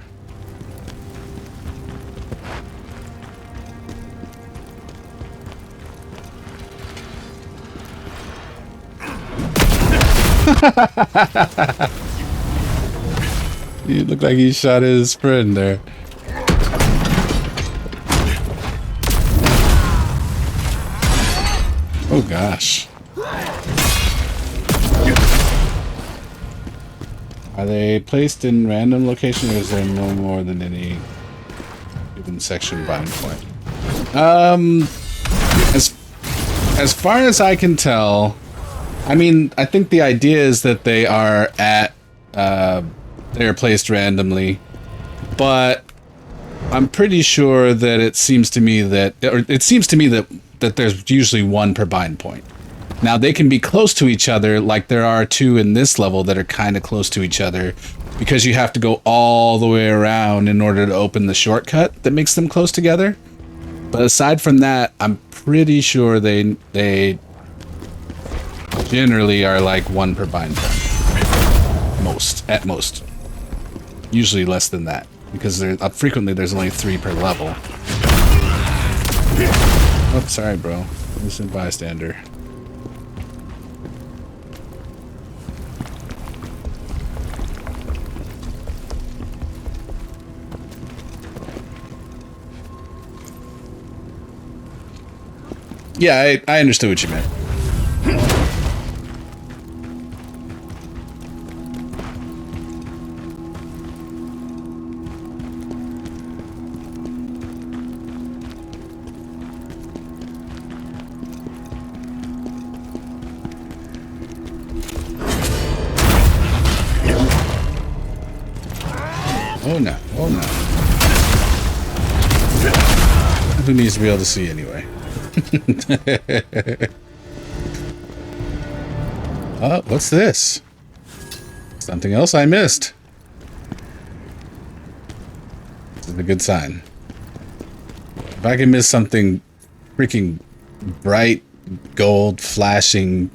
Speaker 1: He looked like he shot his friend there. Oh gosh. Are they placed in random location, or is there no more than any given section bind point? As far as I can tell, I mean, I think the idea is that they are at they are placed randomly, but I'm pretty sure that it seems to me that there's usually one per bind point. Now, they can be close to each other, like there are two in this level that are kind of close to each other, because you have to go all the way around in order to open the shortcut that makes them close together. But aside from that, I'm pretty sure they generally are like one per bind point. At most. Usually less than that, because frequently there's only 3 per level. Oh, sorry, bro. Innocent bystander. Yeah, I understood what you meant. Oh no, oh no. Who needs to be able to see anyway? Oh, what's this? Something else I missed. This is a good sign. If I can miss something freaking bright, gold, flashing,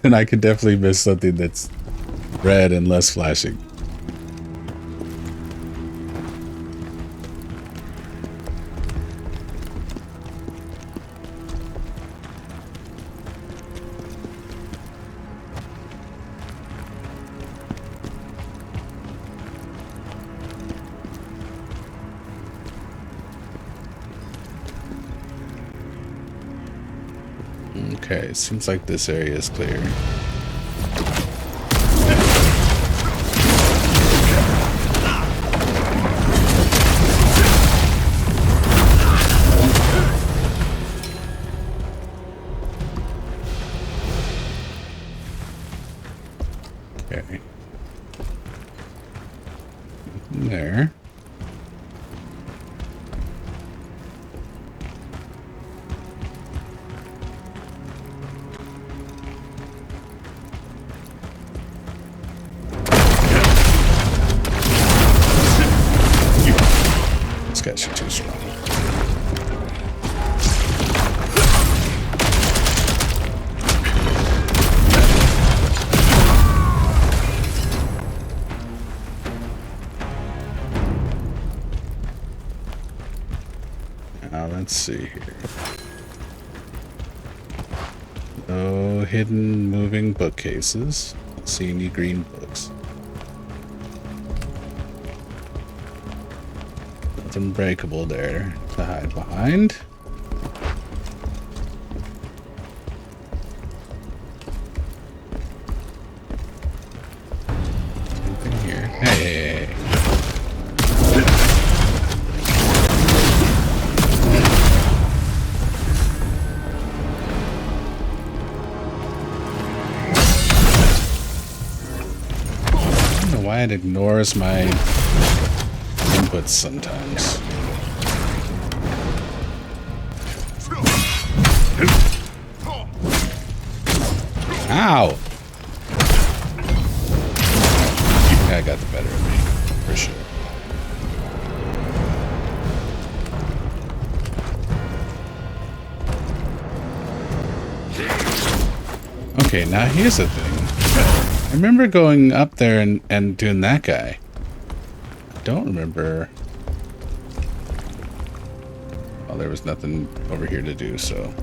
Speaker 1: then I could definitely miss something that's red and less flashing. Okay, seems like this area is clear. Okay. There. Guys are too strong. Now let's see here. No hidden moving bookcases. Don't see any green books. Unbreakable there to hide behind. Anything here? Hey. I don't know why it ignores my inputs sometimes. Ow! Yeah, I got the better of me, for sure. Okay, now here's the thing. I remember going up there and doing that guy. I don't remember. Well, there was nothing over here to do, so.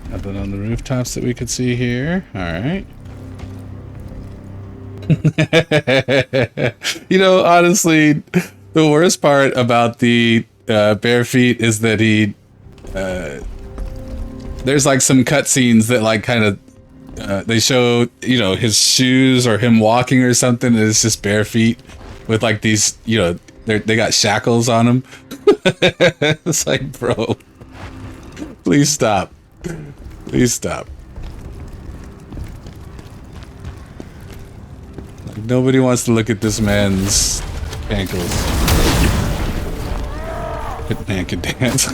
Speaker 1: Nothing on the rooftops that we could see here. Alright. You know, honestly, The worst part about the bare feet is that he there's like some cutscenes that like kind of they show, you know, his shoes or him walking or something, and it's just bare feet with like these, you know, they got shackles on them. It's like, bro, please stop. Please stop. Like, nobody wants to look at this man's ankles. Man can dance.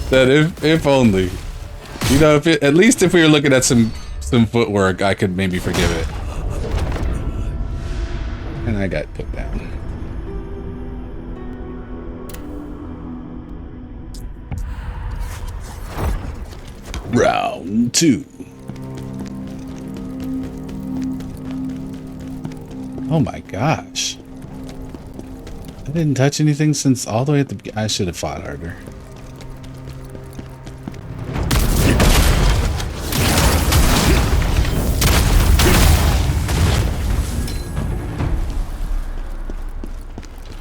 Speaker 1: That if only. You know, if it, at least if we were looking at some footwork, I could maybe forgive it. And I got put down. Round 2. Oh my gosh. I didn't touch anything since all the way at the beginning. I should have fought harder.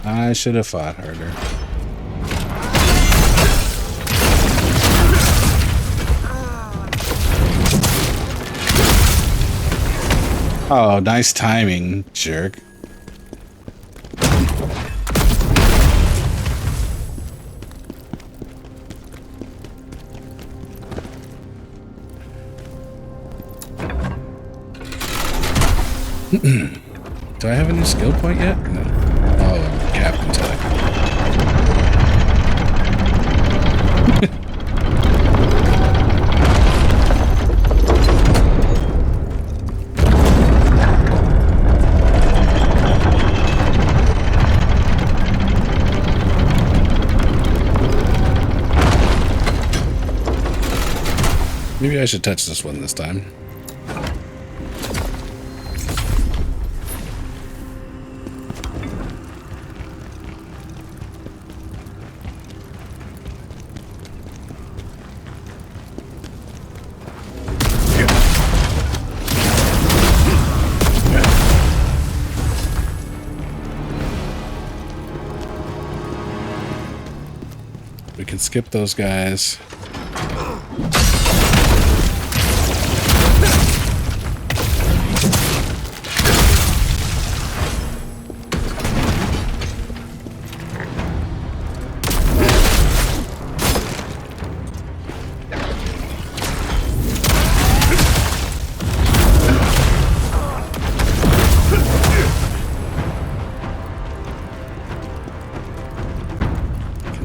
Speaker 1: I should have fought harder. Oh, nice timing, jerk. Do I have a new skill point yet? No. Oh, Captain Tech. Maybe I should touch this one this time. We can skip those guys.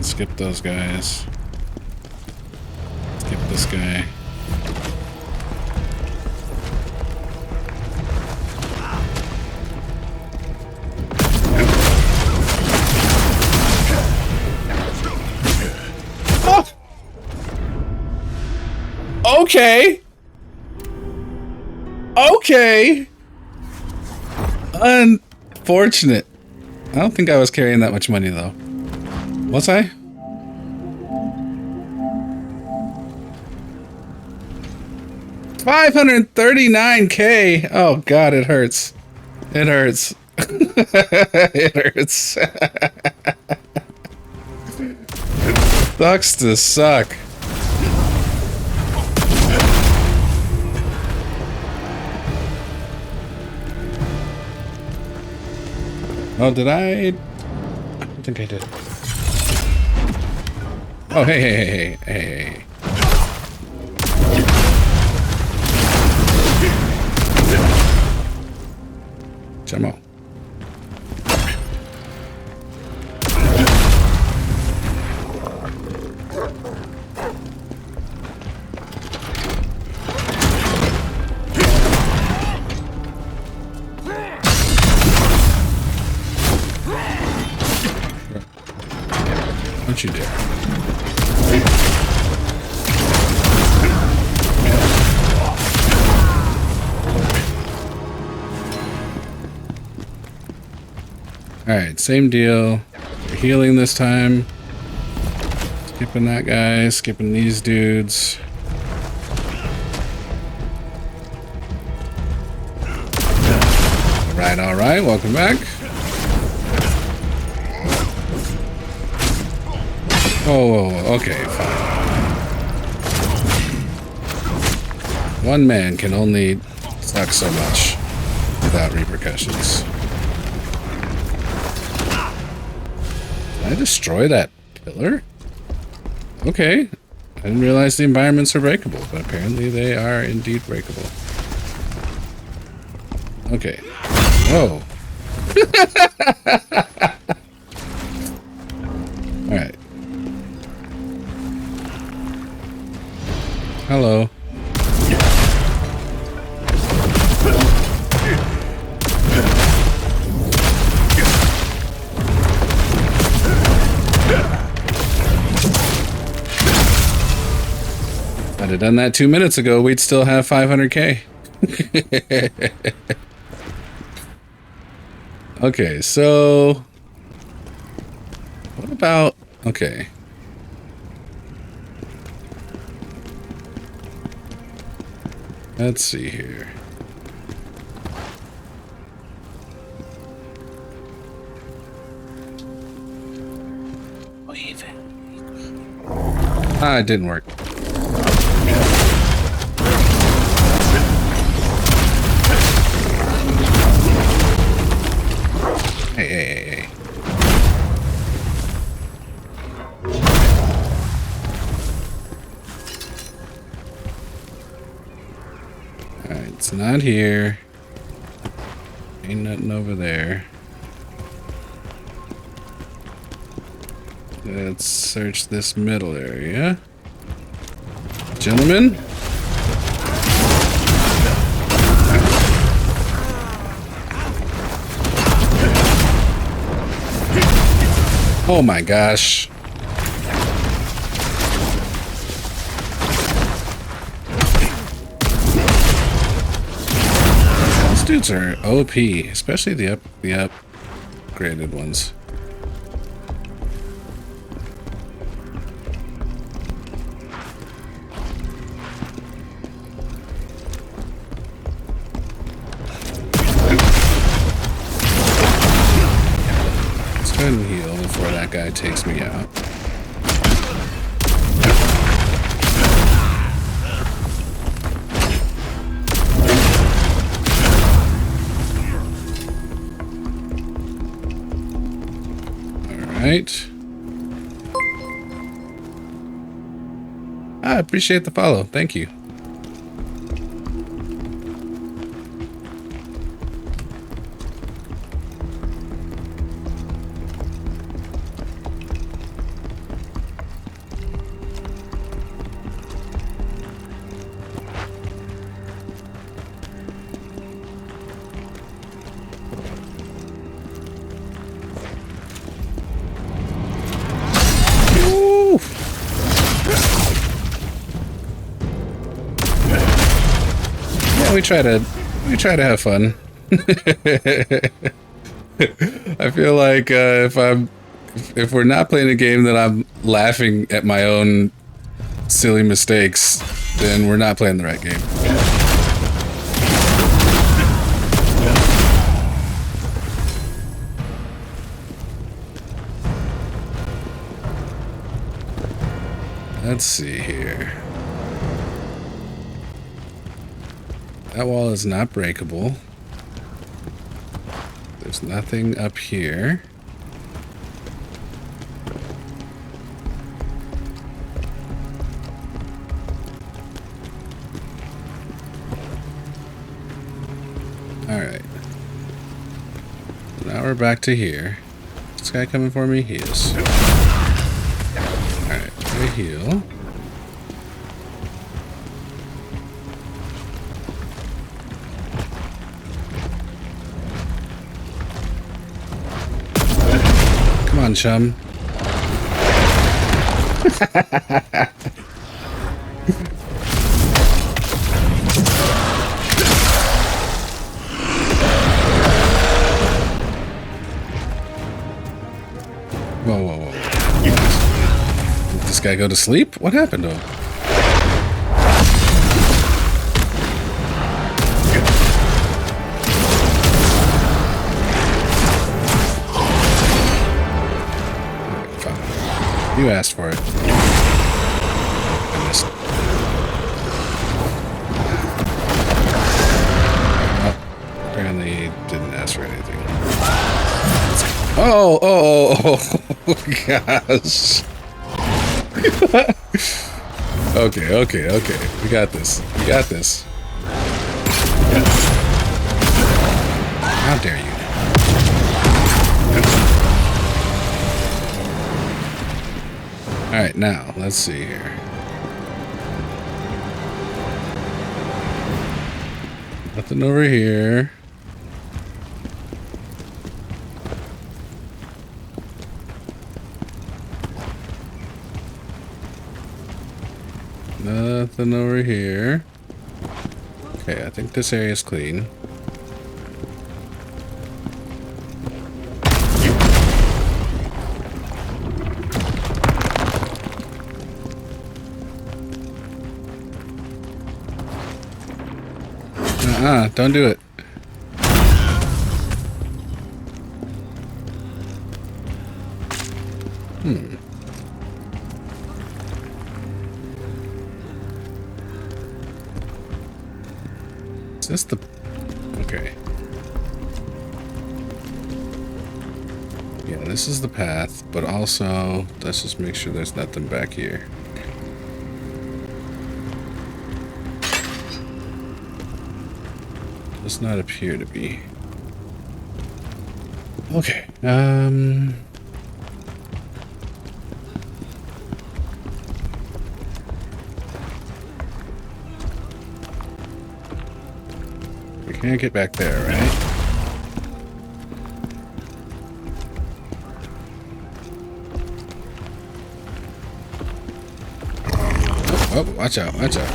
Speaker 1: Skip those guys. Skip this guy. Oh. Okay. Okay. Unfortunate. I don't think I was carrying that much money though. Was I? $539K. Oh God, it hurts. It hurts. It hurts. Sucks to suck. Oh, did I? I don't think I did. Oh, hey. Jamo. Don't you dare. Alright, same deal. We're healing this time. Skipping that guy, skipping these dudes. Alright, welcome back. Oh, okay, fine. One man can only suck so much without repercussions. Did I destroy that pillar? Okay. I didn't realize the environments are breakable, but apparently they are indeed breakable. Okay. Whoa. Alright. Hello. If I'd have done that 2 minutes ago, we'd still have 500k. Okay, so what about, okay. Let's see here. Ah, it didn't work. Hey. Alright, it's not here. Ain't nothing over there. Let's search this middle area. Gentlemen? Oh my gosh. These dudes are OP, especially the upgraded ones. Go ahead and heal before that guy takes me out. Alright. I appreciate the follow. Thank you. We try to have fun. I feel like if we're not playing a game that I'm laughing at my own silly mistakes, then we're not playing the right game. Let's see here. That wall is not breakable. There's nothing up here. Alright. Now we're back to here. Is this guy coming for me? He is. Alright, we heal. Come on, chum. Whoa. Did this guy go to sleep? What happened to him? You asked for it. I missed. Oh, apparently didn't ask for anything. Oh, gosh. Okay. We got this. How dare you? Alright, now, let's see here. Nothing over here. Nothing over here. Okay, I think this area is clean. Don't do it. Is this the... Okay. Yeah, this is the path, but also, let's just make sure there's nothing back here. Does not appear to be. Okay. We can't get back there, right? Oh, watch out, watch out.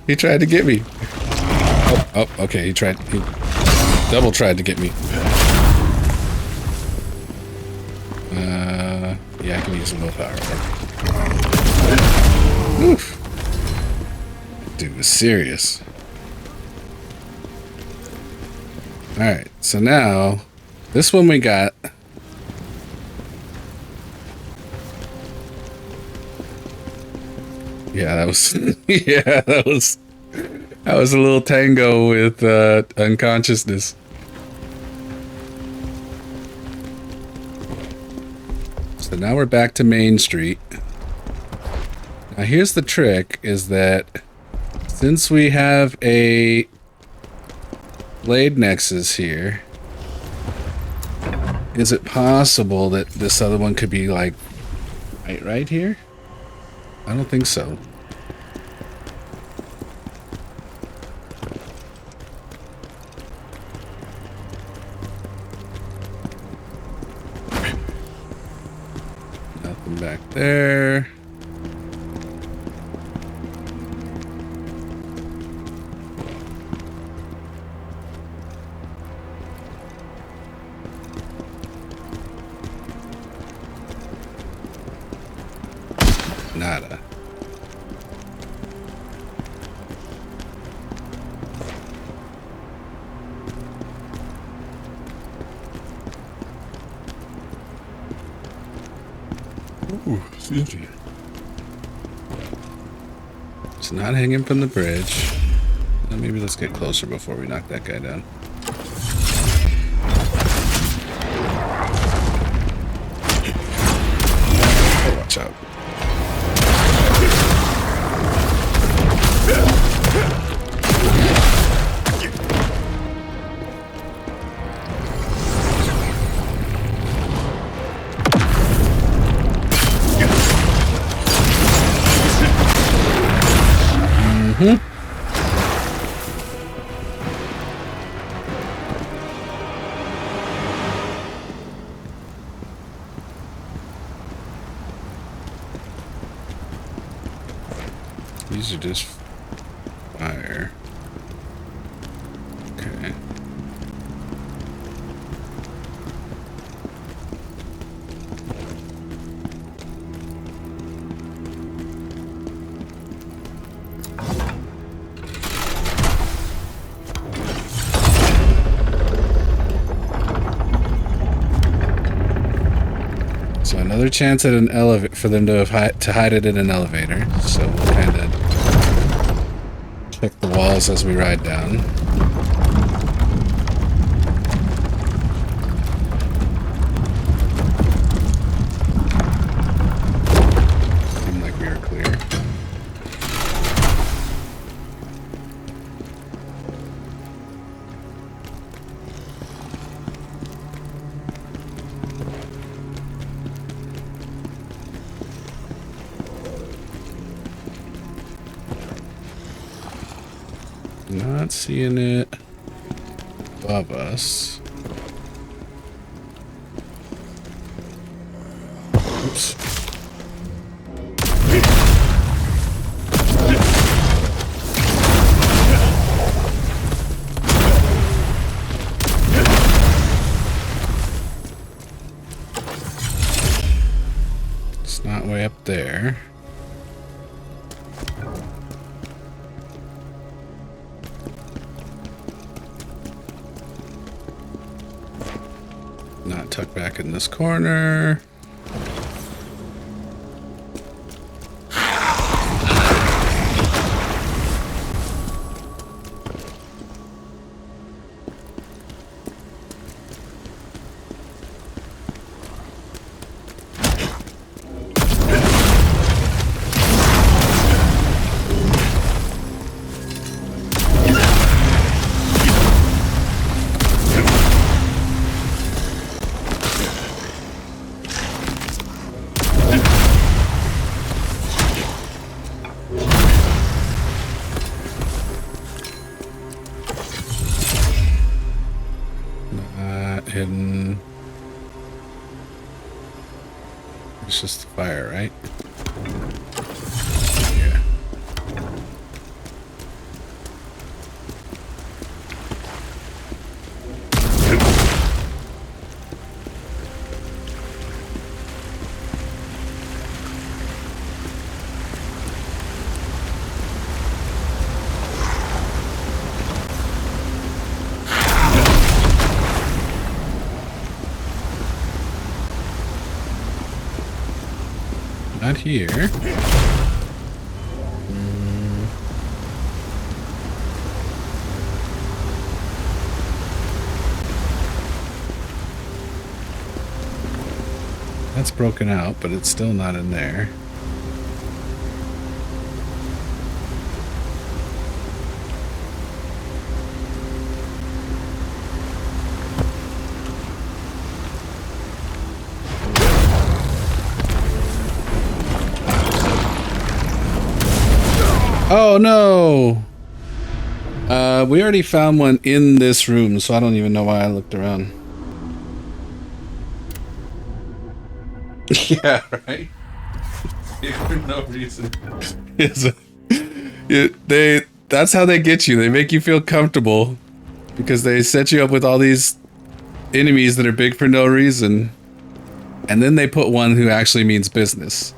Speaker 1: He tried to get me. Oh, okay. He double tried to get me. Yeah, I can use some willpower. Oof. Dude was serious. Alright, so now, this one we got. Yeah, that was yeah, that was a little tango with unconsciousness. So now we're back to Main Street. Now here's the trick, is that since we have a blade nexus here, is it possible that this other one could be like right here? I don't think so. Nothing back there. Nada. Ooh, excuse me. It's not hanging from the bridge. Well, maybe let's get closer before we knock that guy down. Oh, watch out. or just fire? Okay. So another chance at an elevator for them to hide it in an elevator. So we'll kind of check the walls as we ride down. Seemed like we were clear. Not seeing it above us. Oops. It's not way up there. Not tucked back in this corner. Hidden. It's just the fire, right? Yeah. Not here. That's broken out, but it's still not in there. Oh no! We already found one in this room, so I don't even know why I looked around. Yeah, right? For no reason. That's how they get you. They make you feel comfortable because they set you up with all these enemies that are big for no reason. And then they put one who actually means business.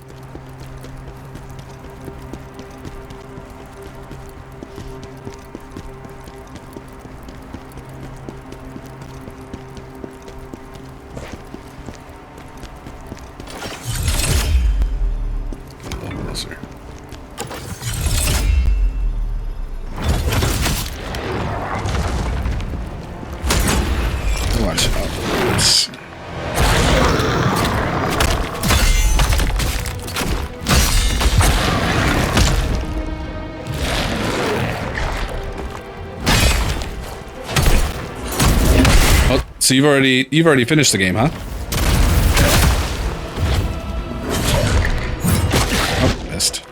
Speaker 1: Watch out. Oh, so you've already finished the game, huh? Oh, missed.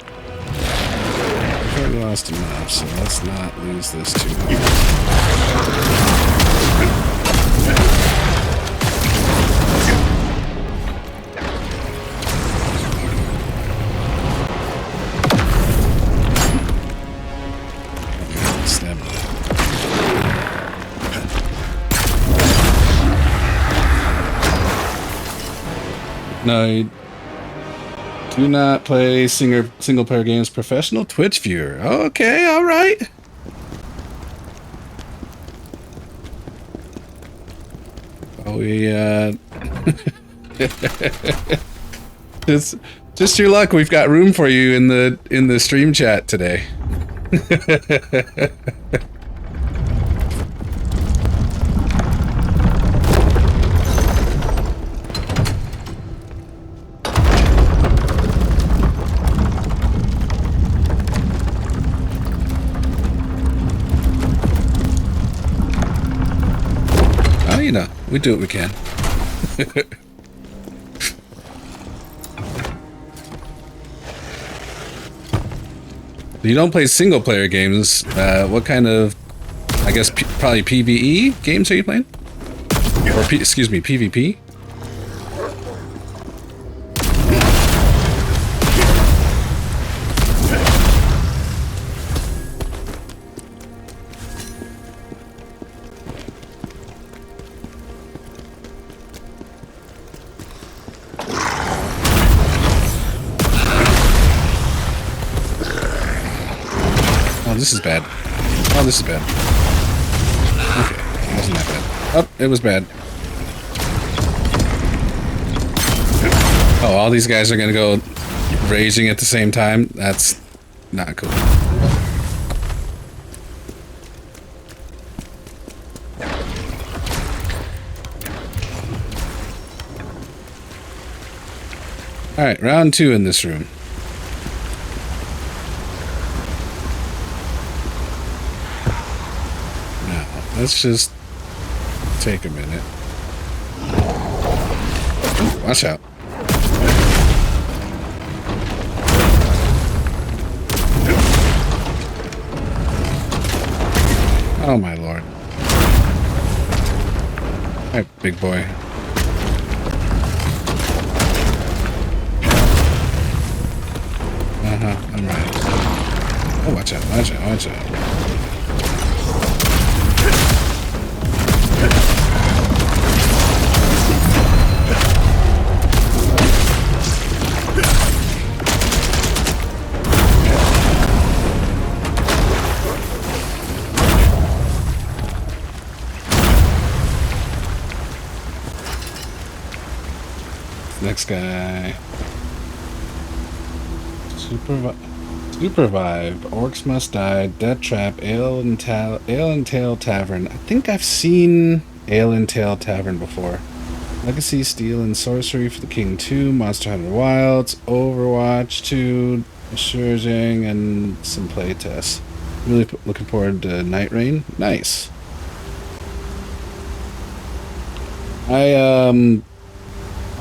Speaker 1: We've already lost enough, so let's not lose this too much. No, you do not play single player games. Professional Twitch viewer. Okay, all right. Oh, we just your luck. We've got room for you in the stream chat today. Oh, you know, we do what we can. You don't play single player games. What kind of, I guess, probably PvE games are you playing? Or excuse me, PvP? Oh, this is bad. Oh, this is bad. Okay, it wasn't that bad. Oh, it was bad. Oh, all these guys are gonna go raging at the same time? That's not cool. Alright, round 2 in this room. Let's just take a minute. Ooh, watch out. Oh my lord. Alright, big boy. I'm right. Oh, watch out, watch out, watch out. Next guy. Supervive. Orcs must die. Death trap. Ale and Tail Tavern. I think I've seen Ale and Tail Tavern before. Legacy, Steel, and Sorcery for the King 2. Monster Hunter Wilds. Overwatch 2. Shurjang, and some playtests. Really looking forward to Night Rain. Nice. I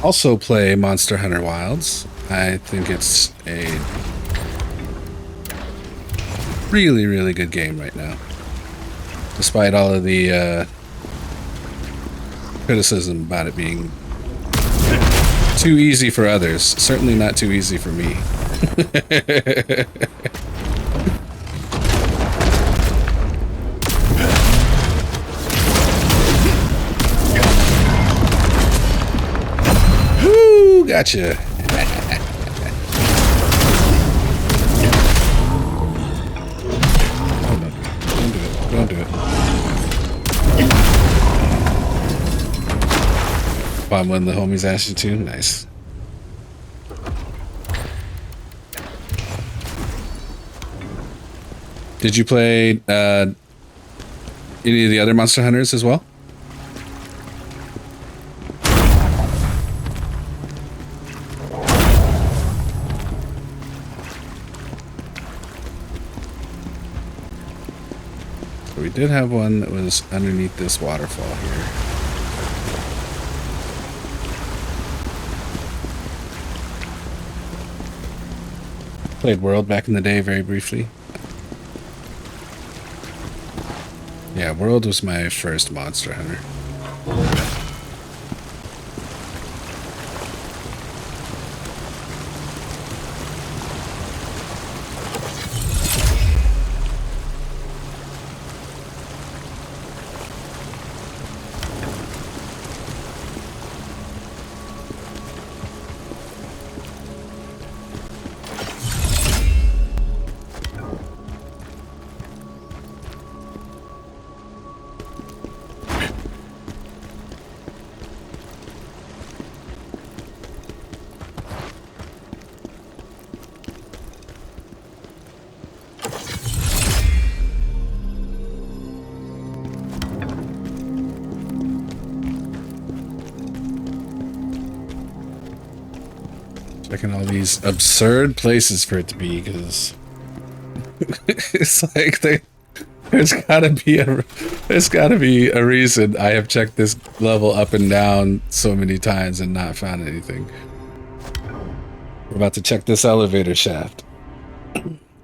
Speaker 1: also play Monster Hunter Wilds. I think it's a really, really good game right now. Despite all of the criticism about it being too easy for others. Certainly not too easy for me. Woo! Gotcha. Don't do it. Bomb one of the homies asked you to. Nice. Did you play any of the other Monster Hunters as well? We did have one that was underneath this waterfall here. Played World back in the day very briefly. Yeah, World was my first Monster Hunter. Checking all these absurd places for it to be, because it's like there's gotta be a reason I have checked this level up and down so many times and not found anything. We're about to check this elevator shaft,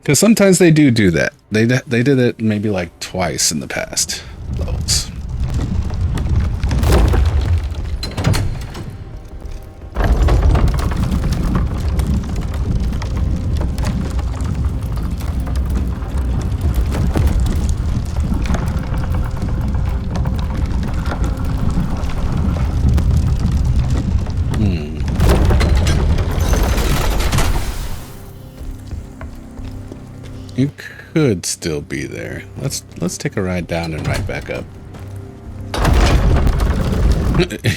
Speaker 1: because sometimes they do that. They did it maybe like twice in the past levels. You could still be there. Let's take a ride down and right back up.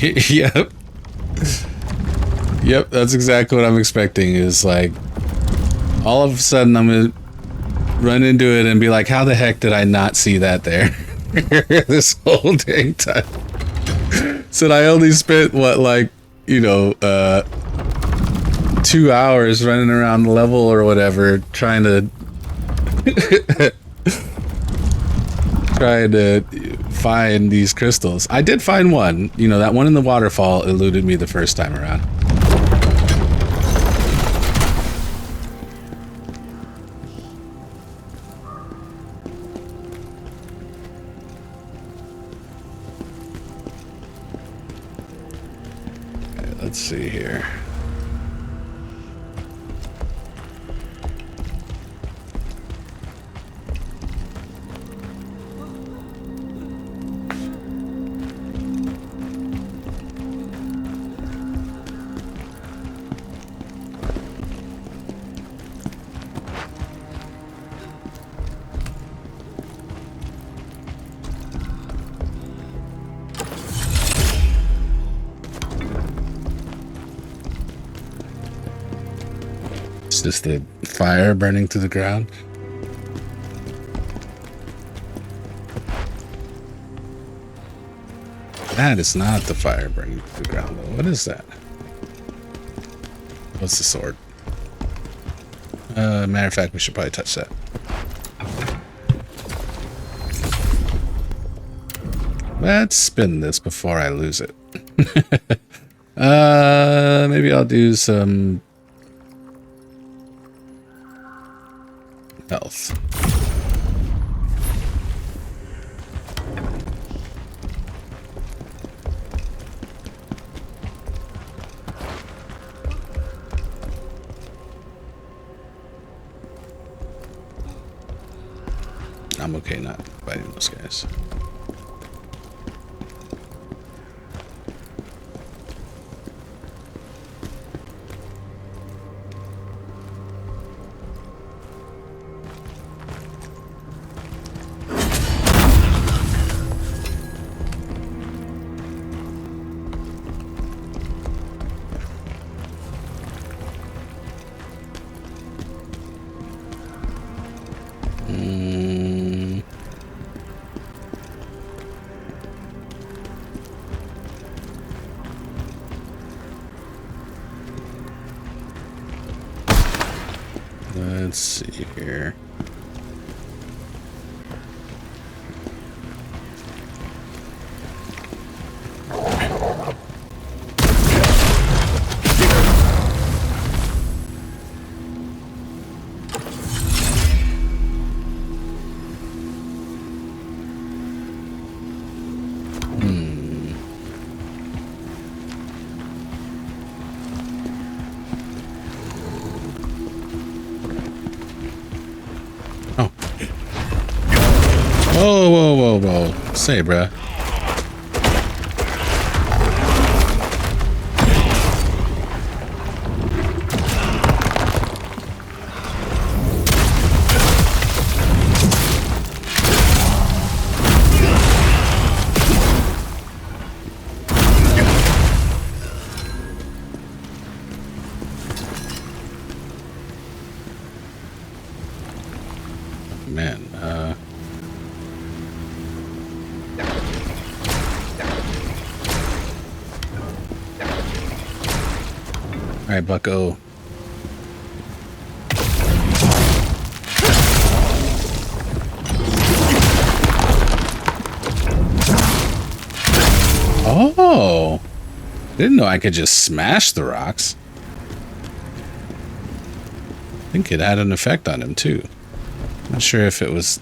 Speaker 1: Yep. Yep, that's exactly what I'm expecting, is like all of a sudden I'm gonna run into it and be like, how the heck did I not see that there? This whole dang time. So I only spent what, like, you know, 2 hours running around the level or whatever, trying to find these crystals. I did find one. You know, that one in the waterfall eluded me the first time around. Okay, let's see here. Just the fire burning to the ground. That is not the fire burning to the ground, though. What is that? What's the sword? Matter of fact, we should probably touch that. Let's spin this before I lose it. Maybe I'll do some health. I'm okay not fighting those guys. Let's see here. Whoa. Say, bruh. Man, all right, bucko. Oh, didn't know I could just smash the rocks. I think it had an effect on him too. Not sure if it was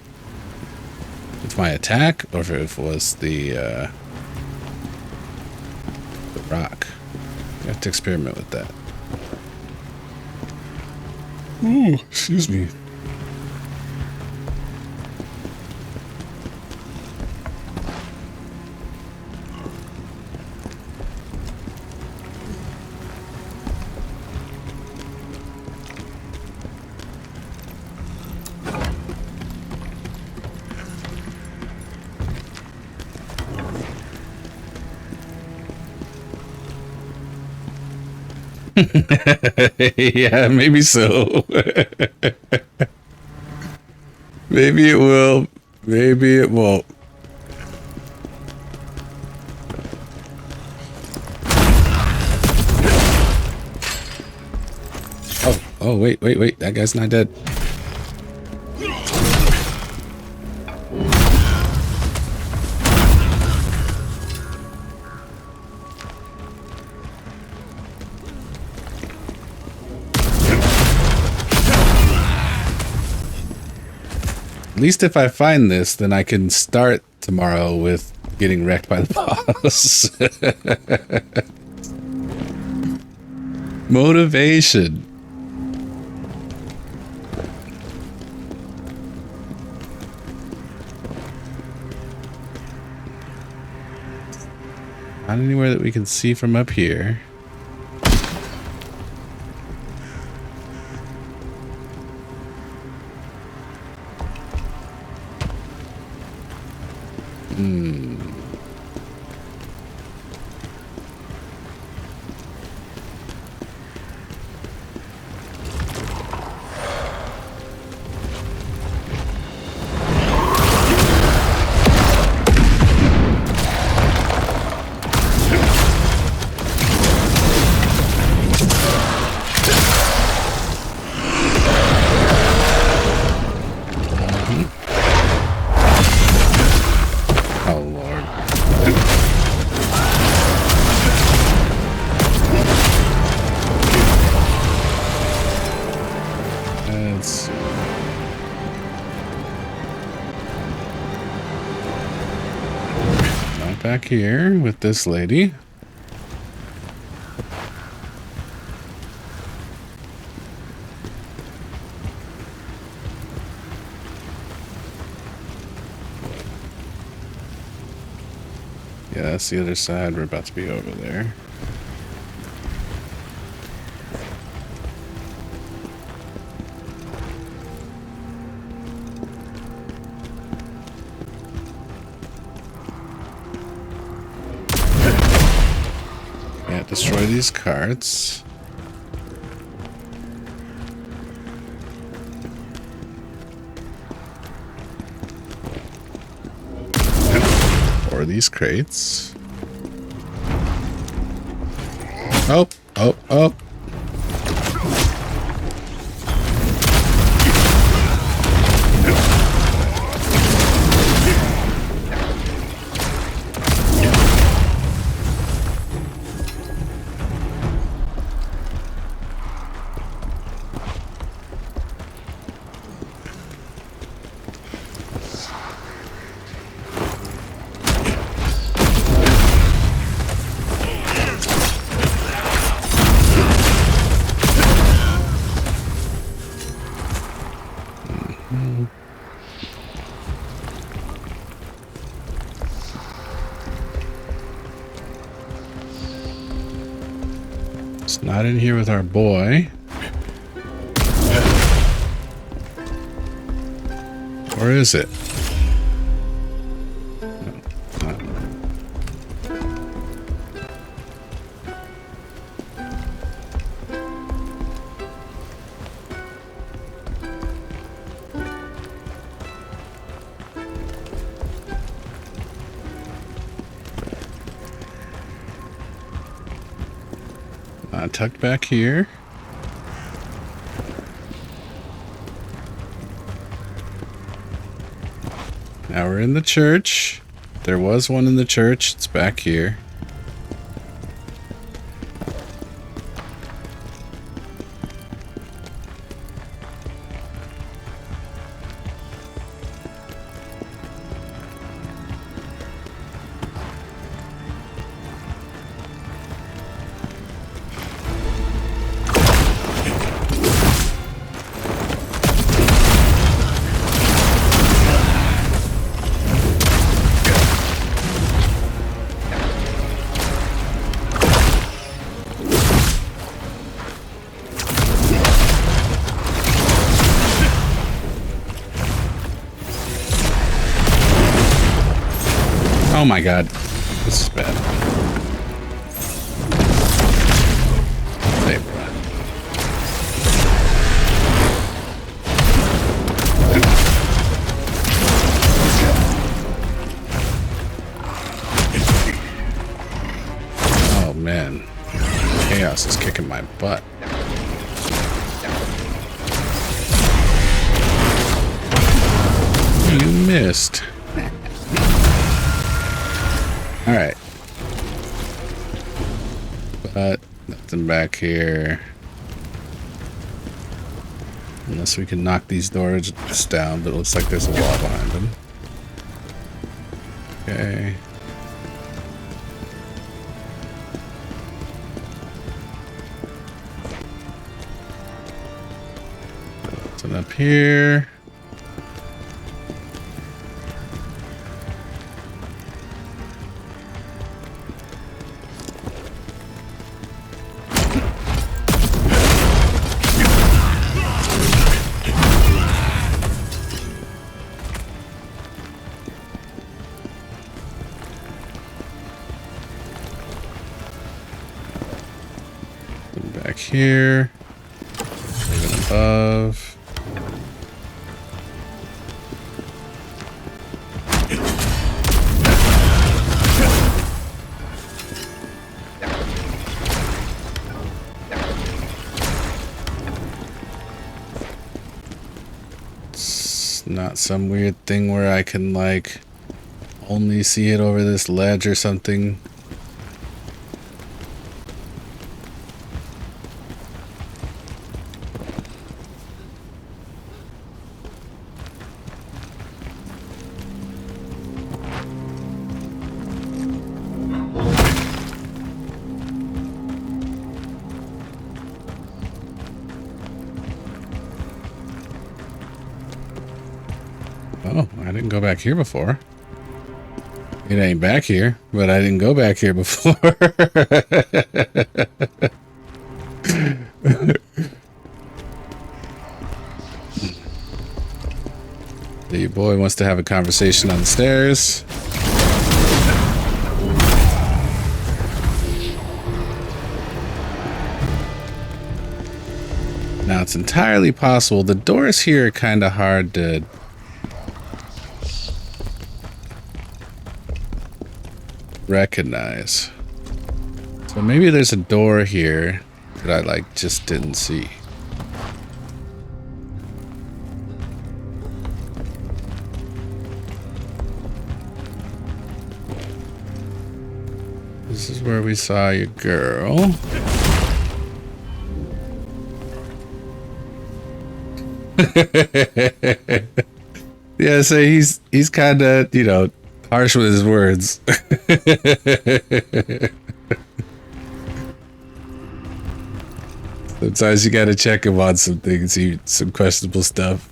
Speaker 1: with my attack or if it was the rock. I have to experiment with that. Oh, excuse me. Yeah, maybe so. Maybe it will. Maybe it won't. Oh, wait. That guy's not dead. At least if I find this, then I can start tomorrow with getting wrecked by the boss. Motivation. Not anywhere that we can see from up here. Back here with this lady. Yeah, that's the other side. We're about to be over there. Destroy these carts. Or these crates. Oh. It's not in here with our boy. Or is it? No, not. Tucked back here. Now we're in the church. There was one in the church. It's back here. Oh my god. This is bad. Hey, bro. Oh man. Chaos is kicking my butt. You missed. Alright. But nothing back here. Unless we can knock these doors down, but it looks like there's a wall behind them. Okay. Something up here. Back here, even above. It's not some weird thing where I can like only see it over this ledge or something. Oh, I didn't go back here before. It ain't back here, but I didn't go back here before. The boy wants to have a conversation on the stairs. Now it's entirely possible. The doors here are kind of hard to recognize. So maybe there's a door here that I like just didn't see. This is where we saw your girl. Yeah, so he's kind of, you know, harsh with his words. Sometimes you gotta check him on some things, some questionable stuff.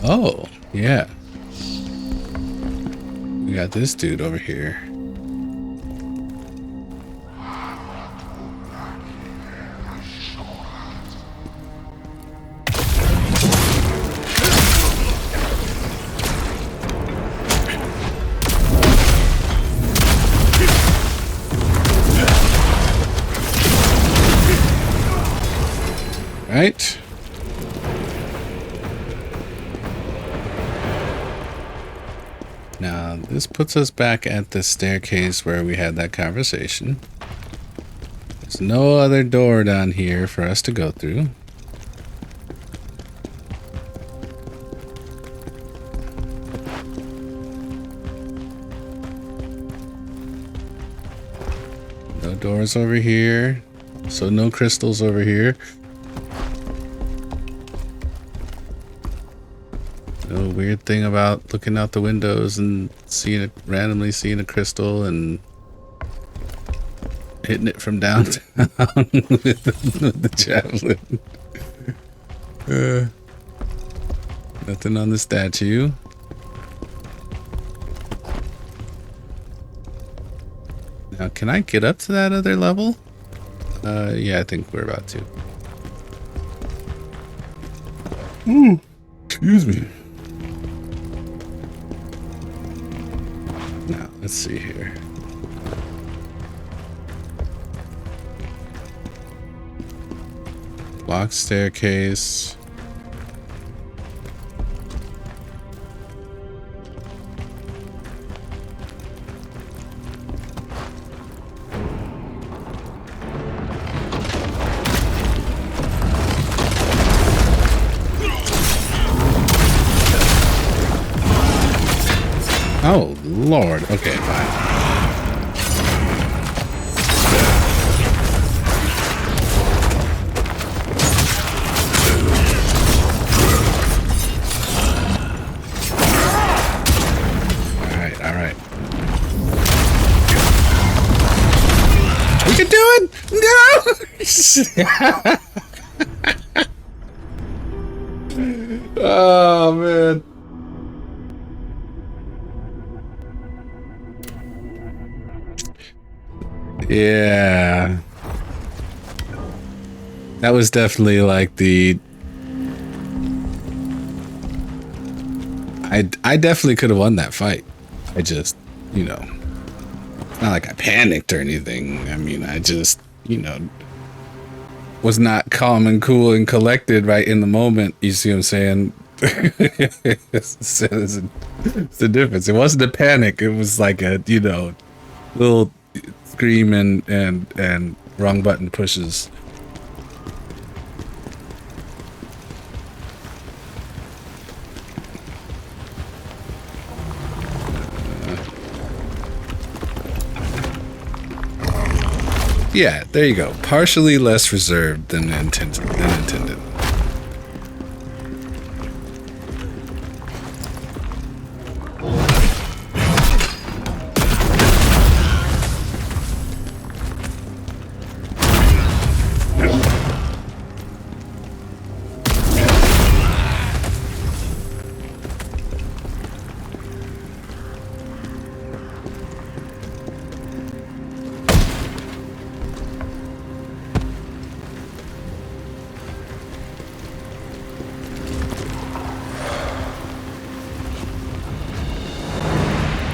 Speaker 1: Oh, yeah. We got this dude over here. Right. Now, this puts us back at the staircase where we had that conversation. There's no other door down here for us to go through. No doors over here. So no crystals over here. No weird thing about looking out the windows and randomly seeing a crystal and hitting it from downtown with the javelin. Nothing on the statue. Now, can I get up to that other level? Yeah, I think we're about to. Ooh, excuse me. Now, let's see here. Locked staircase. Oh, Lord. Okay, fine. All right. We can do it! No! Oh, man. Yeah, that was definitely like the. I definitely could have won that fight. I just, you know, it's not like I panicked or anything. I mean, I just, you know, was not calm and cool and collected right in the moment. You see what I'm saying? It's the difference. It wasn't a panic. It was like a, you know, little scream and wrong button pushes. Yeah, there you go. Partially less reserved than intended.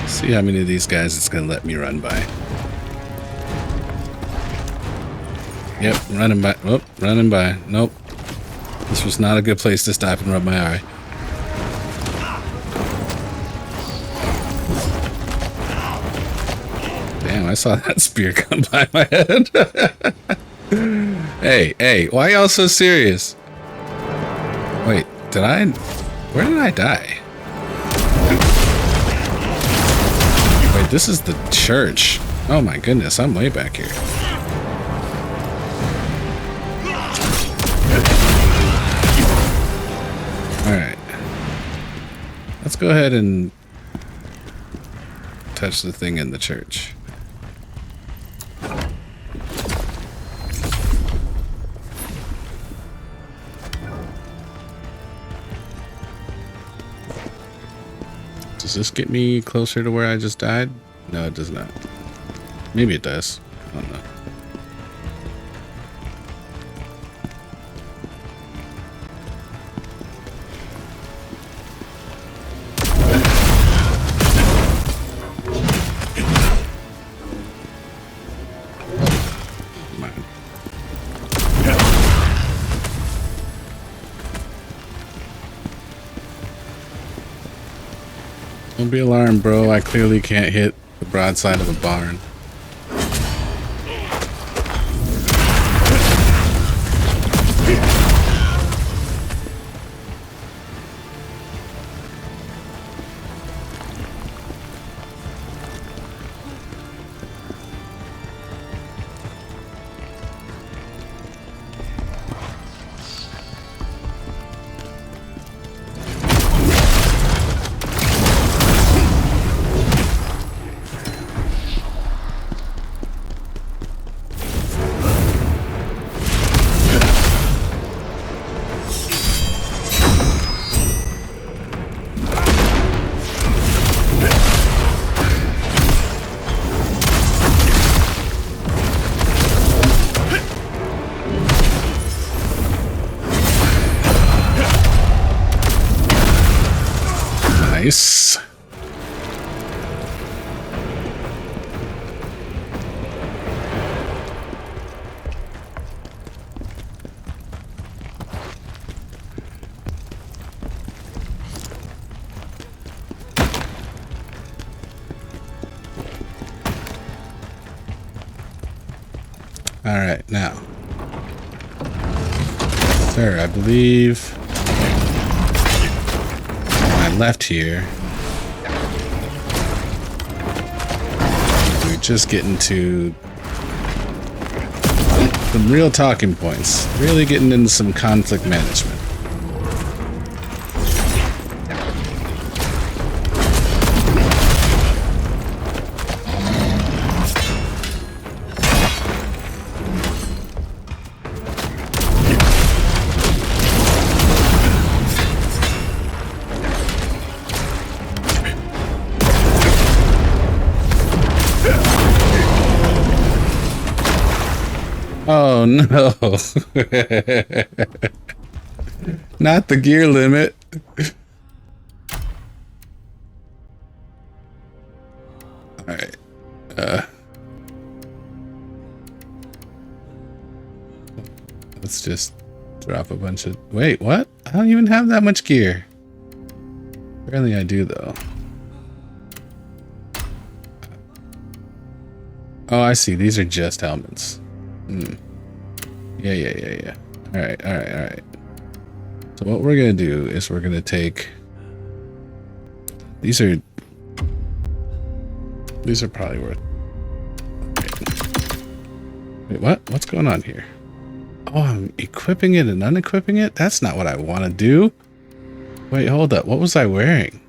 Speaker 1: See how many of these guys it's gonna let me run by. Yep, running by. Oh, running by. Nope. This was not a good place to stop and rub my eye. Damn, I saw that spear come by my head. Hey, why y'all so serious? Wait, where did I die? Wait, this is the church. Oh my goodness, I'm way back here. Alright. Let's go ahead and touch the thing in the church. Does this get me closer to where I just died? No, it does not. Maybe it does. I don't know. Come on. Don't be alarmed, bro. I clearly can't hit the broadside of a barn. Nice. All right, now, sir, I believe I left here. We're just getting to some real talking points, really getting into some conflict management. Oh no. Not the gear limit. Alright. Let's just drop a bunch of... Wait, what? I don't even have that much gear. Apparently I do, though. Oh, I see. These are just helmets. Yeah. Alright. So what we're gonna do is we're gonna take... These are probably worth... Wait, what? What's going on here? Oh, I'm equipping it and unequipping it? That's not what I want to do. Wait, hold up. What was I wearing?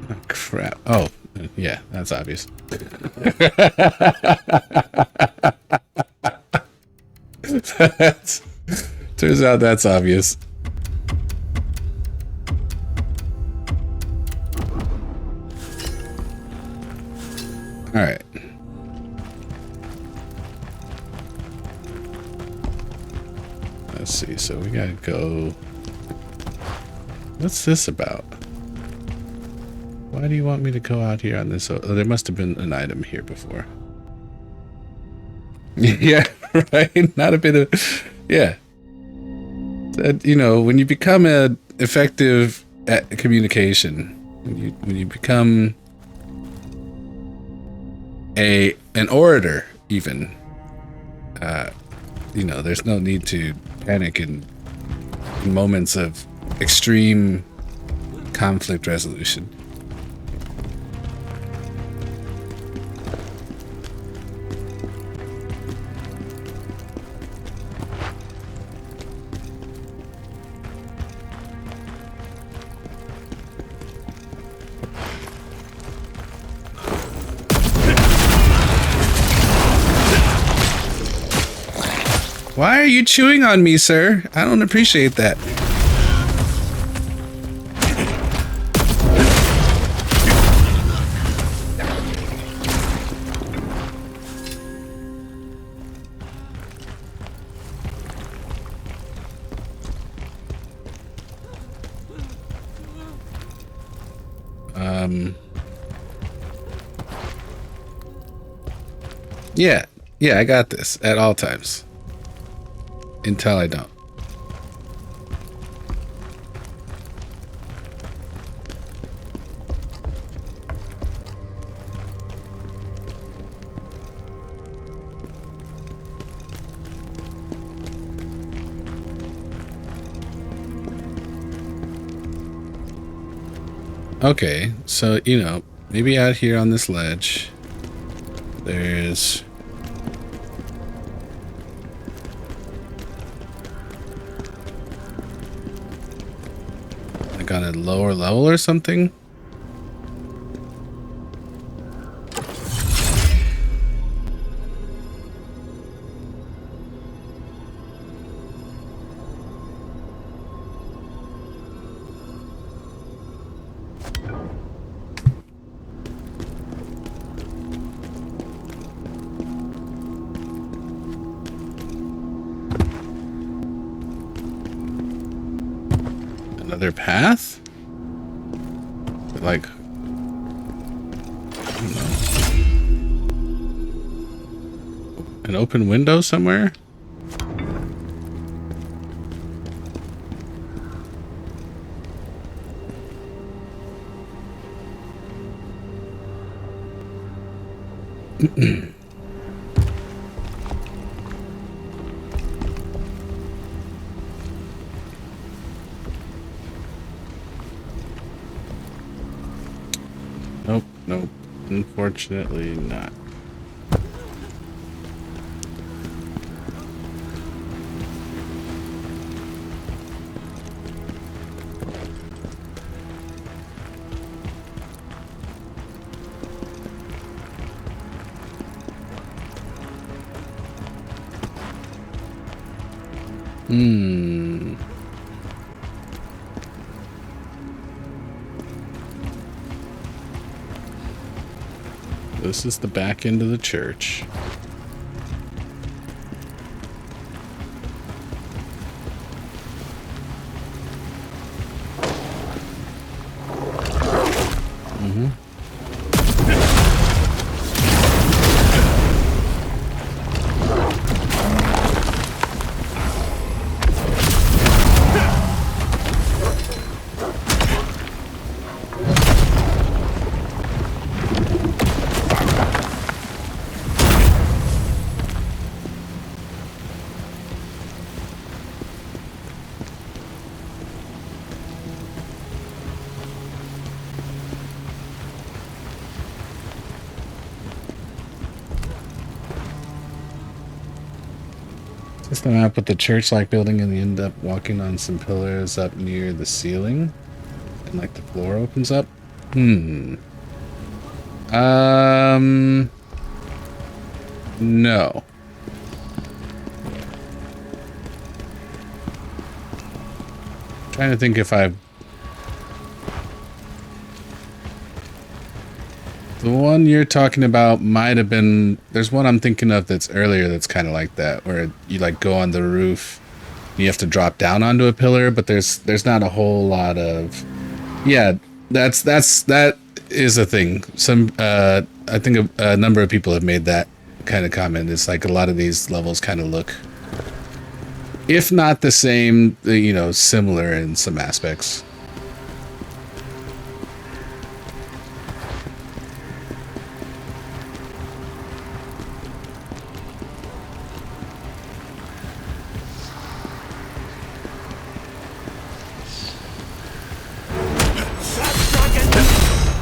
Speaker 1: Oh, crap. Oh, yeah, that's obvious. Turns out that's obvious. All right. Let's see. So we gotta go. What's this about? Why do you want me to go out here on this? Oh, there must have been an item here before. Yeah, right. Not a bit of, yeah. You know, when you become effective at communication, when you become an orator, even, you know, there's no need to panic in moments of extreme conflict resolution. Why are you chewing on me, sir? I don't appreciate that. Yeah, I got this at all times. Until I don't. Okay, so, you know, maybe out here on this ledge, there's... Got a lower level or something? Another path? like, I don't know, an open window somewhere? Nope, nope. Unfortunately not. This is the back end of the church. Is the map with the church-like building, and you end up walking on some pillars up near the ceiling, and like the floor opens up? No. Trying to think if I've... The one you're talking about might have been... There's one I'm thinking of that's earlier that's kind of like that, where you like go on the roof, you have to drop down onto a pillar, but there's not a whole lot of... Yeah, that is a thing. Some I think a number of people have made that kind of comment. It's like a lot of these levels kind of look, if not the same, you know, similar in some aspects.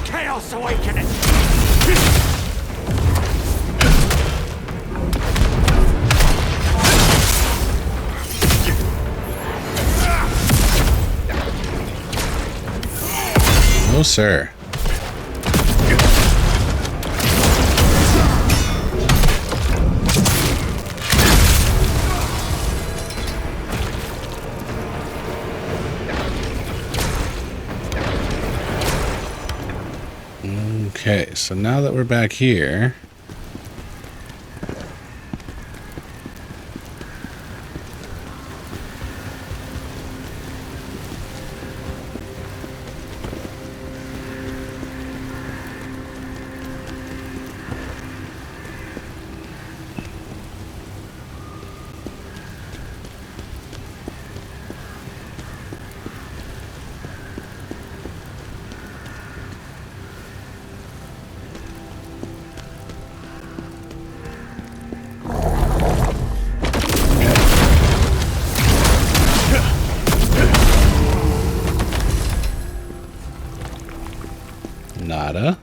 Speaker 2: Chaos awakening!
Speaker 1: No, sir. Okay, so now that we're back here, nada.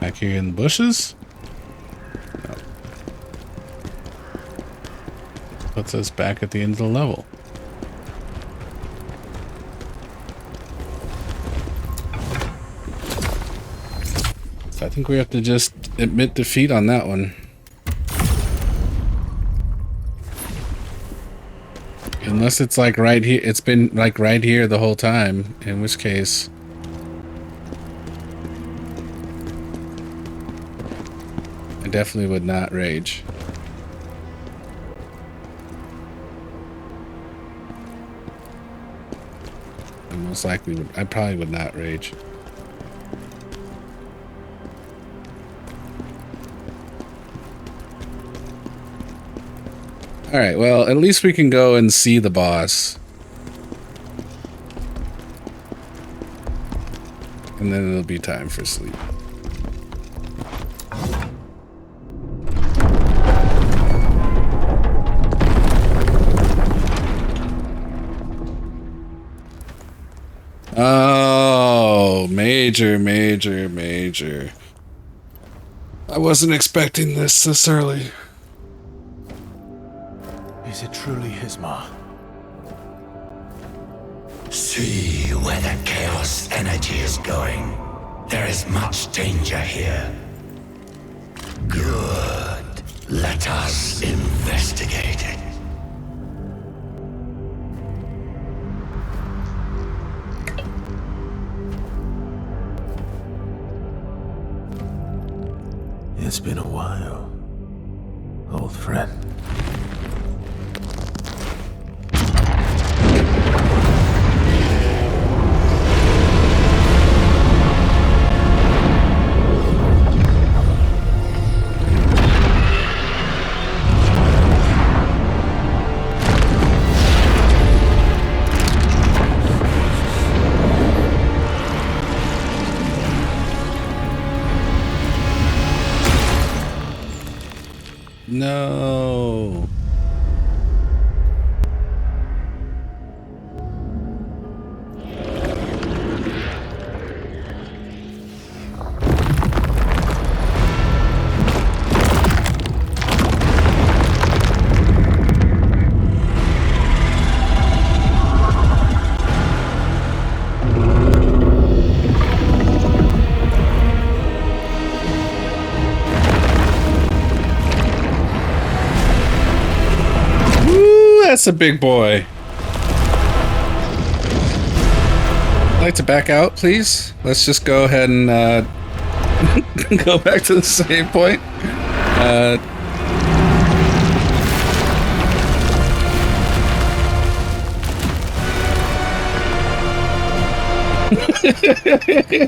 Speaker 1: Back here in the bushes? No. Puts us back at the end of the level. So I think we have to just admit defeat on that one. Unless it's like right here. It's been like right here the whole time, in which case I definitely would not rage. I most likely would. I probably would not rage. Alright, well, at least we can go and see the boss. And then it'll be time for sleep. Oh, major. I wasn't expecting this early.
Speaker 14: Is it truly his ma?
Speaker 2: See where the chaos energy is going. There is much danger here. Good. Let us investigate it.
Speaker 14: It's been a while, old friend.
Speaker 1: No. That's a big boy. I'd like to back out, please. Let's just go ahead and go back to the same point.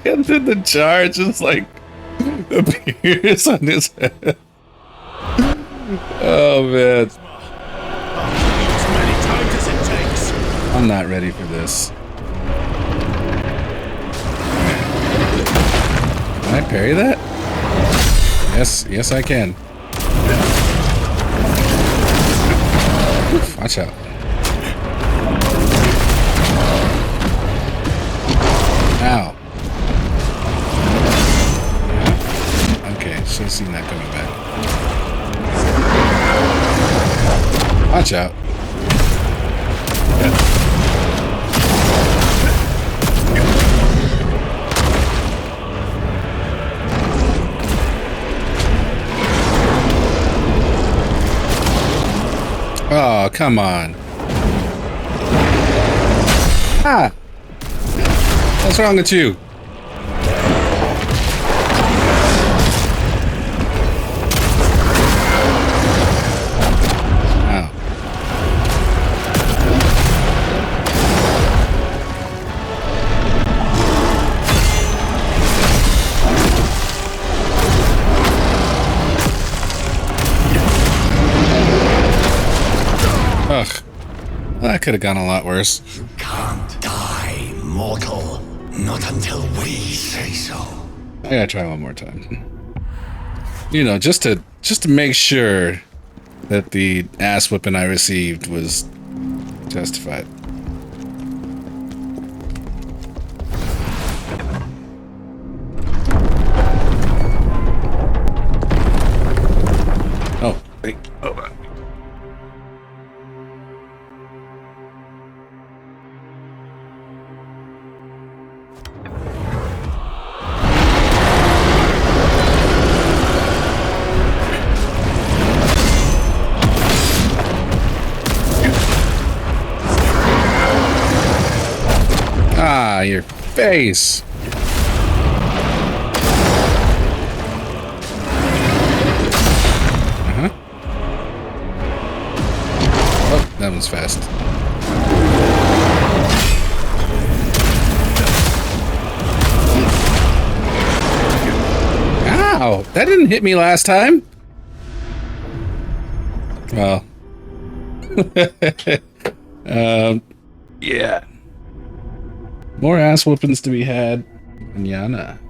Speaker 1: And then the jar just like appears on his head. Oh man. I'm not ready for this. Can I parry that? Yes I can. Oof, watch out. Ow. Okay, should have seen that coming back. Watch out. Oh, come on. Ah! What's wrong with you? Ow. Ugh. That could have gone a lot worse.
Speaker 2: You can't die, mortal. Not until we say so.
Speaker 1: I gotta try one more time. You know, just to make sure that the ass whipping I received was justified. Wait, hold on. Ah, your face. Oh, that one's fast. Ow! That didn't hit me last time. Well. Yeah. More ass whoopings to be had. Manana.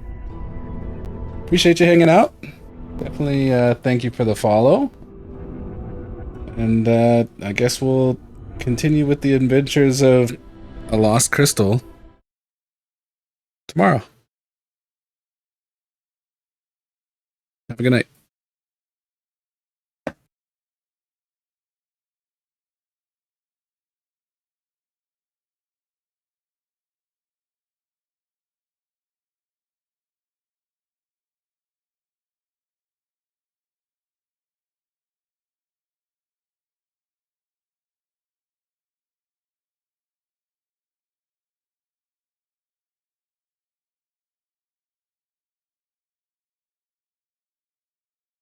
Speaker 1: Appreciate you hanging out. Definitely thank you for the follow. And I guess we'll continue with the adventures of a lost crystal tomorrow. Have a good night.